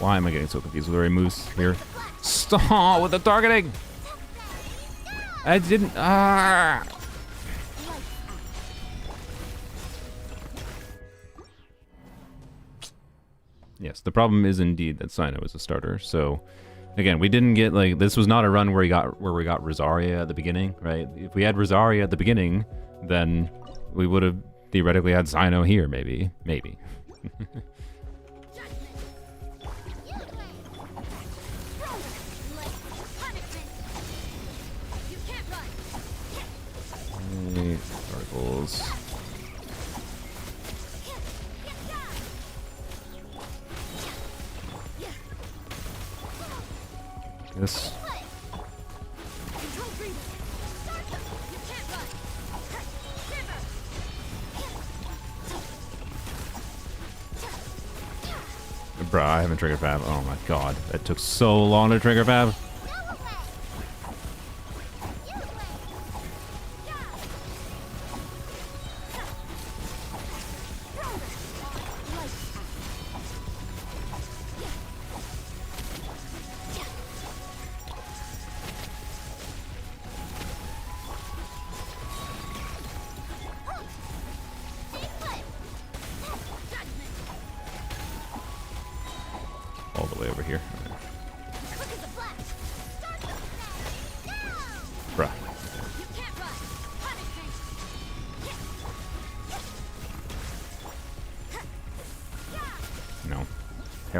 Speaker 1: Why am I getting so confused with where he moves here? Stop with the targeting! I didn't. Ah! Yes, the problem is indeed that Sino is a starter. So, again, we didn't get like this was not a run where we got Rosaria at the beginning, right? If we had Rosaria at the beginning, then we would have theoretically had Sino here, maybe. Articles. This. Bruh, I haven't triggered Fab. Oh my god, that took so long to trigger Fab. All the way over here. Bruh.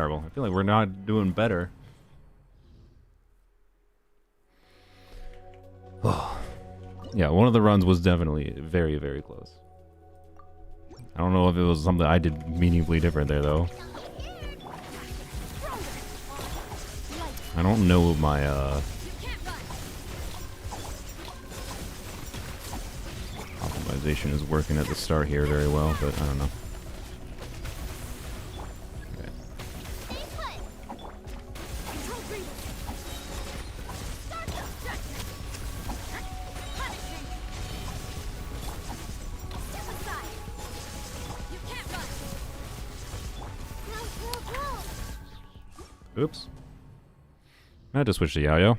Speaker 1: terrible. I feel like we're not doing better. Yeah, one of the runs was definitely very, very close. I don't know if it was something I did meaningfully different there, though. I don't know my, optimization is working at the start here very well, but I don't know. Oops. I had to switch to Yayo.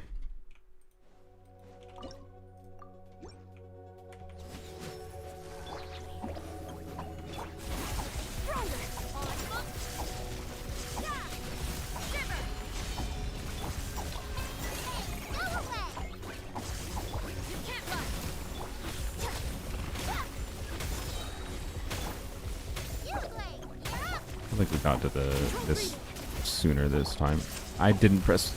Speaker 1: I think we got to this sooner this time. I didn't press.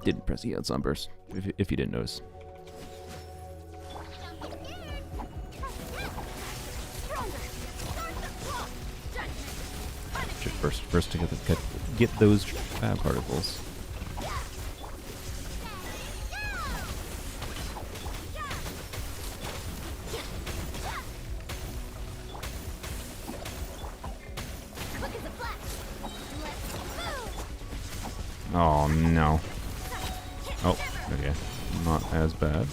Speaker 1: Didn't press E on Sunburst, if you didn't notice. Just first to get those fab particles. Oh no. Oh, okay. Not as bad.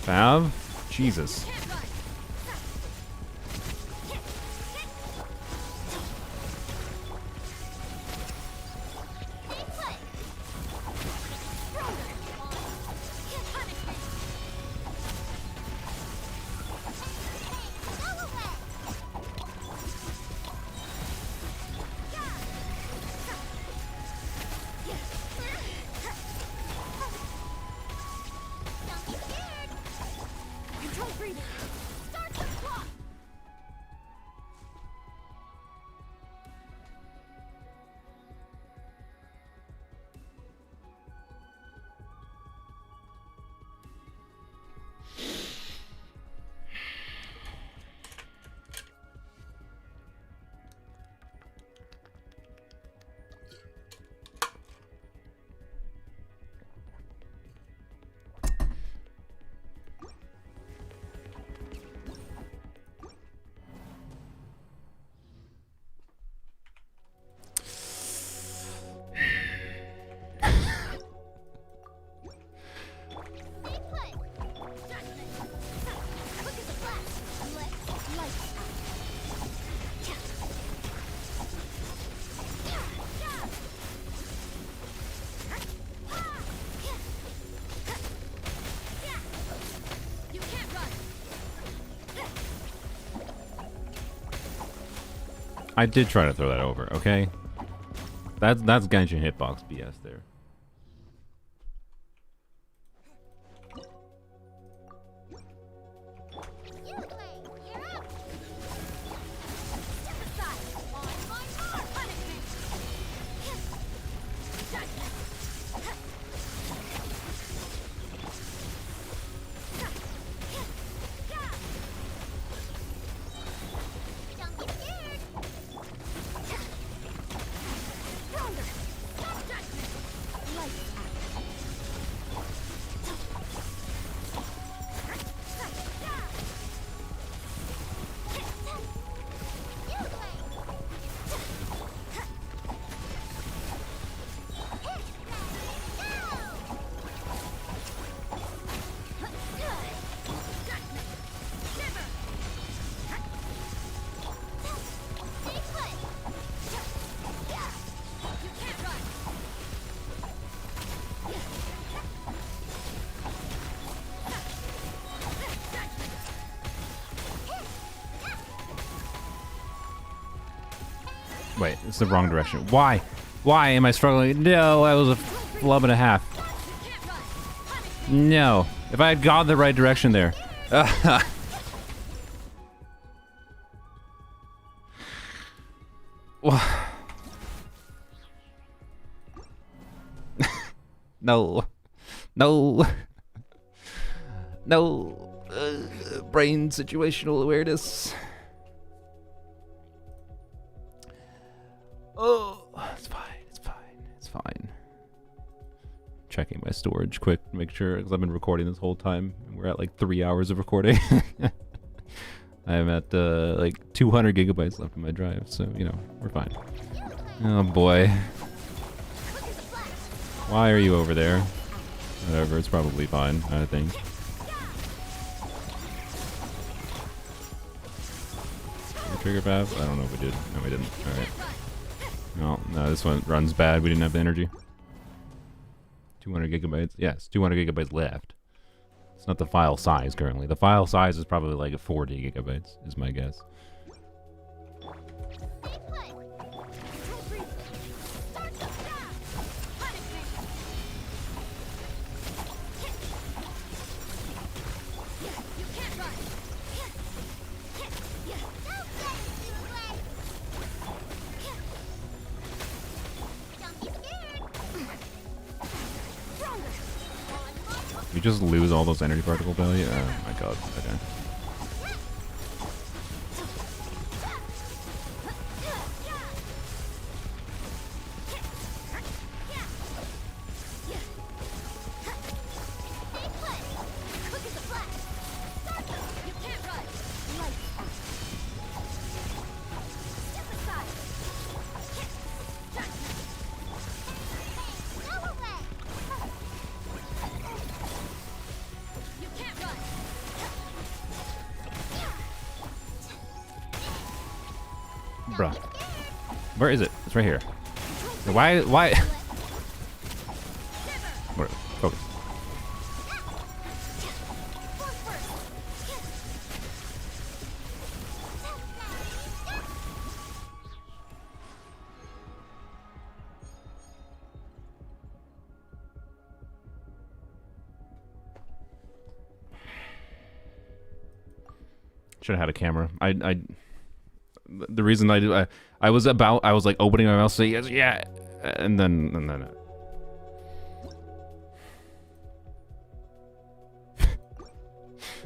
Speaker 1: Fav? Jesus. I did try to throw that over, okay? That's Genshin hitbox BS there. Wait, it's the wrong direction. Why? Why am I struggling? No, I was a flub and a half. No. If I had gone the right direction there. No. No. No. Brain situational awareness. Oh, it's fine. It's fine. It's fine. Checking my storage quick to make sure, because I've been recording this whole time. And we're at like 3 hours of recording. I'm at like 200 gigabytes left in my drive, so you know, we're fine. Oh boy. Why are you over there? Whatever, it's probably fine, I think. Trigger path? I don't know if we did. No, we didn't. Alright. No, this one runs bad. We didn't have the energy. 200 gigabytes. Yes, 200 gigabytes left. It's not the file size currently. The file size is probably like 40 gigabytes, is my guess. You just lose all those energy particle value? Oh my god, okay. Bruh. Where is it? It's right here. Why? Where? Focus. Should have had a camera. The reason I was like opening my mouth to say yes, yeah, and then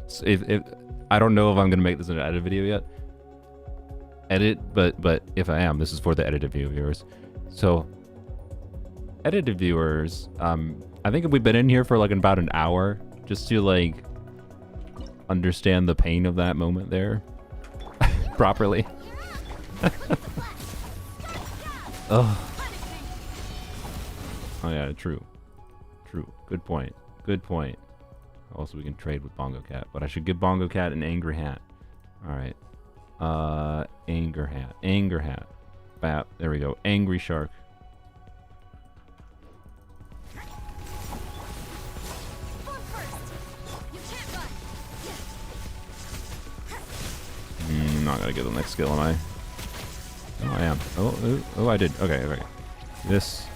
Speaker 1: so if I don't know if I'm gonna make this an edit video yet. But if I am, this is for the edited viewers. So edited viewers, I think we've been in here for like about an hour just to like understand the pain of that moment there properly. Oh yeah, true. Good point. Also, we can trade with Bongo Cat, but I should give Bongo Cat an Angry Hat. All right. Anger Hat. Bap. There we go. Angry Shark. Not gonna get the next skill, am I? Oh, I am. Oh, I did. Okay. This.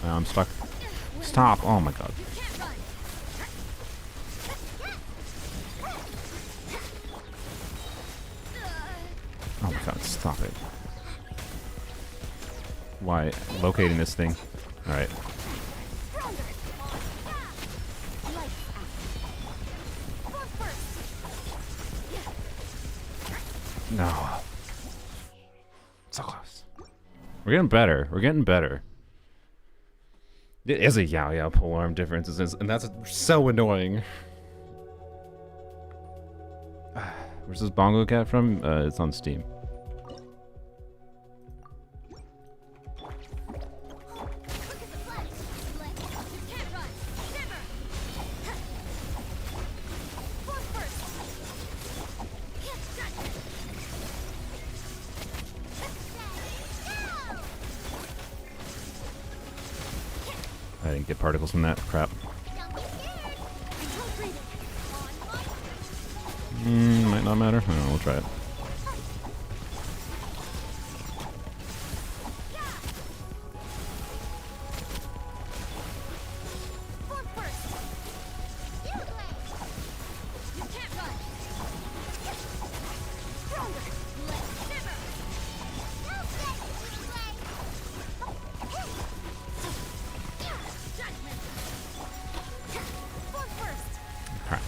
Speaker 1: I'm stuck. Stop. Oh my god. Oh my god, stop it. Why? Locating this thing. Alright. No. So close. We're getting better. It is a Yao polearm difference, and that's so annoying. Where's this Bongo Cat from? It's on Steam. I didn't get particles from that. Crap.
Speaker 2: Don't be scared. Control breathing. On my
Speaker 1: Might not matter. I don't know, we'll try it.
Speaker 2: form first. You play. You can't run. Stronger. Let's shiver. No play. You play. Judgment. Form first.
Speaker 1: Alright.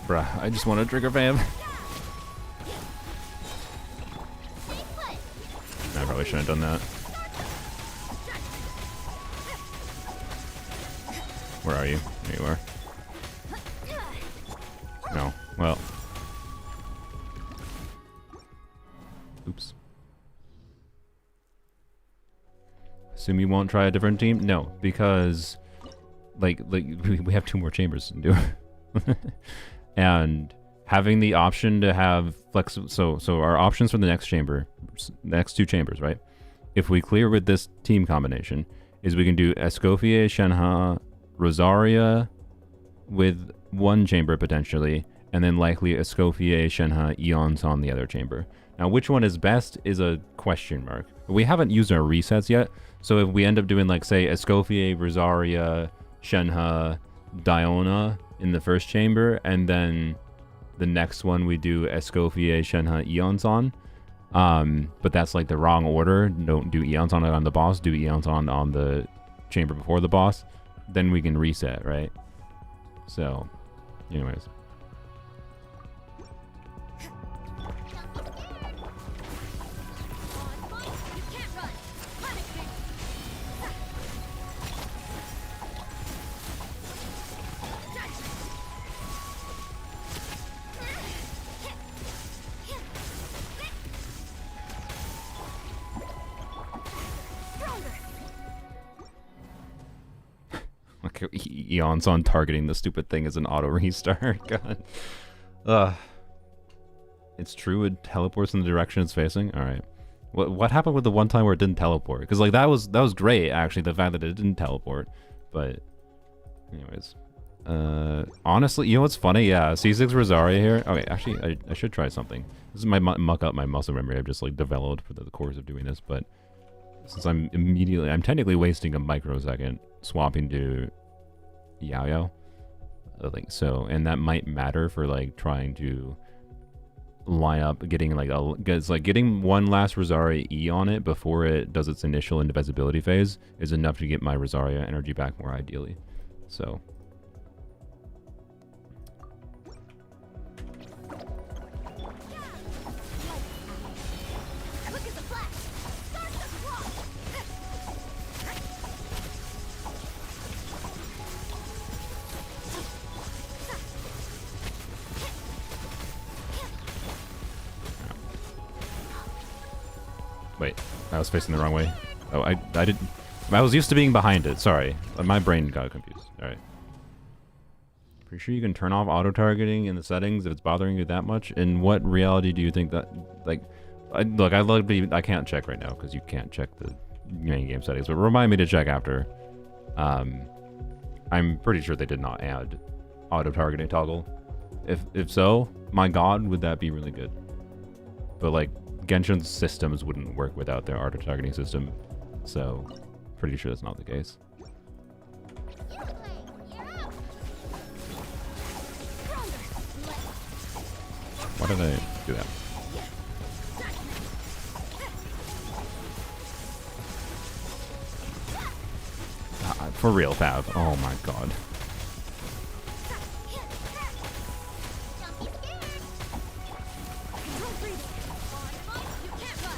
Speaker 1: Bruh, I just want to trigger Vam.
Speaker 2: Stay put.
Speaker 1: I probably shouldn't have done that. Where are you? There you are. No. Well. Oops. Assume you won't try a different team? No, because like we have 2 more chambers to do. And having the option to have so our options for the next chamber, next 2 chambers, right? If we clear with this team combination, is we can do Escoffier, Shenhe, Rosaria with 1 chamber potentially, and then likely Escoffier, Shenhe, Eons on the other chamber. Now, which one is best is a question mark. We haven't used our resets yet, so if we end up doing, like, say, Escoffier, Rosaria, Shenhe, Diona in the first chamber, and then the next one we do Escoffier, Shenhe, Eons on, but that's like the wrong order. Don't do Eons on the boss, do Eons on the chamber before the boss, then we can reset, right? So, anyways.
Speaker 2: You can't run. Punish me. Stronger.
Speaker 1: Okay, Eons on targeting the stupid thing as an auto restart. God. It's true it teleports in the direction it's facing? Alright. What happened with the one time where it didn't teleport? Because like that was great actually, the fact that it didn't teleport. But anyways. Honestly, you know what's funny? Yeah, C6 Rosaria here. Okay, actually I should try something. This is my muck up my muscle memory I've just like developed for the course of doing this, but since I'm technically wasting a microsecond swapping to Yao Yao. I think so, and that might matter for like trying to line up getting like getting one last Rosaria E on it before it does its initial indivisibility phase is enough to get my Rosaria energy back more ideally. So
Speaker 2: Look at the flash. Start the clock.
Speaker 1: wait, I was facing the wrong way. Oh, I didn't. I was used to being behind it. Sorry, my brain got confused. All right. Pretty sure you can turn off auto targeting in the settings if it's bothering you that much. In what reality do you think that like? Look, I can't check right now because you can't check the main game settings. But remind me to check after. I'm pretty sure they did not add auto targeting toggle. If so, my God, would that be really good? But like Genshin's systems wouldn't work without their auto targeting system, so pretty sure that's not the case.
Speaker 2: You play. You're up. Stronger.
Speaker 1: Why did I do that? For real, Fab. Oh my God.
Speaker 2: Don't be scared. Control breathing. On fight. You can't run.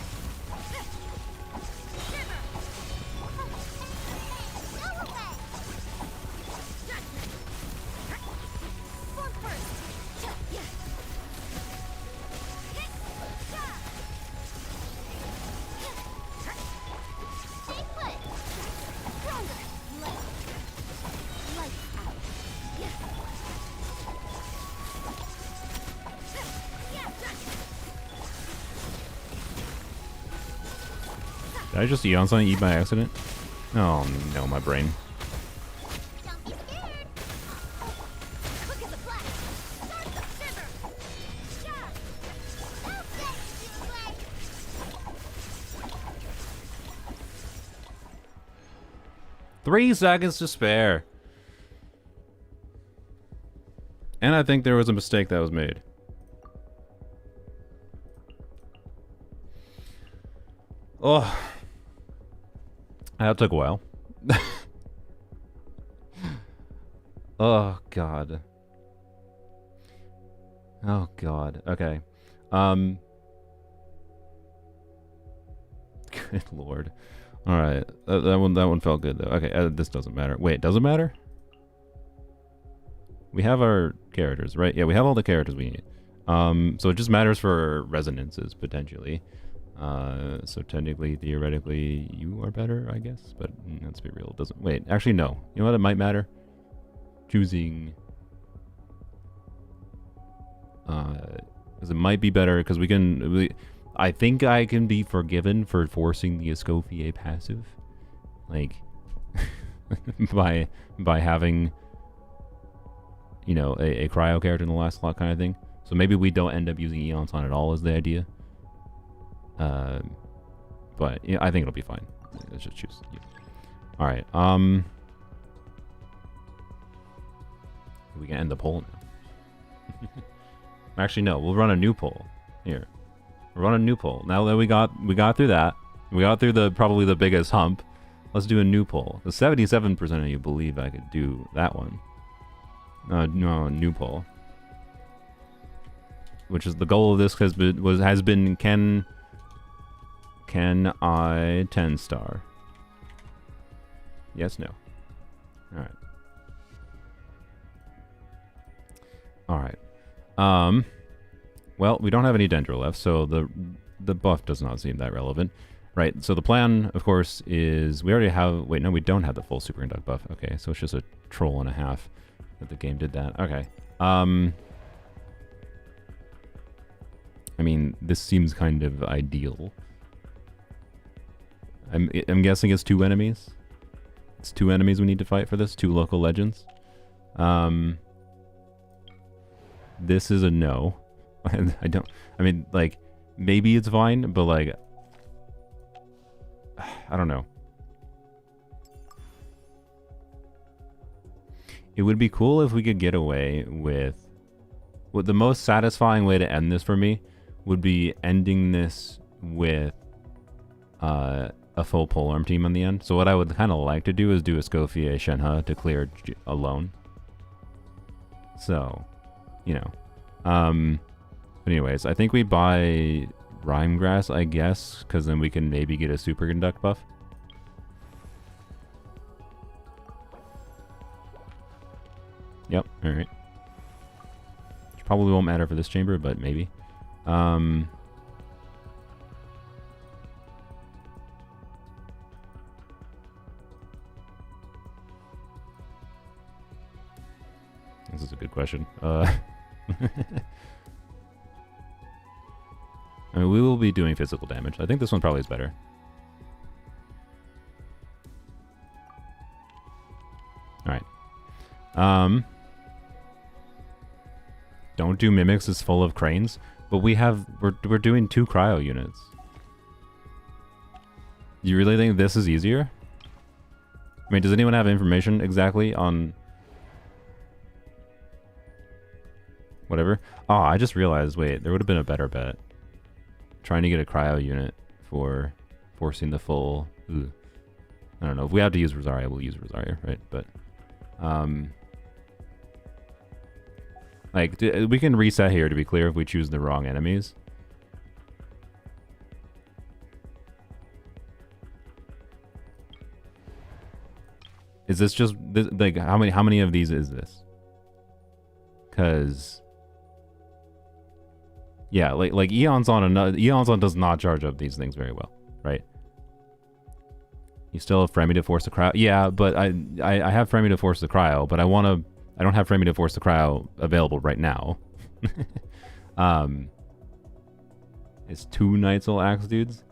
Speaker 2: Shiver. No way. Judgment. Form first. Yeah. Stay put. Stronger. Lights out. Yeah.
Speaker 1: Did I just eat on something eat by accident? Oh no, my brain. 3 seconds to spare. And I think there was a mistake that was made. Oh. That took a while. Oh, God. Oh, God. Okay. Good Lord. All right. That one felt good, though. Okay, this doesn't matter. Wait, does it matter? We have our characters, right? Yeah, we have all the characters we need. So it just matters for resonances, potentially. So technically, theoretically, you are better, I guess. But let's be real. It doesn't... Wait, actually, no. You know what? It might matter. Choosing... because it might be better, because we can... I think I can be forgiven for forcing the Escoffier passive. Like... by having... you know, a cryo character in the last slot kind of thing. So maybe we don't end up using Eons on at all is the idea. But yeah, I think it'll be fine. Let's just choose you. All right. We can end the poll now. Actually, no. We'll run a new poll. Here, we'll run a new poll. Now that we got through that, we got through probably the biggest hump. Let's do a new poll. The 77% of you believe I could do that one. No, new poll. Which is the goal of this has been can I 10 star? Yes, no. All right. Well, we don't have any Dendro left, so the buff does not seem that relevant. Right, so the plan, of course, is we already have... Wait, no, we don't have the full Superconduct buff. Okay, so it's just a troll and a half that the game did that. Okay. I mean, this seems kind of ideal. I'm guessing it's 2 enemies. It's 2 enemies we need to fight for this. 2 local legends. This is a no. I mean, like, maybe it's fine, but like, I don't know. It would be cool if we could get away with... What the most satisfying way to end this for me would be ending this with a full polearm team on the end. So what I would kind of like to do is do a Escoffier Shenhe to clear alone. So, you know. But anyways, I think we buy Rhymegrass, I guess, because then we can maybe get a Superconduct buff. Yep, alright. Which probably won't matter for this chamber, but maybe. This is a good question. I mean, we will be doing physical damage. I think this one probably is better. Alright. Don't do mimics is full of cranes, but we're doing 2 cryo units. You really think this is easier? I mean, does anyone have information exactly on whatever? Oh, I just realized, wait, there would have been a better bet. Trying to get a cryo unit for forcing the full... Ugh. I don't know. If we have to use Rosaria, we'll use Rosaria, right? But, like, we can reset here to be clear if we choose the wrong enemies. Is this just... This, like, how many of these is this? Because... Yeah, like Eon's on does not charge up these things very well, right? You still have Fremi to force the cryo. Yeah, but I have Fremi to force the cryo, but I don't have Fremi to force the cryo available right now. It's 2 Nightsoul Axe dudes.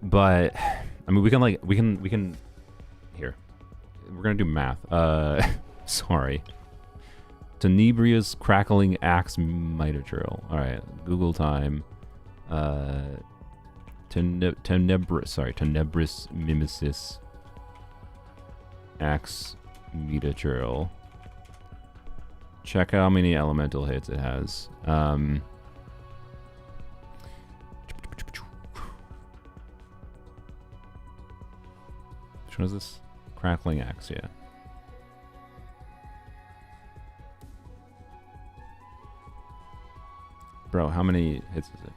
Speaker 1: But I mean we can here. We're gonna do math. Sorry. Tenebrious Crackling Axe Mitochurl. Alright, Google time. Tenebrous Mimesis Axe Vita Churl. Check how many elemental hits it has. Which one is this? Crackling Axe, yeah. Bro, how many hits is it?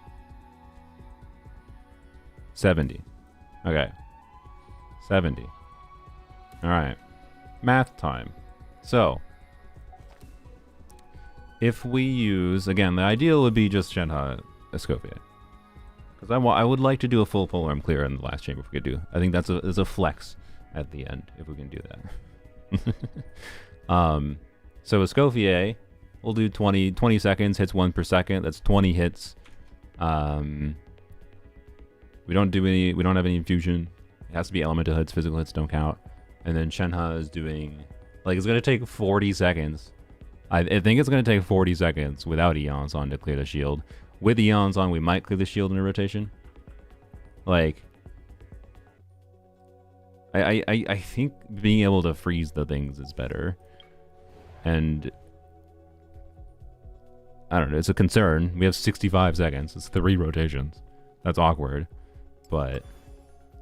Speaker 1: 70. Okay. 70. Alright. Math time. So, if we use... Again, the ideal would be just Shenhe Escoffier. Because I would like to do a full polearm clear in the last chamber if we could do. I think that's a flex at the end, if we can do that. So Escoffier, we'll do 20 seconds, hits 1 per second. That's 20 hits. We don't have any infusion. It has to be elemental hits, physical hits don't count. And then Shenhe is doing, like, it's gonna take 40 seconds. I think it's gonna take 40 seconds without Eons on to clear the shield. With Eons on, we might clear the shield in a rotation. Like, I think being able to freeze the things is better. And I don't know, it's a concern. We have 65 seconds. It's 3 rotations. That's awkward. But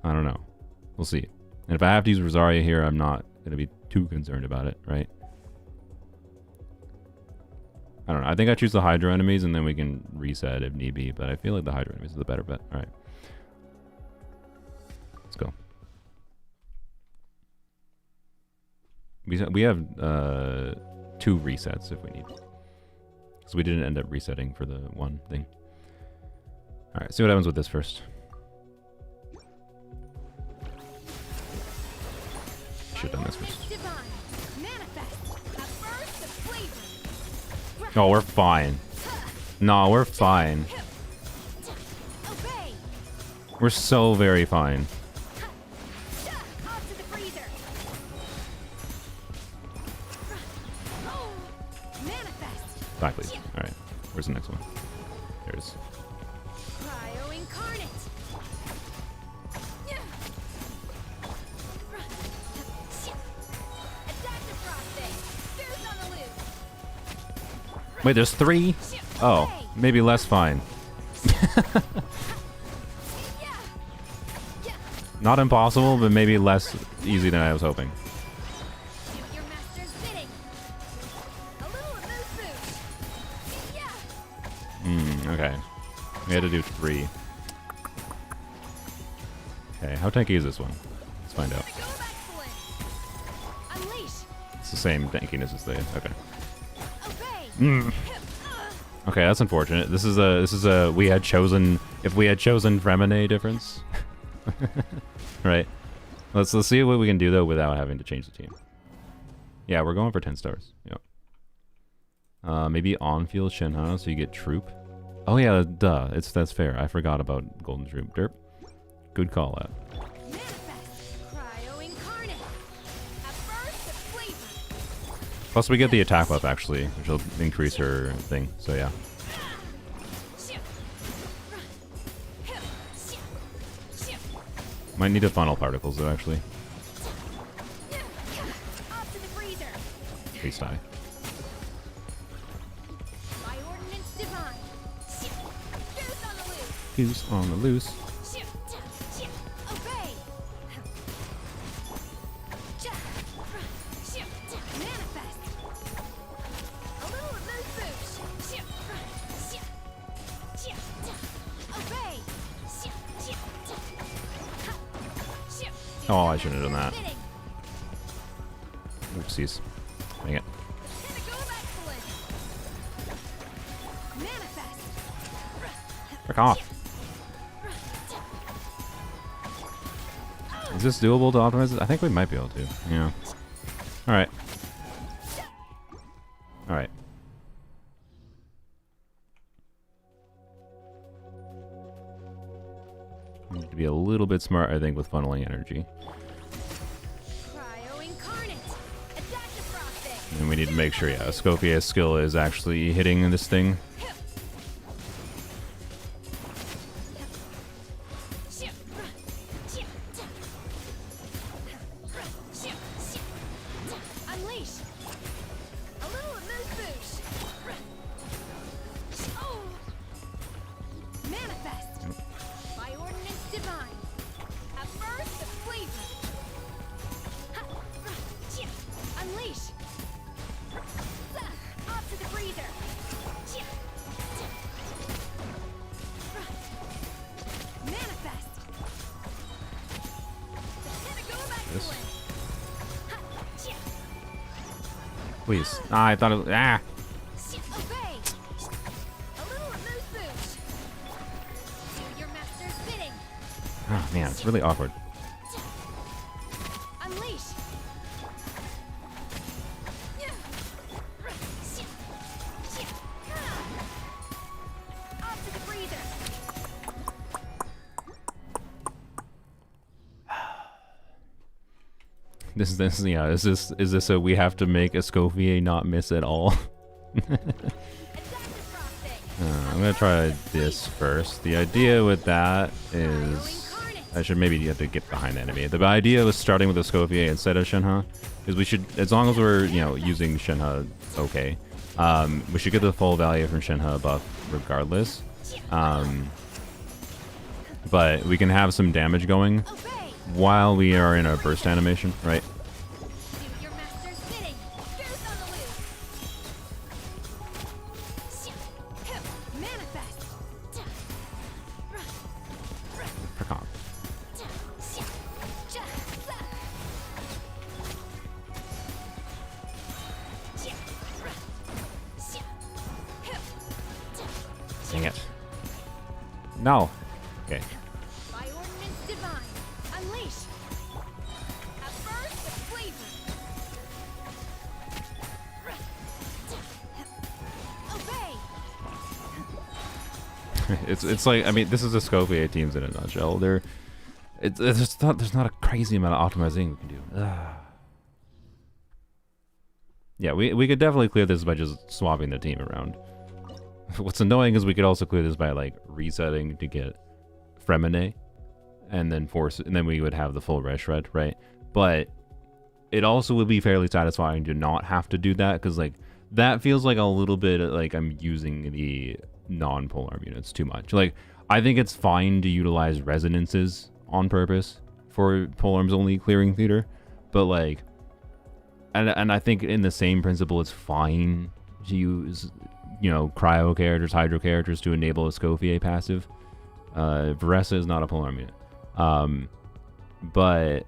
Speaker 1: I don't know. We'll see. And if I have to use Rosaria here, I'm not going to be too concerned about it, right? I don't know. I think I choose the Hydro enemies and then we can reset if need be. But I feel like the Hydro enemies is the better bet. All right. Let's go. We have 2 resets if we need. So we didn't end up resetting for the one thing. All right. See what happens with this first. Should have done this first. Oh, we're fine. No, we're fine. We're so very fine. Back, please. Alright. Where's the next one? There it is.
Speaker 2: Cryo incarnate.
Speaker 1: Wait, there's 3? Oh, maybe less fine. Not impossible, but maybe less easy than I was hoping.
Speaker 2: Your master's bidding. A little of those boots.
Speaker 1: Okay. We had to do 3. Okay, how tanky is this one? Let's find out.
Speaker 2: Unleash.
Speaker 1: It's the same tankiness as the... Okay.
Speaker 2: Obey.
Speaker 1: Okay, that's unfortunate. This is a we had chosen, if we had chosen Fremine difference. Right. Let's see what we can do though without having to change the team. Yeah, we're going for 10 stars. Yep. Maybe on-field Shenhe so you get troop. Oh yeah, duh. That's fair. I forgot about Golden Troop. Derp. Good call out. Plus we get the attack buff actually, which will increase her thing. So yeah. Might need to funnel particles though actually. Please die. Goose on the loose. Oh, I shouldn't have done that. Oopsies. Dang it. Frick off. Is this doable to optimize it? I think we might be able to. Yeah. Alright. Alright. Need to be a little bit smart, I think, with funneling energy. And we need to make sure, yeah, Escoffier's skill is actually hitting this thing. this. Please. Ah, I thought it was... Ah!
Speaker 2: Obey. A little moose boosh. Do your master's bidding.
Speaker 1: Oh, man, it's really awkward.
Speaker 2: Unleash. Off to the breather.
Speaker 1: Is this a we have to make Escoffier not miss at all? I'm gonna try this first. The idea with that is I should maybe have to get behind the enemy. The idea was starting with Escoffier instead of Shenhe, because we should, as long as we're using Shenhe, okay, we should get the full value from Shenhe buff regardless. But we can have some damage going while we are in a burst animation, right?
Speaker 2: Do your master's bidding. Goose on the loose. Manifest.
Speaker 1: Frick off. Dang it. No. Okay.
Speaker 2: By ordinance divine, unleash. A burst with flavor. Obey.
Speaker 1: It's like, I mean, this is a Escoffier teams in a nutshell. There's not a crazy amount of optimizing we can do. Yeah, we could definitely clear this by just swapping the team around. What's annoying is we could also clear this by like resetting to get Fremine, and then we would have the full red shred, right? But it also would be fairly satisfying to not have to do that, because like that feels like a little bit like I'm using the non-polearm units too much. Like, I think it's fine to utilize resonances on purpose for Polearms Only clearing theater, but like, and I think in the same principle, it's fine to use, cryo characters, hydro characters to enable a Escoffier passive. Varessa is not a polearm unit. But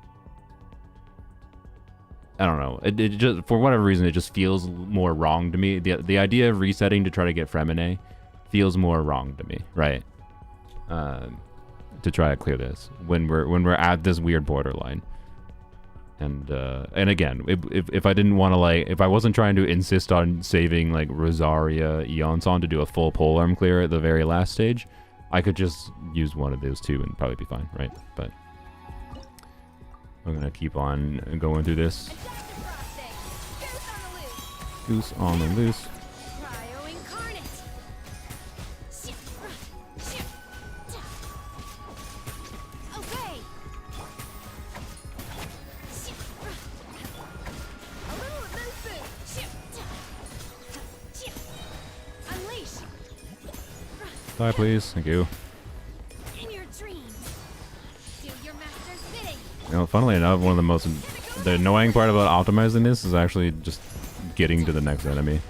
Speaker 1: I don't know. It just, for whatever reason, it just feels more wrong to me. The idea of resetting to try to get Fremine feels more wrong to me, right? To try to clear this when we're at this weird borderline. And again, if I didn't want to, like, if I wasn't trying to insist on saving like Rosaria Eonson to do a full polearm clear at the very last stage, I could just use one of those two and probably be fine, right? But we're gonna keep on going through this. Goose on the loose.
Speaker 2: Cryo incarnate. Obey. A little of those boots. Unleash.
Speaker 1: Die, please. Thank you.
Speaker 2: In your dreams. Do your master's bidding.
Speaker 1: Funnily enough, one of the annoying part about optimizing this is actually just getting to the next enemy.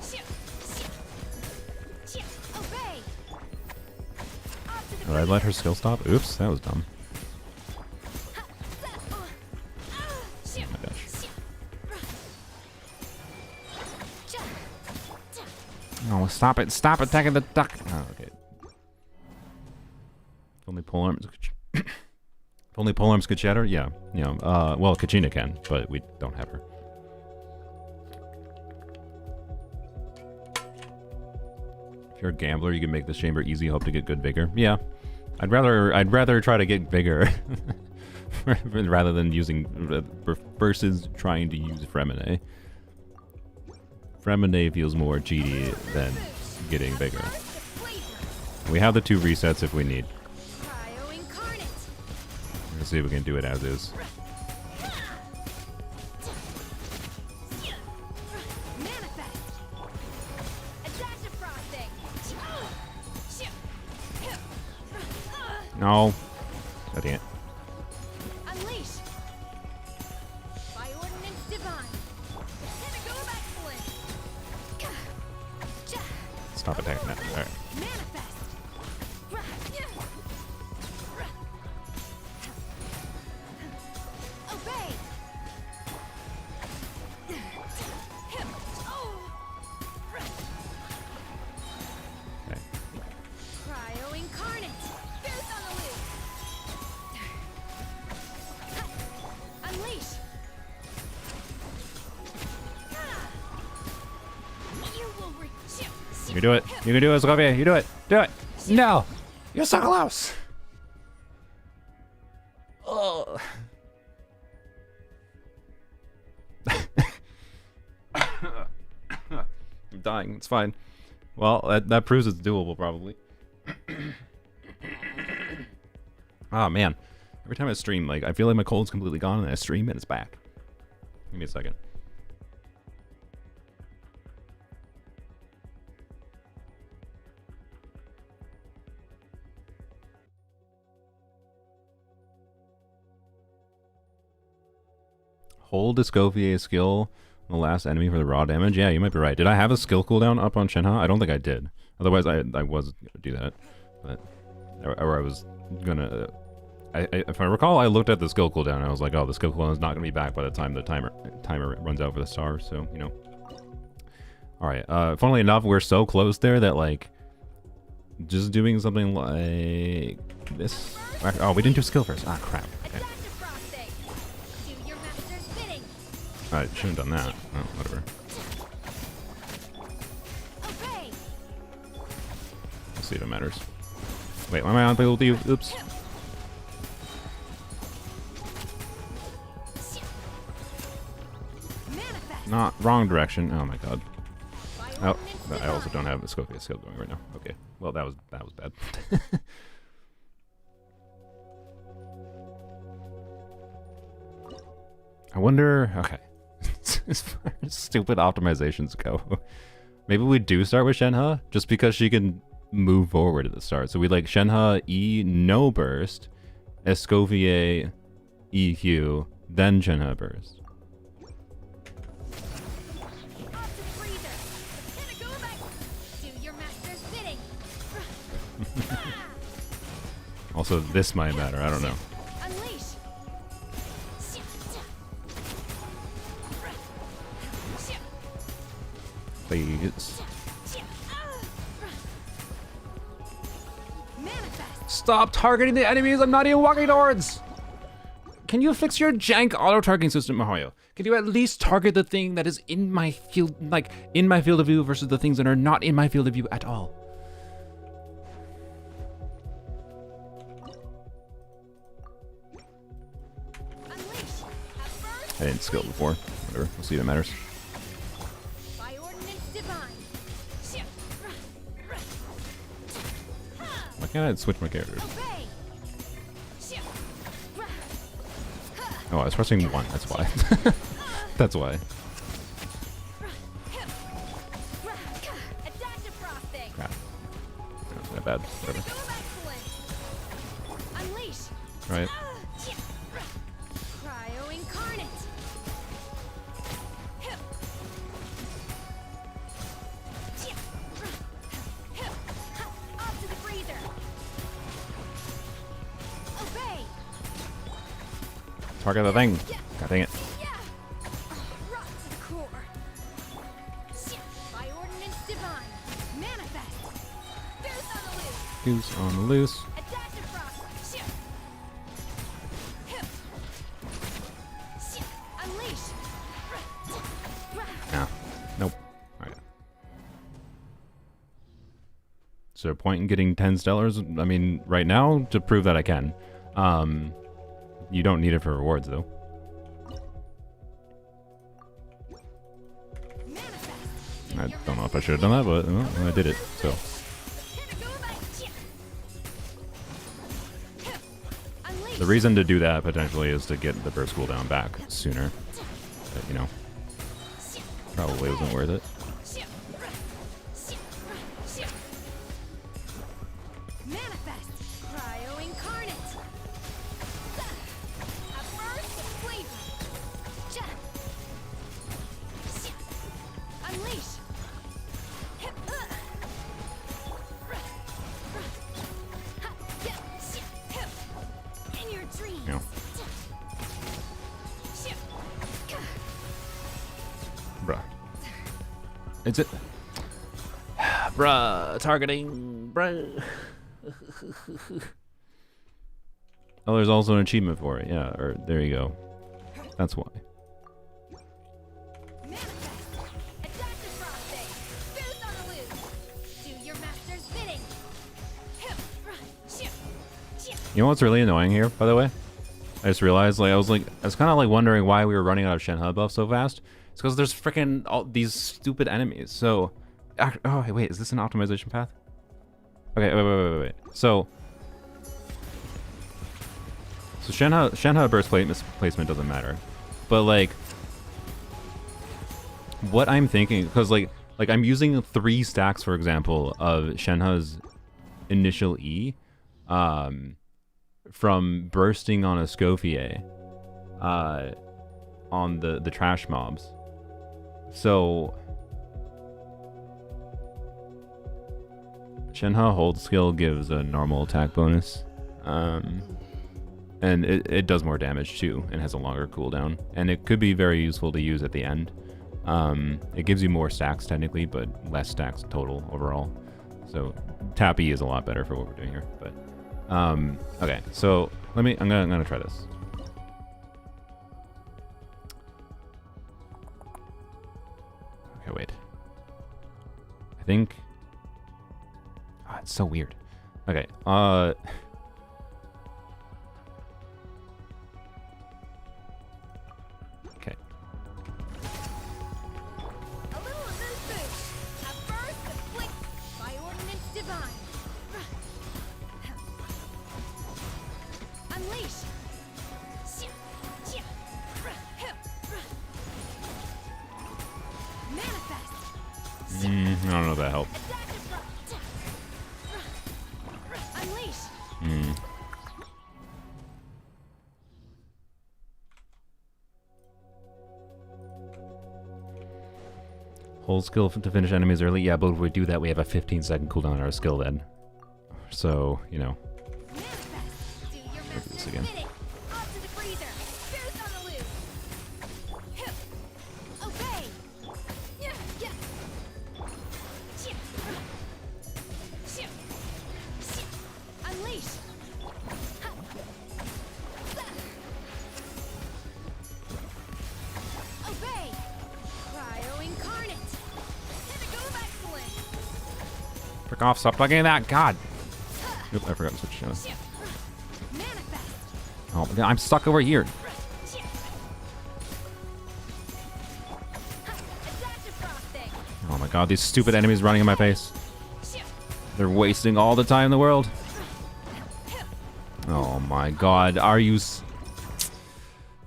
Speaker 2: Obey.
Speaker 1: Did I let her skill stop? Oops, that was dumb. Oh my gosh. No, stop it. Stop attacking the duck. Oh, okay. If only polearms. If only polearms could shatter? Yeah. Well, Kachina can, but we don't have her. If you're a gambler, you can make this chamber easy, hope to get good vigor. Yeah. I'd rather try to get vigor rather than using versus trying to use Fremine. Fremine feels more cheaty than getting vigor. We have the 2 resets if we need.
Speaker 2: Cryo incarnate.
Speaker 1: Let's see if we can do it as is.
Speaker 2: Manifest. A dash of frosting.
Speaker 1: No. Oh, dang it.
Speaker 2: Unleash. By ordinance divine. Pinnacle of excellence.
Speaker 1: Stop attacking that. Alright.
Speaker 2: Manifest. Obey.
Speaker 1: You do it. You can do it, Scorpio. You do it. Do it. No. You're so close. Oh. I'm dying. It's fine. Well, that proves it's doable, probably. Oh, man. Every time I stream, like, I feel like my cold's completely gone, and I stream, and it's back. Give me a second. Hold Escoffier skill on the last enemy for the raw damage. Yeah, you might be right. Did I have a skill cooldown up on Shenhe? I don't think I did. Otherwise, I was gonna do that. But or I was gonna. If I recall, I looked at the skill cooldown and I was like, oh, the skill cooldown is not gonna be back by the time the timer runs out for the star. So you know. All right. Funnily enough, we're so close there that like, just doing something like this. Oh, we didn't do skill first. Ah, crap. Okay. I shouldn't have done that. Oh, whatever. Let's see if it matters. Wait, why am I on with you? Oops. Not wrong direction. Oh my god. Oh, but I also don't have a Scorpio skill going right now. Okay. Well, that was bad. I wonder. Okay. As far as stupid optimizations go, maybe we do start with Shenhe just because she can move forward at the start. So we like Shenhe E no burst, Escoffier EQ, then Shenhe burst. Also, this might matter. I don't know. Please. Stop targeting the enemies I'm not even walking towards! Can you fix your jank auto-targeting system, Mahoyo? Can you at least target the thing that is in my field, like, in my field of view versus the things that are not in my field of view at all? I didn't skill before. Whatever. We'll see if it matters. Why can't I switch my characters? Oh, I was pressing 1. That's why. That's why. Crap. Not that bad. Whatever. Right. Target the thing. God dang it. Goose on the loose. Nah. Nope. Alright. Is there a point in getting 10 stellars? I mean, right now, to prove that I can. You don't need it for rewards, though. I don't know if I should have done that, but well, I did it, so. The reason to do that, potentially, is to get the burst cooldown back sooner. But, you know, probably wasn't worth it. Is it? Bruh, targeting, bruh. Oh, there's also an achievement for it. Yeah, or there you go. That's why. You know what's really annoying here, by the way? I just realized, like, I was kind of like wondering why we were running out of Shenhe buff so fast. It's because there's freaking all these stupid enemies. So, oh wait, is this an optimization path? Okay, wait. So Shenhe burst placement doesn't matter, but like, what I'm thinking, because like I'm using 3 stacks, for example, of Shenhe's initial E, from bursting on a Scofier, on the trash mobs. So Shenhe hold skill gives a normal attack bonus, and it does more damage too, and has a longer cooldown, and it could be very useful to use at the end. It gives you more stacks technically, but less stacks total overall. So tap E is a lot better for what we're doing here. But okay, so I'm gonna try this. Okay, wait. I think. Oh, it's so weird. Okay. Okay.
Speaker 2: A little of this boost. At first, the flick by ordinance divine. Unleash. Manifest.
Speaker 1: I don't know if that helped.
Speaker 2: Unleash.
Speaker 1: Hold skill to finish enemies early. Yeah, but if we do that, we have a 15-second cooldown on our skill then. So, you know.
Speaker 2: Manifest. Do your
Speaker 1: Look at this
Speaker 2: master
Speaker 1: again.
Speaker 2: bidding. Off to the freezer. Boost on the loose. Hip. Obey. Yeah. Ship. Ship. Ship. Unleash. Ha. Obey. Cryo incarnate. Pinnacle of excellence.
Speaker 1: Frick off, stop plugging that. God. Oop, I forgot to switch channel.
Speaker 2: Ship. Manifest.
Speaker 1: Oh, I'm stuck over here.
Speaker 2: Ship. Ha. Adaptive frosting.
Speaker 1: Oh my god, these stupid enemies running in my face.
Speaker 2: Ship.
Speaker 1: They're wasting all the time in the world. Oh my god, are you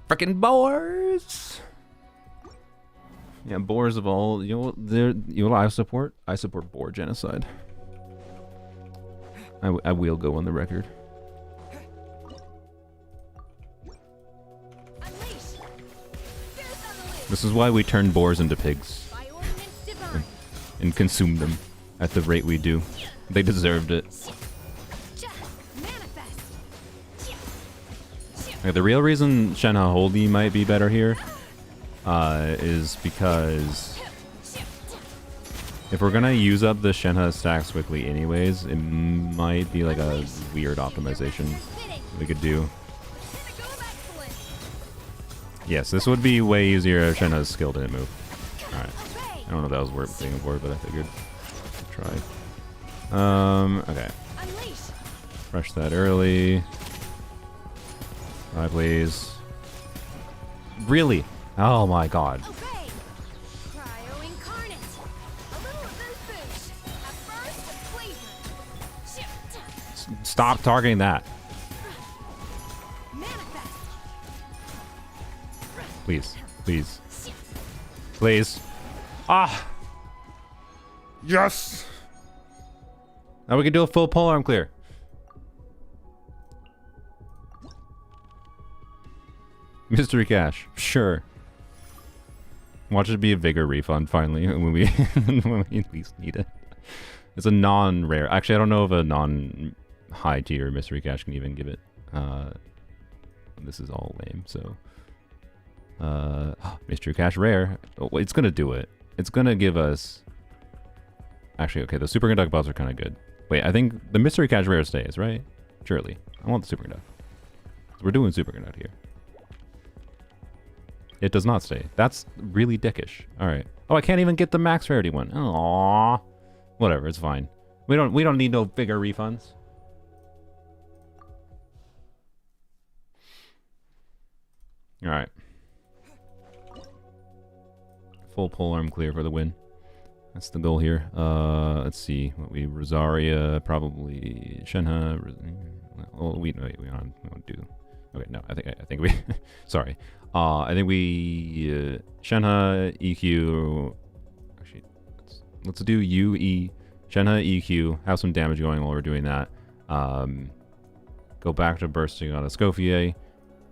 Speaker 1: frickin' boars? Yeah, boars of all, you know what I support? I support boar genocide. I will go on the record.
Speaker 2: Unleash. Boost on the loose.
Speaker 1: This is why we turn boars into pigs
Speaker 2: By ordinance divine.
Speaker 1: and consume them at the rate we do. They deserved it.
Speaker 2: Manifest.
Speaker 1: Okay, the real reason Shenhe Holdy might be better here is because if we're gonna use up the Shenhe stacks quickly anyways, it might be like a weird optimization we could do. Yes, this would be way easier if Shenhe's skill didn't move. Alright. I don't know if that was worth thing for, but I figured I'd try. Okay.
Speaker 2: Unleash.
Speaker 1: Rush that early. Please. Really? Oh my god.
Speaker 2: Obey. Cryo incarnate. A little of this boost. At first, the flavor.
Speaker 1: Stop targeting that.
Speaker 2: Manifest.
Speaker 1: Please. Please. Please. Ah! Yes! Now we can do a full polearm clear. Mystery cash. Sure. Watch it be a vigor refund finally when we when we at least need it. It's a non-rare. Actually, I don't know if a non-high tier mystery cash can even give it. This is all lame. So, mystery cash rare. Oh, it's gonna do it. It's gonna give us. Actually, okay. The superconduct buffs are kind of good. Wait, I think the mystery cash rare stays, right? Surely. I want the superconduct. We're doing superconduct here. It does not stay. That's really dickish. All right. Oh, I can't even get the max rarity one. Aww. Whatever. It's fine. We don't need no bigger refunds. All right. Full polearm clear for the win. That's the goal here. Let's see what we Rosaria, probably Shenhe. Well, we don't do. Okay, no, I think we. Sorry. I think we Shenhe EQ. Actually, let's do UE Shenhe EQ. Have some damage going while we're doing that. Go back to bursting on Escoffier.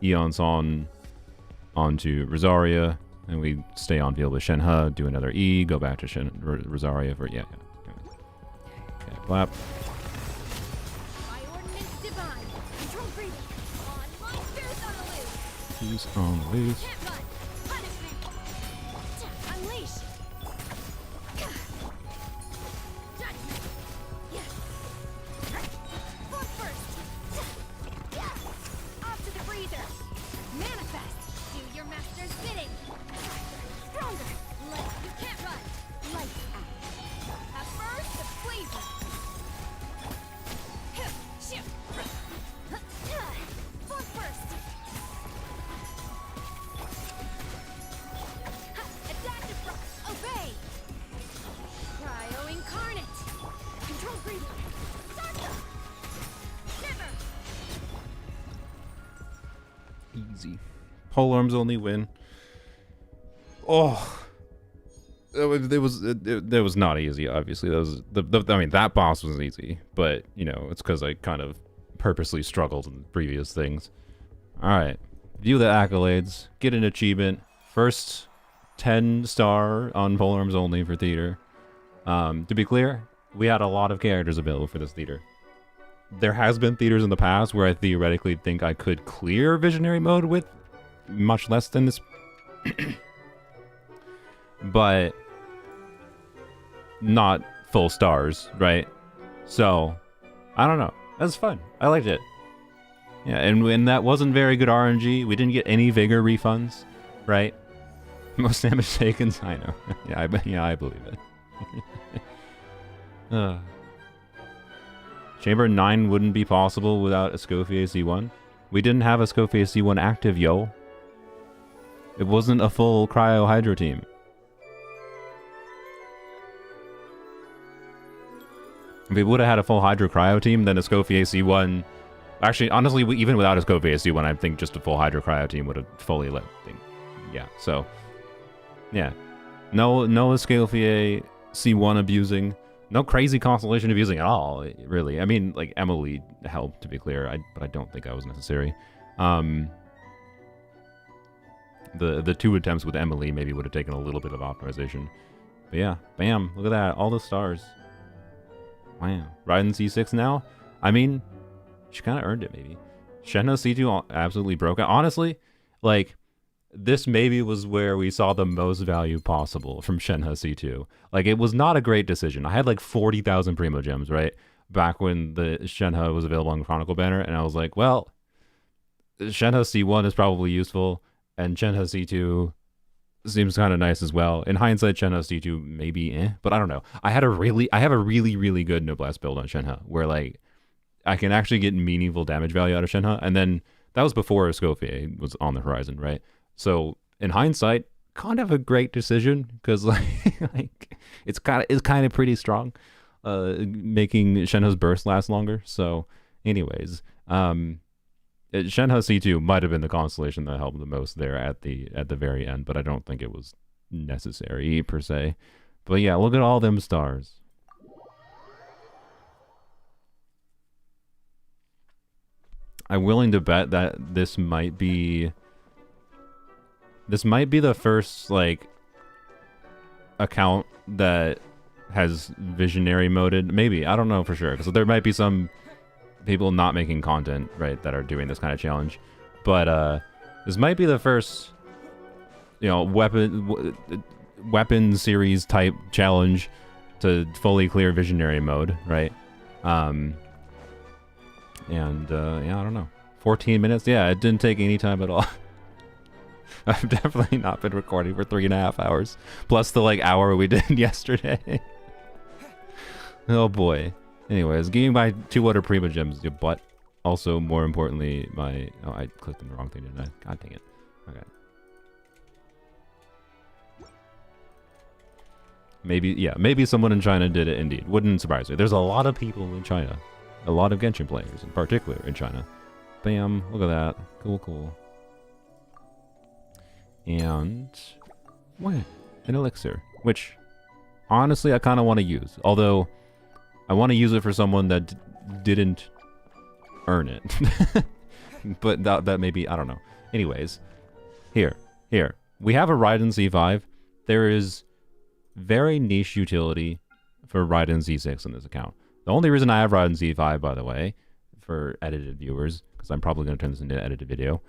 Speaker 1: Eons onto Rosaria. And we stay on field with Shenhe, do another E, go back to Rosaria for, yeah. Okay, clap.
Speaker 2: By ordinance divine, control breathing. On monsters on the loose.
Speaker 1: Who's on the loose?
Speaker 2: Can't run. Punishment. Unleash. Judgment. Yes. Foot first. Off to the freezer. Manifest. Do your master's bidding. Stronger. Light. You can't run. Lights out. A burst of flavor. Shoot. Foot first. Adaptive rock. Obey. Cryo incarnate. Control breathing. Sarka. Shiver.
Speaker 1: Easy. Polearms only win. Oh. It was not easy, obviously. That was I mean, that boss was easy, but you know, it's because I kind of purposely struggled in previous things. Alright. View the accolades, get an achievement. First 10-star on Polearms Only for theater. To be clear, we had a lot of characters available for this theater. There has been theaters in the past where I theoretically think I could clear visionary mode with much less than this. But not full stars, right? So, I don't know. That's fun. I liked it. Yeah, and when that wasn't very good RNG, we didn't get any vigor refunds, right? Most damage taken, I know. yeah, I believe it. Chamber 9 wouldn't be possible without Escoffier C1. We didn't have Escoffier C1 active, yo. It wasn't a full Cryo Hydro team. If we would have had a full Hydro Cryo team, then Escoffier C1... Actually, honestly, even without Escoffier C1, I think just a full Hydro Cryo team would have fully let things... Yeah, so... Yeah. No Escoffier C1 abusing. No crazy Constellation abusing at all, really. I mean, like, Emily helped, to be clear, but I don't think that was necessary. The 2 attempts with Emily maybe would have taken a little bit of optimization. But yeah, bam, look at that, all the stars. Wow. Raiden C6 now? I mean, she kind of earned it, maybe. Shenhe C2 absolutely broke out. Honestly, like, this maybe was where we saw the most value possible from Shenhe C2. Like, it was not a great decision. I had like 40,000 Primo Gems, right? Back when the Shenhe was available on Chronicle banner, and I was like, well, Shenhe C1 is probably useful, and Shenhe C2 seems kind of nice as well. In hindsight, Shenhe C2 maybe but I don't know. I have a really good Noblesse build on Shenhe, where like I can actually get meaningful damage value out of Shenhe, and then that was before Escoffier was on the horizon, right? So in hindsight, kind of a great decision, because like it's kind of pretty strong, making Shenhe's burst last longer. So anyways, Shenhe C2 might have been the Constellation that helped the most there at the very end, but I don't think it was necessary per se. But yeah, look at all them stars. I'm willing to bet that this might be the first like account that has visionary moded. Maybe, I don't know for sure, because there might be some people not making content, right, that are doing this kind of challenge. But this might be the first, you know, weapon series type challenge to fully clear visionary mode, right? Yeah, I don't know. 14 minutes? Yeah, it didn't take any time at all. I've definitely not been recording for 3.5 hours. Plus the like hour we did yesterday. Oh boy. Anyways, getting my 2 other Prima Gems, but also more importantly, my... Oh, I clicked on the wrong thing, didn't I? God dang it. Okay. Maybe, yeah, maybe someone in China did it indeed. Wouldn't surprise me. There's a lot of people in China. A lot of Genshin players, in particular, in China. Bam, look at that. Cool, cool. And... what? An elixir. Which, honestly, I kind of want to use. Although, I want to use it for someone that didn't earn it. But that may be, I don't know. Anyways, here. We have a Raiden Z5. There is very niche utility for Raiden Z6 in this account. The only reason I have Raiden Z5, by the way, for edited viewers, because I'm probably going to turn this into an edited video.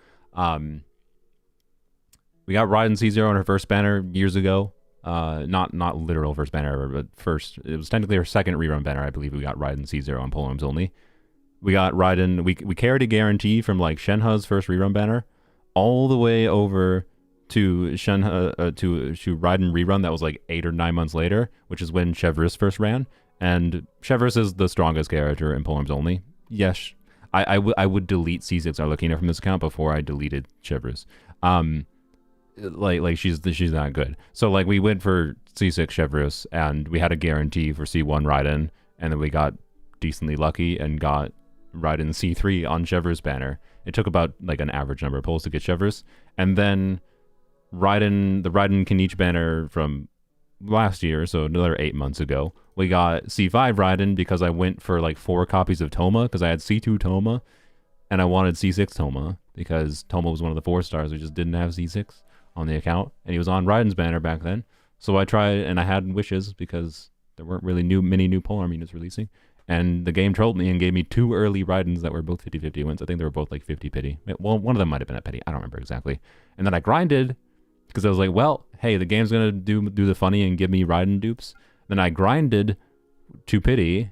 Speaker 1: We got Raiden Z0 on her first banner years ago. Not literal first banner ever, but first, it was technically her second rerun banner. I believe we got Raiden Z0 on Polearms Only. We got Raiden, we carried a guarantee from like Shenhe's first rerun banner all the way over to Shenhe, to Raiden rerun that was like 8 or 9 months later, which is when Chevreuse first ran. And Chevreuse is the strongest character in Polearms Only. Yes, I would delete C6 Arlecchino from this account before I deleted Chevreuse. Like she's not good. So like we went for C6 Chevreuse and we had a guarantee for C1 Raiden, and then we got decently lucky and got Raiden C3 on Chevreuse banner. It took about like an average number of pulls to get Chevreuse, and then the Raiden Kenichi banner from last year, so another 8 months ago, we got C5 Raiden because I went for like 4 copies of Toma because I had C2 Toma and I wanted C6 Toma because Toma was one of the 4 stars. We just didn't have C6 on the account, and he was on Raiden's banner back then. So I tried, and I had wishes because there weren't really many new polearm units releasing. And the game trolled me and gave me 2 early Raidens that were both 50-50 wins. I think they were both like 50 pity. Well, one of them might have been a pity. I don't remember exactly. And then I grinded because I was like, well, hey, the game's going to do the funny and give me Raiden dupes. Then I grinded to pity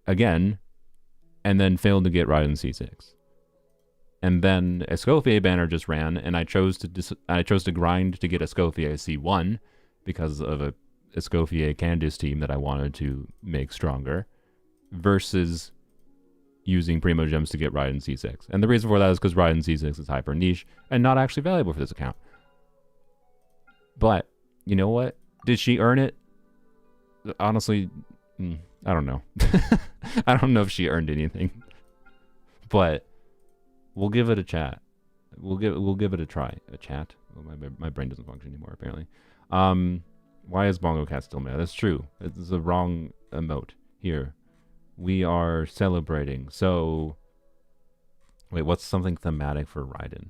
Speaker 1: again and then failed to get Raiden C6. And then Escoffier banner just ran, and I chose to grind to get Escoffier C1 because of a Escoffier Candice team that I wanted to make stronger, versus using Primo Gems to get Raiden C6. And the reason for that is because Raiden C6 is hyper niche and not actually valuable for this account. But, you know what? Did she earn it? Honestly, I don't know. I don't know if she earned anything. But we'll give it a chat. We'll give it a try. A chat? Well, my brain doesn't function anymore, apparently. Why is Bongo Cat still mad? That's true. It's the wrong emote. Here. We are celebrating. So, wait, what's something thematic for Raiden?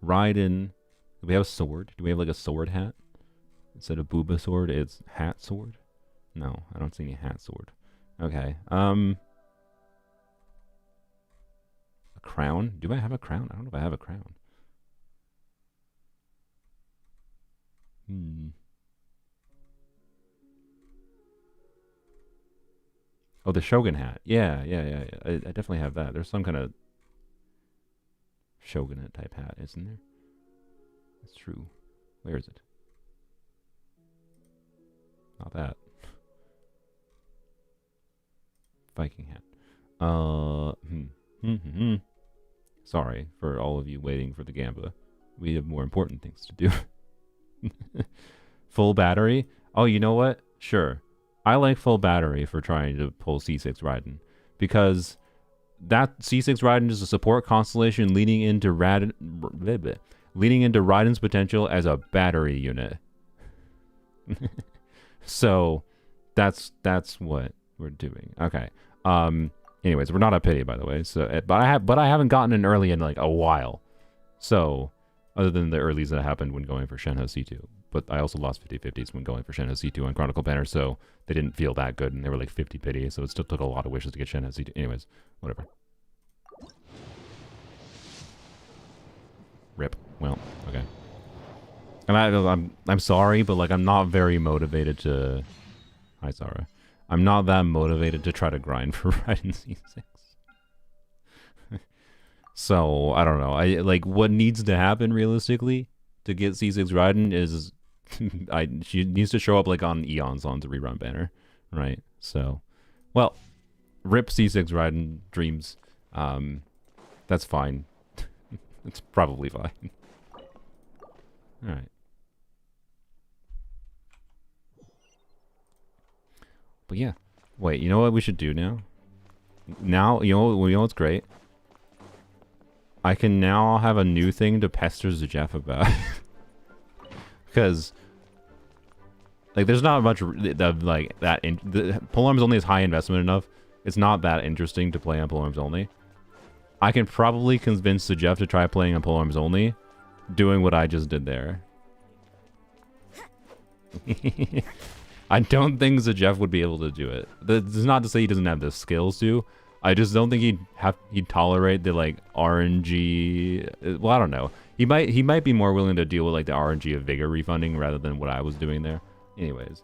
Speaker 1: Raiden. Do we have a sword? Do we have like a sword hat? Instead of booba sword, it's hat sword? No, I don't see any hat sword. Okay. A crown? Do I have a crown? I don't know if I have a crown. Oh, the Shogun hat. Yeah. I definitely have that. There's some kind of Shogunate type hat, isn't there? That's true. Where is it? Not that. Viking hat. Sorry for all of you waiting for the Gamba. We have more important things to do. Full battery? Oh, you know what? Sure. I like full battery for trying to pull C6 Raiden, because that C6 Raiden is a support constellation leading into Raiden's potential as a battery unit. So that's what we're doing. Okay. Anyways, we're not at pity, by the way. So, but I haven't gotten an early in like a while. So, other than the earlies that happened when going for Shenhe C2, but I also lost 50-50s when going for Shenhe C2 on Chronicle banner, so they didn't feel that good, and they were like 50 pity, so it still took a lot of wishes to get Shenhe C2. Anyways, whatever. Rip. Well, okay. And I'm sorry, but like I'm not very motivated to. Hi, Sarah. I'm not that motivated to try to grind for Raiden C6. So I don't know. I like what needs to happen realistically to get C6 Raiden is she needs to show up like on Eons on the rerun banner, right? So, well, rip C6 Raiden dreams. That's fine. It's probably fine. All right. But yeah. Wait, you know what we should do now? Now, you know what's great? I can now have a new thing to pester Jeff about. Because, like, there's not much of, like, that... Polearms Only is high investment enough. It's not that interesting to play on Polearms Only. I can probably convince Jeff to try playing on Polearms Only, doing what I just did there. I don't think Jeff would be able to do it. That's not to say he doesn't have the skills to. I just don't think he'd tolerate the like RNG. Well, I don't know. He might be more willing to deal with like the RNG of Vigor refunding rather than what I was doing there. Anyways,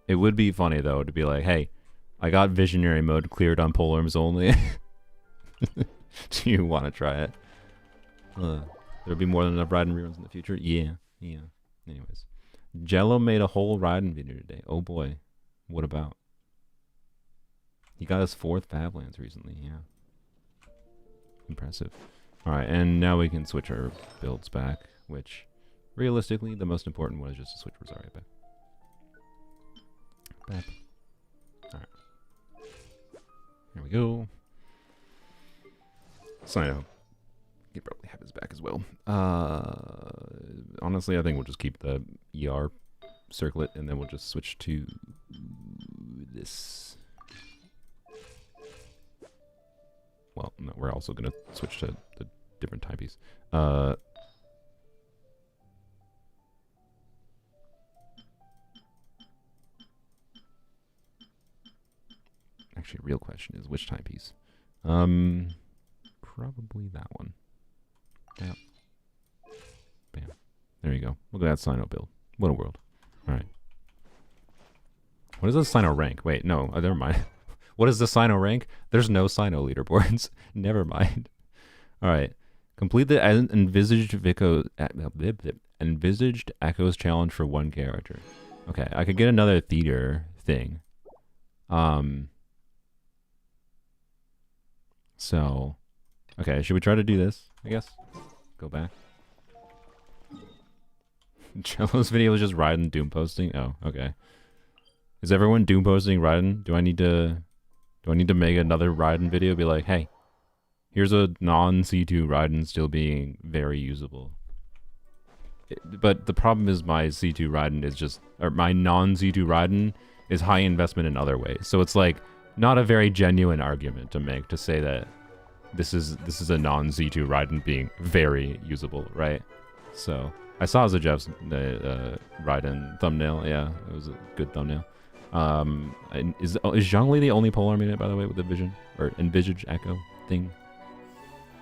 Speaker 1: it would be funny though to be like, hey, I got Visionary mode cleared on Polearms Only. Do you want to try it? There'll be more than enough Raiden reruns in the future. Yeah. Anyways, Jello made a whole Raiden video today. Oh boy, what about? He got his 4th Fablands recently. Yeah, impressive. All right, and now we can switch our builds back. Which, realistically, the most important one is just to switch Rosaria back. All right, here we go. Sino. He'd probably have his back as well. Honestly, I think we'll just keep the ER circlet, and then we'll just switch to this. Well, no, we're also going to switch to the different timepiece. Actually, real question is which timepiece? Probably that one. Yep. Bam. There you go. Look at that Sino build. What a world. Alright. What is this Sino rank? Wait, no. Oh, never mind. What is the Sino rank? There's no Sino leaderboards. Never mind. Alright. Complete the envisaged Echoes challenge for 1 character. Okay, I could get another theater thing. So... Okay, should we try to do this, I guess? Go back. Jello's video was just Raiden Doom posting? Oh, okay. Is everyone Doom posting Raiden? Do I need to make another Raiden video? Be like, hey, here's a non-C2 Raiden still being very usable. But the problem is my C2 Raiden is just... Or my non-C2 Raiden is high investment in other ways. So it's like, not a very genuine argument to make to say that this is a non-Z2 Raiden being very usable, right? So I saw Zajev's Raiden thumbnail. Yeah, it was a good thumbnail. Is Zhongli the only polearm unit, by the way, with the vision or envisage echo thing?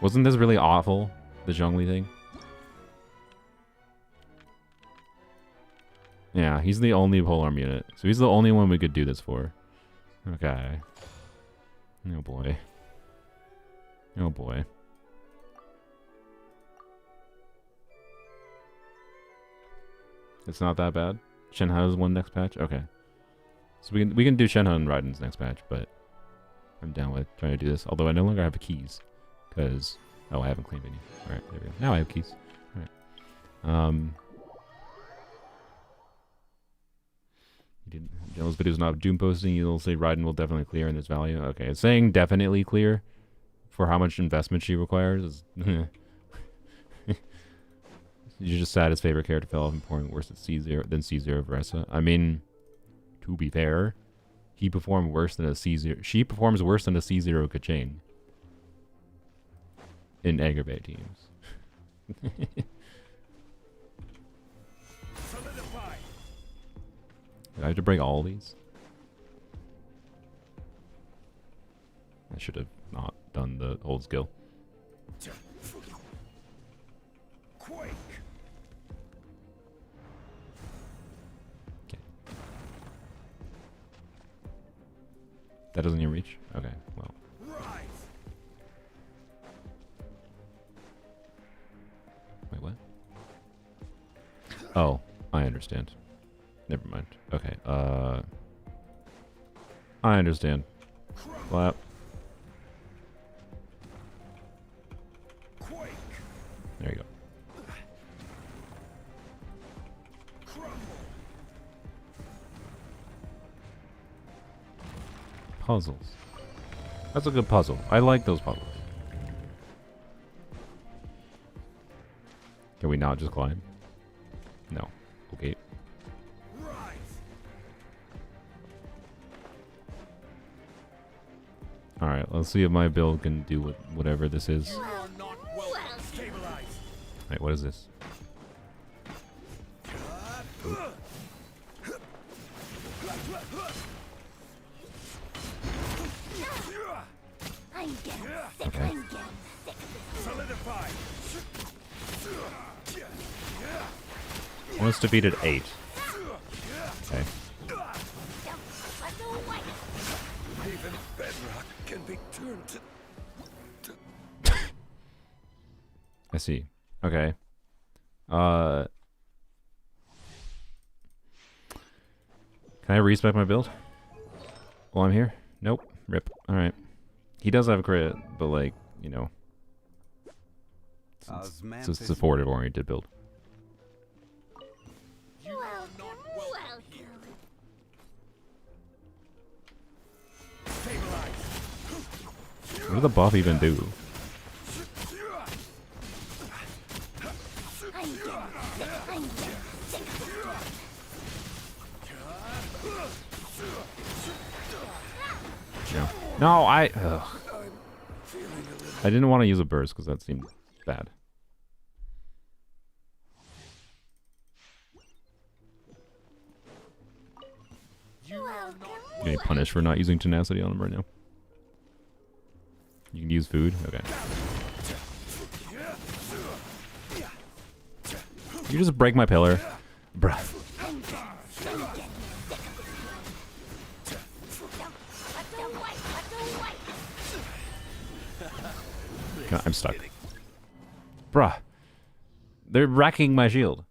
Speaker 1: Wasn't this really awful, the Zhongli thing? Yeah, he's the only polearm unit, so he's the only one we could do this for. Okay. Oh boy. Oh boy. It's not that bad. Shenhe's one next patch? Okay. So we can do Shenhe and Raiden's next patch, but I'm down with trying to do this. Although I no longer have the keys. Because oh, I haven't claimed any. Alright, there we go. Now I have keys. Alright. Jello's video's not Doom posting, you'll say Raiden will definitely clear in this value. Okay, it's saying definitely clear. For how much investment she requires. You're just sad his favorite character fell off and pouring worse at C0 than C0 Versa. I mean, to be fair, he performed worse than a C0. She performs worse than a C0 Kachane in aggravate teams. Do I have to break all these? I should have not done the old skill.
Speaker 5: Quake.
Speaker 1: Okay. That doesn't even reach? Okay, well.
Speaker 5: Rise.
Speaker 1: Wait, what? Oh, I understand. Never mind. Okay, I understand. Clap.
Speaker 5: Quake.
Speaker 1: There you go. puzzles. That's a good puzzle. I like those puzzles. Can we not just climb? No. Okay. Alright, let's see if my build can do whatever this is. Wait, what is this? Okay. Almost defeated 8. Okay.
Speaker 5: Even bedrock can be turned to...
Speaker 1: I see. Okay. Can I respec my build while I'm here? Nope. Rip. Alright. He does have crit, but like, you know. It's a supportive oriented build. What did the buff even do? Yeah. No, I didn't want to use a burst because that seemed bad. Getting punished for not using tenacity on him right now. You can use food? Okay. You just break my pillar. Bruh. God, I'm stuck. Bruh. They're wrecking my shield.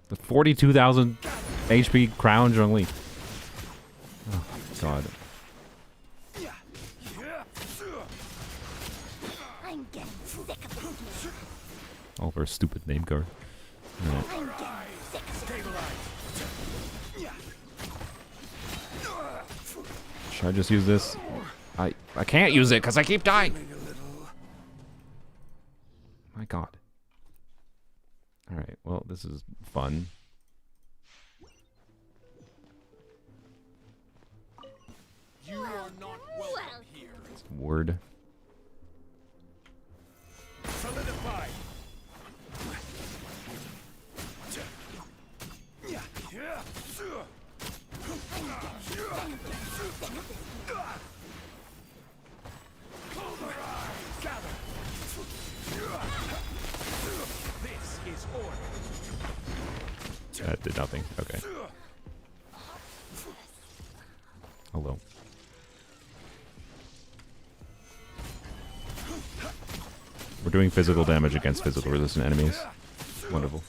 Speaker 1: The 42,000 HP crown Zhongli. Oh god. All for a stupid name card. Right. Should I just use this? I can't use it because I keep dying. My god. Alright, well, this is fun.
Speaker 5: You are not welcome here.
Speaker 1: It's word.
Speaker 5: Solidify.
Speaker 1: That did nothing. Okay. Hello. We're doing physical damage against physical resistant enemies. Wonderful.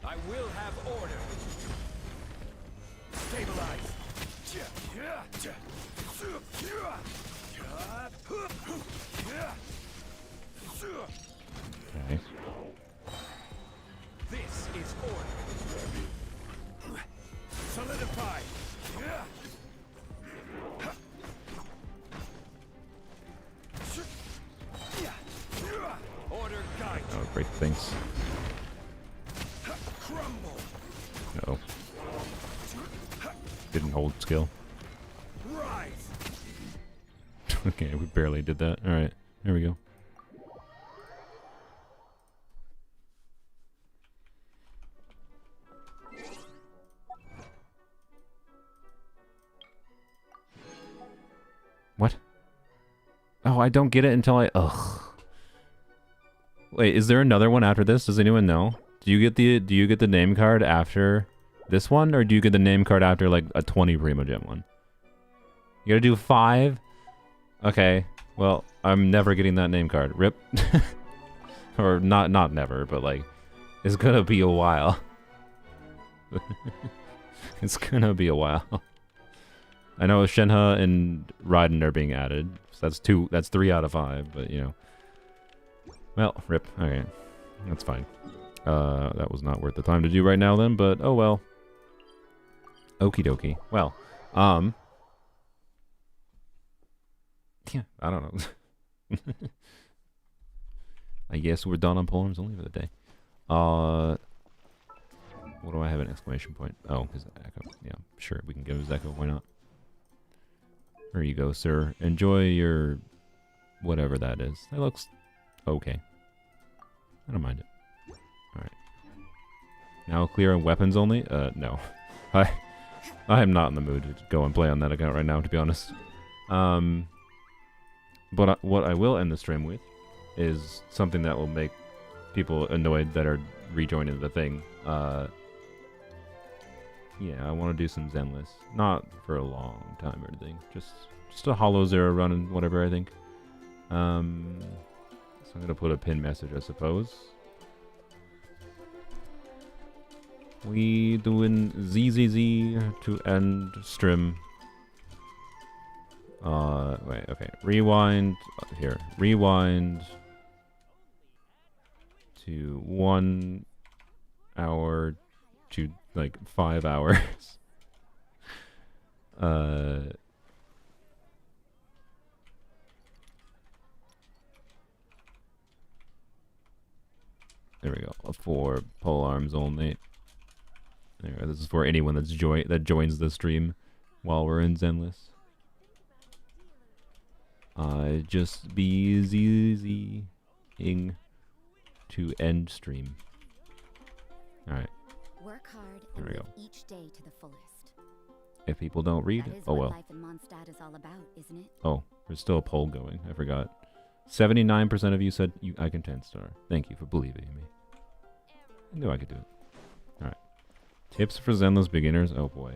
Speaker 5: I will have order. Stabilize.
Speaker 1: Okay.
Speaker 5: This is order. Solidify. Order guide.
Speaker 1: Oh, great things.
Speaker 5: Crumble.
Speaker 1: Uh-oh. Didn't hold skill.
Speaker 5: Rise.
Speaker 1: Okay, we barely did that. Alright, there we go. What? Oh, I don't get it until I... Ugh. Wait, is there another one after this? Does anyone know? Do you get the name card after this one, or do you get the name card after like a 20 Primogem one? You gotta do 5? Okay. Well, I'm never getting that name card. Rip. Or not never, but like it's gonna be a while. It's gonna be a while. I know Shenhe and Raiden are being added. So that's 3 out of 5, but you know. Well, rip. Okay. That's fine. That was not worth the time to do right now then, but oh well. Okie dokie. Well, yeah, I don't know. I guess we're done on Polearms Only for the day. What do I have an exclamation point? Oh, because Echo. Yeah, sure, we can give his Echo. Why not? There you go, sir. Enjoy your whatever that is. That looks okay. I don't mind it. Alright. Now clear on weapons only? No. I am not in the mood to go and play on that account right now, to be honest. But what I will end the stream with is something that will make people annoyed that are rejoining the thing. Yeah, I want to do some Zenless. Not for a long time or anything. Just a Hollow Zero run and whatever, I think. So I'm going to put a pin message, I suppose. We doing ZZZ to end stream. Wait, okay. Rewind. Here. Rewind to 1 hour to like 5 hours. There we go. For Polearms Only. There, this is for anyone that joins the stream while we're in Zenless. Just be ZZing to end stream. Alright.
Speaker 2: Work hard
Speaker 1: There
Speaker 2: and
Speaker 1: we
Speaker 2: live
Speaker 1: go.
Speaker 2: each day to the fullest.
Speaker 1: If people don't read,
Speaker 2: That is
Speaker 1: oh
Speaker 2: what
Speaker 1: well.
Speaker 2: life in Mondstadt is all about, isn't it?
Speaker 1: Oh, there's still a poll going. I forgot. 79% of you said I can 10-star. Thank you for believing in me. I knew I could do it. Alright. Tips for Zenless beginners? Oh boy.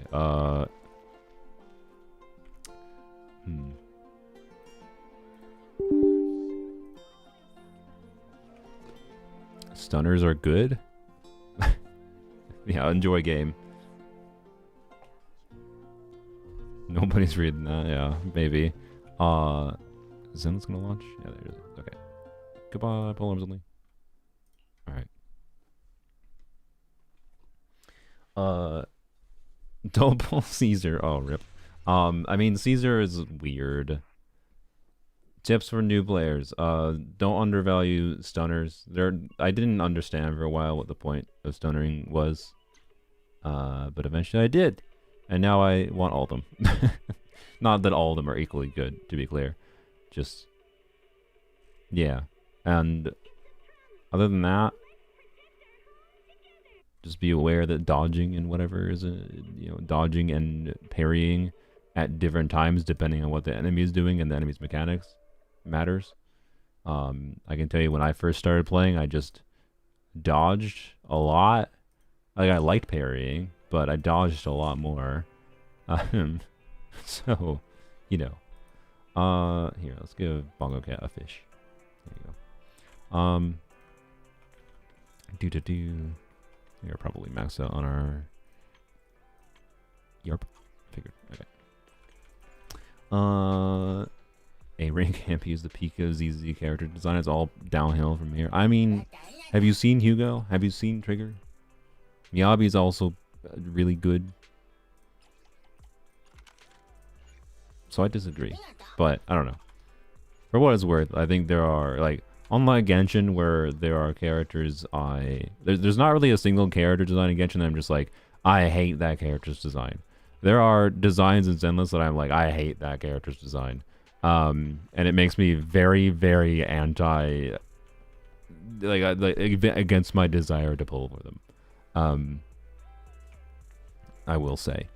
Speaker 1: Stunners are good? Yeah, enjoy game. Nobody's reading that, yeah, maybe. Zenless gonna launch? Yeah, there it is. Okay. Goodbye, Polearms Only. Alright. Don't pull Caesar. Oh, rip. I mean, Caesar is weird. Tips for new players. Don't undervalue stunners. I didn't understand for a while what the point of stunnering was. But eventually I did. And now I want all of them. Not that all of them are equally good, to be clear. Just, yeah. And other than that, just be aware that dodging and whatever is, dodging and parrying at different times depending on what the enemy is doing and the enemy's mechanics matters. I can tell you when I first started playing, I just dodged a lot. Like, I liked parrying, but I dodged a lot more. So, here, let's give Bongo Cat a fish. There you go. We're probably maxed out on our Yarp. Figured. Okay. A-Rank Campy is the peak of ZZ character design. It's all downhill from here. I mean, have you seen Hugo? Have you seen Trigger? Miyabi is also really good. So I disagree. But, I don't know. For what it's worth, I think there are, like, unlike Genshin, where there are characters there's not really a single character design in Genshin that I'm just like, I hate that character's design. There are designs in Zenless that I'm like, I hate that character's design. And it makes me very, very anti, against my desire to pull for them. I will say.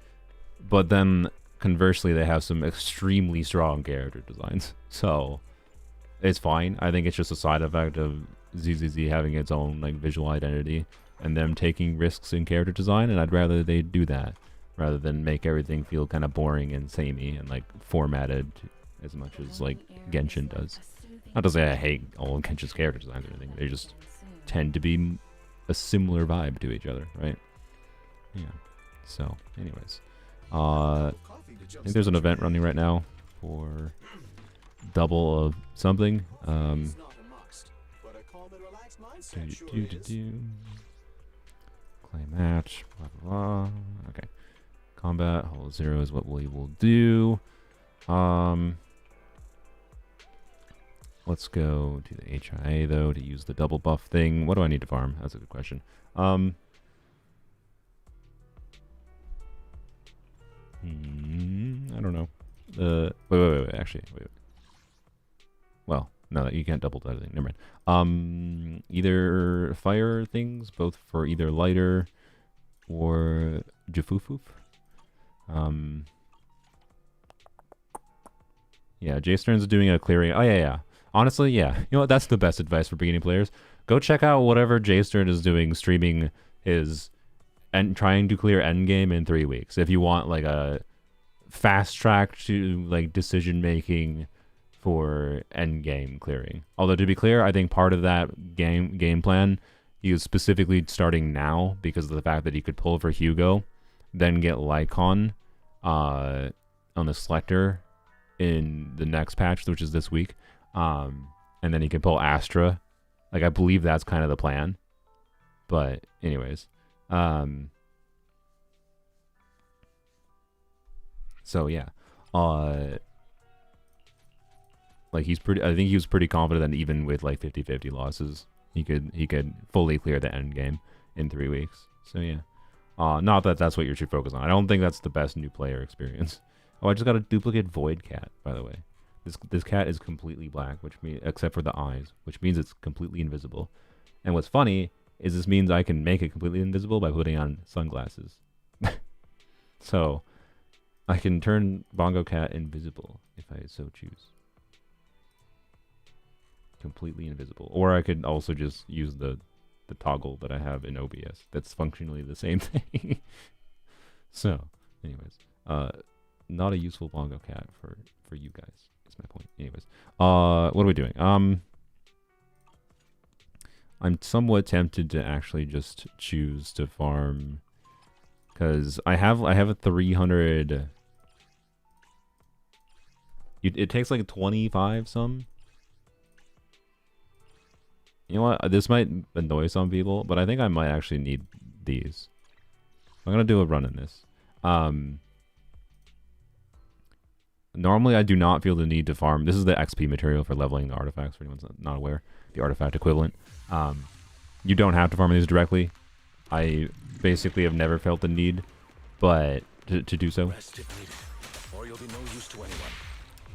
Speaker 1: But then, conversely, they have some extremely strong character designs. So, it's fine. I think it's just a side effect of ZZZ having its own visual identity and them taking risks in character design, and I'd rather they do that rather than make everything feel kind of boring and samey and formatted as much as Genshin does. Not to say I hate all of Genshin's character designs or anything. They just tend to be a similar vibe to each other, right? Yeah. So, anyways. I think there's an event running right now for double of something. Clay match. Blah, blah, blah. Okay. Combat. Holo 0 is what we will do. Let's go to the HIA though to use the double buff thing. What do I need to farm? That's a good question. I don't know. Wait. Actually, wait. Well, no, you can't double that thing. Never mind. Either fire things, both for either lighter or Jafufuf. Yeah, J-Stern's doing a clearing. Oh, yeah. Honestly, yeah. You know what? That's the best advice for beginning players. Go check out whatever J-Stern is doing, streaming his and trying to clear endgame in 3 weeks. If you want like a fast track to like decision making for endgame clearing. Although to be clear, I think part of that game plan he was specifically starting now because of the fact that he could pull for Hugo, then get Lycon on the selector in the next patch, which is this week. And then he can pull Astra. Like, I believe that's kind of the plan. But anyways. So yeah. Like I think he was pretty confident that even with like 50-50 losses, he could fully clear the end game in 3 weeks. So yeah. Not that that's what you should focus on. I don't think that's the best new player experience. Oh, I just got a duplicate Void Cat, by the way. This cat is completely black, which means except for the eyes, which means it's completely invisible. And what's funny is this means I can make it completely invisible by putting on sunglasses. So I can turn Bongo Cat invisible if I so choose. Completely invisible. Or I could also just use the toggle that I have in OBS. That's functionally the same thing. So, anyways, not a useful Bongo Cat for you guys. That's my point. Anyways, what are we doing? I'm somewhat tempted to actually just choose to farm because I have a 300. It takes like 25 some. You know what? This might annoy some people, but I think I might actually need these. I'm gonna do a run in this. Normally, I do not feel the need to farm. This is the XP material for leveling the artifacts, for anyone not aware. The artifact equivalent. You don't have to farm these directly. I basically have never felt the need, but to do so.
Speaker 5: Or you'll be no use to anyone.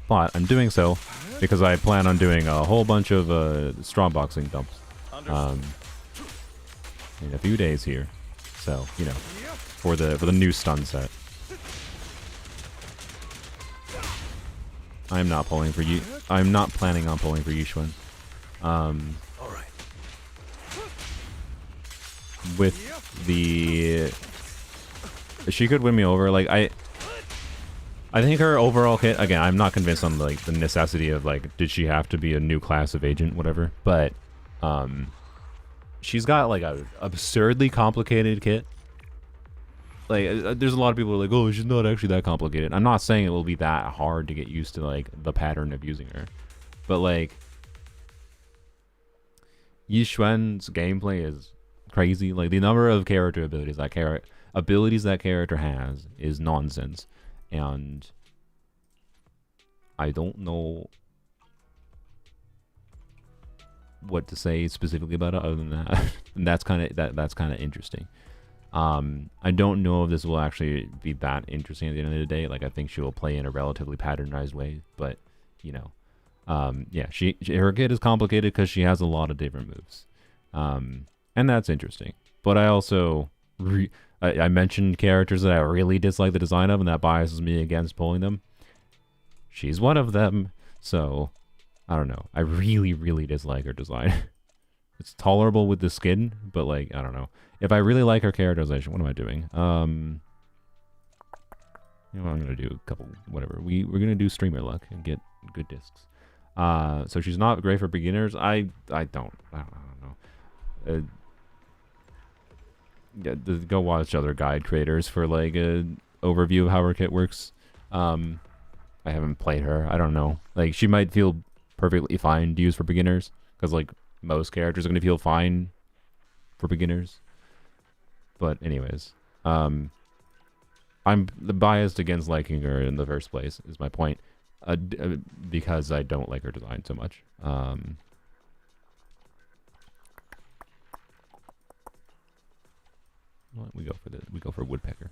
Speaker 1: But I'm doing so because I plan on doing a whole bunch of strong boxing dumps in a few days here. So, you know, for the new stun set. I'm not pulling for you. I'm not planning on pulling for Yushuan. With the, she could win me over. Like I think her overall kit. Again, I'm not convinced on like the necessity of like, did she have to be a new class of agent, whatever. But she's got like a absurdly complicated kit. Like, there's a lot of people who are like, oh, she's not actually that complicated. I'm not saying it will be that hard to get used to, like, the pattern of using her. But, like, Yishuan's gameplay is crazy. Like, the number of character abilities that character has is nonsense. And I don't know what to say specifically about it other than that. And that's kind of interesting. I don't know if this will actually be that interesting at the end of the day. Like, I think she will play in a relatively patternized way, but you know, yeah, her kit is complicated because she has a lot of different moves, and that's interesting. But I also I mentioned characters that I really dislike the design of, and that biases me against pulling them. She's one of them, so I don't know. I really dislike her design. It's tolerable with the skin, but like, I don't know. If I really like her characterization, what am I doing? You know, I'm gonna do a couple, whatever. We're gonna do streamer luck and get good discs. So she's not great for beginners. I don't know. Yeah, go watch other guide creators for like overview of how her kit works. I haven't played her. I don't know. Like, she might feel perfectly fine to use for beginners, because like most characters are going to feel fine for beginners. But anyways, I'm biased against liking her in the first place, is my point, because I don't like her design so much. Well, we go for woodpecker.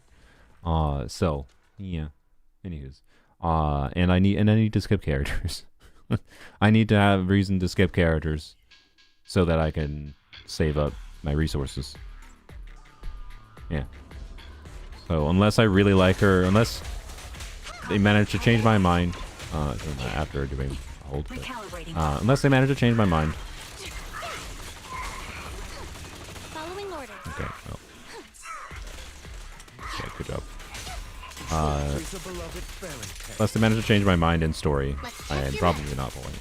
Speaker 1: So yeah. Anywho's, and I need to skip characters. I need to have reason to skip characters so that I can save up my resources. Yeah. So unless I really like her, unless they manage to change my mind, after doing hold, but, unless they manage to change my mind.
Speaker 2: Following order.
Speaker 1: Okay. Well. Okay. Good job. Unless they manage to change my mind in story, I am probably not pulling it.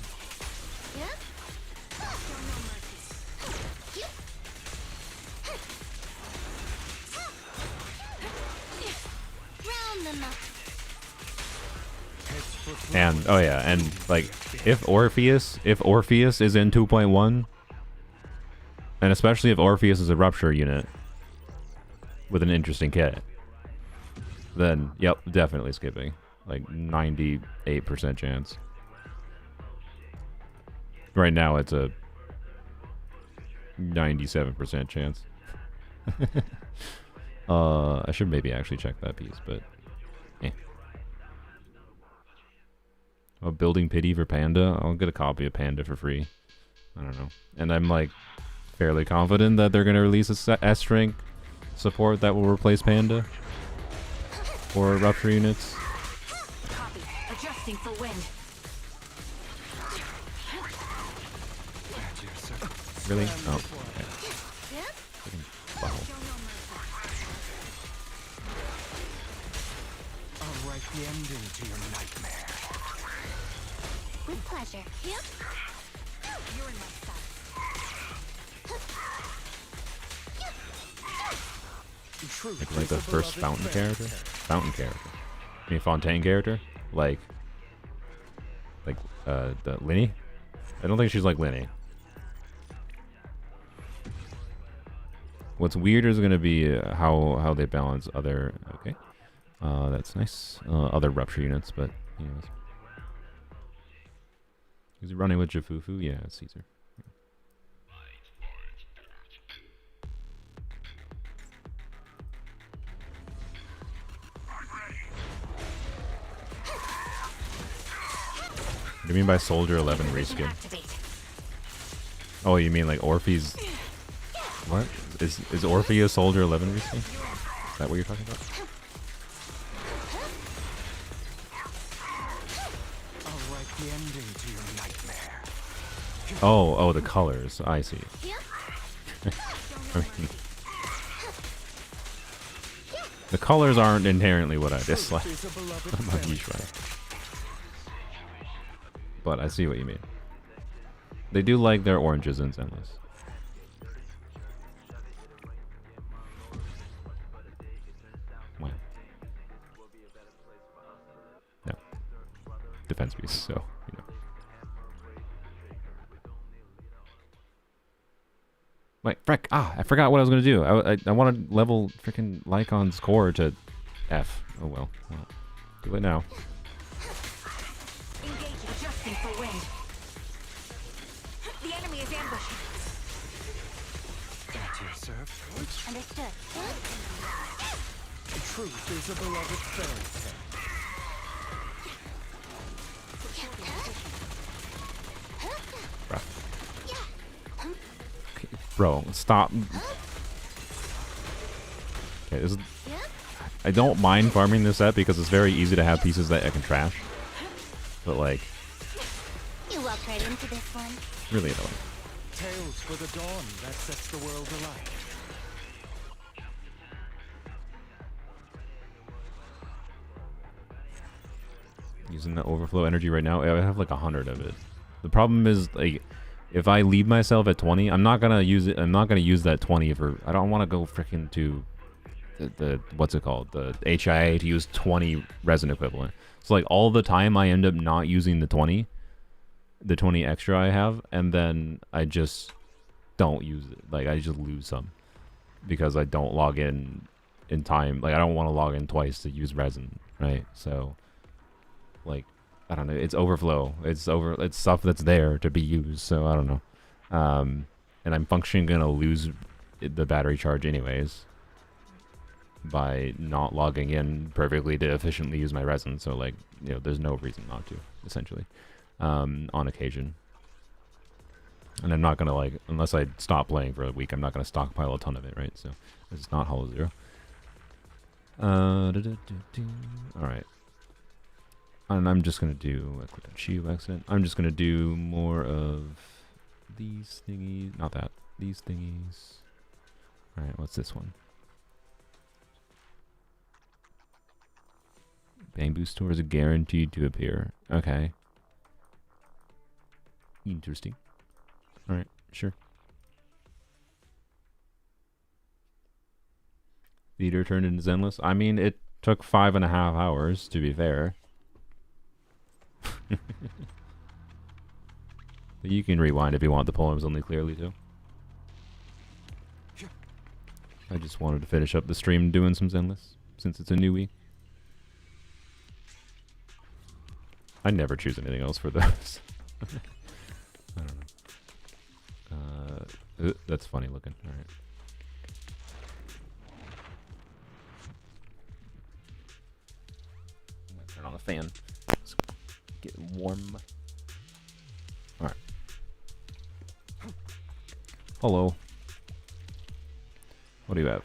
Speaker 1: And oh yeah, and like if Orpheus is in 2.1, and especially if Orpheus is a rupture unit with an interesting kit, then yep, definitely skipping. Like 98% chance. Right now it's a 97% chance. I should maybe actually check that piece, but eh. Oh, building pity for Panda. I'll get a copy of Panda for free. I don't know. And I'm like fairly confident that they're gonna release a S-rank support that will replace Panda for rupture units.
Speaker 3: Copy. Adjusting for wind.
Speaker 1: Really? Oh. Okay. Wow.
Speaker 5: I'll write the ending to your nightmare.
Speaker 2: With pleasure. Yep. You're in my sight.
Speaker 1: Like the first fountain character? Fountain character. I mean Fontaine character? Like the Linny? I don't think she's like Linny. What's weird is gonna be how they balance other okay. That's nice. Other rupture units, but anyways. Is he running with Jafufu? Yeah, it's Caesar. What do you mean by Soldier 11 reskin? Oh, you mean like Orpheus? What? Is Orpheus Soldier 11 reskin? Is that what you're talking about?
Speaker 5: I'll write the ending to your nightmare.
Speaker 1: Oh, the colors. I see. I mean, the colors aren't inherently what I dislike. I'm not huge fan. But I see what you mean. They do like their oranges and endless. Wow. No. Defense piece, so, you know. Wait, frick. I forgot what I was going to do. I want to level freaking Lycon's core to F. Oh well. Do it now.
Speaker 3: Adjusting for wind. The enemy is ambushing.
Speaker 5: At your service.
Speaker 2: Understood.
Speaker 5: Truth is a beloved fairy tale.
Speaker 1: Bro, stop. Okay, this is, I don't mind farming this set because it's very easy to have pieces that I can trash. But like,
Speaker 2: You walked right into this one.
Speaker 1: really annoying.
Speaker 5: Tales for the dawn that sets the world alight.
Speaker 1: Using the overflow energy right now, I have like 100 of it. The problem is like, if I leave myself at 20, I'm not gonna use it. I'm not gonna use that 20 for. I don't want to go freaking to the what's it called, the HIA to use 20 resin equivalent. So like all the time I end up not using the 20 extra I have, and then I just don't use it. Like I just lose some because I don't log in time. Like I don't want to log in twice to use resin, right? So like I don't know, it's overflow. It's stuff that's there to be used. So I don't know. And I'm functionally gonna lose the battery charge anyways by not logging in perfectly to efficiently use my resin. So like, you know, there's no reason not to, essentially, on occasion. And I'm not gonna, like, unless I stop playing for a week, I'm not gonna stockpile a ton of it, right? So it's not Hollow Zero. All right. And I'm just gonna do a quick Chiu accident. I'm just gonna do more of these thingies, not that, these thingies. All right, what's this one? Bamboo stores are guaranteed to appear. Okay. Interesting. All right, sure. Theater turned into Zenless. I mean, it took 5.5 hours, to be fair. But you can rewind if you want the Polearms Only clearly, too. I just wanted to finish up the stream doing some Zenless, since it's a new week. I never choose anything else for those. I don't know. That's funny looking. All right. I'm gonna turn on the fan. It's getting warm. All right. Hello. What do you have?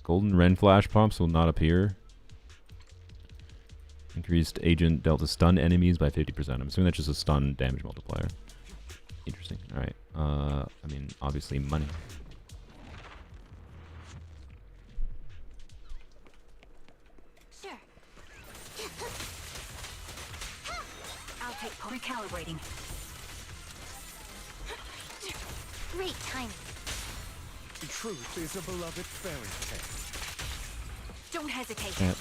Speaker 1: Golden Ren flash pops will not appear. Increased agent dealt to stun enemies by 50%. I'm assuming that's just a stun damage multiplier. Interesting. Alright. I mean, obviously money.
Speaker 2: Sure. I'll take recalibrating. Great timing.
Speaker 5: Truth is a beloved fairy tale.
Speaker 2: Don't hesitate.
Speaker 1: Yep.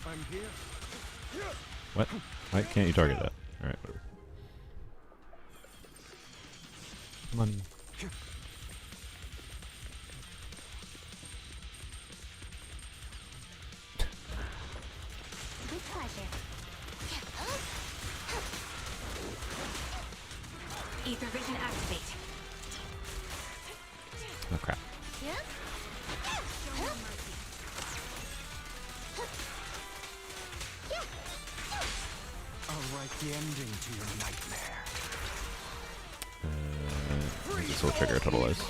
Speaker 5: I'm here.
Speaker 1: What? Why can't you target that? Alright, whatever. Come on.
Speaker 2: With pleasure. Ether vision activate.
Speaker 1: Oh crap.
Speaker 2: Yeah?
Speaker 5: I'll write the ending to your nightmare.
Speaker 1: This will trigger a total ice.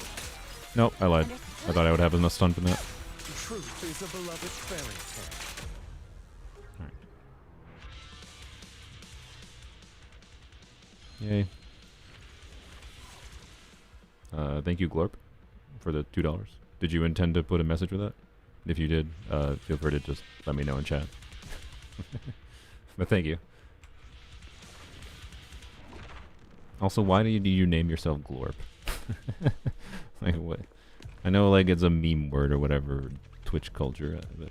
Speaker 1: Nope, I lied. I thought I would have enough stun from that.
Speaker 5: Truth is a beloved fairy tale.
Speaker 1: Alright. Yay. Thank you, Glorp, for the $2. Did you intend to put a message with that? If you did, feel free to just let me know in chat. But thank you. Also, why do you name yourself Glorp? Like what? I know like it's a meme word or whatever, Twitch culture, but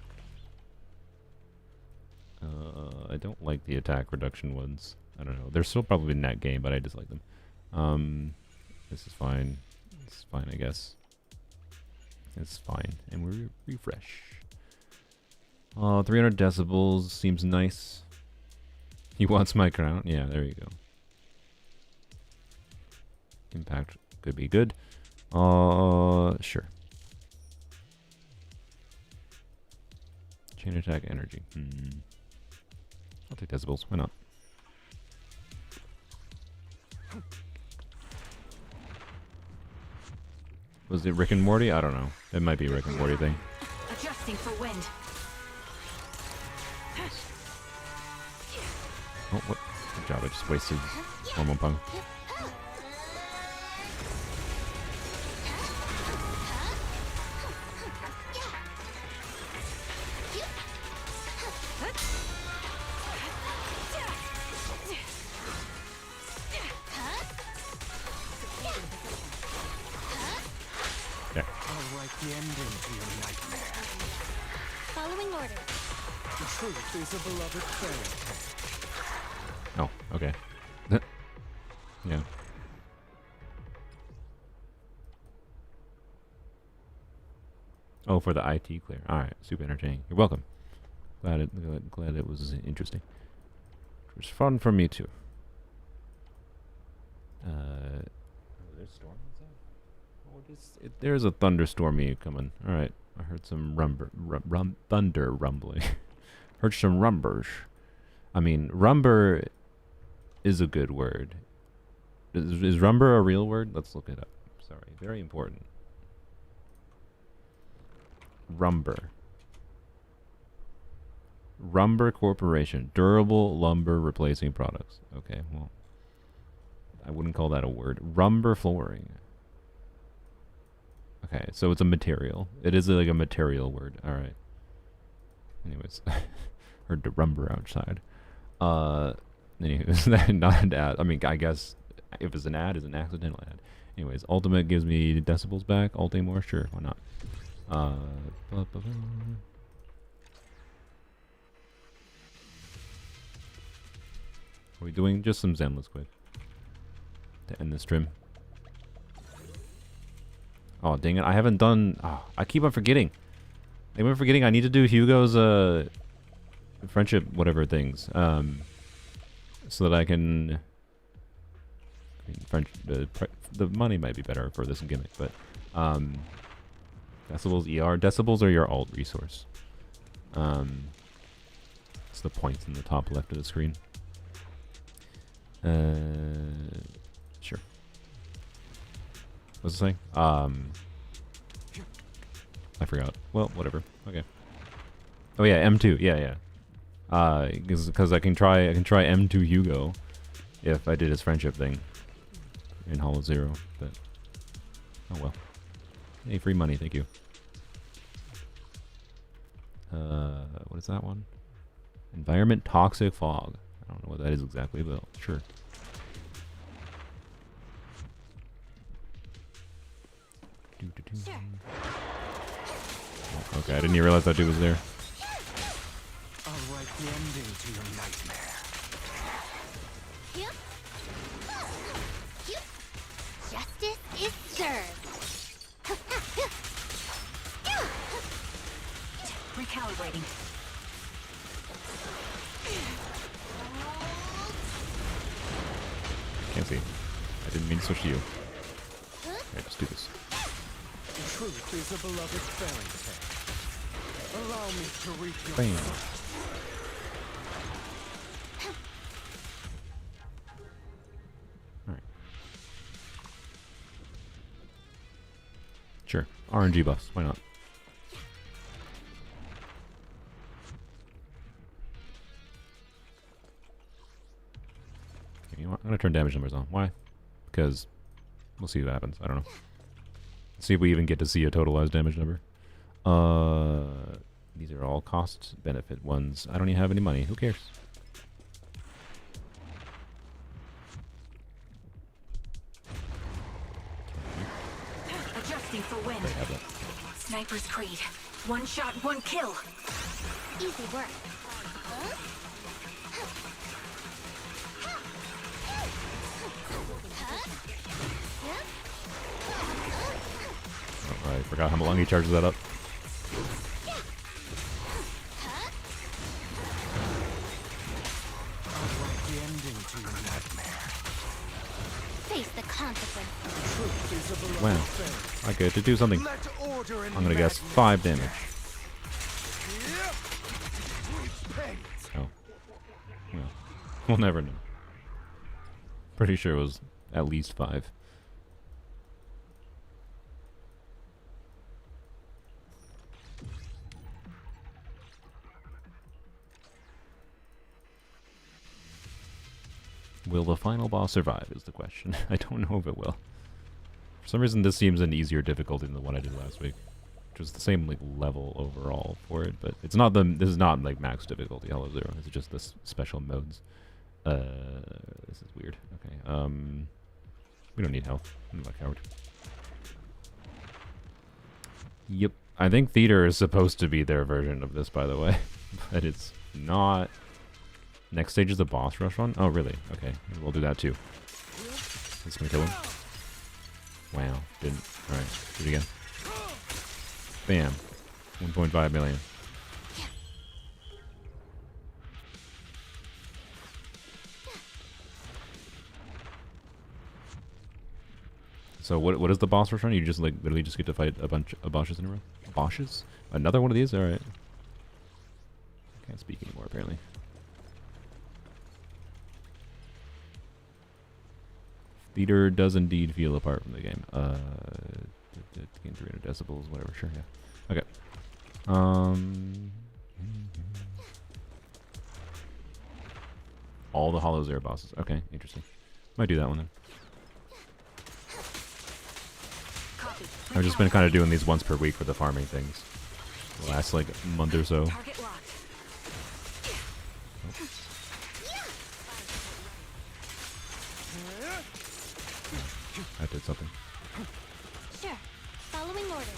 Speaker 1: I don't like the attack reduction ones. I don't know. They're still probably in that game, but I dislike them. This is fine. It's fine, I guess. It's fine. And we refresh. 300 decibels seems nice. He wants my crown. Yeah, there you go. Impact could be good. Sure. Chain attack energy. I'll take decibels. Why not? Was it Rick and Morty? I don't know. It might be a Rick and Morty thing.
Speaker 2: Adjusting for wind.
Speaker 1: Oh, what? Good job. I just wasted Hormone Pung.
Speaker 2: orders.
Speaker 5: The truth is a beloved fairy tale.
Speaker 1: Oh, okay. Yeah. Oh, for the IT clear. All right, super entertaining. You're welcome. Glad it was interesting. It was fun for me too. There's storm outside. There's a thunderstormy coming. All right, I heard some thunder rumbling. Heard some rumbers. I mean, rumber is a good word. Is rumber a real word? Let's look it up. Sorry, very important. Rumber. Rumber Corporation. Durable lumber replacing products. Okay, well, I wouldn't call that a word. Rumber flooring. Okay, so it's a material. It is like a material word. All right. Anyways, heard the rumber outside. Anyways, not an ad. I mean, I guess if it's an ad, it's an accidental ad. Anyways, Ultimate gives me decibels back. Ultimate more, sure, why not? Are we doing just some Zenless quick to end the stream? Oh, dang it. I haven't done... Oh, I keep on forgetting. I keep on forgetting I need to do Hugo's friendship whatever things. So that I can... I mean, the money might be better for this gimmick, but... Decibels ER. Decibels are your alt resource. It's the points in the top left of the screen. Sure. What's it saying? I forgot. Well, whatever. Okay. Oh yeah, M2. Yeah. Because I can try M2 Hugo if I did his friendship thing in Hollow Zero, but oh well. Hey, free money, thank you. What is that one? Environment toxic fog. I don't know what that is exactly, but sure.
Speaker 2: Sure.
Speaker 1: Oh, okay, I didn't even realize that dude was there.
Speaker 5: I'll write the ending to your nightmare.
Speaker 2: Yep. Yep. Justice is served.
Speaker 3: Recalibrating.
Speaker 1: Can't see. I didn't mean to switch to you. Alright, let's do this.
Speaker 5: The truth is a beloved fairy tale. Allow me to read your
Speaker 1: Bam. Alright. Sure. RNG buffs. Why not? You know what? I'm gonna turn damage numbers on. Why? Because we'll see what happens. I don't know. See if we even get to see a totalized damage number. These are all cost benefit ones. I don't even have any money. Who cares?
Speaker 3: Adjusting for wind.
Speaker 1: They have that.
Speaker 3: Sniper's Creed. One shot, one kill.
Speaker 2: Easy work.
Speaker 1: Oh, I forgot how long he charges that up.
Speaker 5: the ending to your nightmare.
Speaker 2: Face the consequences.
Speaker 5: The truth is a beloved
Speaker 1: Wow.
Speaker 5: fairy
Speaker 1: I get to do something.
Speaker 5: tale. Let order and
Speaker 1: I'm gonna guess
Speaker 5: madness
Speaker 1: 5 damage.
Speaker 5: Yep. Repent.
Speaker 1: Oh. Well, we'll never know. Pretty sure it was at least 5. Will the final boss survive is the question. I don't know if it will. For some reason this seems an easier difficulty than the one I did last week. Which was the same like level overall for it, but it's not this is not like max difficulty Hollow Zero. It's just this special modes. This is weird. Okay. We don't need health. I'm not a coward. Yep. I think theater is supposed to be their version of this, by the way, but it's not. Next stage is the boss rush one. Oh, really? Okay, we'll do that too. It's gonna kill him. Wow, didn't. All right, do it again. Bam, 1.5 million. So what is the boss rush run? You just like literally just get to fight a bunch of bosses in a row? Bosses? Another one of these? Alright. Can't speak anymore apparently. Theater does indeed feel apart from the game. Gain 300 decibels, whatever, sure, yeah. Okay. All the Hollow Zero bosses. Okay, interesting. Might do that one then. I've just been kind of doing these once per week for the farming things. The last like month or so.
Speaker 3: Target locked.
Speaker 1: I did something.
Speaker 2: Sure. Following orders.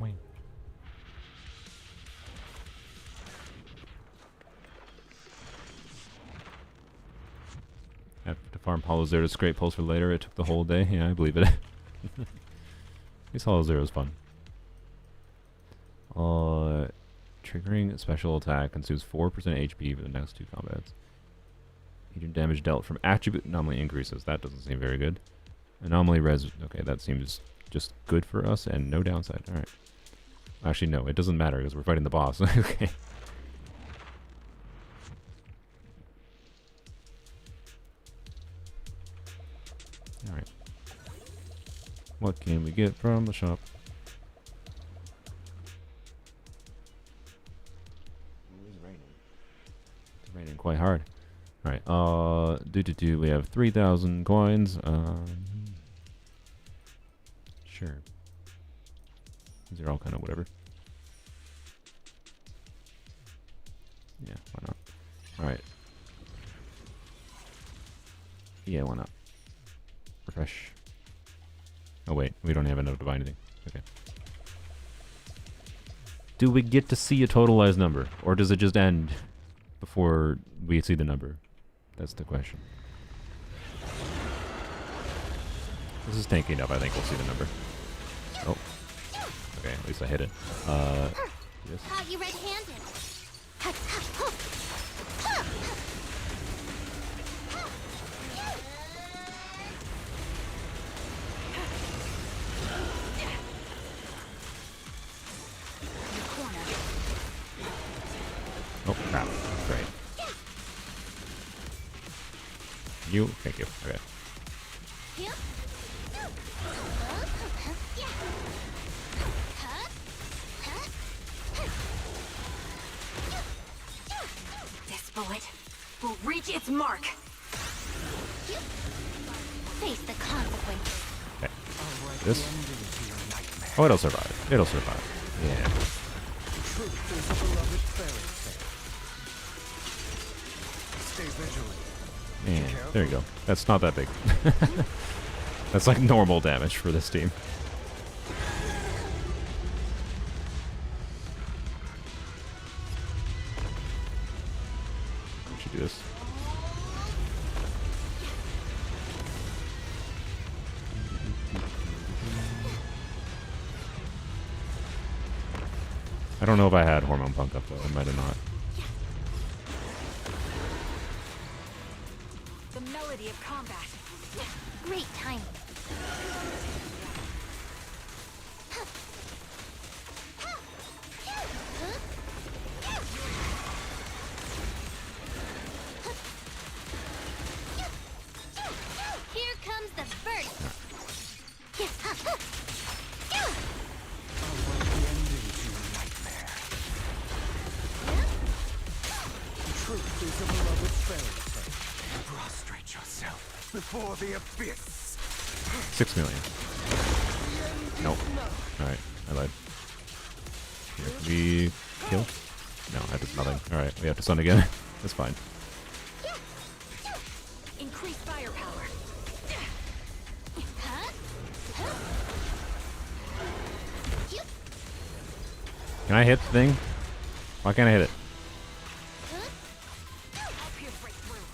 Speaker 1: Wait. Have to farm Hollow Zero to scrape pulse for later. It took the whole day. Yeah, I believe it. These Hollow Zero is fun. Triggering special attack consumes 4% HP for the next 2 combats. Agent damage dealt from attribute anomaly increases. That doesn't seem very good. Anomaly res. Okay, that seems just good for us and no downside. Alright. Actually, no, it doesn't matter because we're fighting the boss. Okay. Alright. What can we get from the shop? It's raining. It's raining quite hard. Alright, we have 3,000 coins. Sure. These are all kind of whatever. Yeah, why not? Alright. Yeah, why not? Refresh. Oh wait, we don't have enough to buy anything. Okay. Do we get to see a totalized number? Or does it just end before we see the number? That's the question. This is tanking up. I think we'll see the number. Oh. Okay, at least I hit it. Yes.
Speaker 2: Caught you red-handed.
Speaker 1: Oh, crap. Great. You? Thank you. Okay.
Speaker 3: This bullet will reach its mark.
Speaker 2: Face the consequences.
Speaker 1: Okay. This? Oh, it'll survive. It'll survive. Yeah.
Speaker 5: Truth is a beloved fairy tale. Stay vigilant.
Speaker 1: And there you go. That's not that big. That's like normal damage for this team. We should do this. I don't know if I had Hormone Punk up though. I might have not.
Speaker 3: The melody of combat.
Speaker 2: Great timing. Here comes the burst.
Speaker 5: Truth is a beloved fairy tale. Prostrate yourself before the abyss.
Speaker 1: 6 million. Nope. Alright, I lied. Here, can we kill? No, that did nothing. Alright, we have to stun again. That's fine.
Speaker 3: Increase firepower.
Speaker 1: Can I hit the thing? Why can't I hit it?
Speaker 2: I'll pierce right through.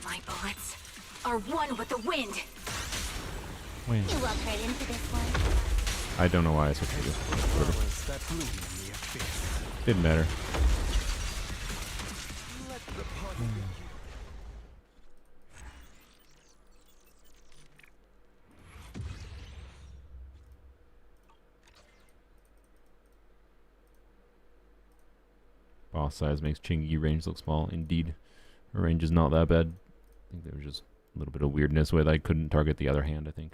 Speaker 2: My bullets are one with the wind.
Speaker 1: Wait.
Speaker 2: You walk right into this one.
Speaker 1: I don't know why I switched to this. Whatever.
Speaker 5: Flowers that bloom in the abyss.
Speaker 1: Didn't matter.
Speaker 5: Let the party begin.
Speaker 1: Boss size makes Chingy range look small. Indeed, her range is not that bad. I think there was just a little bit of weirdness with I couldn't target the other hand, I think.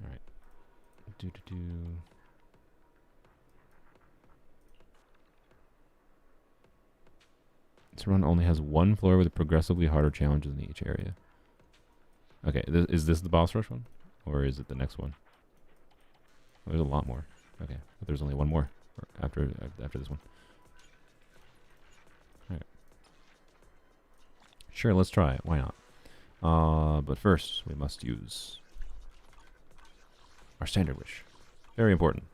Speaker 1: Alright. This run only has one floor with progressively harder challenges in each area. Okay, is this the boss rush one? Or is it the next one? Oh, there's a lot more. Okay, but there's only one more after this one. Alright. Sure, let's try it. Why not? But first, we must use our standard wish. Very important.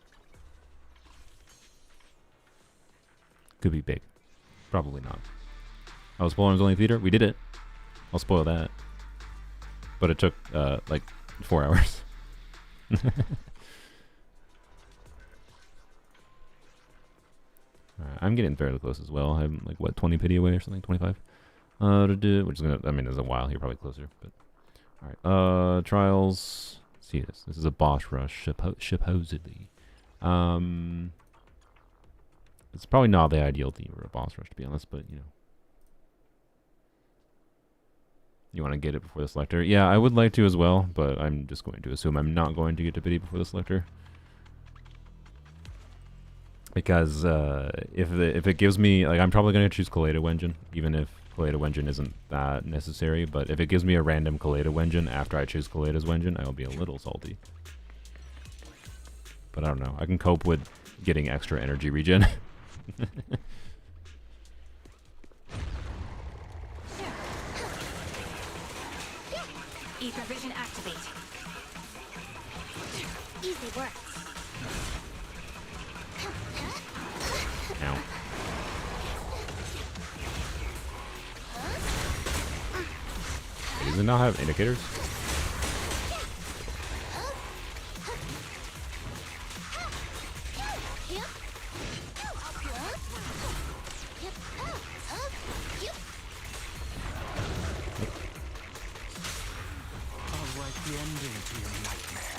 Speaker 1: Could be big. Probably not. Oh, Polearms Only Theater? We did it. I'll spoil that. But it took, like, 4 hours. Alright, I'm getting fairly close as well. I'm, like, what, 20 pity away or something? 25? Which is gonna, I mean, there's a while. You're probably closer, but... Alright, trials... Let's see this. This is a boss rush, supposedly. It's probably not the ideal theme for a boss rush, to be honest, but, you know. You want to get it before the selector? Yeah, I would like to as well, but I'm just going to assume I'm not going to get to pity before the selector. Because if it gives me, like, I'm probably going to choose Kaleido Wenjin, even if Kaleido Wenjin isn't that necessary. But if it gives me a random Kaleido Wenjin after I choose Kaleido's Wenjin, I will be a little salty. But I don't know. I can cope with getting extra energy regen.
Speaker 2: Ether vision activate. Easy work.
Speaker 1: Ow. Wait, does it not have indicators?
Speaker 5: I'll write the ending to your nightmare.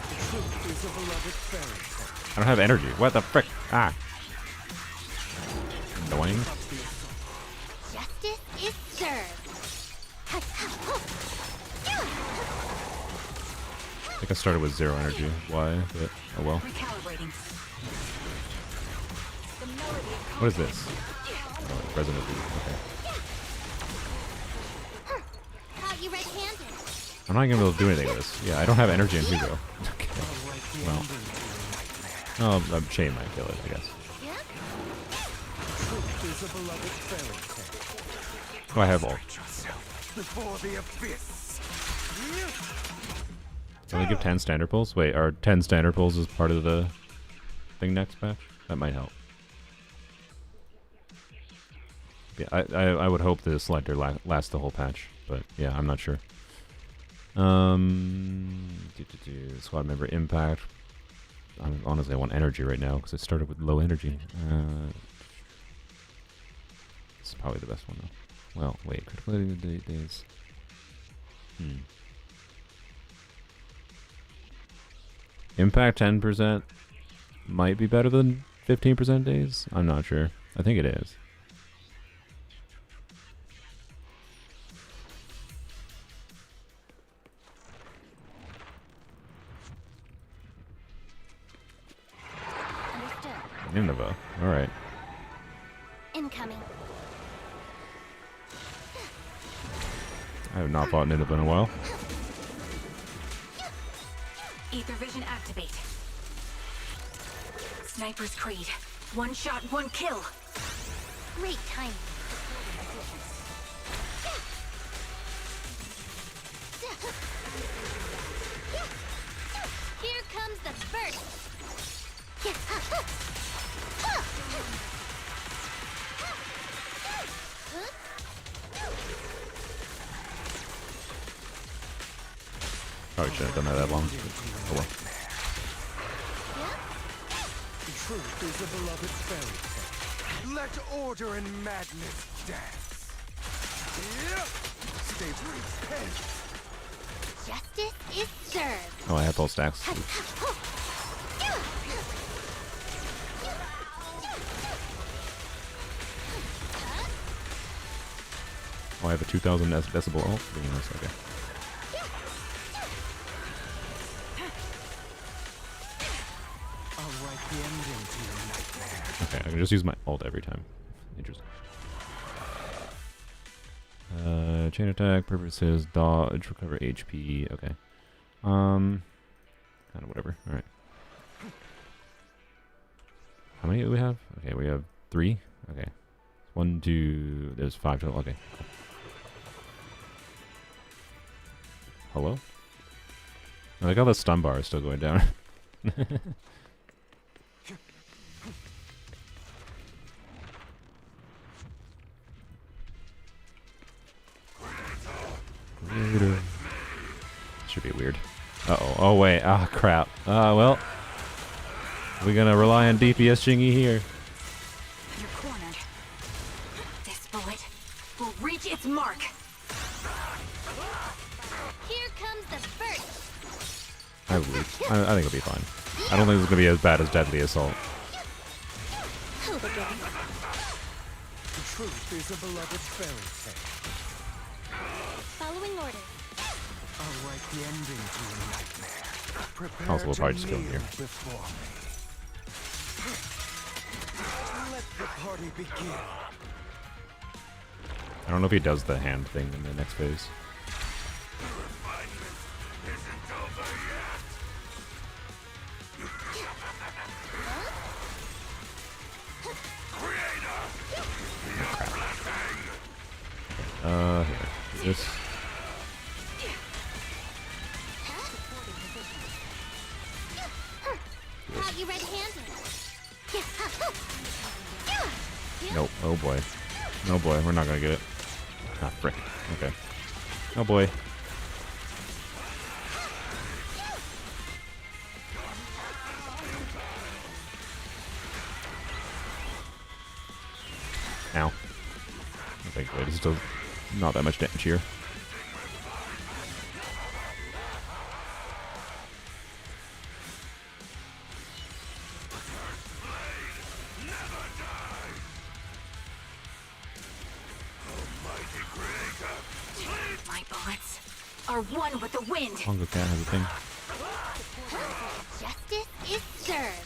Speaker 5: The truth is a beloved fairy tale.
Speaker 1: I don't have energy. What the frick? Ah. Annoying.
Speaker 2: Justice is served.
Speaker 1: I think I started with 0 energy. Why? But, oh well.
Speaker 2: Recalibrating. The melody of
Speaker 1: What is this? Oh, Resident Evil. Okay.
Speaker 2: Caught you red-handed.
Speaker 1: I'm not gonna be able to do anything with this. Yeah, I don't have energy in Hugo. Okay.
Speaker 5: I'll write the
Speaker 1: Well.
Speaker 5: ending to your nightmare.
Speaker 1: Oh, Shane might kill it, I guess.
Speaker 5: Truth is a beloved fairy tale.
Speaker 1: Oh, I have all.
Speaker 5: Prostrate yourself before the abyss.
Speaker 1: Can we give 10 standard pulls? Wait, are 10 standard pulls as part of the thing next patch? That might help. Yeah, I would hope the selector lasts the whole patch, but yeah, I'm not sure. Squad member impact. Honestly, I want energy right now because I started with low energy. It's probably the best one though. Well, wait, critical days. Impact 10% might be better than 15% days. I'm not sure. I think it is.
Speaker 2: Understood.
Speaker 1: Nineveh. Alright.
Speaker 2: Incoming.
Speaker 1: I have not fought Nineveh in a while.
Speaker 2: Ether vision activate. Sniper's Creed. One shot, one kill. Great timing.
Speaker 1: Probably shouldn't have done that long. Oh well.
Speaker 5: The truth is a beloved fairy tale. Let order and madness dance. Yep. Stay prepared.
Speaker 2: Justice is served.
Speaker 1: Oh, I have full stacks. Oh, I have a 2000 decibel. Oh, pretty nice. Okay.
Speaker 5: I'll write the ending to your nightmare.
Speaker 1: Okay, I can just use my ult every time. Interesting. Chain attack, purposes, dodge, recover HP. Okay. Kind of whatever. Alright. How many do we have? Okay, we have 3. Okay. 1, 2, there's 5 total. Okay. Hello? I like how the stun bar is still going down. Should be weird. Uh-oh. Oh, wait. Ah, crap. Well. We're gonna rely on DPS Chingy here.
Speaker 3: You're cornered. This bullet will reach its mark.
Speaker 2: Here comes the first.
Speaker 1: I think it'll be fine. I don't think it's gonna be as bad as Deadly Assault.
Speaker 2: Hold again.
Speaker 5: The truth is a beloved fairy tale.
Speaker 2: Following orders.
Speaker 5: I'll write the ending to your nightmare. Prepare
Speaker 1: Also, we'll
Speaker 5: to
Speaker 1: probably just kill him
Speaker 5: kneel
Speaker 1: here.
Speaker 5: before me. Let the party begin.
Speaker 1: I don't know if he does the hand thing in the next phase. Here. This.
Speaker 2: How you red-handed?
Speaker 1: Nope. Oh boy. Oh boy, we're not gonna get it. Ah, frick. Okay. Oh boy. Ow. Thankfully, this is still not that much damage here.
Speaker 3: My bullets are one with the wind.
Speaker 1: Pongo Cat has a thing.
Speaker 2: Justice is served.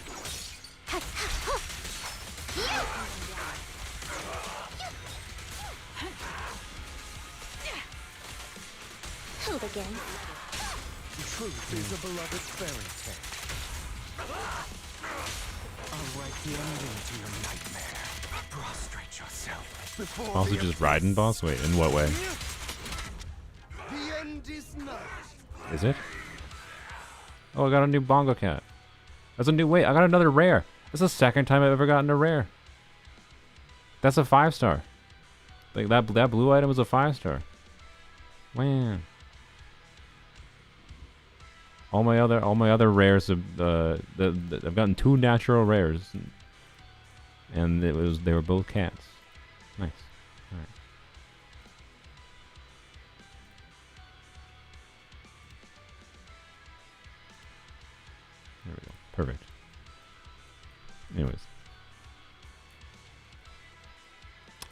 Speaker 2: Hold again.
Speaker 5: The truth is a beloved fairy tale. I'll write the ending to your nightmare. Prostrate yourself before
Speaker 1: Also
Speaker 5: the
Speaker 1: just riding boss? Wait, in what way?
Speaker 5: The end is not.
Speaker 1: Is it? Oh, I got a new Bongo Cat. That's a new... Wait, I got another rare. That's the second time I've ever gotten a rare. That's a 5-star. Like, that blue item was a 5-star. Man. All my other rares have I've gotten 2 natural rares, and they were both cats. Nice. All right. There we go. Perfect. Anyways.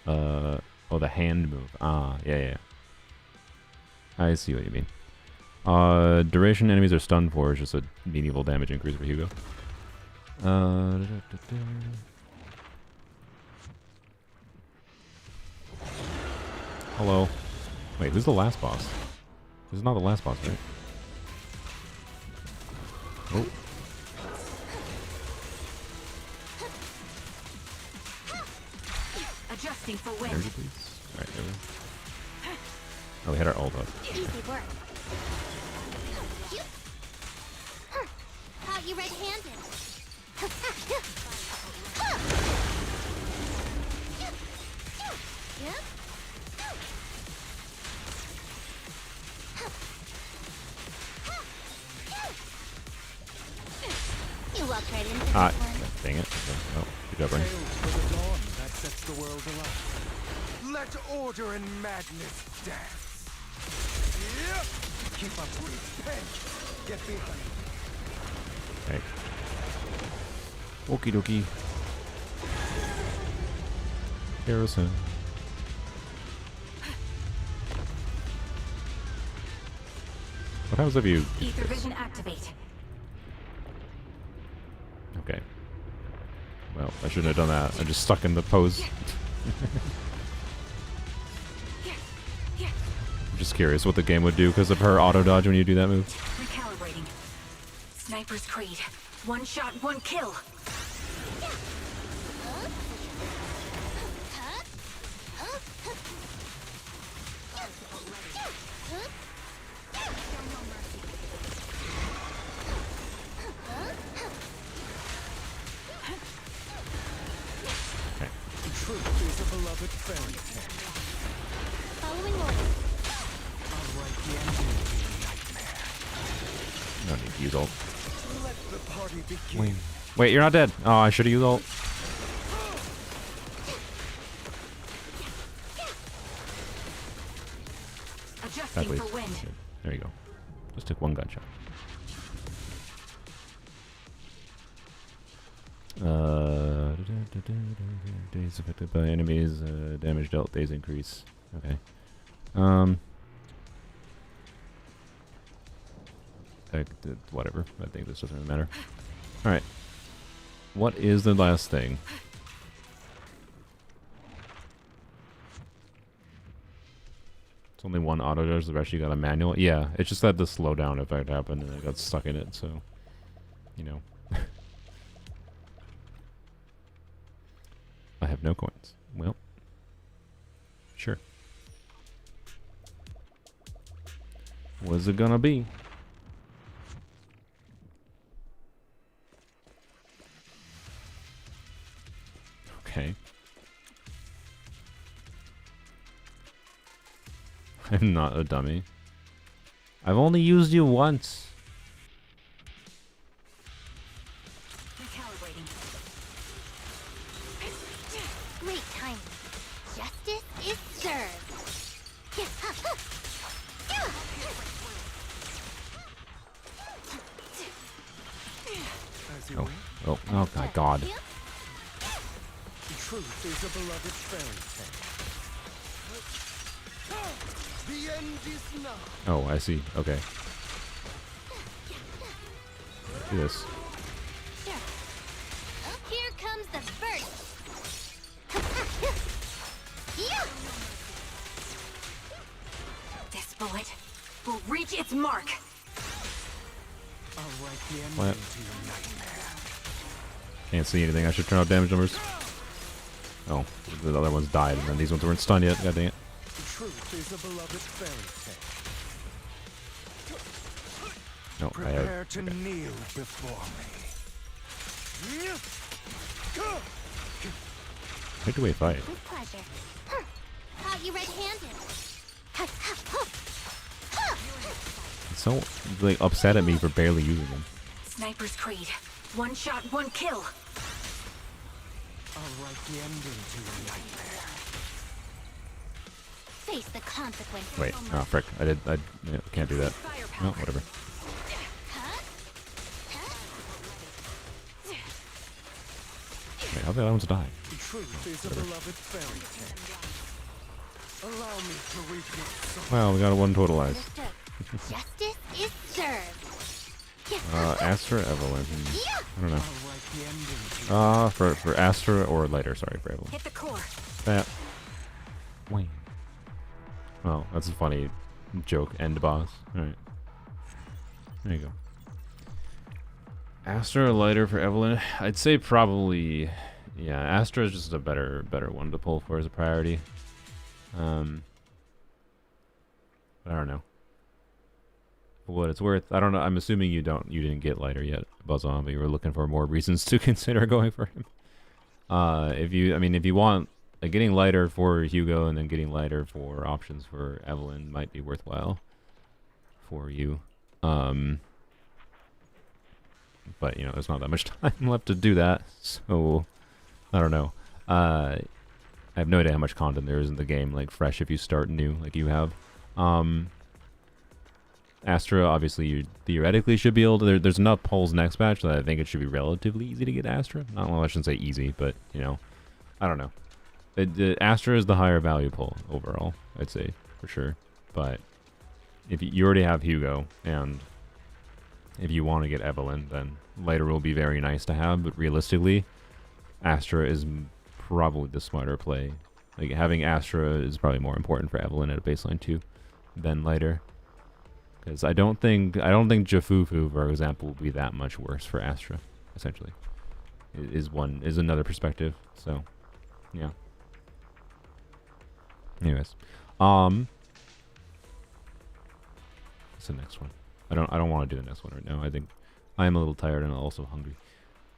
Speaker 1: Oh, the hand move. Ah, yeah. I see what you mean. Duration enemies are stunned for is just a meaningful damage increase for Hugo. Hello. Wait, this is the last boss. This is not the last boss, right? Oh.
Speaker 3: Adjusting for wind.
Speaker 1: Energy, please. Alright, there we go. Oh, we had our ult up.
Speaker 2: Easy work. How you red-handed? Yep.
Speaker 1: Ah,
Speaker 2: one.
Speaker 1: dang it. Okay. Oh, good job, Ring.
Speaker 5: Hail to the dawn that sets the world alight. Let order and madness dance. Yep. Keep up, repent. Get behind.
Speaker 1: Okay. Okie dokie. Harrison. What happens if you...
Speaker 2: Ether vision activate.
Speaker 1: Okay. Well, I shouldn't have done that. I'm just stuck in the pose. I'm just curious what the game would do because of her auto dodge when you do that move.
Speaker 2: Recalibrating. Sniper's Creed. One shot, one kill.
Speaker 1: Okay.
Speaker 5: Truth is a beloved fairy tale.
Speaker 2: Following orders.
Speaker 5: I'll write the ending to your nightmare.
Speaker 1: No need to use ult.
Speaker 5: Let the party begin.
Speaker 1: Wait, you're not dead. Oh, I should have used ult.
Speaker 2: Adjusting
Speaker 1: That way.
Speaker 2: for wind.
Speaker 1: Good. There you go. Just took one gunshot. Days affected by enemies, damage dealt, days increase. Okay. Whatever. I think this doesn't really matter. Alright. What is the last thing? It's only one auto dodge, the rest you got a manual. Yeah, it's just that the slowdown effect happened and I got stuck in it, so you know. I have no coins. Well, sure. What's it gonna be? Okay. I'm not a dummy. I've only used you once.
Speaker 2: Recalibrating.
Speaker 6: Great timing. Justice is served.
Speaker 5: As you
Speaker 1: Oh,
Speaker 5: wish.
Speaker 1: oh my god.
Speaker 5: Truth is a beloved fairy tale. The end is now.
Speaker 1: Oh, I see. Okay. Do this.
Speaker 6: Here comes the first.
Speaker 2: This bullet will reach its mark.
Speaker 5: I'll write the ending
Speaker 1: What?
Speaker 5: to your nightmare.
Speaker 1: Can't see anything. I should turn off damage numbers. Oh, the other ones died, and then these ones weren't stunned yet. God dang it.
Speaker 5: Truth is a beloved fairy tale.
Speaker 1: No, I have.
Speaker 5: Prepare to kneel before me.
Speaker 1: Where do we fight?
Speaker 6: With pleasure. Caught you red-handed.
Speaker 1: It's so like upset at me for barely using them.
Speaker 2: Sniper's Creed. One shot, one kill.
Speaker 5: I'll write the ending to your nightmare.
Speaker 6: Face the consequences.
Speaker 1: Wait, oh frick! I yeah, can't do that. No, whatever. Wait, how did the other ones die?
Speaker 5: Truth is a beloved fairy tale. Allow me to reap your soul.
Speaker 1: Well, we got one totalized.
Speaker 6: Understood. Justice is served.
Speaker 1: Astra, Evelyn. I don't know.
Speaker 5: I'll write the ending to your
Speaker 1: For Astra or later. Sorry, for Evelyn.
Speaker 2: Hit the core.
Speaker 1: That. Wayne. Oh, that's a funny joke. End boss. All right. There you go. Astra or lighter for Evelyn. I'd say probably, yeah. Astra is just a better one to pull for as a priority. But I don't know. For what it's worth, I don't know. I'm assuming you didn't get lighter yet, Buzzon, but you were looking for more reasons to consider going for him. If you want, like, getting lighter for Hugo and then getting lighter for options for Evelyn might be worthwhile for you. But, you know, there's not that much time left to do that, so I don't know. I have no idea how much content there is in the game, like fresh if you start new, like you have. Astra, obviously, you theoretically should be able to. There's enough polls next batch that I think it should be relatively easy to get Astra. Not well, I shouldn't say easy, but you know, I don't know. Astra is the higher value poll overall, I'd say for sure. But if you already have Hugo, and if you want to get Evelyn, then Lighter will be very nice to have. But realistically, Astra is probably the smarter play. Like having Astra is probably more important for Evelyn at a baseline 2 than Lighter. Because I don't think Jafufu, for example, will be that much worse for Astra. Essentially, is another perspective. So, yeah. Anyways, what's the next one? I don't want to do the next one right now. I think I am a little tired and also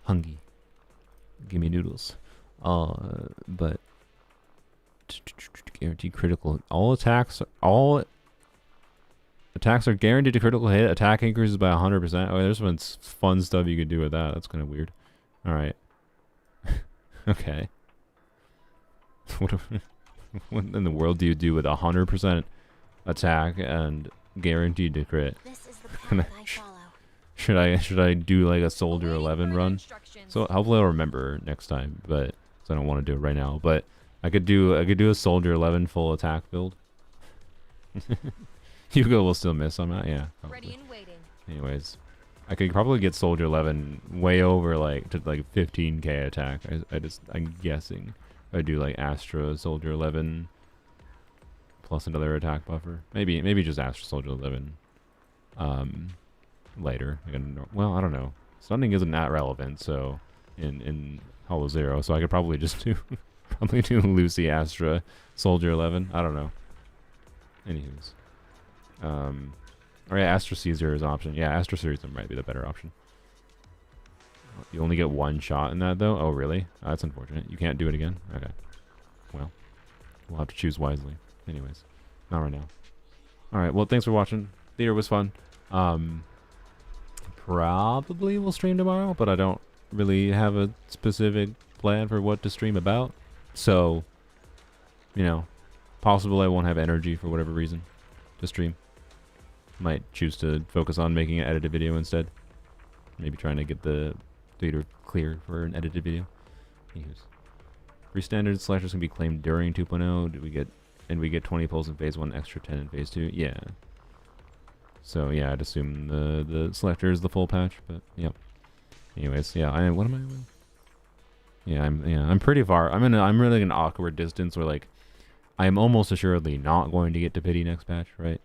Speaker 1: hungry. Give me noodles. But guaranteed critical. All attacks are guaranteed to critical hit. Attack increases by 100%. Oh, there's some fun stuff you could do with that. That's kind of weird. All right. Okay. What in the world do you do with 100% attack and guaranteed to crit?
Speaker 6: This is the path I follow.
Speaker 1: Should I do like a Soldier 11 run? So hopefully I'll remember next time, but so I don't want to do it right now. But I could do a Soldier 11 full attack build. Hugo will still miss on that, yeah.
Speaker 2: Ready and waiting.
Speaker 1: Anyways, I could probably get Soldier 11 way over like to like 15k attack. I'm guessing I do like Astra Soldier 11 plus another attack buffer. Maybe just Astra Soldier 11 later. Well, I don't know. Stunning isn't that relevant, so in Hollow Zero, so I could probably just do Lucy Astra Soldier 11. I don't know. Anywho's. Or yeah, Astra Caesar is an option. Yeah, Astra Caesar might be the better option. You only get one shot in that, though? Oh, really? That's unfortunate. You can't do it again? Okay. Well, we'll have to choose wisely. Anyways, not right now. Alright, well, thanks for watching. Theater was fun. Probably will stream tomorrow, but I don't really have a specific plan for what to stream about. So, you know, possible I won't have energy for whatever reason to stream. Might choose to focus on making an edited video instead. Maybe trying to get the theater clear for an edited video. Anyways. Free standard slashers can be claimed during 2.0. We get 20 pulls in phase 1, extra 10 in phase 2. Yeah. So yeah, I'd assume the selector is the full patch, but yep. Anyways, yeah, what am I? Yeah, I'm pretty far. I'm really an awkward distance where like I'm almost assuredly not going to get to pity next patch, right?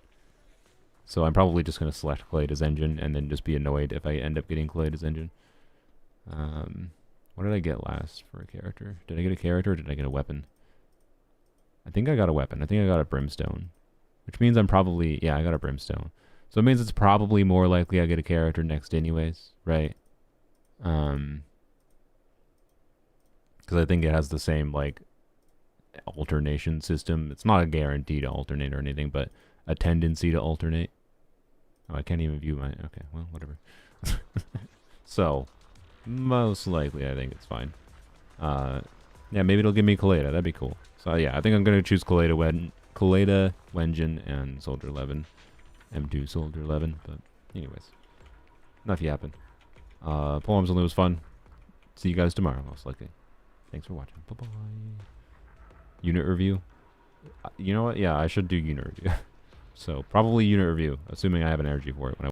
Speaker 1: So I'm probably just going to select Kaleda's engine and then just be annoyed if I end up getting Kaleda's engine. What did I get last for a character? Did I get a character or did I get a weapon? I think I got a weapon. I think I got a brimstone. Which means I'm probably... Yeah, I got a brimstone. So it means it's probably more likely I get a character next anyways, right? Because I think it has the same, like, alternation system. It's not a guarantee to alternate or anything, but a tendency to alternate. Oh, I can't even view my... Okay, well, whatever. So, most likely I think it's fine. Yeah, maybe it'll give me Kaleda. That'd be cool. So, yeah, I think I'm going to choose Kaleda, Wenjin, and Soldier 11. M2 Soldier 11. But, anyways. Enough yapping. Polearms Only was fun. See you guys tomorrow, most likely. Thanks for watching. Bye-bye. Unit review. You know what? Yeah, I should do unit review. So, probably unit review, assuming I have an energy for it when I